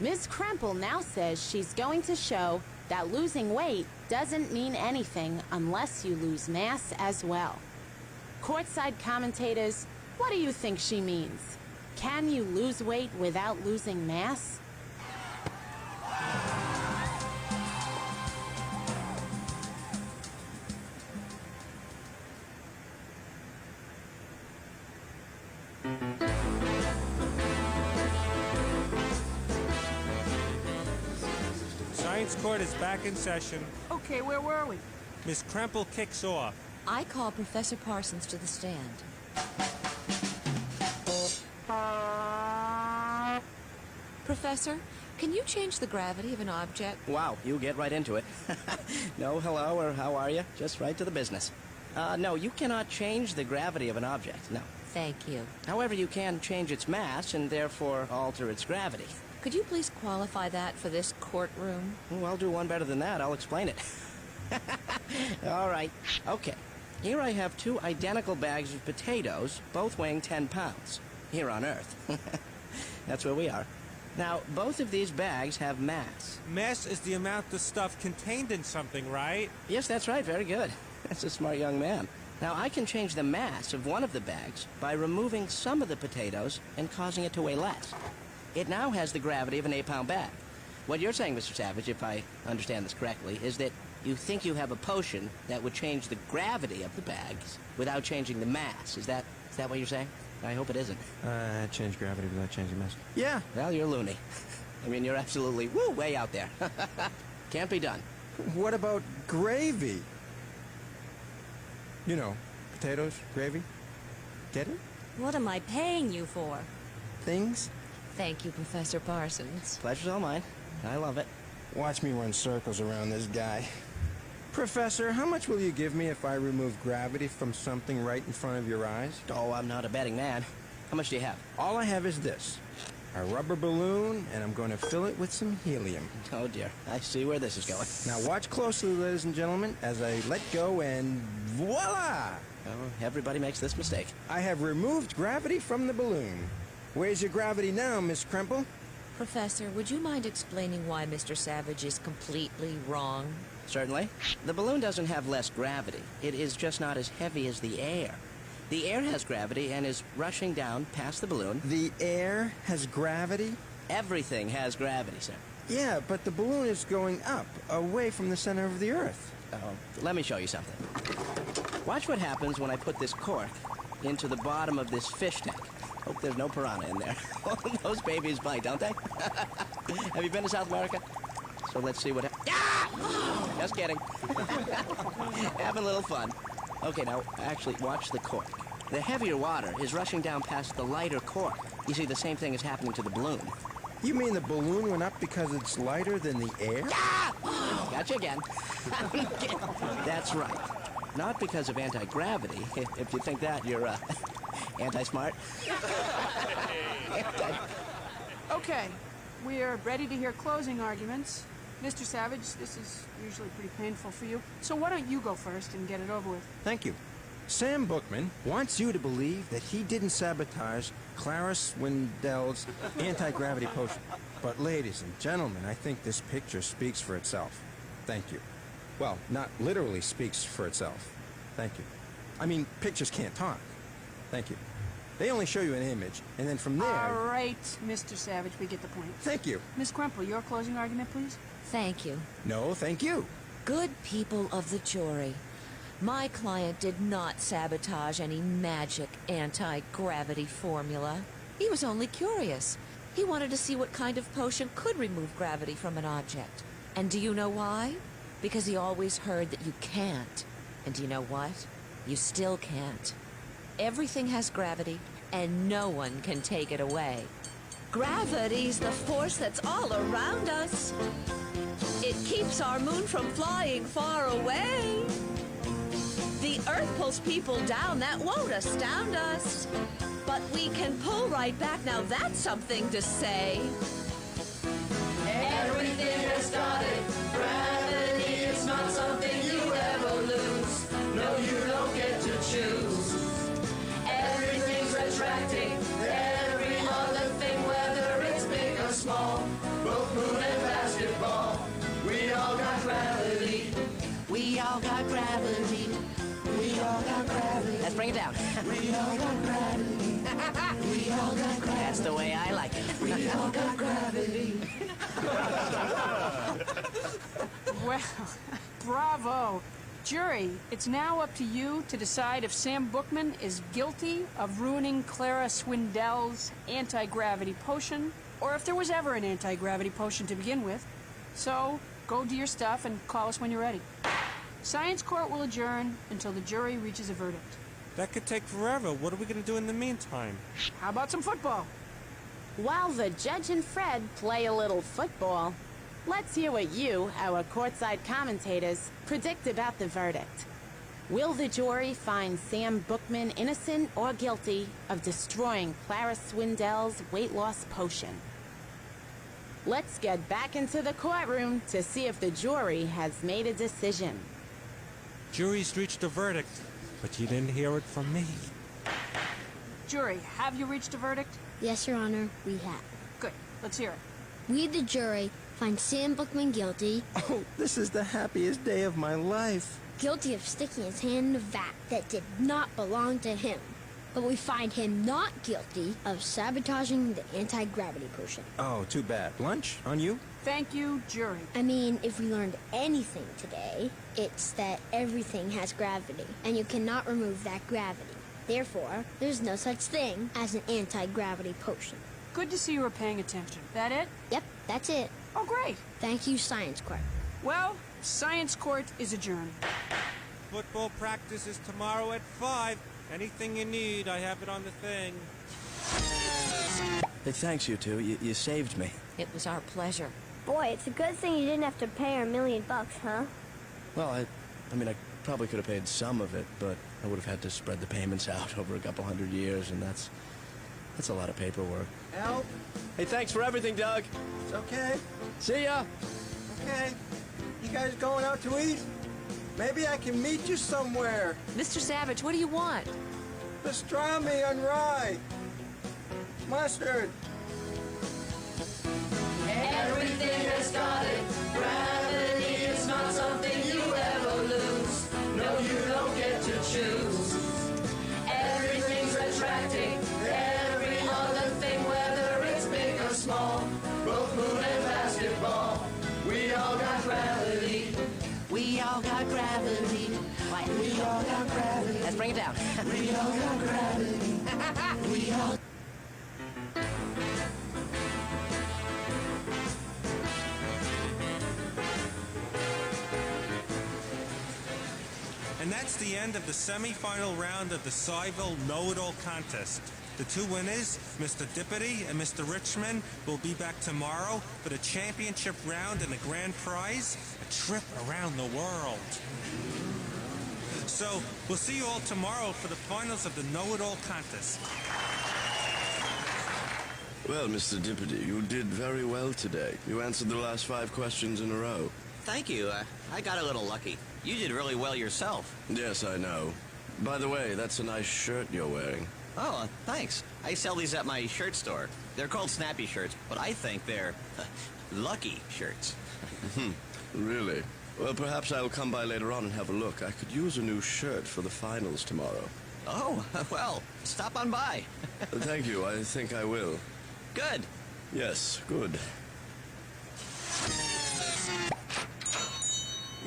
Ms. Krempel now says she's going to show that losing weight doesn't mean anything unless you lose mass as well. Courtside commentators, what do you think she means? Can you lose weight without losing mass? Science court is back in session. Okay, where were we? Miss Krempel kicks off. I call Professor Parsons to the stand. Professor, can you change the gravity of an object? Wow, you get right into it. No hello or how are you? Just right to the business. No, you cannot change the gravity of an object, no. Thank you. However, you can change its mass and therefore alter its gravity. Could you please qualify that for this courtroom? Well, I'll do one better than that. I'll explain it. All right. Okay. Here I have 2 identical bags of potatoes, both weighing 10 pounds. Here on Earth. That's where we are. Now, both of these bags have mass. Mass is the amount of stuff contained in something, right? Yes, that's right. Very good. That's a smart young man. Now, I can change the mass of one of the bags by removing some of the potatoes and causing it to weigh less. It now has the gravity of an 8-pound bag. What you're saying, Mr. Savage, if I understand this correctly, is that you think you have a potion that would change the gravity of the bags without changing the mass. Is that what you're saying? I hope it isn't. Change gravity without changing mass. Yeah. Well, you're loony. I mean, you're absolutely, way out there. Can't be done. What about gravy? You know, potatoes, gravy. Get it? What am I paying you for? Things? Thank you, Professor Parsons. Pleasure's all mine. I love it. Watch me run circles around this guy. Professor, how much will you give me if I remove gravity from something right in front of your eyes? Oh, I'm not a betting man. How much do you have? All I have is this. A rubber balloon, and I'm going to fill it with some helium. Oh, dear. I see where this is going. Now watch closely, ladies and gentlemen, as I let go and voila! Oh, everybody makes this mistake. I have removed gravity from the balloon. Where's your gravity now, Miss Krempel? Professor, would you mind explaining why Mr. Savage is completely wrong? Certainly. The balloon doesn't have less gravity. It is just not as heavy as the air. The air has gravity and is rushing down past the balloon. The air has gravity? Everything has gravity, sir. Yeah, but the balloon is going up, away from the center of the Earth. Oh, let me show you something. Watch what happens when I put this cork into the bottom of this fish tank. Hope there's no piranha in there. Those babies bite, don't they? Have you been to South America? So let's see what Just kidding. Having a little fun. Okay, now, actually, watch the cork. The heavier water is rushing down past the lighter cork. You see, the same thing is happening to the balloon. You mean the balloon went up because it's lighter than the air? Gotcha again. That's right. Not because of anti-gravity. If you think that, you're, anti-smart. Okay, we're ready to hear closing arguments. Mr. Savage, this is usually pretty painful for you, so why don't you go first and get it over with? Thank you. Sam Bookman wants you to believe that he didn't sabotage Clara Swindell's anti-gravity potion. But ladies and gentlemen, I think this picture speaks for itself. Thank you. Well, not literally speaks for itself. Thank you. I mean, pictures can't talk. Thank you. They only show you an image, and then from there... All right, Mr. Savage, we get the point. Thank you. Miss Kremple, your closing argument, please? Thank you. No, thank you. Good people of the jury. My client did not sabotage any magic anti-gravity formula. He was only curious. He wanted to see what kind of potion could remove gravity from an object. And do you know why? Because he always heard that you can't. And do you know what? You still can't. Everything has gravity, and no one can take it away. Gravity's the force that's all around us. It keeps our moon from flying far away. The Earth pulls people down, that won't astound us. But we can pull right back, now that's something to say. Everything has got it. Gravity is not something you ever lose. No, you don't get to choose. Everything's retracting. Every other thing, whether it's big or small. Both moon and basketball. We all got gravity. We all got gravity. We all got gravity. Let's bring it down. We all got gravity. We all got gravity. That's the way I like it. We all got gravity. Well, bravo. Jury, it's now up to you to decide if Sam Bookman is guilty of ruining Clara Swindell's anti-gravity potion, or if there was ever an anti-gravity potion to begin with. So, go do your stuff and call us when you're ready. Science Court will adjourn until the jury reaches a verdict. That could take forever. What are we going to do in the meantime? How about some football? While the judge and Fred play a little football, let's hear what you, our courtside commentators, predict about the verdict. Will the jury find Sam Bookman innocent or guilty of destroying Clara Swindell's weight loss potion? Let's get back into the courtroom to see if the jury has made a decision. Jury's reached a verdict, but you didn't hear it from me. Jury, have you reached a verdict? Yes, Your Honor, we have. Good. Let's hear it. We, the jury, find Sam Bookman guilty. Oh, this is the happiest day of my life. Guilty of sticking his hand in a vat that did not belong to him. But we find him not guilty of sabotaging the anti-gravity potion. Oh, too bad. Lunch on you? Thank you, jury. I mean, if we learned anything today, it's that everything has gravity, and you cannot remove that gravity. Therefore, there's no such thing as an anti-gravity potion. Good to see you were paying attention. That it? Yep, that's it. Oh, great. Thank you, Science Court. Well, Science Court is adjourned. Football practice is tomorrow at 5. Anything you need, I have it on the thing. Hey, thanks, you two. You saved me. It was our pleasure. Boy, it's a good thing you didn't have to pay her $1 million, huh? Well, I mean, I probably could have paid some of it, but I would have had to spread the payments out over a couple hundred years, and that's a lot of paperwork. Help? Hey, thanks for everything, Doug. It's okay. See ya. Okay. You guys going out to eat? Maybe I can meet you somewhere. Mr. Savage, what do you want? Pastrami on rye. Mustard. Everything has got it. Gravity is not something you ever lose. No, you don't get to choose. Everything's retracting. Every other thing, whether it's big or small. Both moon and basketball. We all got gravity. We all got gravity. We all got gravity. sit down. We all got gravity. We all. And that's the end of the semi-final round of the Cyville Know-It-All contest. The two winners, Mr. Dippity and Mr. Richmond, will be back tomorrow for the championship round and the grand prize, a trip around the world. So, we'll see you all tomorrow for the finals of the Know-It-All contest. Well, Mr. Dippity, you did very well today. You answered the last 5 questions in a row. Thank you. I got a little lucky. You did really well yourself. Yes, I know. By the way, that's a nice shirt you're wearing. Oh, thanks. I sell these at my shirt store. They're called snappy shirts, but I think they're lucky shirts. Really? Well, perhaps I'll come by later on and have a look. I could use a new shirt for the finals tomorrow. Oh, well, stop on by. Thank you. I think I will. Good. Yes, good.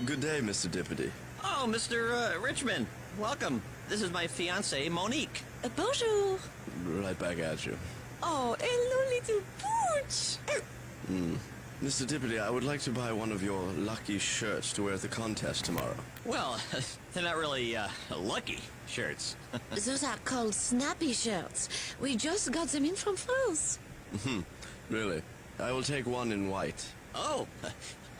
Good day, Mr. Dippity. Oh, Mr. Richmond. Welcome. This is my fiancée, Monique. Bonjour. Right back at you. Oh, hello, little pooch. Mr. Dippity, I would like to buy one of your lucky shirts to wear at the contest tomorrow. Well, they're not really lucky shirts. Those are called snappy shirts. We just got them in from France. Really? I will take one in white. Oh,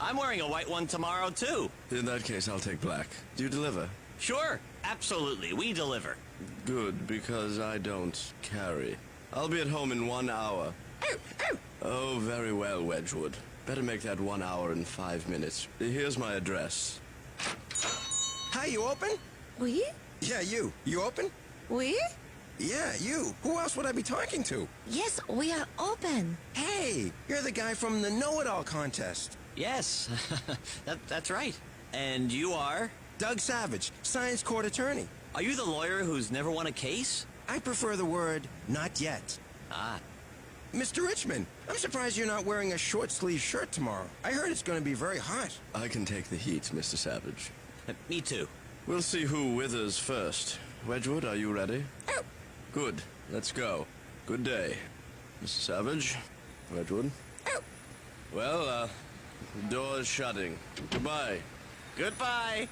I'm wearing a white one tomorrow, too. In that case, I'll take black. Do you deliver? Sure, absolutely. We deliver. Good, because I don't carry. I'll be at home in 1 hour. Oh, very well, Wedgwood. Better make that 1 hour and 5 minutes. Here's my address. Hi, you open? Oui? Yeah, you. You open? Oui? Yeah, you. Who else would I be talking to? Yes, we are open. Hey, you're the guy from the Know-It-All contest. Yes, that's right. And you are? Doug Savage, science court attorney. Are you the lawyer who's never won a case? I prefer the word not yet. Ah. Mr. Richmond, I'm surprised you're not wearing a short-sleeve shirt tomorrow. I heard it's going to be very hot. I can take the heat, Mr. Savage. Me too. We'll see who withers first. Wedgwood, are you ready? Good. Let's go. Good day. Mr. Savage, Wedgwood. Well, door's shutting. Goodbye. Goodbye.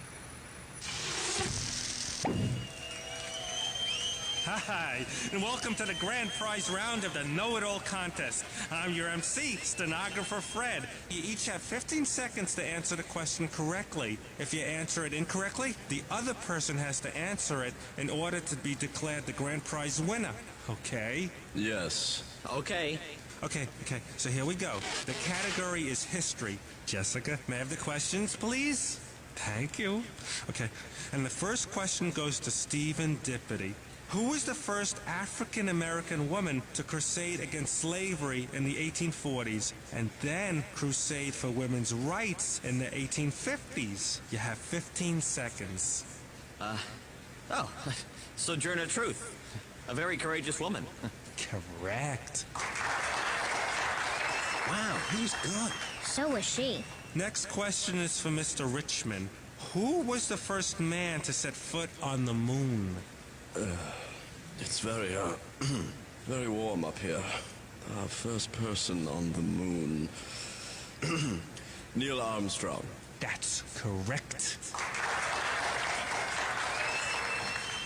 Hi, and welcome to the grand prize round of the Know-It-All contest. I'm your MC, stenographer Fred. You each have 15 seconds to answer the question correctly. If you answer it incorrectly, the other person has to answer it in order to be declared the grand prize winner. Okay? Yes. Okay. Okay, so here we go. The category is history. Jessica, may I have the questions, please? Thank you. Okay, and the first question goes to Stephen Dippity. Who was the first African-American woman to crusade against slavery in the 1840s and then crusade for women's rights in the 1850s? You have 15 seconds. Sojourner Truth. A very courageous woman. Correct. Wow, he was good. So was she. Next question is for Mr. Richmond. Who was the first man to set foot on the moon? It's very, very warm up here. First person on the moon. Neil Armstrong. That's correct.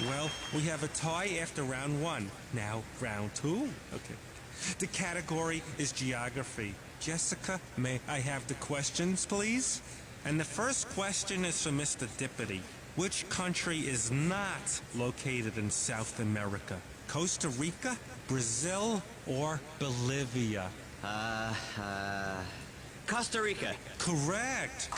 Well, we have a tie after round 1. Now, round 2. Okay. The category is geography. Jessica, may I have the questions, please? And the first question is for Mr. Dippity. Which country is not located in South America? Costa Rica, Brazil, or Bolivia? Costa Rica. Correct.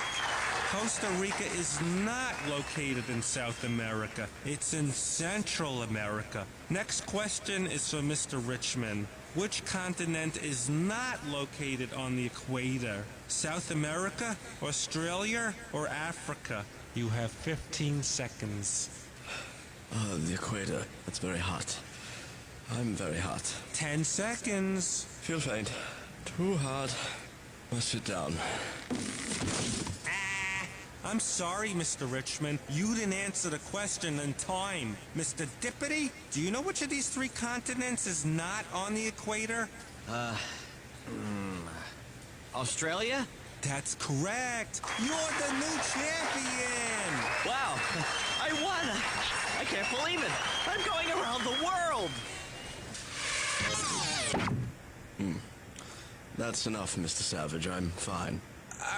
Costa Rica is not located in South America. It's in Central America. Next question is for Mr. Richmond. Which continent is not located on the equator? South America, Australia, or Africa? You have 15 seconds. The equator. That's very hot. I'm very hot. 10 seconds. Feel faint. Too hot. Must sit down. I'm sorry, Mr. Richmond. You didn't answer the question in time. Mr. Dippity, do you know which of these 3 continents is not on the equator? Australia? That's correct. You're the new champion. Wow, I won! I can't believe it! I'm going around the world! That's enough, Mr. Savage. I'm fine.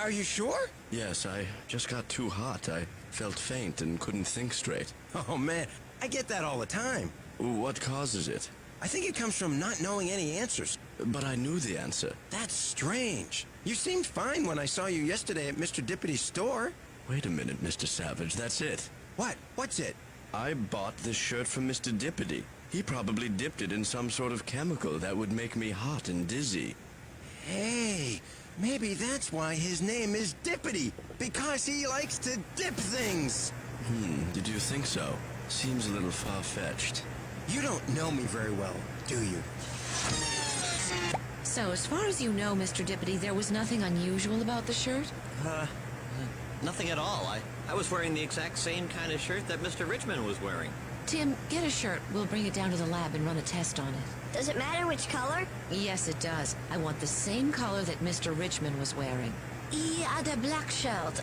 Are you sure? Yes, I just got too hot. I felt faint and couldn't think straight. Oh, man, I get that all the time. What causes it? I think it comes from not knowing any answers. But I knew the answer. That's strange. You seemed fine when I saw you yesterday at Mr. Dippity's store. Wait a minute, Mr. Savage. That's it. What? What's it? I bought this shirt from Mr. Dippity. He probably dipped it in some sort of chemical that would make me hot and dizzy. Hey, maybe that's why his name is Dippity, because he likes to dip things. Did you think so? Seems a little far-fetched. You don't know me very well, do you? So, as far as you know, Mr. Dippity, there was nothing unusual about the shirt? Nothing at all. I was wearing the exact same kind of shirt that Mr. Richmond was wearing. Tim, get a shirt. We'll bring it down to the lab and run a test on it. Does it matter which color? Yes, it does. I want the same color that Mr. Richmond was wearing. He had a black shirt.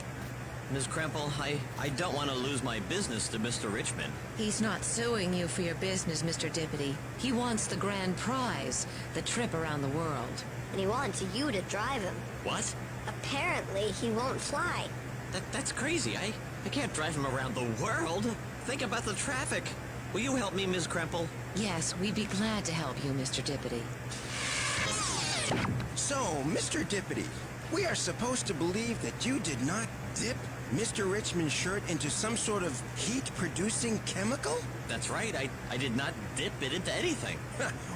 Ms. Krempel, I don't want to lose my business to Mr. Richmond. He's not suing you for your business, Mr. Dippity. He wants the grand prize, the trip around the world. And he wants you to drive him. What? Apparently, he won't fly. That's crazy. I can't drive him around the world. Think about the traffic. Will you help me, Ms. Krempel? Yes, we'd be glad to help you, Mr. Dippity. So, Mr. Dippity, we are supposed to believe that you did not dip Mr. Richmond's shirt into some sort of heat-producing chemical? That's right. I did not dip it into anything.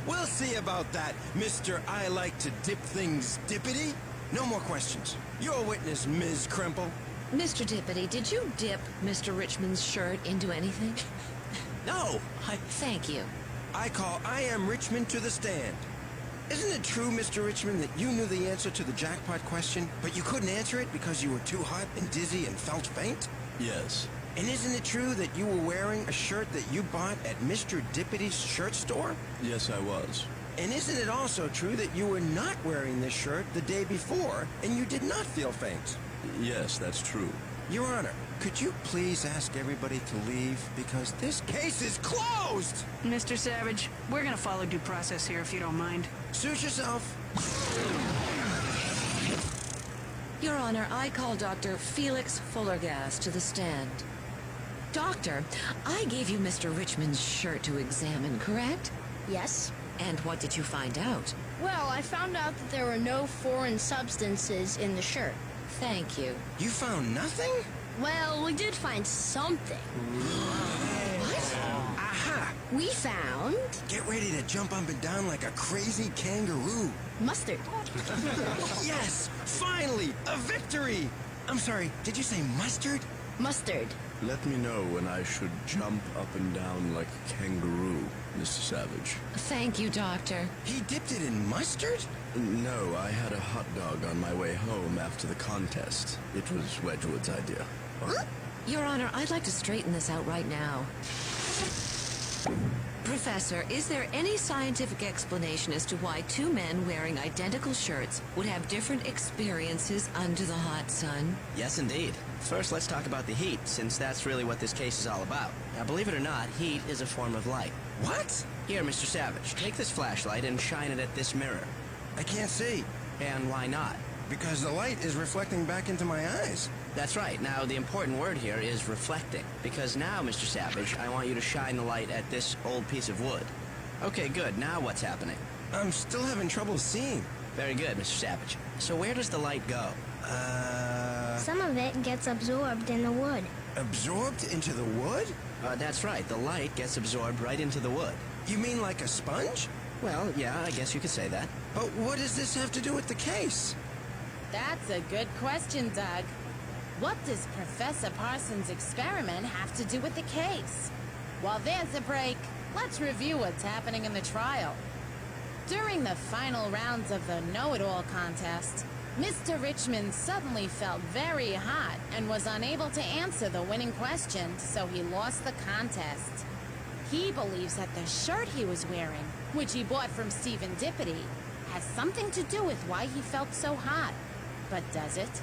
We'll see about that, Mr. I like to dip things Dippity. No more questions. You're a witness, Ms. Krempel. Mr. Dippity, did you dip Mr. Richmond's shirt into anything? No, Thank you. I call I Am Richmond to the stand. Isn't it true, Mr. Richmond, that you knew the answer to the jackpot question, but you couldn't answer it because you were too hot and dizzy and felt faint? Yes. And isn't it true that you were wearing a shirt that you bought at Mr. Dippity's shirt store? Yes, I was. And isn't it also true that you were not wearing this shirt the day before and you did not feel faint? Yes, that's true. Your Honor, could you please ask everybody to leave? Because this case is closed! Mr. Savage, we're gonna follow due process here if you don't mind. Suit yourself. Your Honor, I call Dr. Felix Fullergas to the stand. Doctor, I gave you Mr. Richmond's shirt to examine, correct? Yes. And what did you find out? Well, I found out that there were no foreign substances in the shirt. Thank you. You found nothing? Well, we did find something. What? Aha! We found... Get ready to jump up and down like a crazy kangaroo. mustard. Yes! Finally! A victory! I'm sorry, did you say mustard? Mustard. Let me know when I should jump up and down like a kangaroo, Mr. Savage. Thank you, Doctor. He dipped it in mustard? No, I had a hot dog on my way home after the contest. It was Wedgwood's idea. Your Honor, I'd like to straighten this out right now. Professor, is there any scientific explanation as to why two men wearing identical shirts would have different experiences under the hot sun? Yes, indeed. First, let's talk about the heat, since that's really what this case is all about. Now, believe it or not, heat is a form of light. What? Here, Mr. Savage, take this flashlight and shine it at this mirror. I can't see. And why not? Because the light is reflecting back into my eyes. That's right. Now, the important word here is reflecting. Because now, Mr. Savage, I want you to shine the light at this old piece of wood. Okay, good. Now what's happening? I'm still having trouble seeing. Very good, Mr. Savage. So where does the light go? Some of it gets absorbed in the wood. Absorbed into the wood? That's right. The light gets absorbed right into the wood. You mean like a sponge? Well, yeah, I guess you could say that. But what does this have to do with the case? That's a good question, Doug. What does Professor Parsons' experiment have to do with the case? While there's a break, let's review what's happening in the trial. During the final rounds of the know-it-all contest, Mr. Richmond suddenly felt very hot and was unable to answer the winning question, so he lost the contest. He believes that the shirt he was wearing, which he bought from Stephen Dippity, has something to do with why he felt so hot. But does it?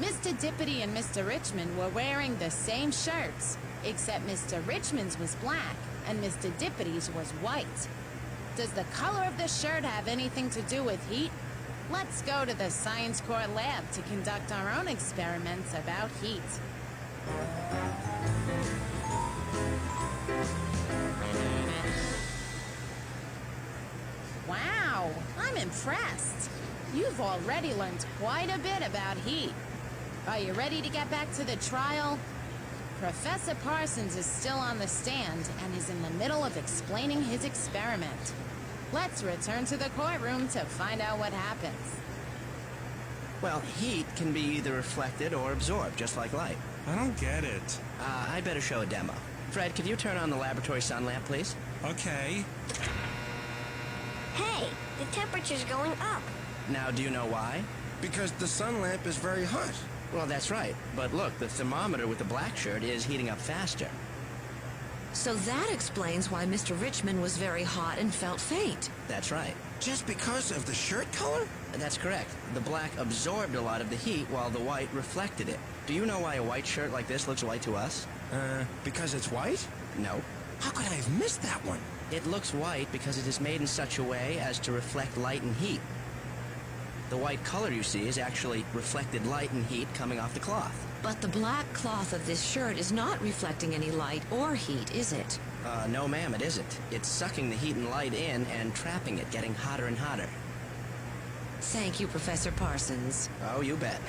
Mr. Dippity and Mr. Richmond were wearing the same shirts, except Mr. Richmond's was black and Mr. Dippity's was white. Does the color of the shirt have anything to do with heat? Let's go to the Science Corps lab to conduct our own experiments about heat. Wow, I'm impressed. You've already learned quite a bit about heat. Are you ready to get back to the trial? Professor Parsons is still on the stand and is in the middle of explaining his experiment. Let's return to the courtroom to find out what happens. Well, heat can be either reflected or absorbed, just like light. I don't get it. I'd better show a demo. Fred, could you turn on the laboratory sun lamp, please? Okay. Hey, the temperature's going up. Now, do you know why? Because the sun lamp is very hot. Well, that's right. But look, the thermometer with the black shirt is heating up faster. So that explains why Mr. Richmond was very hot and felt faint. That's right. Just because of the shirt color? That's correct. The black absorbed a lot of the heat while the white reflected it. Do you know why a white shirt like this looks white to us? Because it's white? No. How could I have missed that one? It looks white because it is made in such a way as to reflect light and heat. The white color you see is actually reflected light and heat coming off the cloth. But the black cloth of this shirt is not reflecting any light or heat, is it? No, ma'am, it isn't. It's sucking the heat and light in and trapping it, getting hotter and hotter. Thank you, Professor Parsons. Oh, you bet.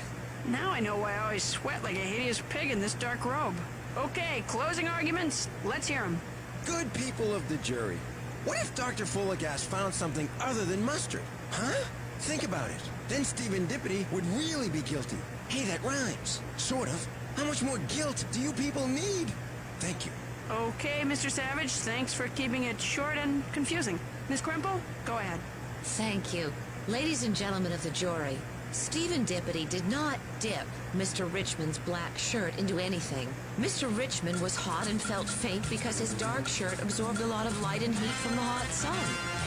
Now I know why I always sweat like a hideous pig in this dark robe. Okay, closing arguments. Let's hear them. Good people of the jury. What if Dr. Fullagas found something other than mustard? Huh? Think about it. Then Stephen Dippity would really be guilty. Hey, that rhymes. Sort of. How much more guilt do you people need? Thank you. Okay, Mr. Savage, thanks for keeping it short and confusing. Miss Crimple, go ahead. Thank you. Ladies and gentlemen of the jury, Stephen Dippity did not dip Mr. Richmond's black shirt into anything. Mr. Richmond was hot and felt faint because his dark shirt absorbed a lot of light and heat from the hot sun.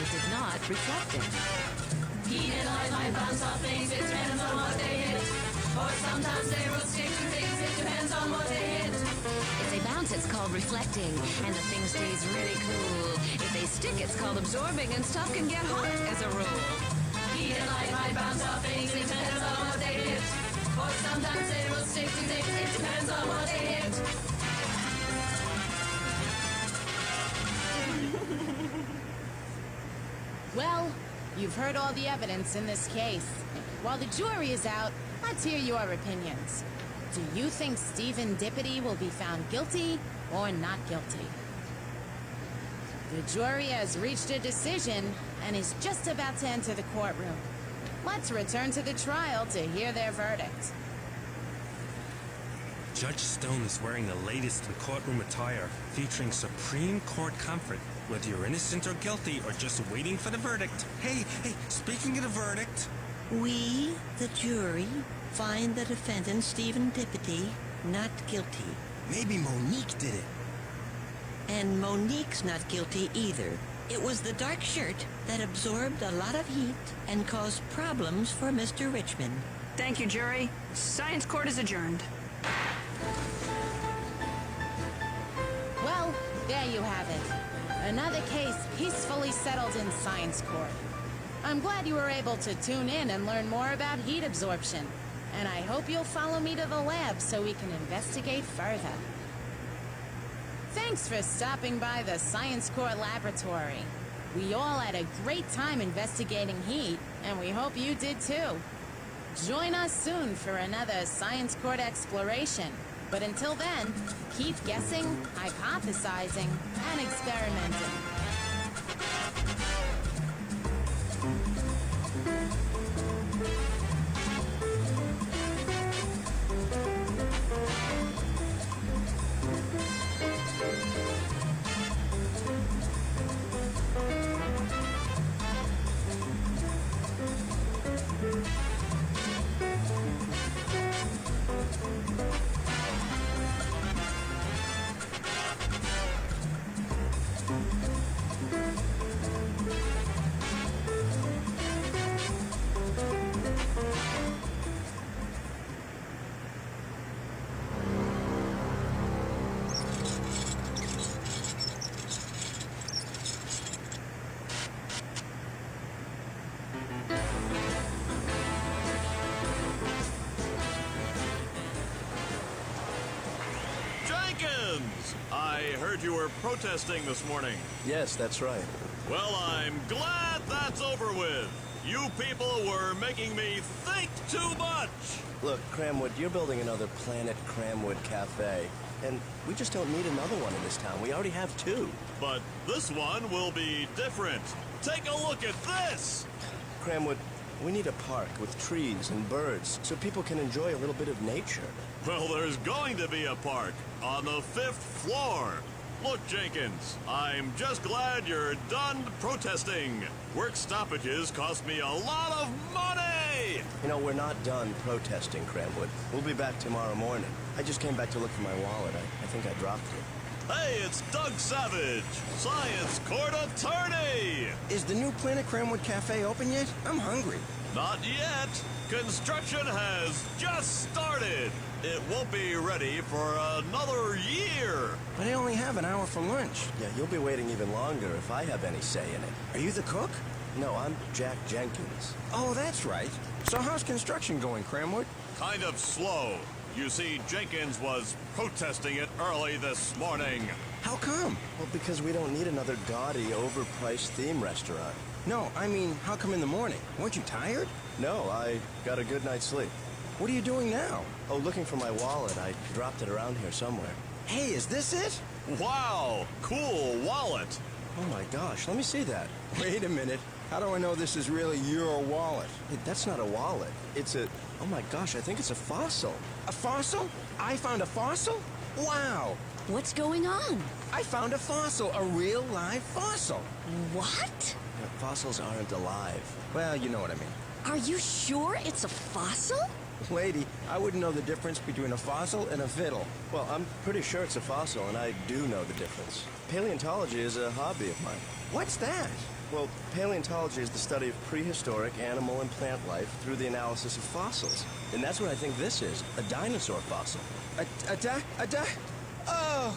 It did not reflect it. Heat and light might bounce off things, it depends on what they hit. Or sometimes they will stick to things, it depends on what they hit. If they bounce, it's called reflecting, and the thing stays really cool. If they stick, it's called absorbing, and stuff can get hot as a rule. Heat and light might bounce off things, it depends on what they hit. Or sometimes they will stick to things, it depends on what they hit. Well, you've heard all the evidence in this case. While the jury is out, let's hear your opinions. Do you think Stephen Dippity will be found guilty or not guilty? The jury has reached a decision and is just about to enter the courtroom. Let's return to the trial to hear their verdict. Judge Stone is wearing the latest in courtroom attire, featuring Supreme Court comfort, whether you're innocent or guilty or just waiting for the verdict. Hey, speaking of the verdict... We, the jury, find the defendant, Stephen Dippity, not guilty. Maybe Monique did it. And Monique's not guilty either. It was the dark shirt that absorbed a lot of heat and caused problems for Mr. Richmond. Thank you, jury. Science Court is adjourned. Well, there you have it. Another case peacefully settled in Science Court. I'm glad you were able to tune in and learn more about heat absorption. And I hope you'll follow me to the lab so we can investigate further. Thanks for stopping by the Science Corps laboratory. We all had a great time investigating heat, and we hope you did too. Join us soon for another Science Court exploration. But until then, keep guessing, hypothesizing, and experimenting. Jenkins. I heard you were protesting this morning. Yes, that's right. Well, I'm glad that's over with. You people were making me think too much. Look, Cramwood, you're building another Planet Cramwood cafe. And we just don't need another one in this town. We already have two. But this one will be different. Take a look at this! Cramwood, we need a park with trees and birds so people can enjoy a little bit of nature. Well, there's going to be a park on the 5th floor. Look, Jenkins, I'm just glad you're done protesting. Work stoppages cost me a lot of money! You know, we're not done protesting, Cramwood. We'll be back tomorrow morning. I just came back to look for my wallet. I think I dropped it. Hey, it's Doug Savage, Science Court Attorney! Is the new Planet Cramwood Cafe open yet? I'm hungry. Not yet. Construction has just started. It won't be ready for another year. But I only have an hour for lunch. Yeah, you'll be waiting even longer if I have any say in it. Are you the cook? No, I'm Jack Jenkins. Oh, that's right. So how's construction going, Cramwood? Kind of slow. You see, Jenkins was protesting it early this morning. How come? Well, because we don't need another gaudy, overpriced theme restaurant. No, I mean, how come in the morning? Weren't you tired? No, I got a good night's sleep. What are you doing now? Oh, looking for my wallet. I dropped it around here somewhere. Hey, is this it? Wow, cool wallet. Oh my gosh, let me see that. Wait a minute. How do I know this is really your wallet? Hey, that's not a wallet. It's a... Oh my gosh, I think it's a fossil. A fossil? I found a fossil? Wow. What's going on? I found a fossil, a real live fossil. What? Yeah, fossils aren't alive. Well, you know what I mean. Are you sure it's a fossil? Lady, I wouldn't know the difference between a fossil and a fiddle. Well, I'm pretty sure it's a fossil, and I do know the difference. Paleontology is a hobby of mine. What's that? Well, paleontology is the study of prehistoric animal and plant life through the analysis of fossils. And that's what I think this is, a dinosaur fossil. Oh!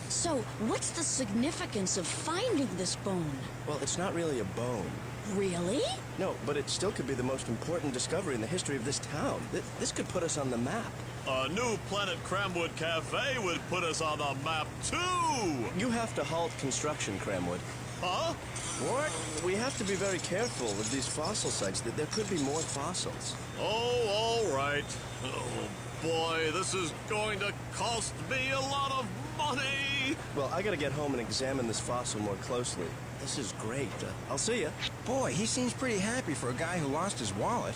So, what's the significance of finding this bone? Well, it's not really a bone. Really? No, but it still could be the most important discovery in the history of this town. This could put us on the map. A new Planet Cramwood Cafe would put us on the map, too! You have to halt construction, Cramwood. Huh? What? We have to be very careful with these fossil sites. There could be more fossils. Oh, all right. Oh, boy, this is going to cost me a lot of money! Well, I gotta get home and examine this fossil more closely. This is great. I'll see ya. Boy, he seems pretty happy for a guy who lost his wallet.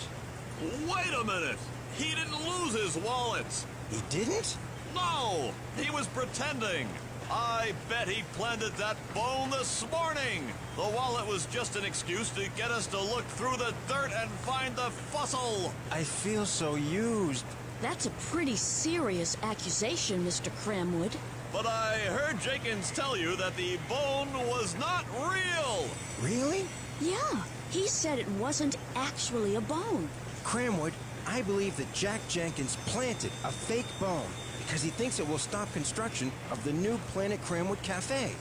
Wait a minute! He didn't lose his wallet! He didn't? No! He was pretending! I bet he planted that bone this morning! The wallet was just an excuse to get us to look through the dirt and find the fossil! I feel so used. That's a pretty serious accusation, Mr. Cramwood. But I heard Jenkins tell you that the bone was not real! Really? Yeah, he said it wasn't actually a bone. Cramwood, I believe that Jack Jenkins planted a fake bone because he thinks it will stop construction of the new Planet Cramwood Cafe.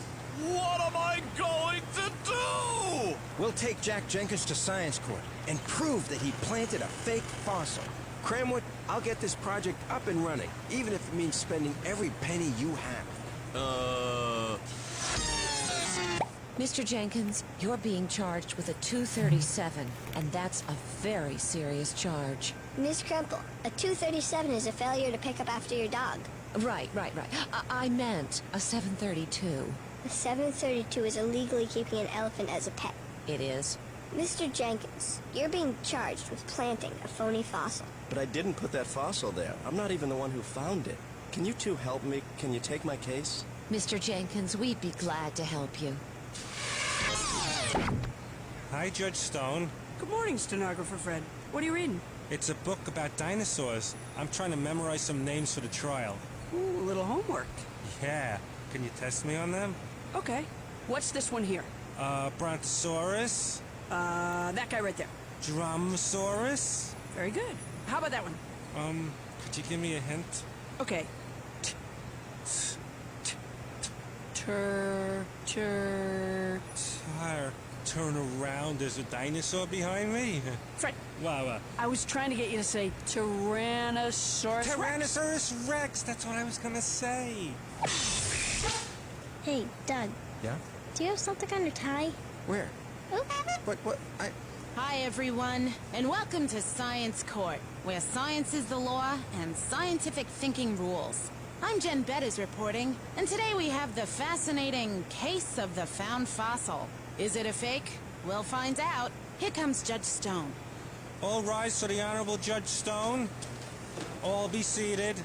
What am I going to do? We'll take Jack Jenkins to Science Court and prove that he planted a fake fossil. Cramwood, I'll get this project up and running, even if it means spending every penny you have. Mr. Jenkins, you're being charged with a 237, and that's a very serious charge. Miss Crumple, a 237 is a failure to pick up after your dog. Right. I meant a 732. A 732 is illegally keeping an elephant as a pet. It is. Mr. Jenkins, you're being charged with planting a phony fossil. But I didn't put that fossil there. I'm not even the one who found it. Can you two help me? Can you take my case? Mr. Jenkins, we'd be glad to help you. Hi, Judge Stone. Good morning, Stenographer Fred. What are you reading? It's a book about dinosaurs. I'm trying to memorize some names for the trial. Ooh, a little homework. Yeah. Can you test me on them? Okay. What's this one here? Brontosaurus. That guy right there. Dromaeosaurus. Very good. How about that one? Could you give me a hint? Okay. Turn around, there's a dinosaur behind me. Fred. Wow. I was trying to get you to say Tyrannosaurus Rex. Tyrannosaurus Rex, that's what I was gonna say. Hey, Doug, Yeah? do you have something on your tie? Where? Oh. Hi, everyone, and welcome to Science Court, where science is the law and scientific thinking rules. I'm Jen Betters reporting, and today we have the fascinating case of the found fossil. Is it a fake? We'll find out. Here comes Judge Stone. All rise for the Honorable Judge Stone. All be seated.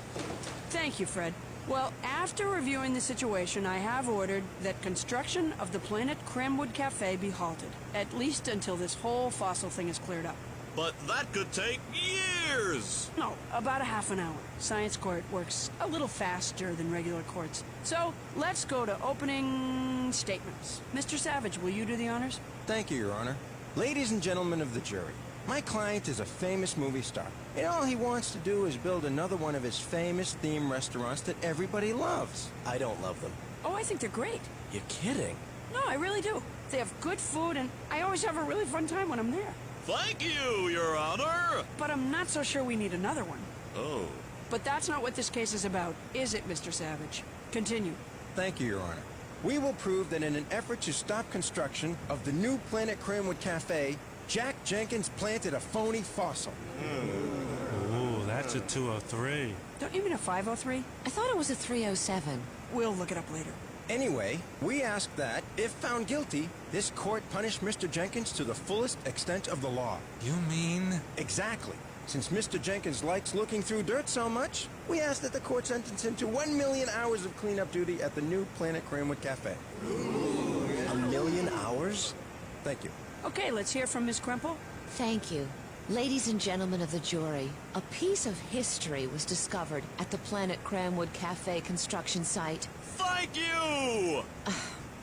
Thank you, Fred. Well, after reviewing the situation, I have ordered that construction of the Planet Cramwood Cafe be halted, at least until this whole fossil thing is cleared up. But that could take years! No, about a half an hour. Science Court works a little faster than regular courts. So, let's go to opening statements. Mr. Savage, will you do the honors? Thank you, Your Honor. Ladies and gentlemen of the jury, my client is a famous movie star, and all he wants to do is build another one of his famous theme restaurants that everybody loves. I don't love them. Oh, I think they're great. You're kidding. No, I really do. They have good food, and I always have a really fun time when I'm there. Thank you, Your Honor! But I'm not so sure we need another one. Oh. But that's not what this case is about, is it, Mr. Savage? Continue. Thank you, Your Honor. We will prove that in an effort to stop construction of the new Planet Cramwood Cafe, Jack Jenkins planted a phony fossil. Ooh, that's a 203. Don't you mean a 503? I thought it was a 307. We'll look it up later. Anyway, we ask that, if found guilty, this court punish Mr. Jenkins to the fullest extent of the law. You mean? Exactly. Since Mr. Jenkins likes looking through dirt so much, we ask that the court sentence him to 1 million hours of cleanup duty at the new Planet Cramwood Cafe. 1 million hours? Thank you. Okay, let's hear from Ms. Krempel. Thank you. Ladies and gentlemen of the jury, a piece of history was discovered at the Planet Cramwood Cafe construction site. Thank you!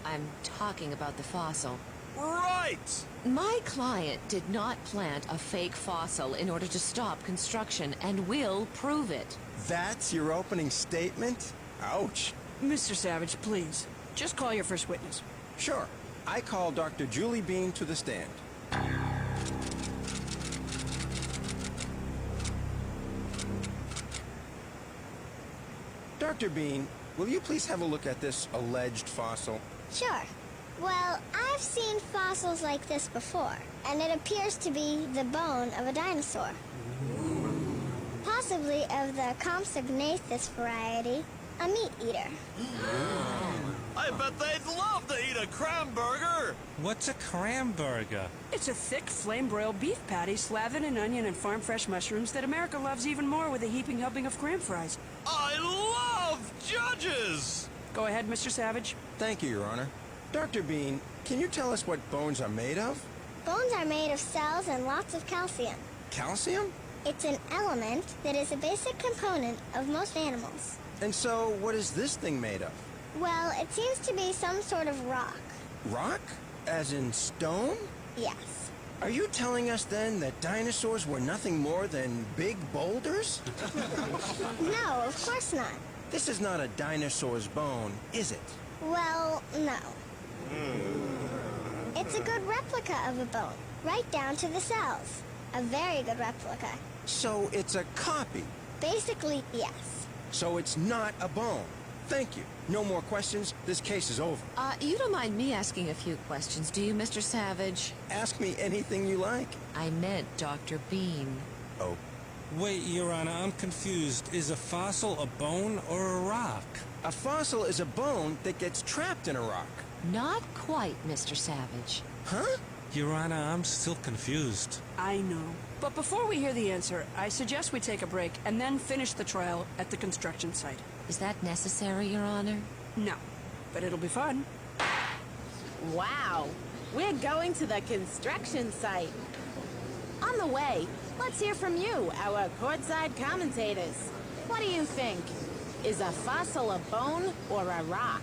I'm talking about the fossil. Right! My client did not plant a fake fossil in order to stop construction, and will prove it. That's your opening statement? Ouch. Mr. Savage, please, just call your first witness. Sure. I call Dr. Julie Bean to the stand. Dr. Bean, will you please have a look at this alleged fossil? Sure. Well, I've seen fossils like this before, and it appears to be the bone of a dinosaur. Possibly of the Compsognathus variety, a meat eater. I bet they'd love to eat a cramburger! What's a cramburger? It's a thick, flame-broiled beef patty slathered in onion and farm-fresh mushrooms that America loves even more with a heaping helping of cram fries. I love judges! Go ahead, Mr. Savage. Thank you, Your Honor. Dr. Bean, can you tell us what bones are made of? Bones are made of cells and lots of calcium. Calcium? It's an element that is a basic component of most animals. And so, what is this thing made of? Well, it seems to be some sort of rock. Rock? As in stone? Yes. Are you telling us then that dinosaurs were nothing more than big boulders? No, of course not. This is not a dinosaur's bone, is it? Well, no. It's a good replica of a bone, right down to the cells. A very good replica. So it's a copy? Basically, yes. So it's not a bone. Thank you. No more questions. This case is over. You don't mind me asking a few questions, do you, Mr. Savage? Ask me anything you like. I meant Dr. Bean. Oh. Wait, Your Honor, I'm confused. Is a fossil a bone or a rock? A fossil is a bone that gets trapped in a rock. Not quite, Mr. Savage. Huh? Your Honor, I'm still confused. I know. But before we hear the answer, I suggest we take a break and then finish the trial at the construction site. Is that necessary, Your Honor? No, but it'll be fun. Wow, we're going to the construction site. On the way, let's hear from you, our courtside commentators. What do you think? Is a fossil a bone or a rock?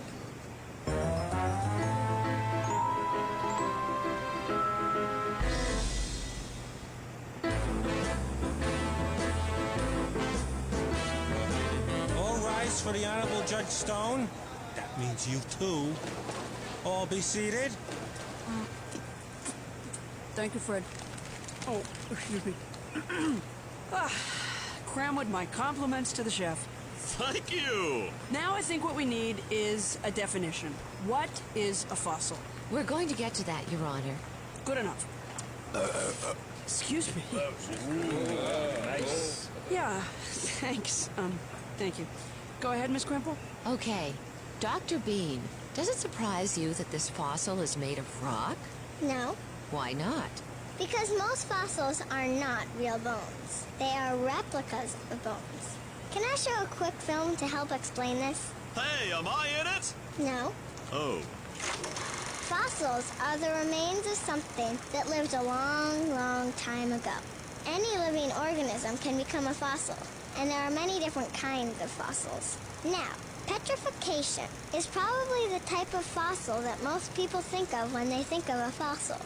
All rise for the Honorable Judge Stone. That means you too. All be seated. Thank you, Fred. Oh, excuse me. Cramwood, my compliments to the chef. Thank you! Now I think what we need is a definition. What is a fossil? We're going to get to that, Your Honor. Good enough. Excuse me. Nice. Yeah, thanks. Thank you. Go ahead, Miss Crimple. Okay. Dr. Bean, does it surprise you that this fossil is made of rock? No, Why not? because most fossils are not real bones. They are replicas of bones. Can I show a quick film to help explain this? Hey, am I in it? No. Oh. Fossils are the remains of something that lived a long, long time ago. Any living organism can become a fossil, and there are many different kinds of fossils. Now, petrification is probably the type of fossil that most people think of when they think of a fossil.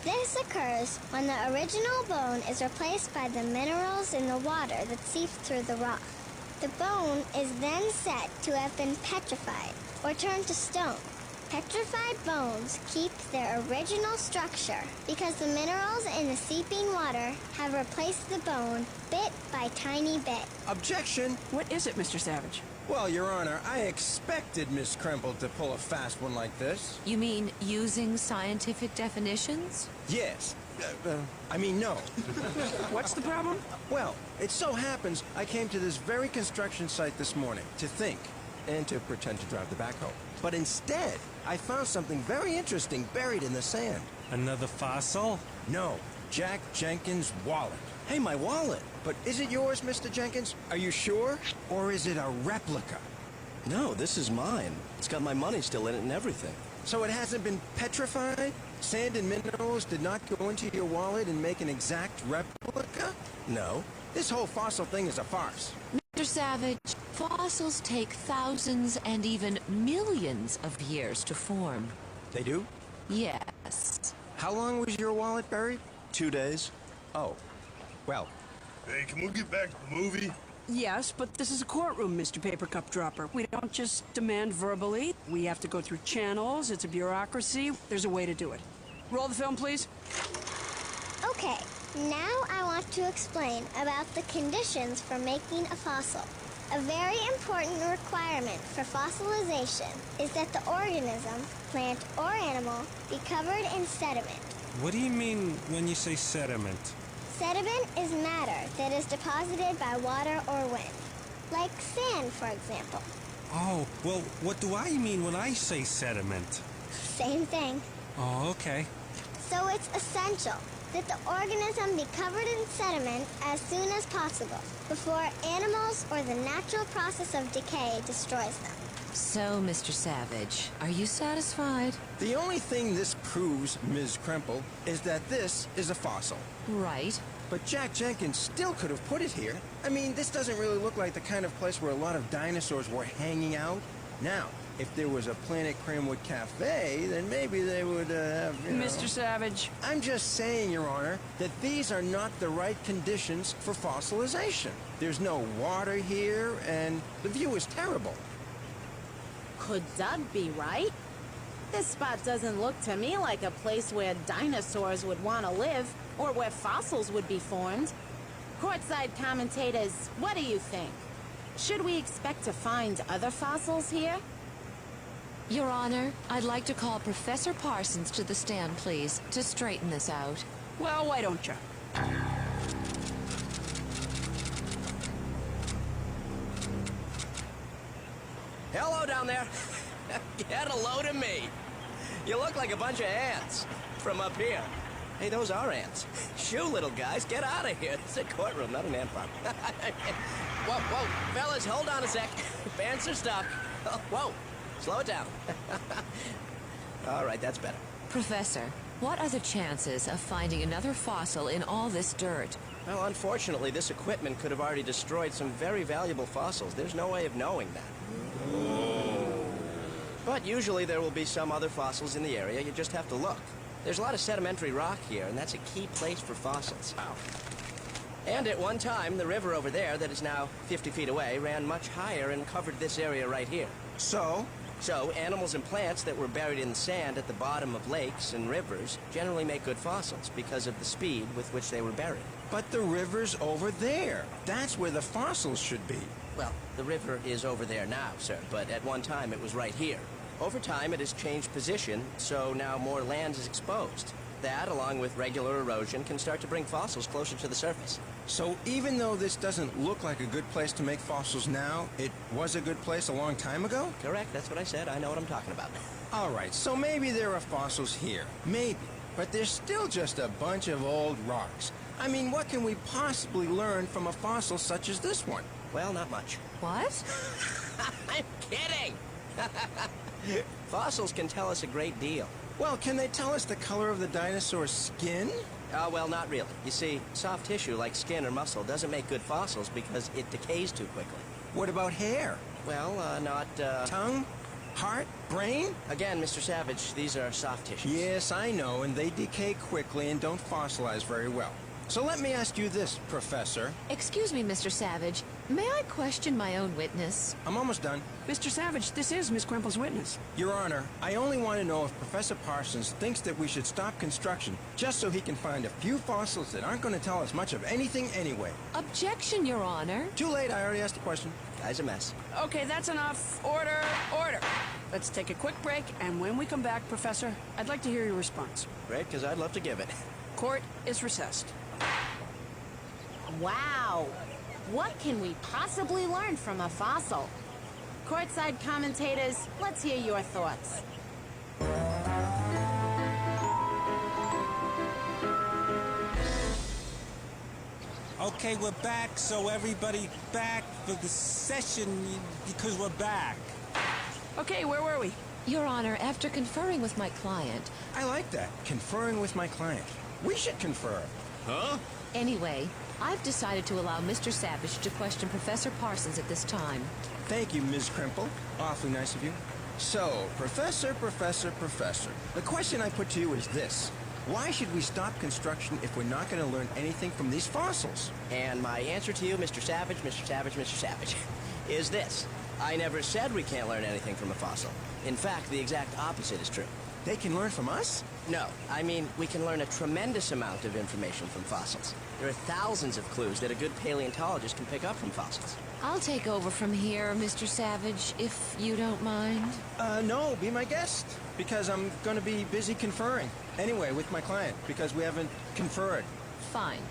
This occurs when the original bone is replaced by the minerals in the water that seep through the rock. The bone is then said to have been petrified or turned to stone. Petrified bones keep their original structure because the minerals in the seeping water have replaced the bone bit by tiny bit. Objection! What is it, Mr. Savage? Well, Your Honor, I expected Miss Kremple to pull a fast one like this. You mean using scientific definitions? Yes. I mean, no. What's the problem? Well, it so happens I came to this very construction site this morning to think and to pretend to drive the backhoe. But instead, I found something very interesting buried in the sand. Another fossil? No, Jack Jenkins' wallet. Hey, my wallet. But is it yours, Mr. Jenkins? Are you sure? Or is it a replica? No, this is mine. It's got my money still in it and everything. So it hasn't been petrified? Sand and minerals did not go into your wallet and make an exact replica? No. This whole fossil thing is a farce. Mr. Savage, fossils take thousands and even millions of years to form. They do? Yes. How long was your wallet buried? 2 days. Oh, well. Hey, can we get back to the movie? Yes, but this is a courtroom, Mr. Paper Cup Dropper. We don't just demand verbally. We have to go through channels. It's a bureaucracy. There's a way to do it. Roll the film, please. Okay, now I want to explain about the conditions for making a fossil. A very important requirement for fossilization is that the organism, plant or animal, be covered in sediment. What do you mean when you say sediment? Sediment is matter that is deposited by water or wind, like sand, for example. Oh, well, what do I mean when I say sediment? Same thing. Oh, okay. So it's essential that the organism be covered in sediment as soon as possible, before animals or the natural process of decay destroys them. So, Mr. Savage, are you satisfied? The only thing this proves, Ms. Kremple, is that this is a fossil. Right. But Jack Jenkins still could have put it here. I mean, this doesn't really look like the kind of place where a lot of dinosaurs were hanging out. Now, if there was a Planet Cramwood Cafe, then maybe they would have, you know... Mr. Savage. I'm just saying, Your Honor, that these are not the right conditions for fossilization. There's no water here, and the view is terrible. Could Doug be right? This spot doesn't look to me like a place where dinosaurs would want to live, or where fossils would be formed. Courtside commentators, what do you think? Should we expect to find other fossils here? Your Honor, I'd like to call Professor Parsons to the stand, please, to straighten this out. Well, why don't you? Hello down there. Get a load of me. You look like a bunch of ants from up here. Hey, those are ants. Shoo, little guys, get out of here. It's a courtroom, not an ant farm. Whoa, fellas, hold on a sec. Pants are stopped. Oh, whoa, slow it down. All right, that's better. Professor, what are the chances of finding another fossil in all this dirt? Well, unfortunately, this equipment could have already destroyed some very valuable fossils. There's no way of knowing that. But usually there will be some other fossils in the area. You just have to look. There's a lot of sedimentary rock here, and that's a key place for fossils. And at one time, the river over there, that is now 50 feet away, ran much higher and covered this area right here. So? So, animals and plants that were buried in the sand at the bottom of lakes and rivers generally make good fossils because of the speed with which they were buried. But the river's over there. That's where the fossils should be. Well, the river is over there now, sir, but at one time it was right here. Over time, it has changed position, so now more land is exposed. That, along with regular erosion, can start to bring fossils closer to the surface. So even though this doesn't look like a good place to make fossils now, it was a good place a long time ago? Correct, that's what I said. I know what I'm talking about. All right, so maybe there are fossils here. Maybe. But there's still just a bunch of old rocks. I mean, what can we possibly learn from a fossil such as this one? Well, not much. What? I'm kidding! Fossils can tell us a great deal. Well, can they tell us the color of the dinosaur's skin? Well, not really. You see, soft tissue like skin or muscle doesn't make good fossils because it decays too quickly. What about hair? Well, not, Tongue? Heart? Brain? Again, Mr. Savage, these are soft tissues. Yes, I know, and they decay quickly and don't fossilize very well. So let me ask you this, Professor. Excuse me, Mr. Savage. May I question my own witness? I'm almost done. Mr. Savage, this is Miss Crimple's witness. Your Honor, I only want to know if Professor Parsons thinks that we should stop construction just so he can find a few fossils that aren't going to tell us much of anything anyway. Objection, Your Honor. Too late, I already asked the question. Guy's a mess. Okay, that's enough. Order, order. Let's take a quick break, and when we come back, Professor, I'd like to hear your response. Great, because I'd love to give it. Court is recessed. Wow! What can we possibly learn from a fossil? Courtside commentators, let's hear your thoughts. Okay, we're back, so everybody back for the session because we're back. Okay, where were we? Your Honor, after conferring with my client... I like that, conferring with my client. We should confer. Huh? Anyway, I've decided to allow Mr. Savage to question Professor Parsons at this time. Thank you, Ms. Crimple. Awfully nice of you. So, Professor, the question I put to you is this. Why should we stop construction if we're not going to learn anything from these fossils? And my answer to you, Mr. Savage, is this. I never said we can't learn anything from a fossil. In fact, the exact opposite is true. They can learn from us? No, I mean, we can learn a tremendous amount of information from fossils. There are thousands of clues that a good paleontologist can pick up from fossils. I'll take over from here, Mr. Savage, if you don't mind. No, be my guest, because I'm going to be busy conferring. Anyway, with my client, because we haven't conferred. Fine.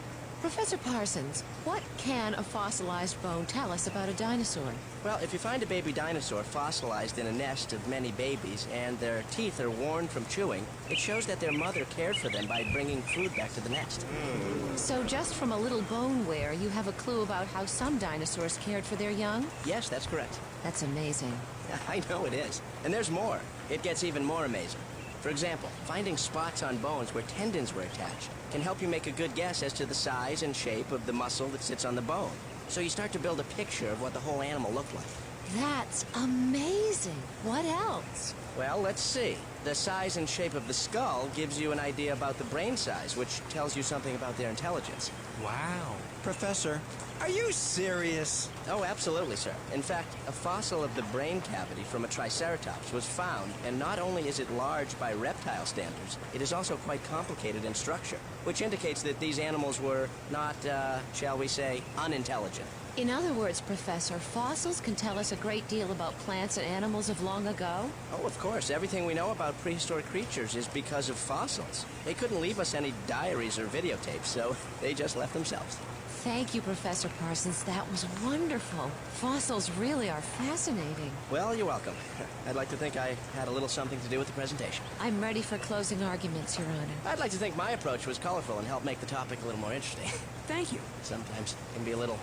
Professor Parsons, what can a fossilized bone tell us about a dinosaur? Well, if you find a baby dinosaur fossilized in a nest of many babies and their teeth are worn from chewing, it shows that their mother cared for them by bringing food back to the nest. So just from a little bone wear, you have a clue about how some dinosaurs cared for their young? Yes, that's correct. That's amazing. I know it is. And there's more. It gets even more amazing. For example, finding spots on bones where tendons were attached can help you make a good guess as to the size and shape of the muscle that sits on the bone. So you start to build a picture of what the whole animal looked like. That's amazing. What else? Well, let's see. The size and shape of the skull gives you an idea about the brain size, which tells you something about their intelligence. Wow. Professor, are you serious? Oh, absolutely, sir. In fact, a fossil of the brain cavity from a triceratops was found, and not only is it large by reptile standards, it is also quite complicated in structure, which indicates that these animals were not, shall we say, unintelligent. In other words, Professor, fossils can tell us a great deal about plants and animals of long ago? Oh, of course. Everything we know about prehistoric creatures is because of fossils. They couldn't leave us any diaries or videotapes, so they just left themselves. Thank you, Professor Parsons. That was wonderful. Fossils really are fascinating. Well, you're welcome. I'd like to think I had a little something to do with the presentation. I'm ready for closing arguments, Your Honor. I'd like to think my approach was colorful and helped make the topic a little more interesting. Thank you. Sometimes it can be a little...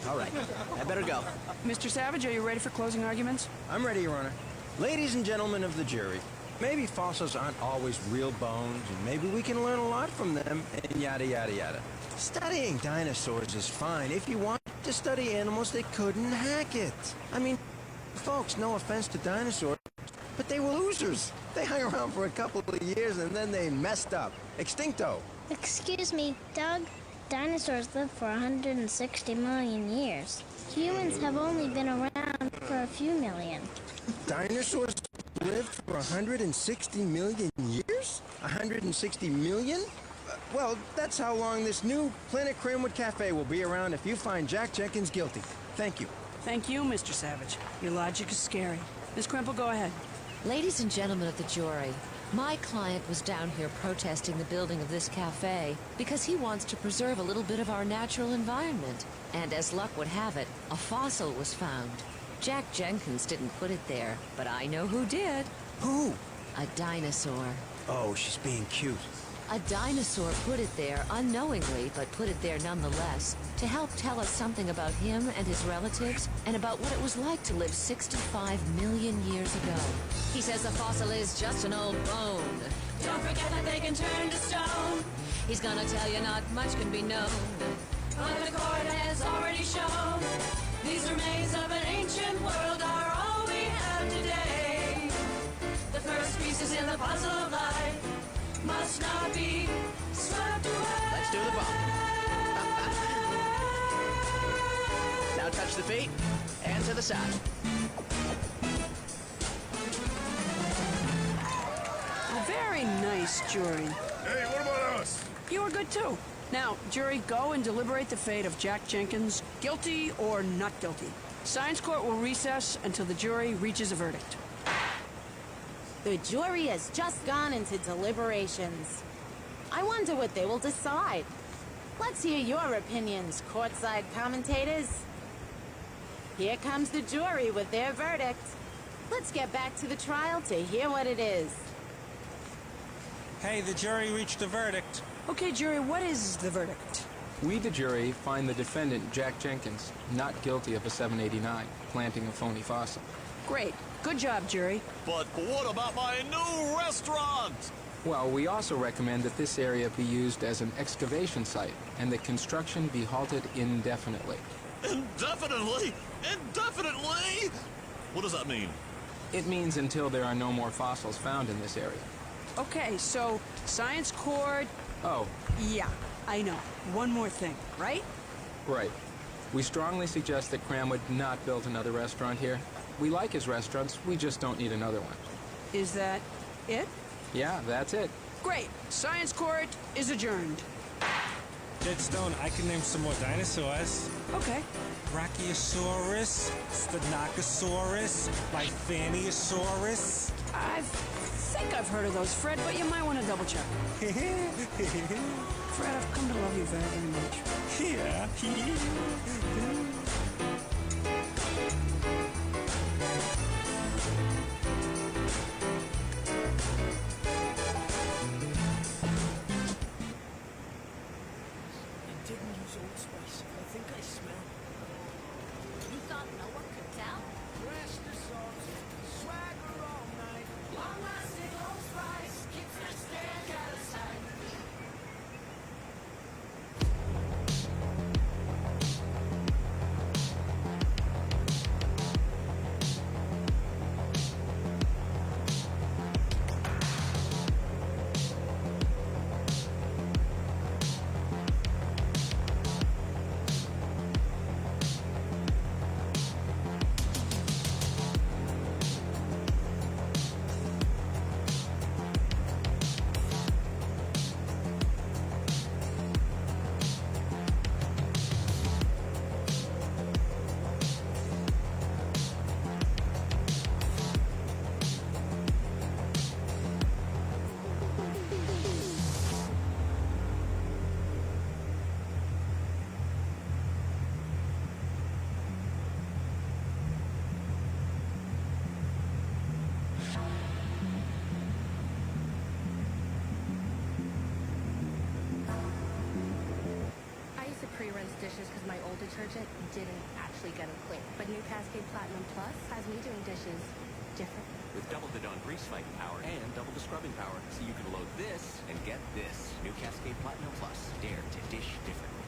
All right, I better go. Mr. Savage, are you ready for closing arguments? I'm ready, Your Honor. Ladies and gentlemen of the jury, maybe fossils aren't always real bones, and maybe we can learn a lot from them, and yada, yada, yada. Studying dinosaurs is fine if you want to study animals that couldn't hack it. I mean, folks, no offense to dinosaurs, but they were losers. They hung around for a couple of years, and then they messed up. Extincto. Excuse me, Doug? Dinosaurs lived for 160 million years. Humans have only been around for a few million. Dinosaurs lived for 160 million years? 160 million? Well, that's how long this new Planet Cranwood Cafe will be around if you find Jack Jenkins guilty. Thank you. Thank you, Mr. Savage. Your logic is scary. Miss Crimple, go ahead. Ladies and gentlemen of the jury, my client was down here protesting the building of this cafe because he wants to preserve a little bit of our natural environment. And as luck would have it, a fossil was found. Jack Jenkins didn't put it there, but I know who did. Who? A dinosaur. Oh, she's being cute. A dinosaur put it there unknowingly, but put it there nonetheless, to help tell us something about him and his relatives, and about what it was like to live 65 million years ago. He says the fossil is just an old bone. Don't forget that they can turn to stone. He's gonna tell you not much can be known. But the court has already shown these remains of an ancient world are all we have today. The first pieces in the puzzle of life must not be swept away. Let's do the bump. Now touch the feet and to the side. Very nice, jury. Hey, what about us? You were good too. Now, jury, go and deliberate the fate of Jack Jenkins, guilty or not guilty. Science court will recess until the jury reaches a verdict. The jury has just gone into deliberations. I wonder what they will decide. Let's hear your opinions, courtside commentators. Here comes the jury with their verdict. Let's get back to the trial to hear what it is. Hey, the jury reached a verdict. Okay, jury, what is the verdict? We, the jury, find the defendant, Jack Jenkins, not guilty of a 789, planting a phony fossil. Great. Good job, jury. But what about my new restaurant? Well, we also recommend that this area be used as an excavation site and that construction be halted indefinitely. Indefinitely? Indefinitely? What does that mean? It means until there are no more fossils found in this area. Okay, so science court... Oh. Yeah, I know. One more thing, right? Right. We strongly suggest that Cramwood not build another restaurant here. We like his restaurants, we just don't need another one. Is that it? Yeah, that's it. Great. Science court is adjourned. Deadstone, I can name some more dinosaurs. Okay. Brachiosaurus, Styracosaurus, Lifaniasaurus. I think I've heard of those, Fred, but you might want to double check. Fred, I've come to love you very, very much. Yeah. Dishes because my old detergent didn't actually get them clean. But new Cascade Platinum Plus has me doing dishes different. With double the Dawn grease fighting power and double the scrubbing power, so you can load this and get this. New Cascade Platinum Plus. Dare to dish differently.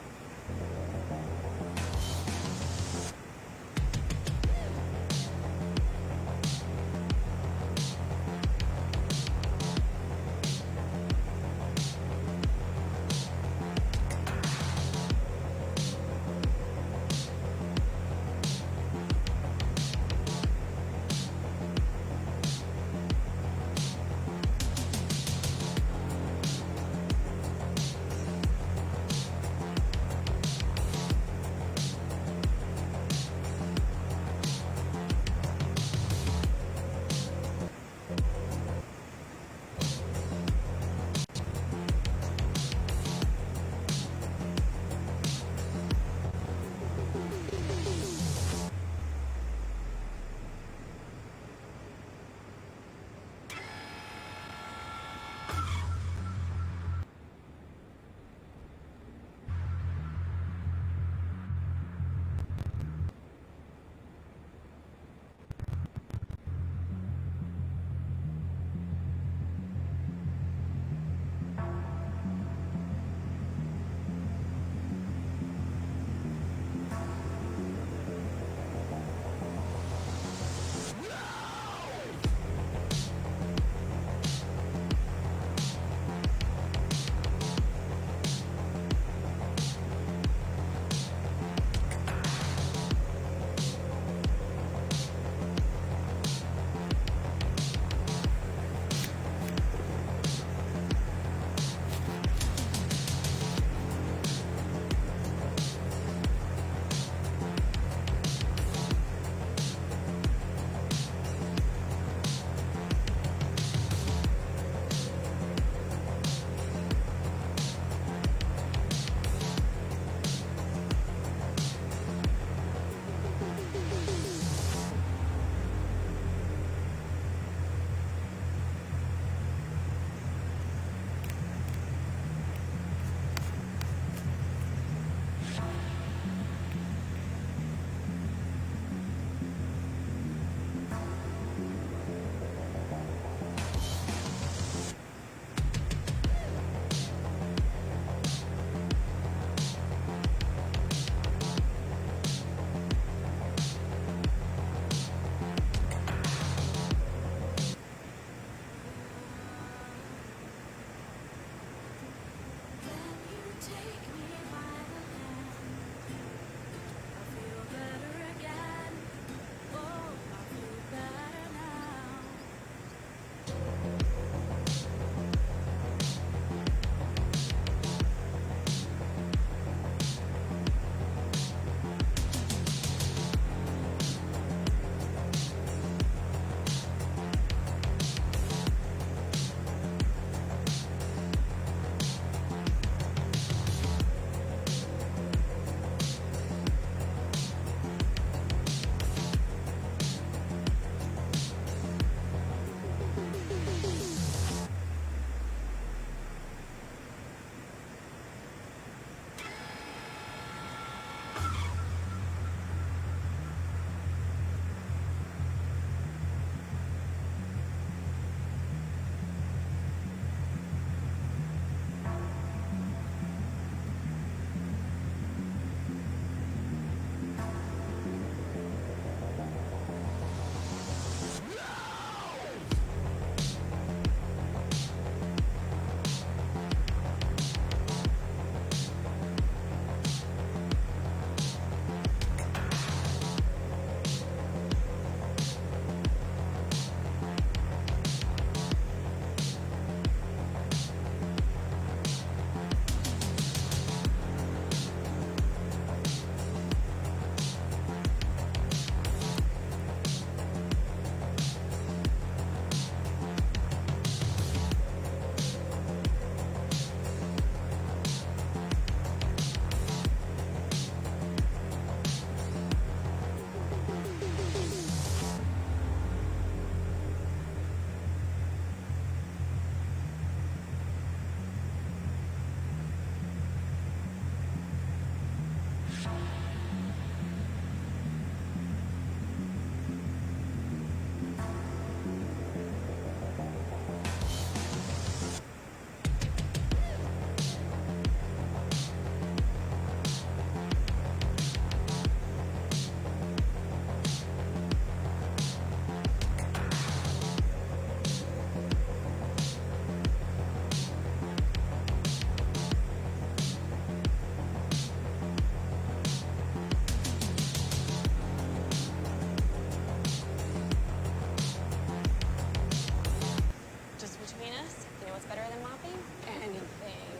fast. You know what's better than mopping? Anything.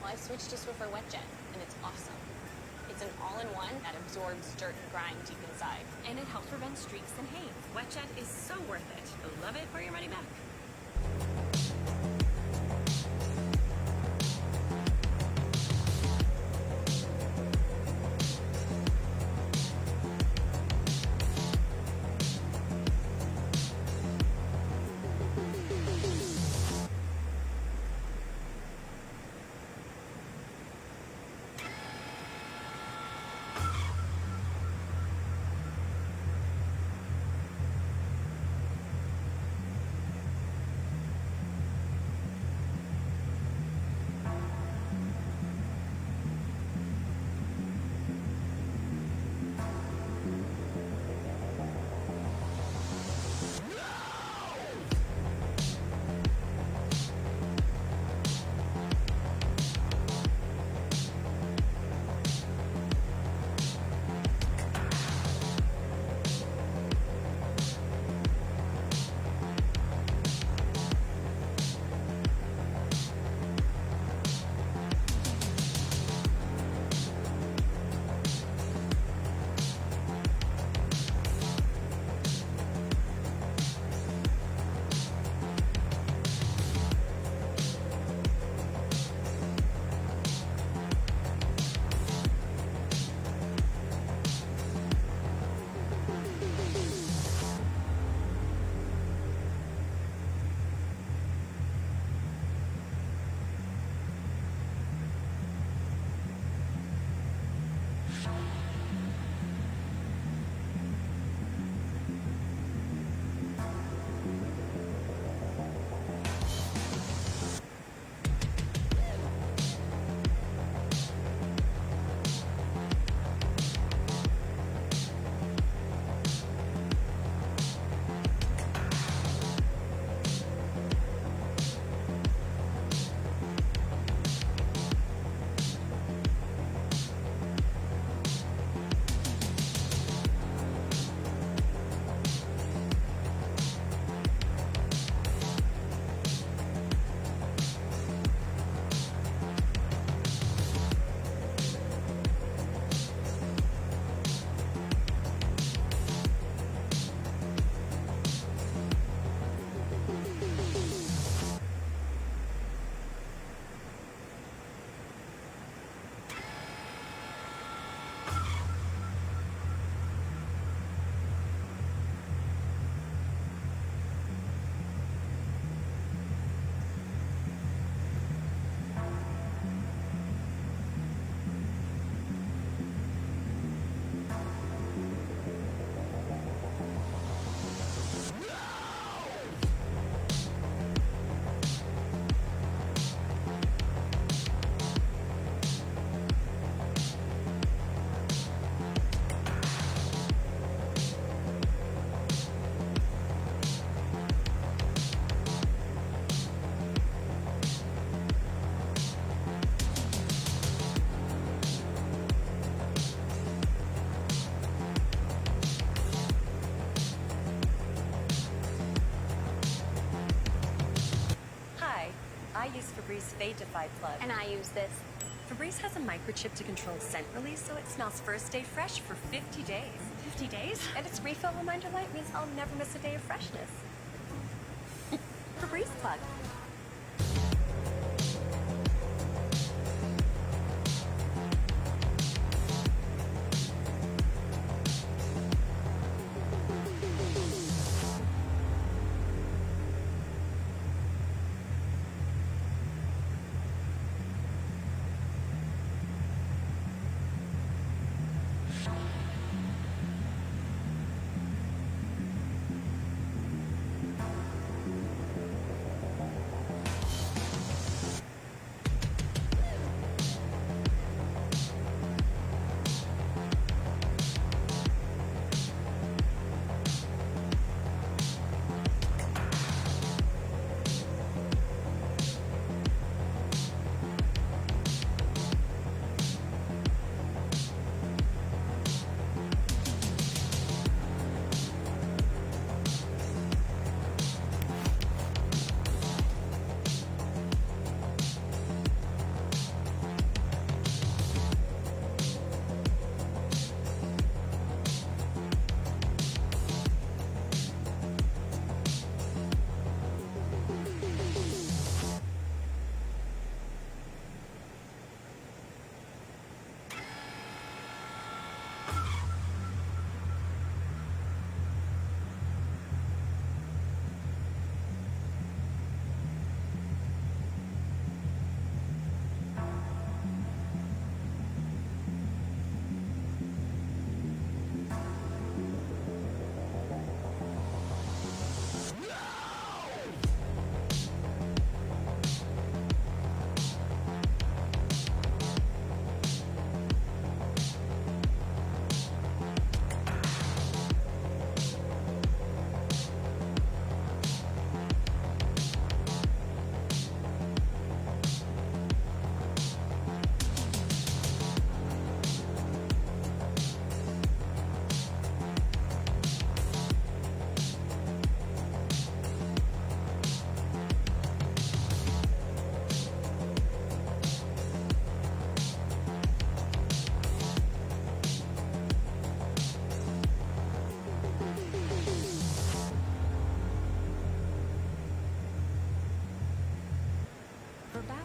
Well, I switched to Swiffer WetJet, and it's awesome. It's an all-in-one that absorbs dirt and grime deep inside. And it helps prevent streaks and haze. WetJet is so worth it. You'll love it or your money back. I use Febreze Fade-Defy plug. And I use this. Febreze has a microchip to control scent release, so it smells first day fresh for 50 days. 50 days? And its refill reminder light means I'll never miss a day of freshness. Febreze plug.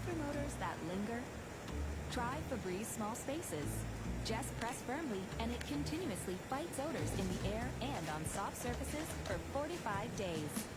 for motors that linger? Try Febreze Small Spaces. Just press firmly and it continuously fights odors in the air and on soft surfaces for 45 days.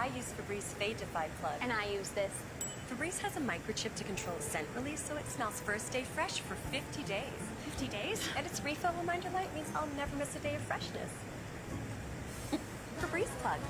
I use Febreze Fade-Defy plug. And I use this. Febreze has a microchip to control scent release, so it smells first day fresh for 50 days. 50 days? And its refill reminder light means I'll never miss a day of freshness. Febreze plug.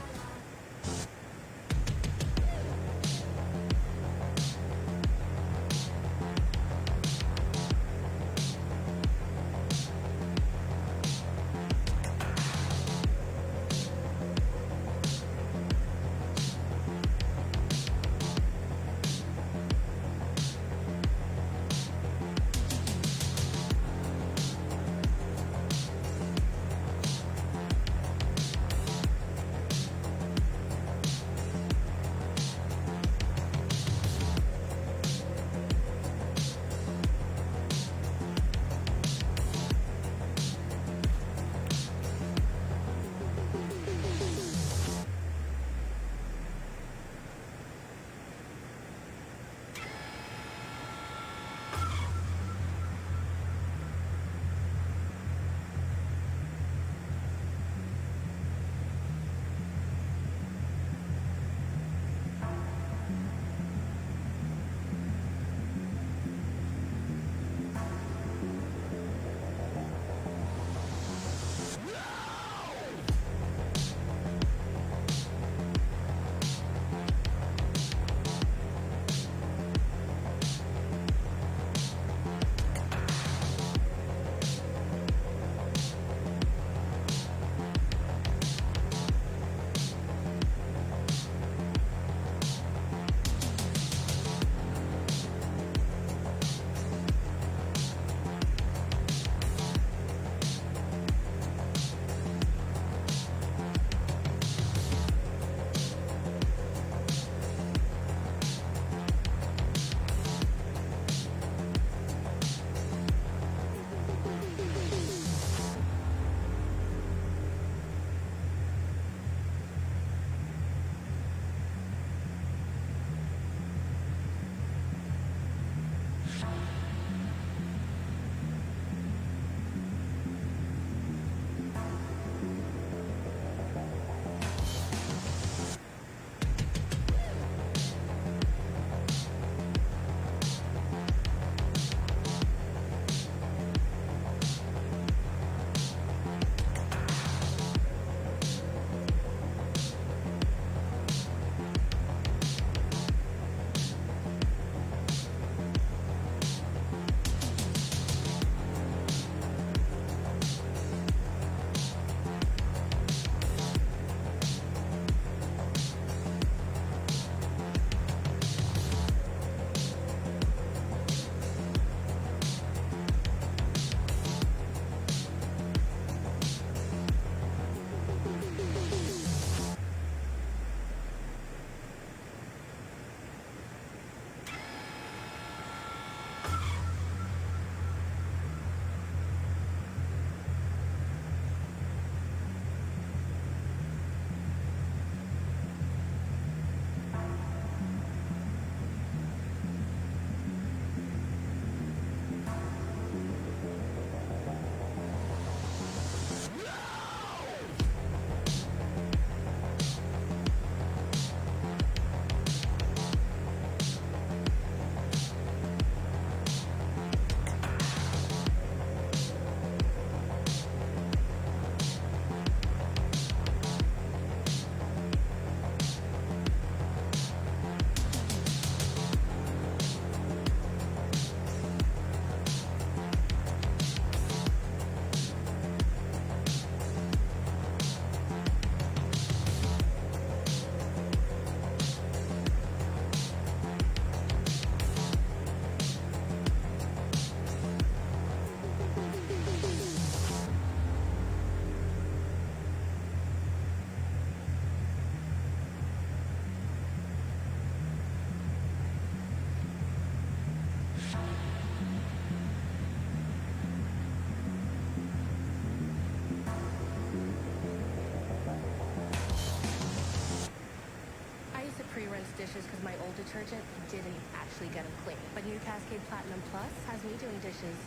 dishes because my old detergent didn't actually get them clean. But new Cascade Platinum Plus has me doing dishes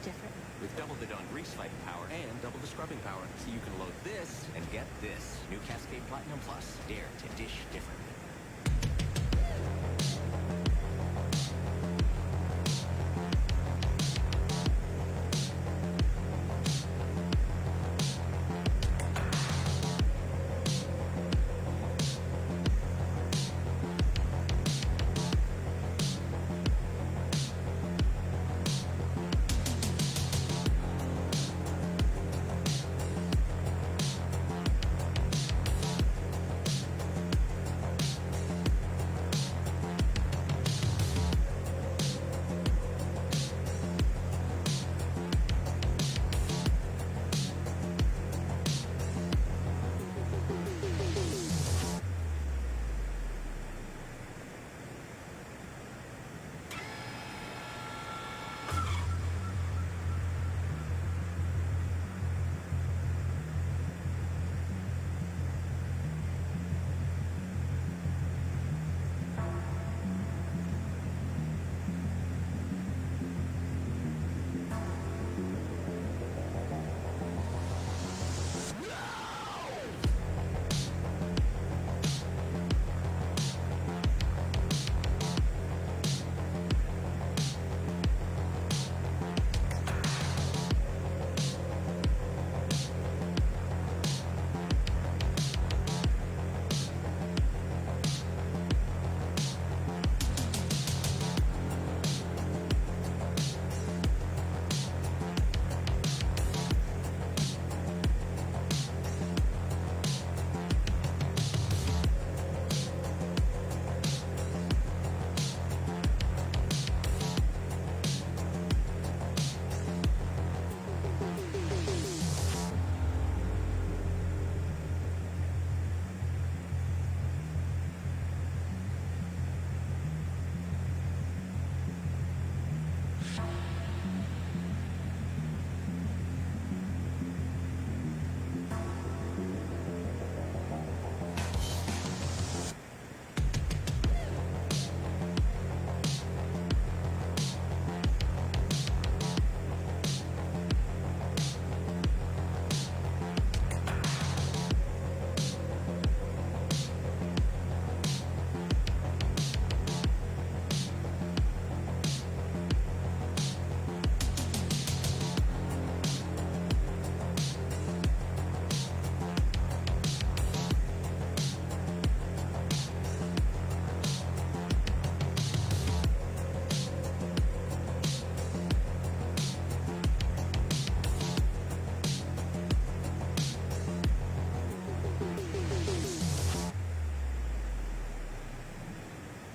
differently. With double the Dawn grease fighting power and double the scrubbing power, so you can load this and get this. New Cascade Platinum Plus. Dare to dish differently.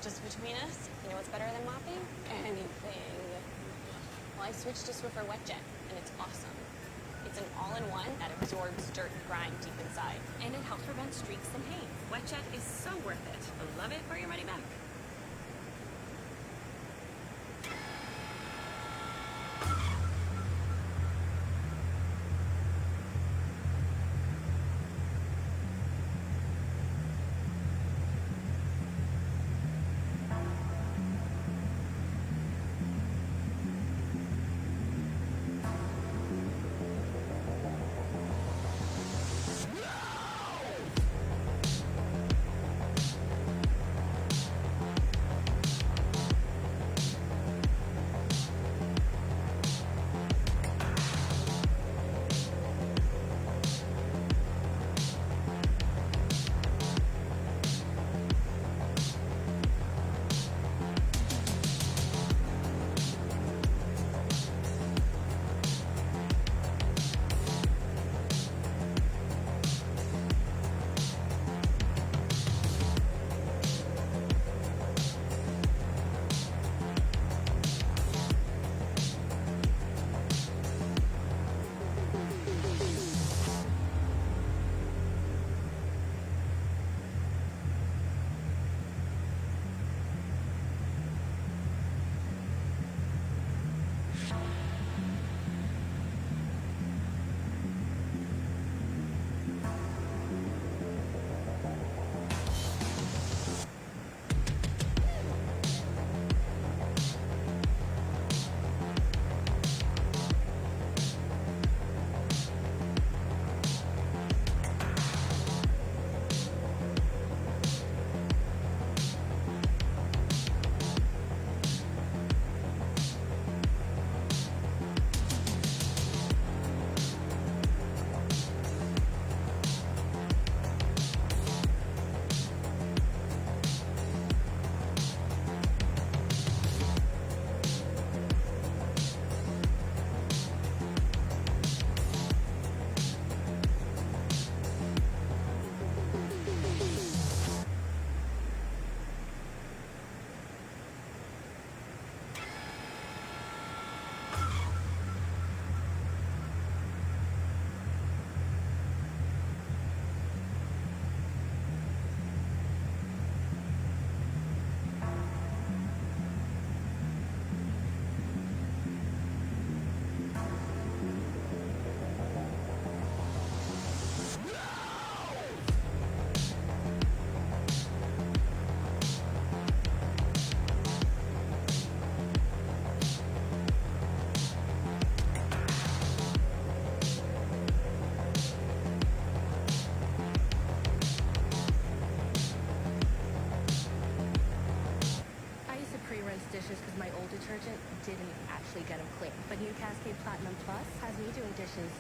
Just between us, you know what's better than mopping? Anything. Well, I switched to Swiffer Wet Jet, and it's awesome. It's an all-in-one that absorbs dirt and grime deep inside. And it helps prevent streaks and pain. Wet Jet is so worth it. Love it or your money back. didn't actually get them clean. But new Cascade Platinum Plus has me doing dishes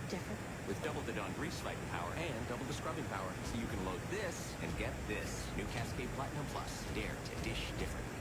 different. With double the Dawn grease fighting power and double the scrubbing power, so you can load this and get this. New Cascade Platinum Plus. Dare to dish differently.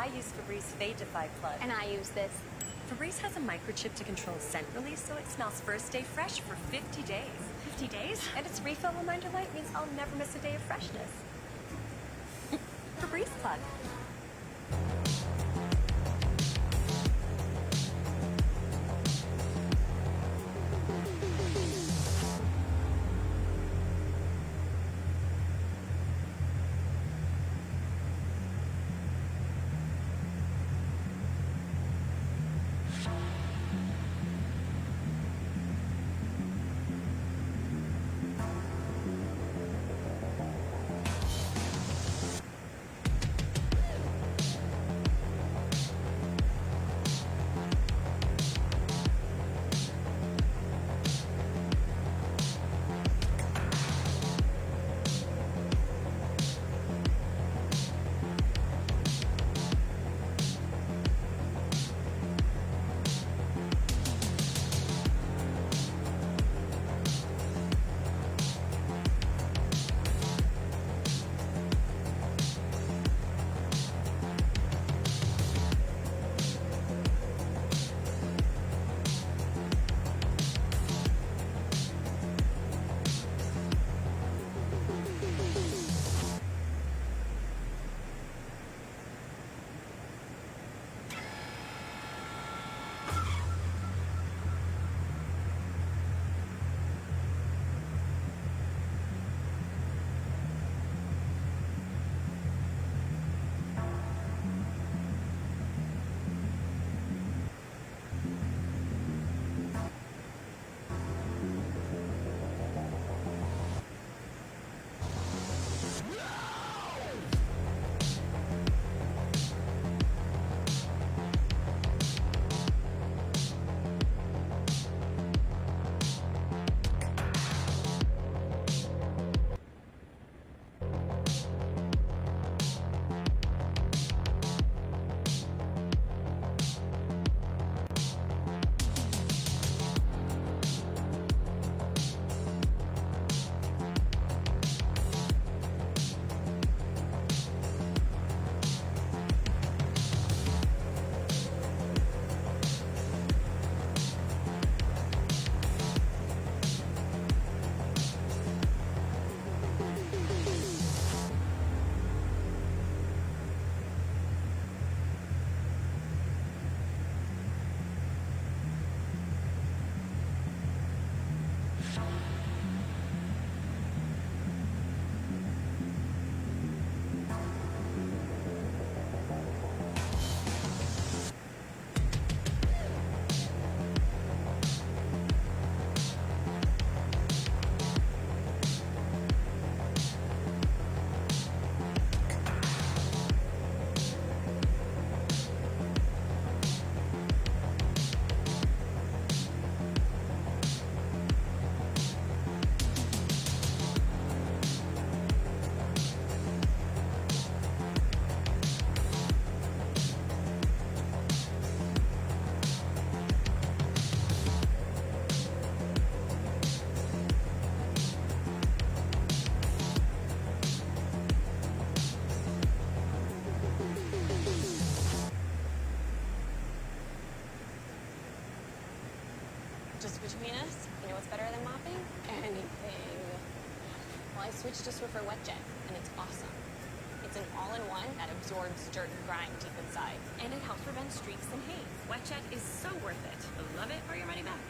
I use Febreze Fade-Defy Plug. And I use this. Febreze has a microchip to control scent release, so it smells first day fresh for 50 days. 50 days? And its refill reminder light means I'll never miss a day of freshness. Febreze Plug. Well, I switched to Swiffer WetJet, and it's awesome. It's an all-in-one that absorbs dirt and grime deep inside. And it helps prevent streaks and haze. WetJet is so worth it. Love it or your money back.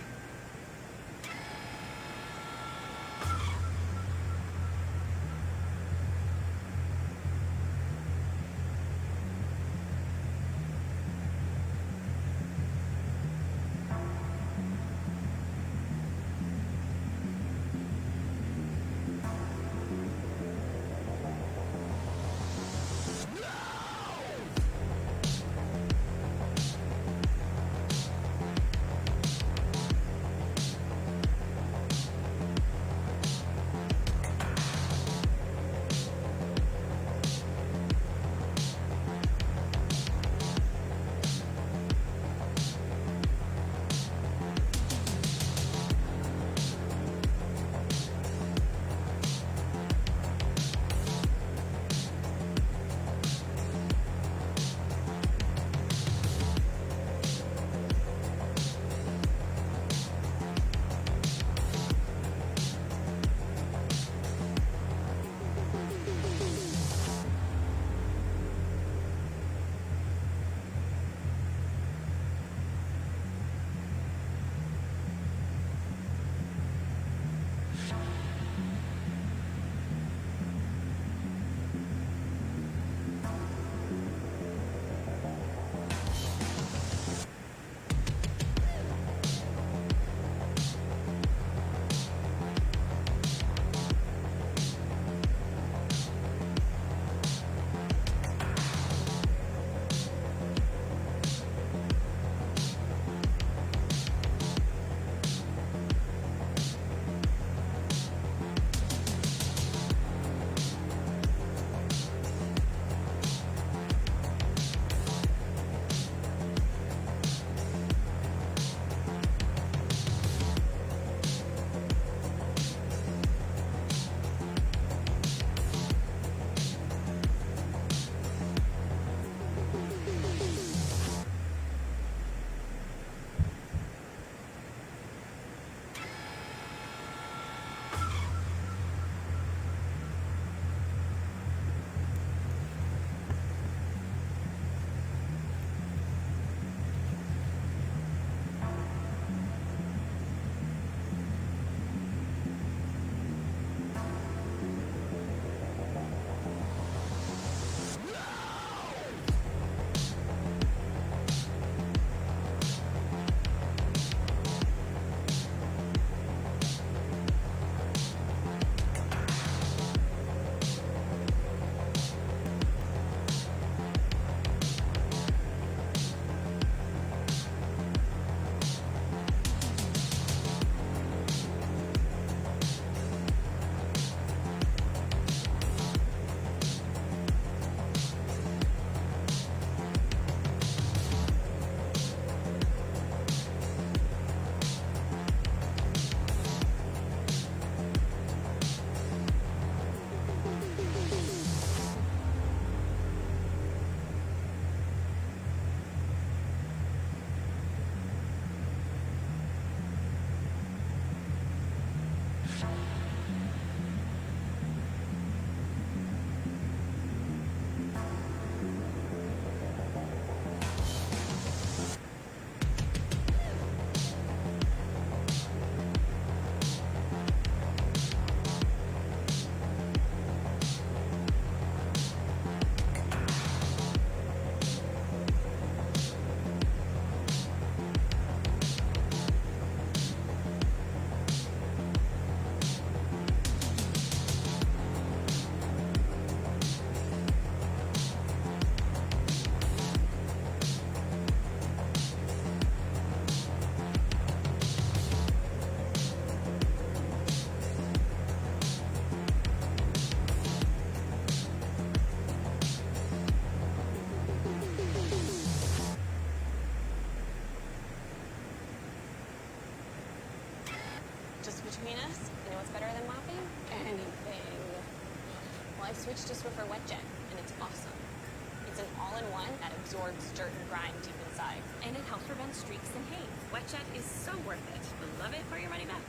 between us, you know what's better than mopping? Anything. Well, I've switched to Swiffer WetJet, and it's awesome. It's an all-in-one that absorbs dirt and grime deep inside. And it helps prevent streaks and haze. WetJet is so worth it. Love it for your money back.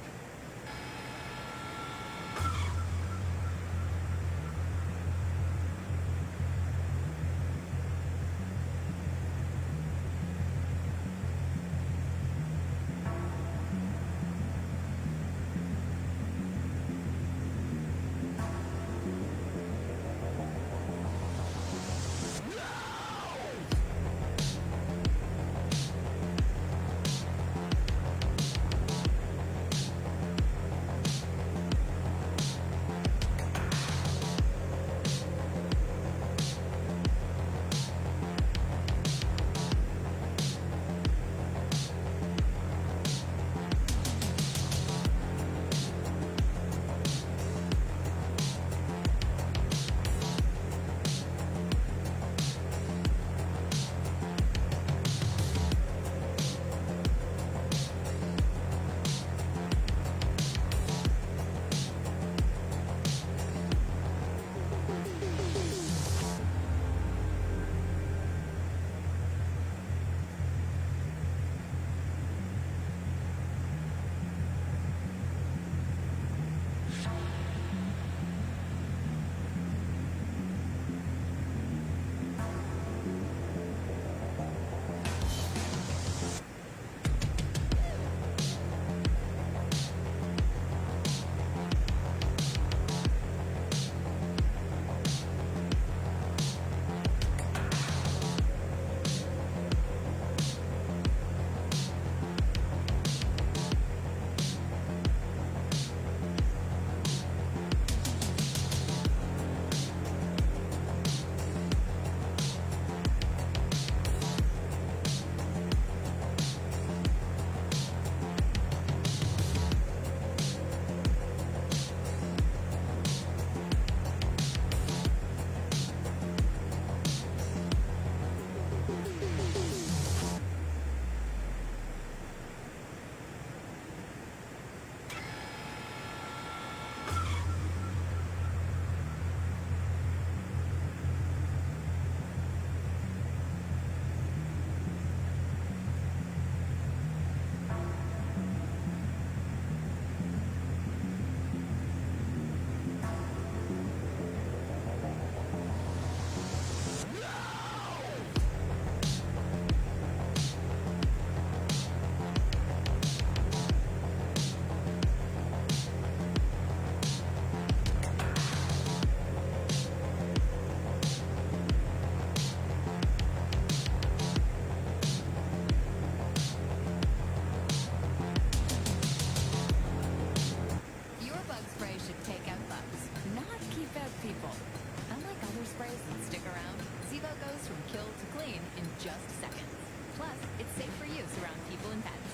from kill to clean in just seconds. Plus, it's safe for use around people and pets.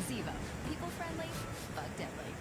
Zevo. People-friendly, bug-deadly.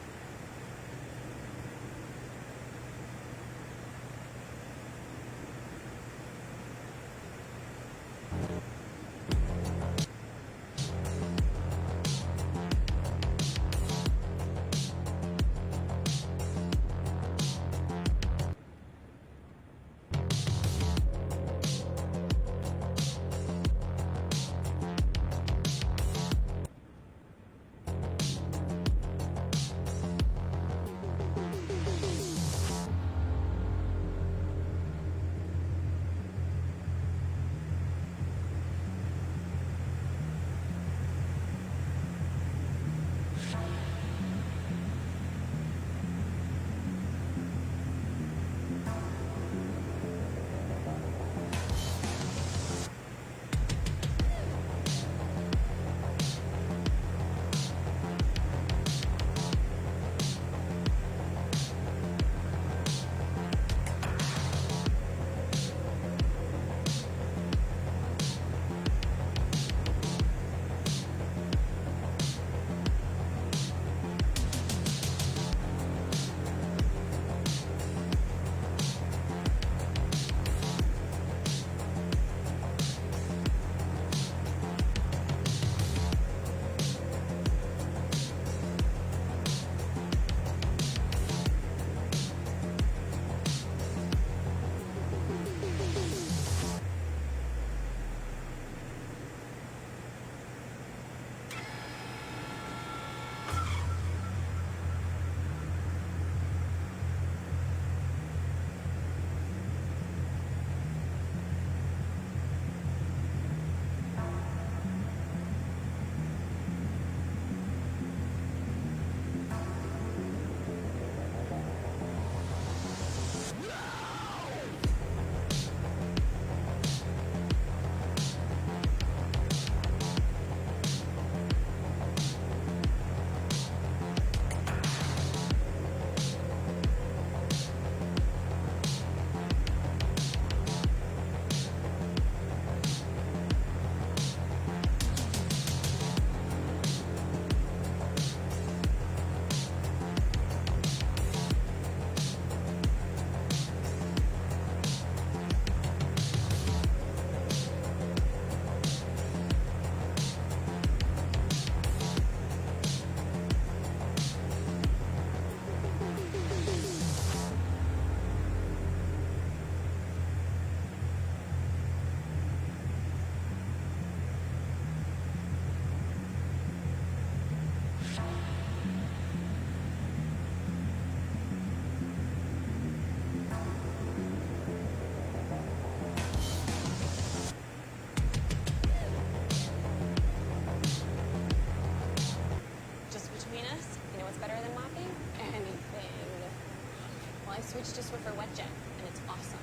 switched to Swiffer WetJet, and it's awesome.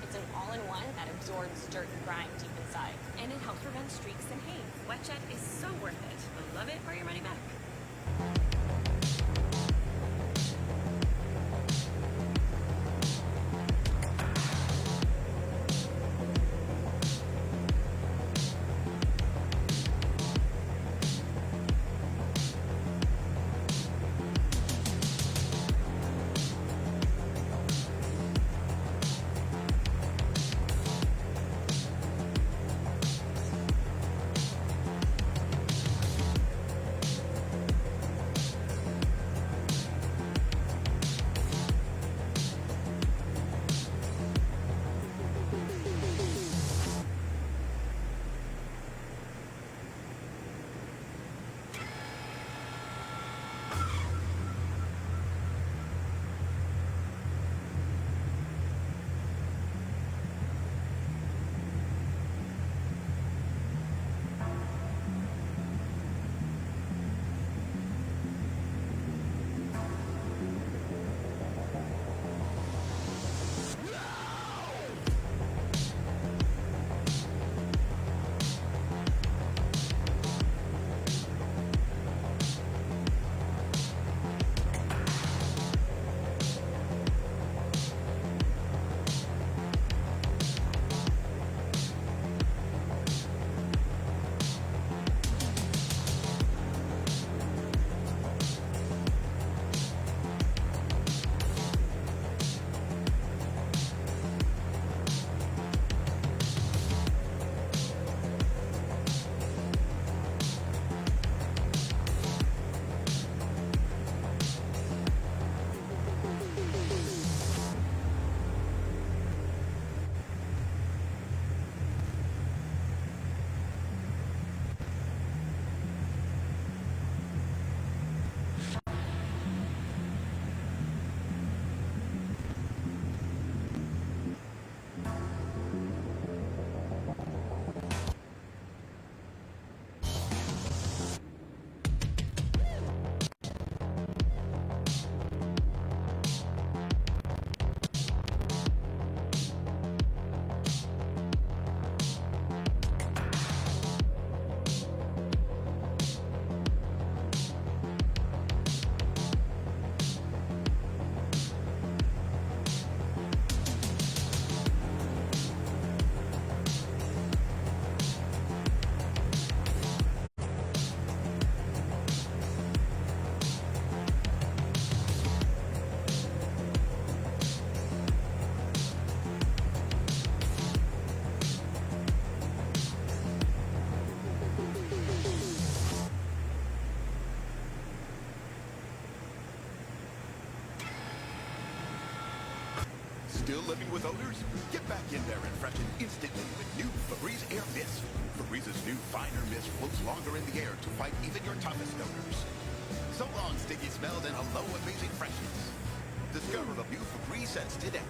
It's an all-in-one that absorbs dirt and grime deep inside. And it helps prevent streaks and haze. WetJet is so worth it. You'll love it or your money back. Still living with odors? Get back in there and freshen instantly with new Febreze Air Mist. Febrez's new finer mist floats longer in the air to fight even your toughest odors. So long, sticky smells, and hello, amazing freshness. Discover the new Febreze scents today.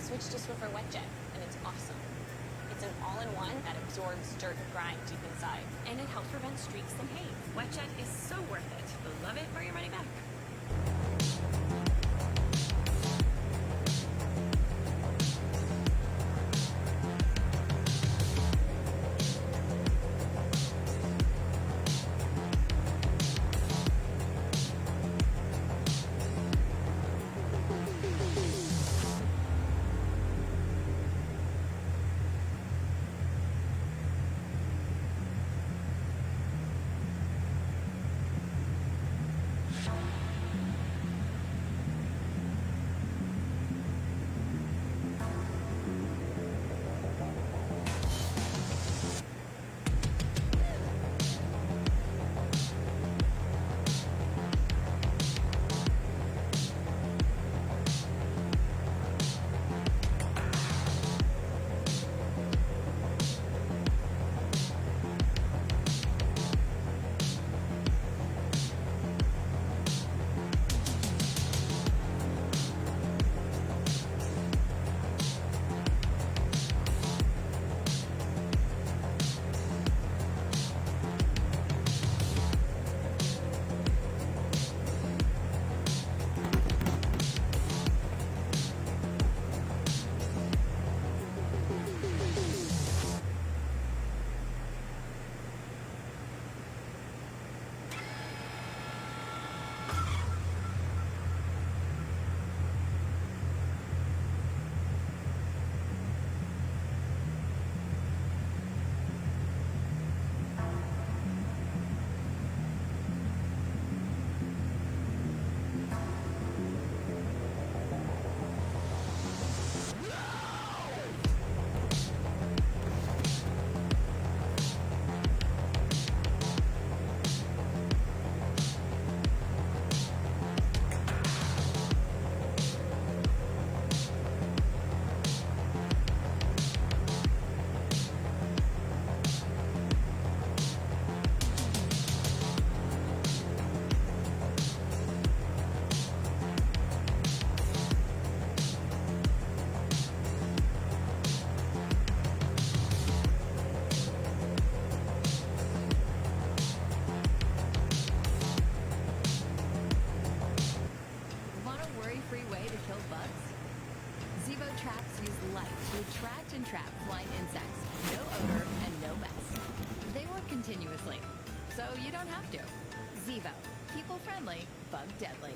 switched to Swiffer WetJet, and it's awesome. It's an all-in-one that absorbs dirt and grime deep inside. And it helps prevent streaks and haze. WetJet is so worth it. You'll love it or your money back. clean. So you don't have to. Zevo. People friendly, bug deadly.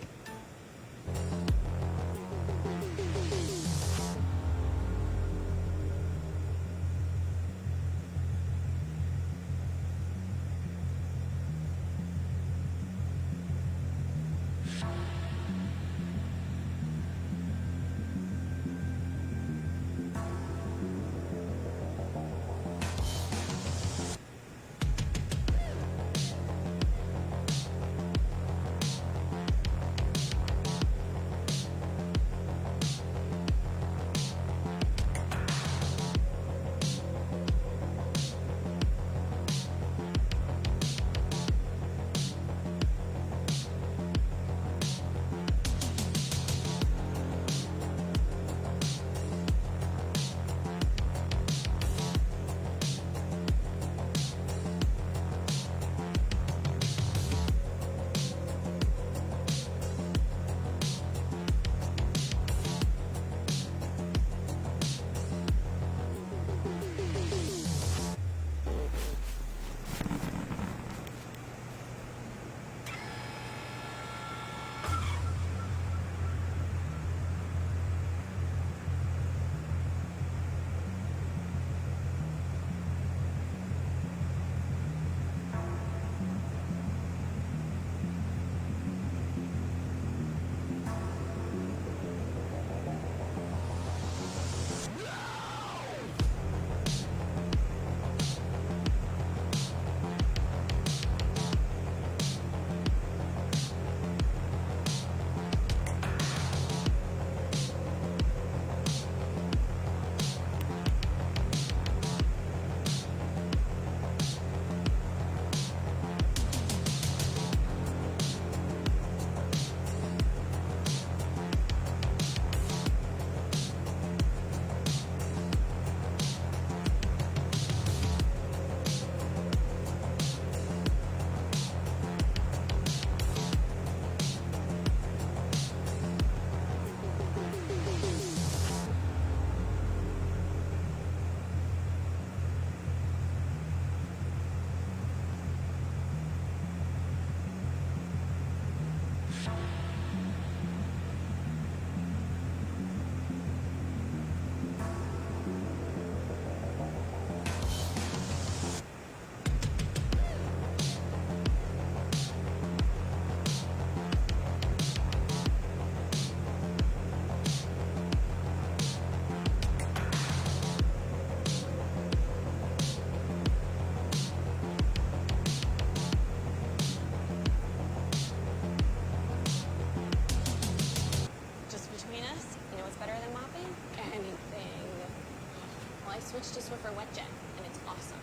switched to Swiffer WetJet, and it's awesome.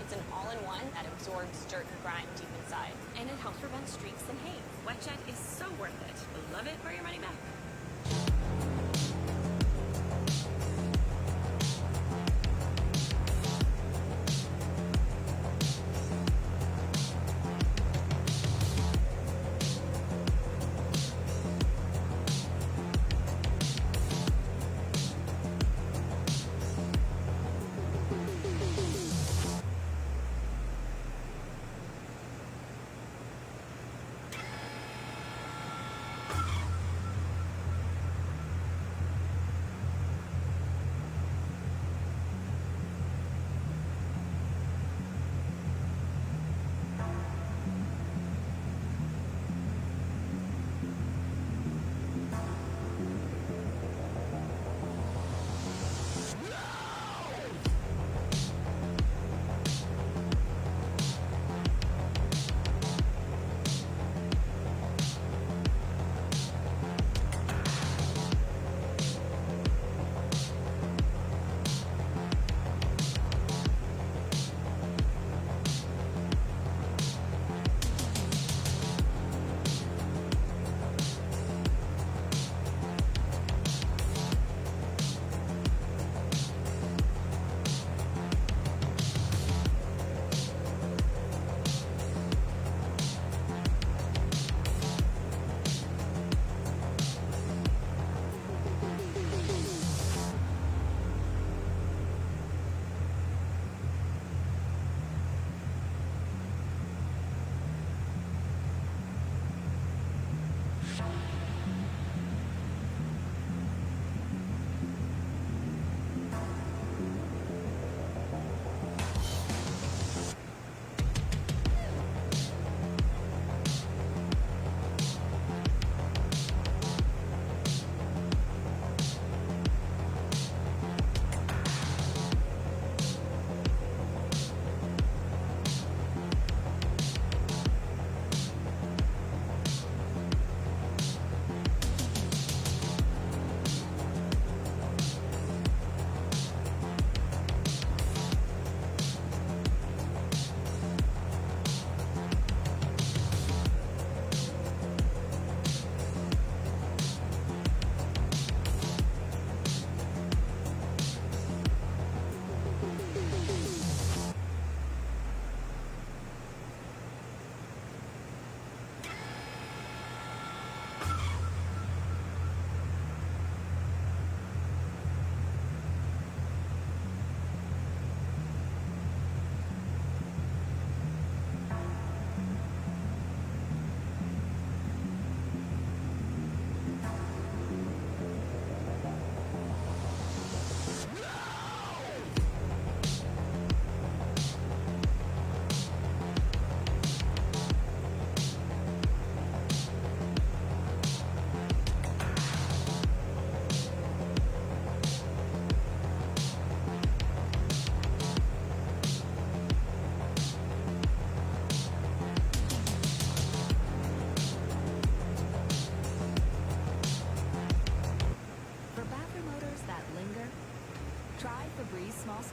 It's an all-in-one that absorbs dirt and grime deep inside. And it helps prevent streaks and haze. WetJet is so worth it. Love it for your money back.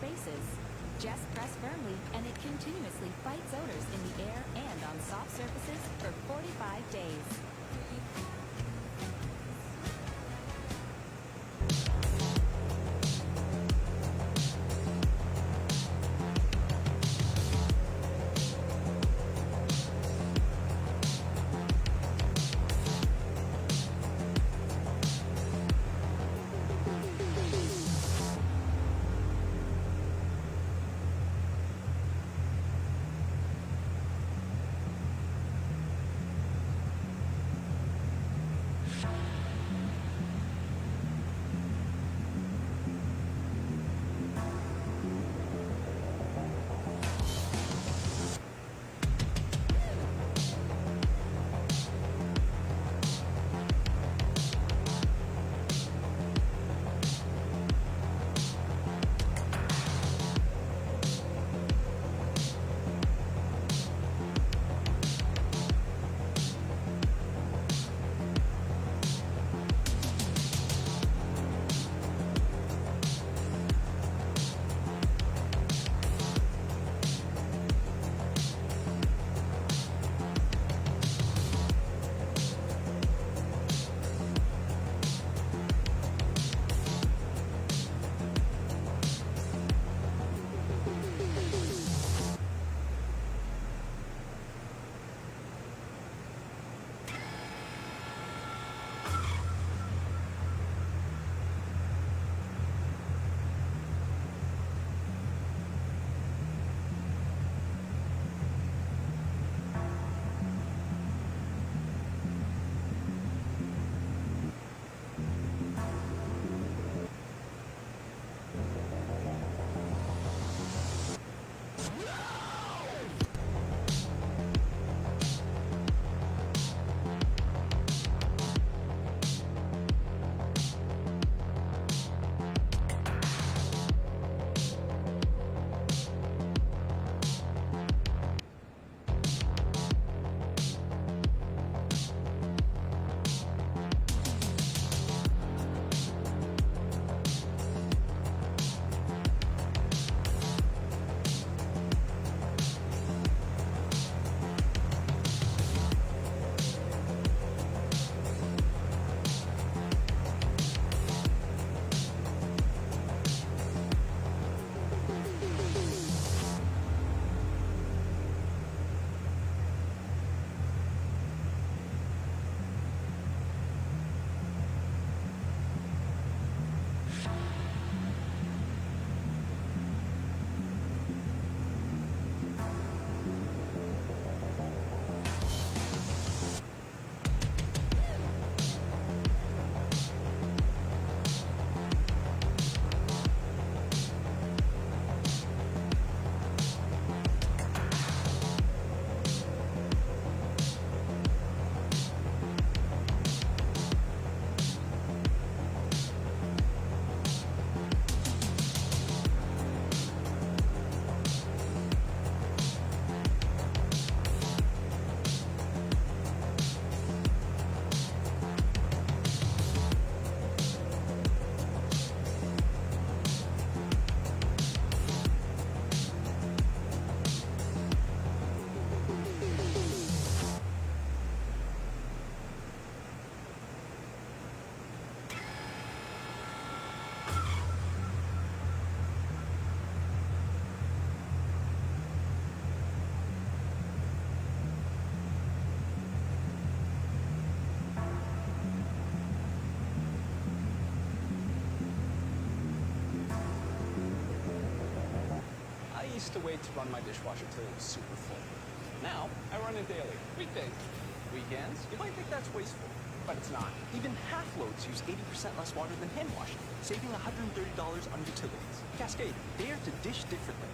spaces. Just press firmly and it continuously fights odors in the air and on soft surfaces for 45 days. used to wait to run my dishwasher till it was super full. Now, I run it daily, weekdays. Weekends, you might think that's wasteful, but it's not. Even half loads use 80% less water than hand washing, saving $130 on utilities. Cascade, dare to dish differently.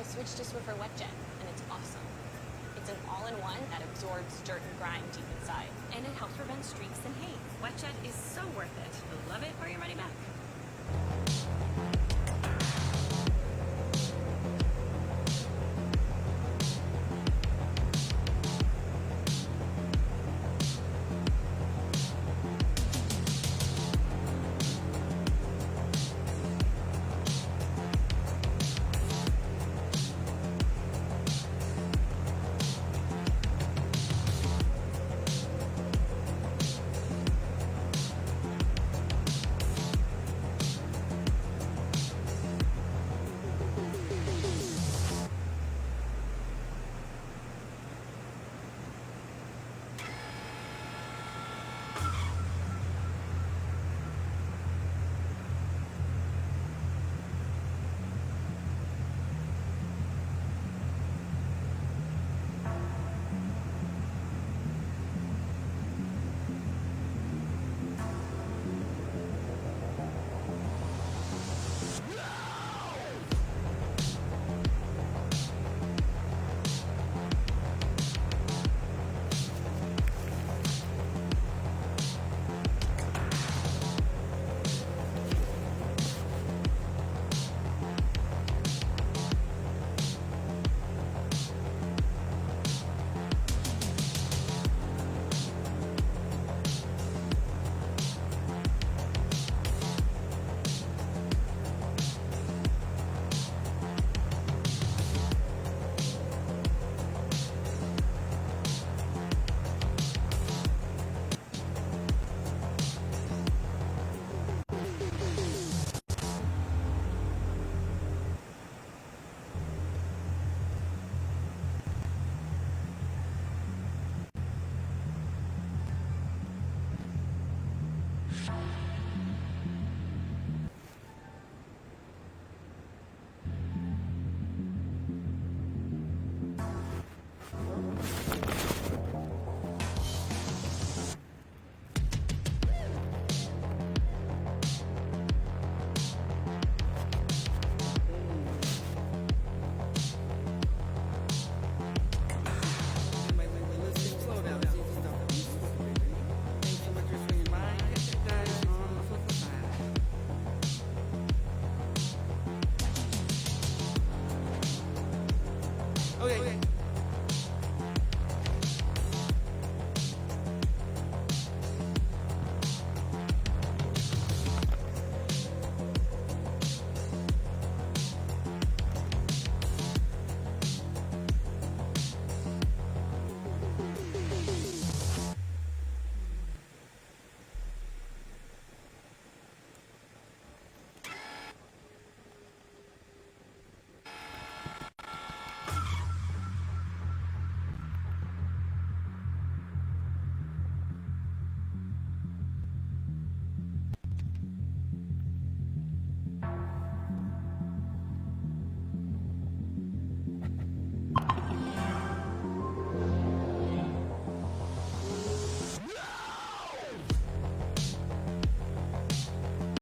I switched to Swiffer WetJet, and it's awesome. It's an all-in-one that absorbs dirt and grime deep inside. And it helps prevent streaks and haze. WetJet is so worth it. Love it or your money back.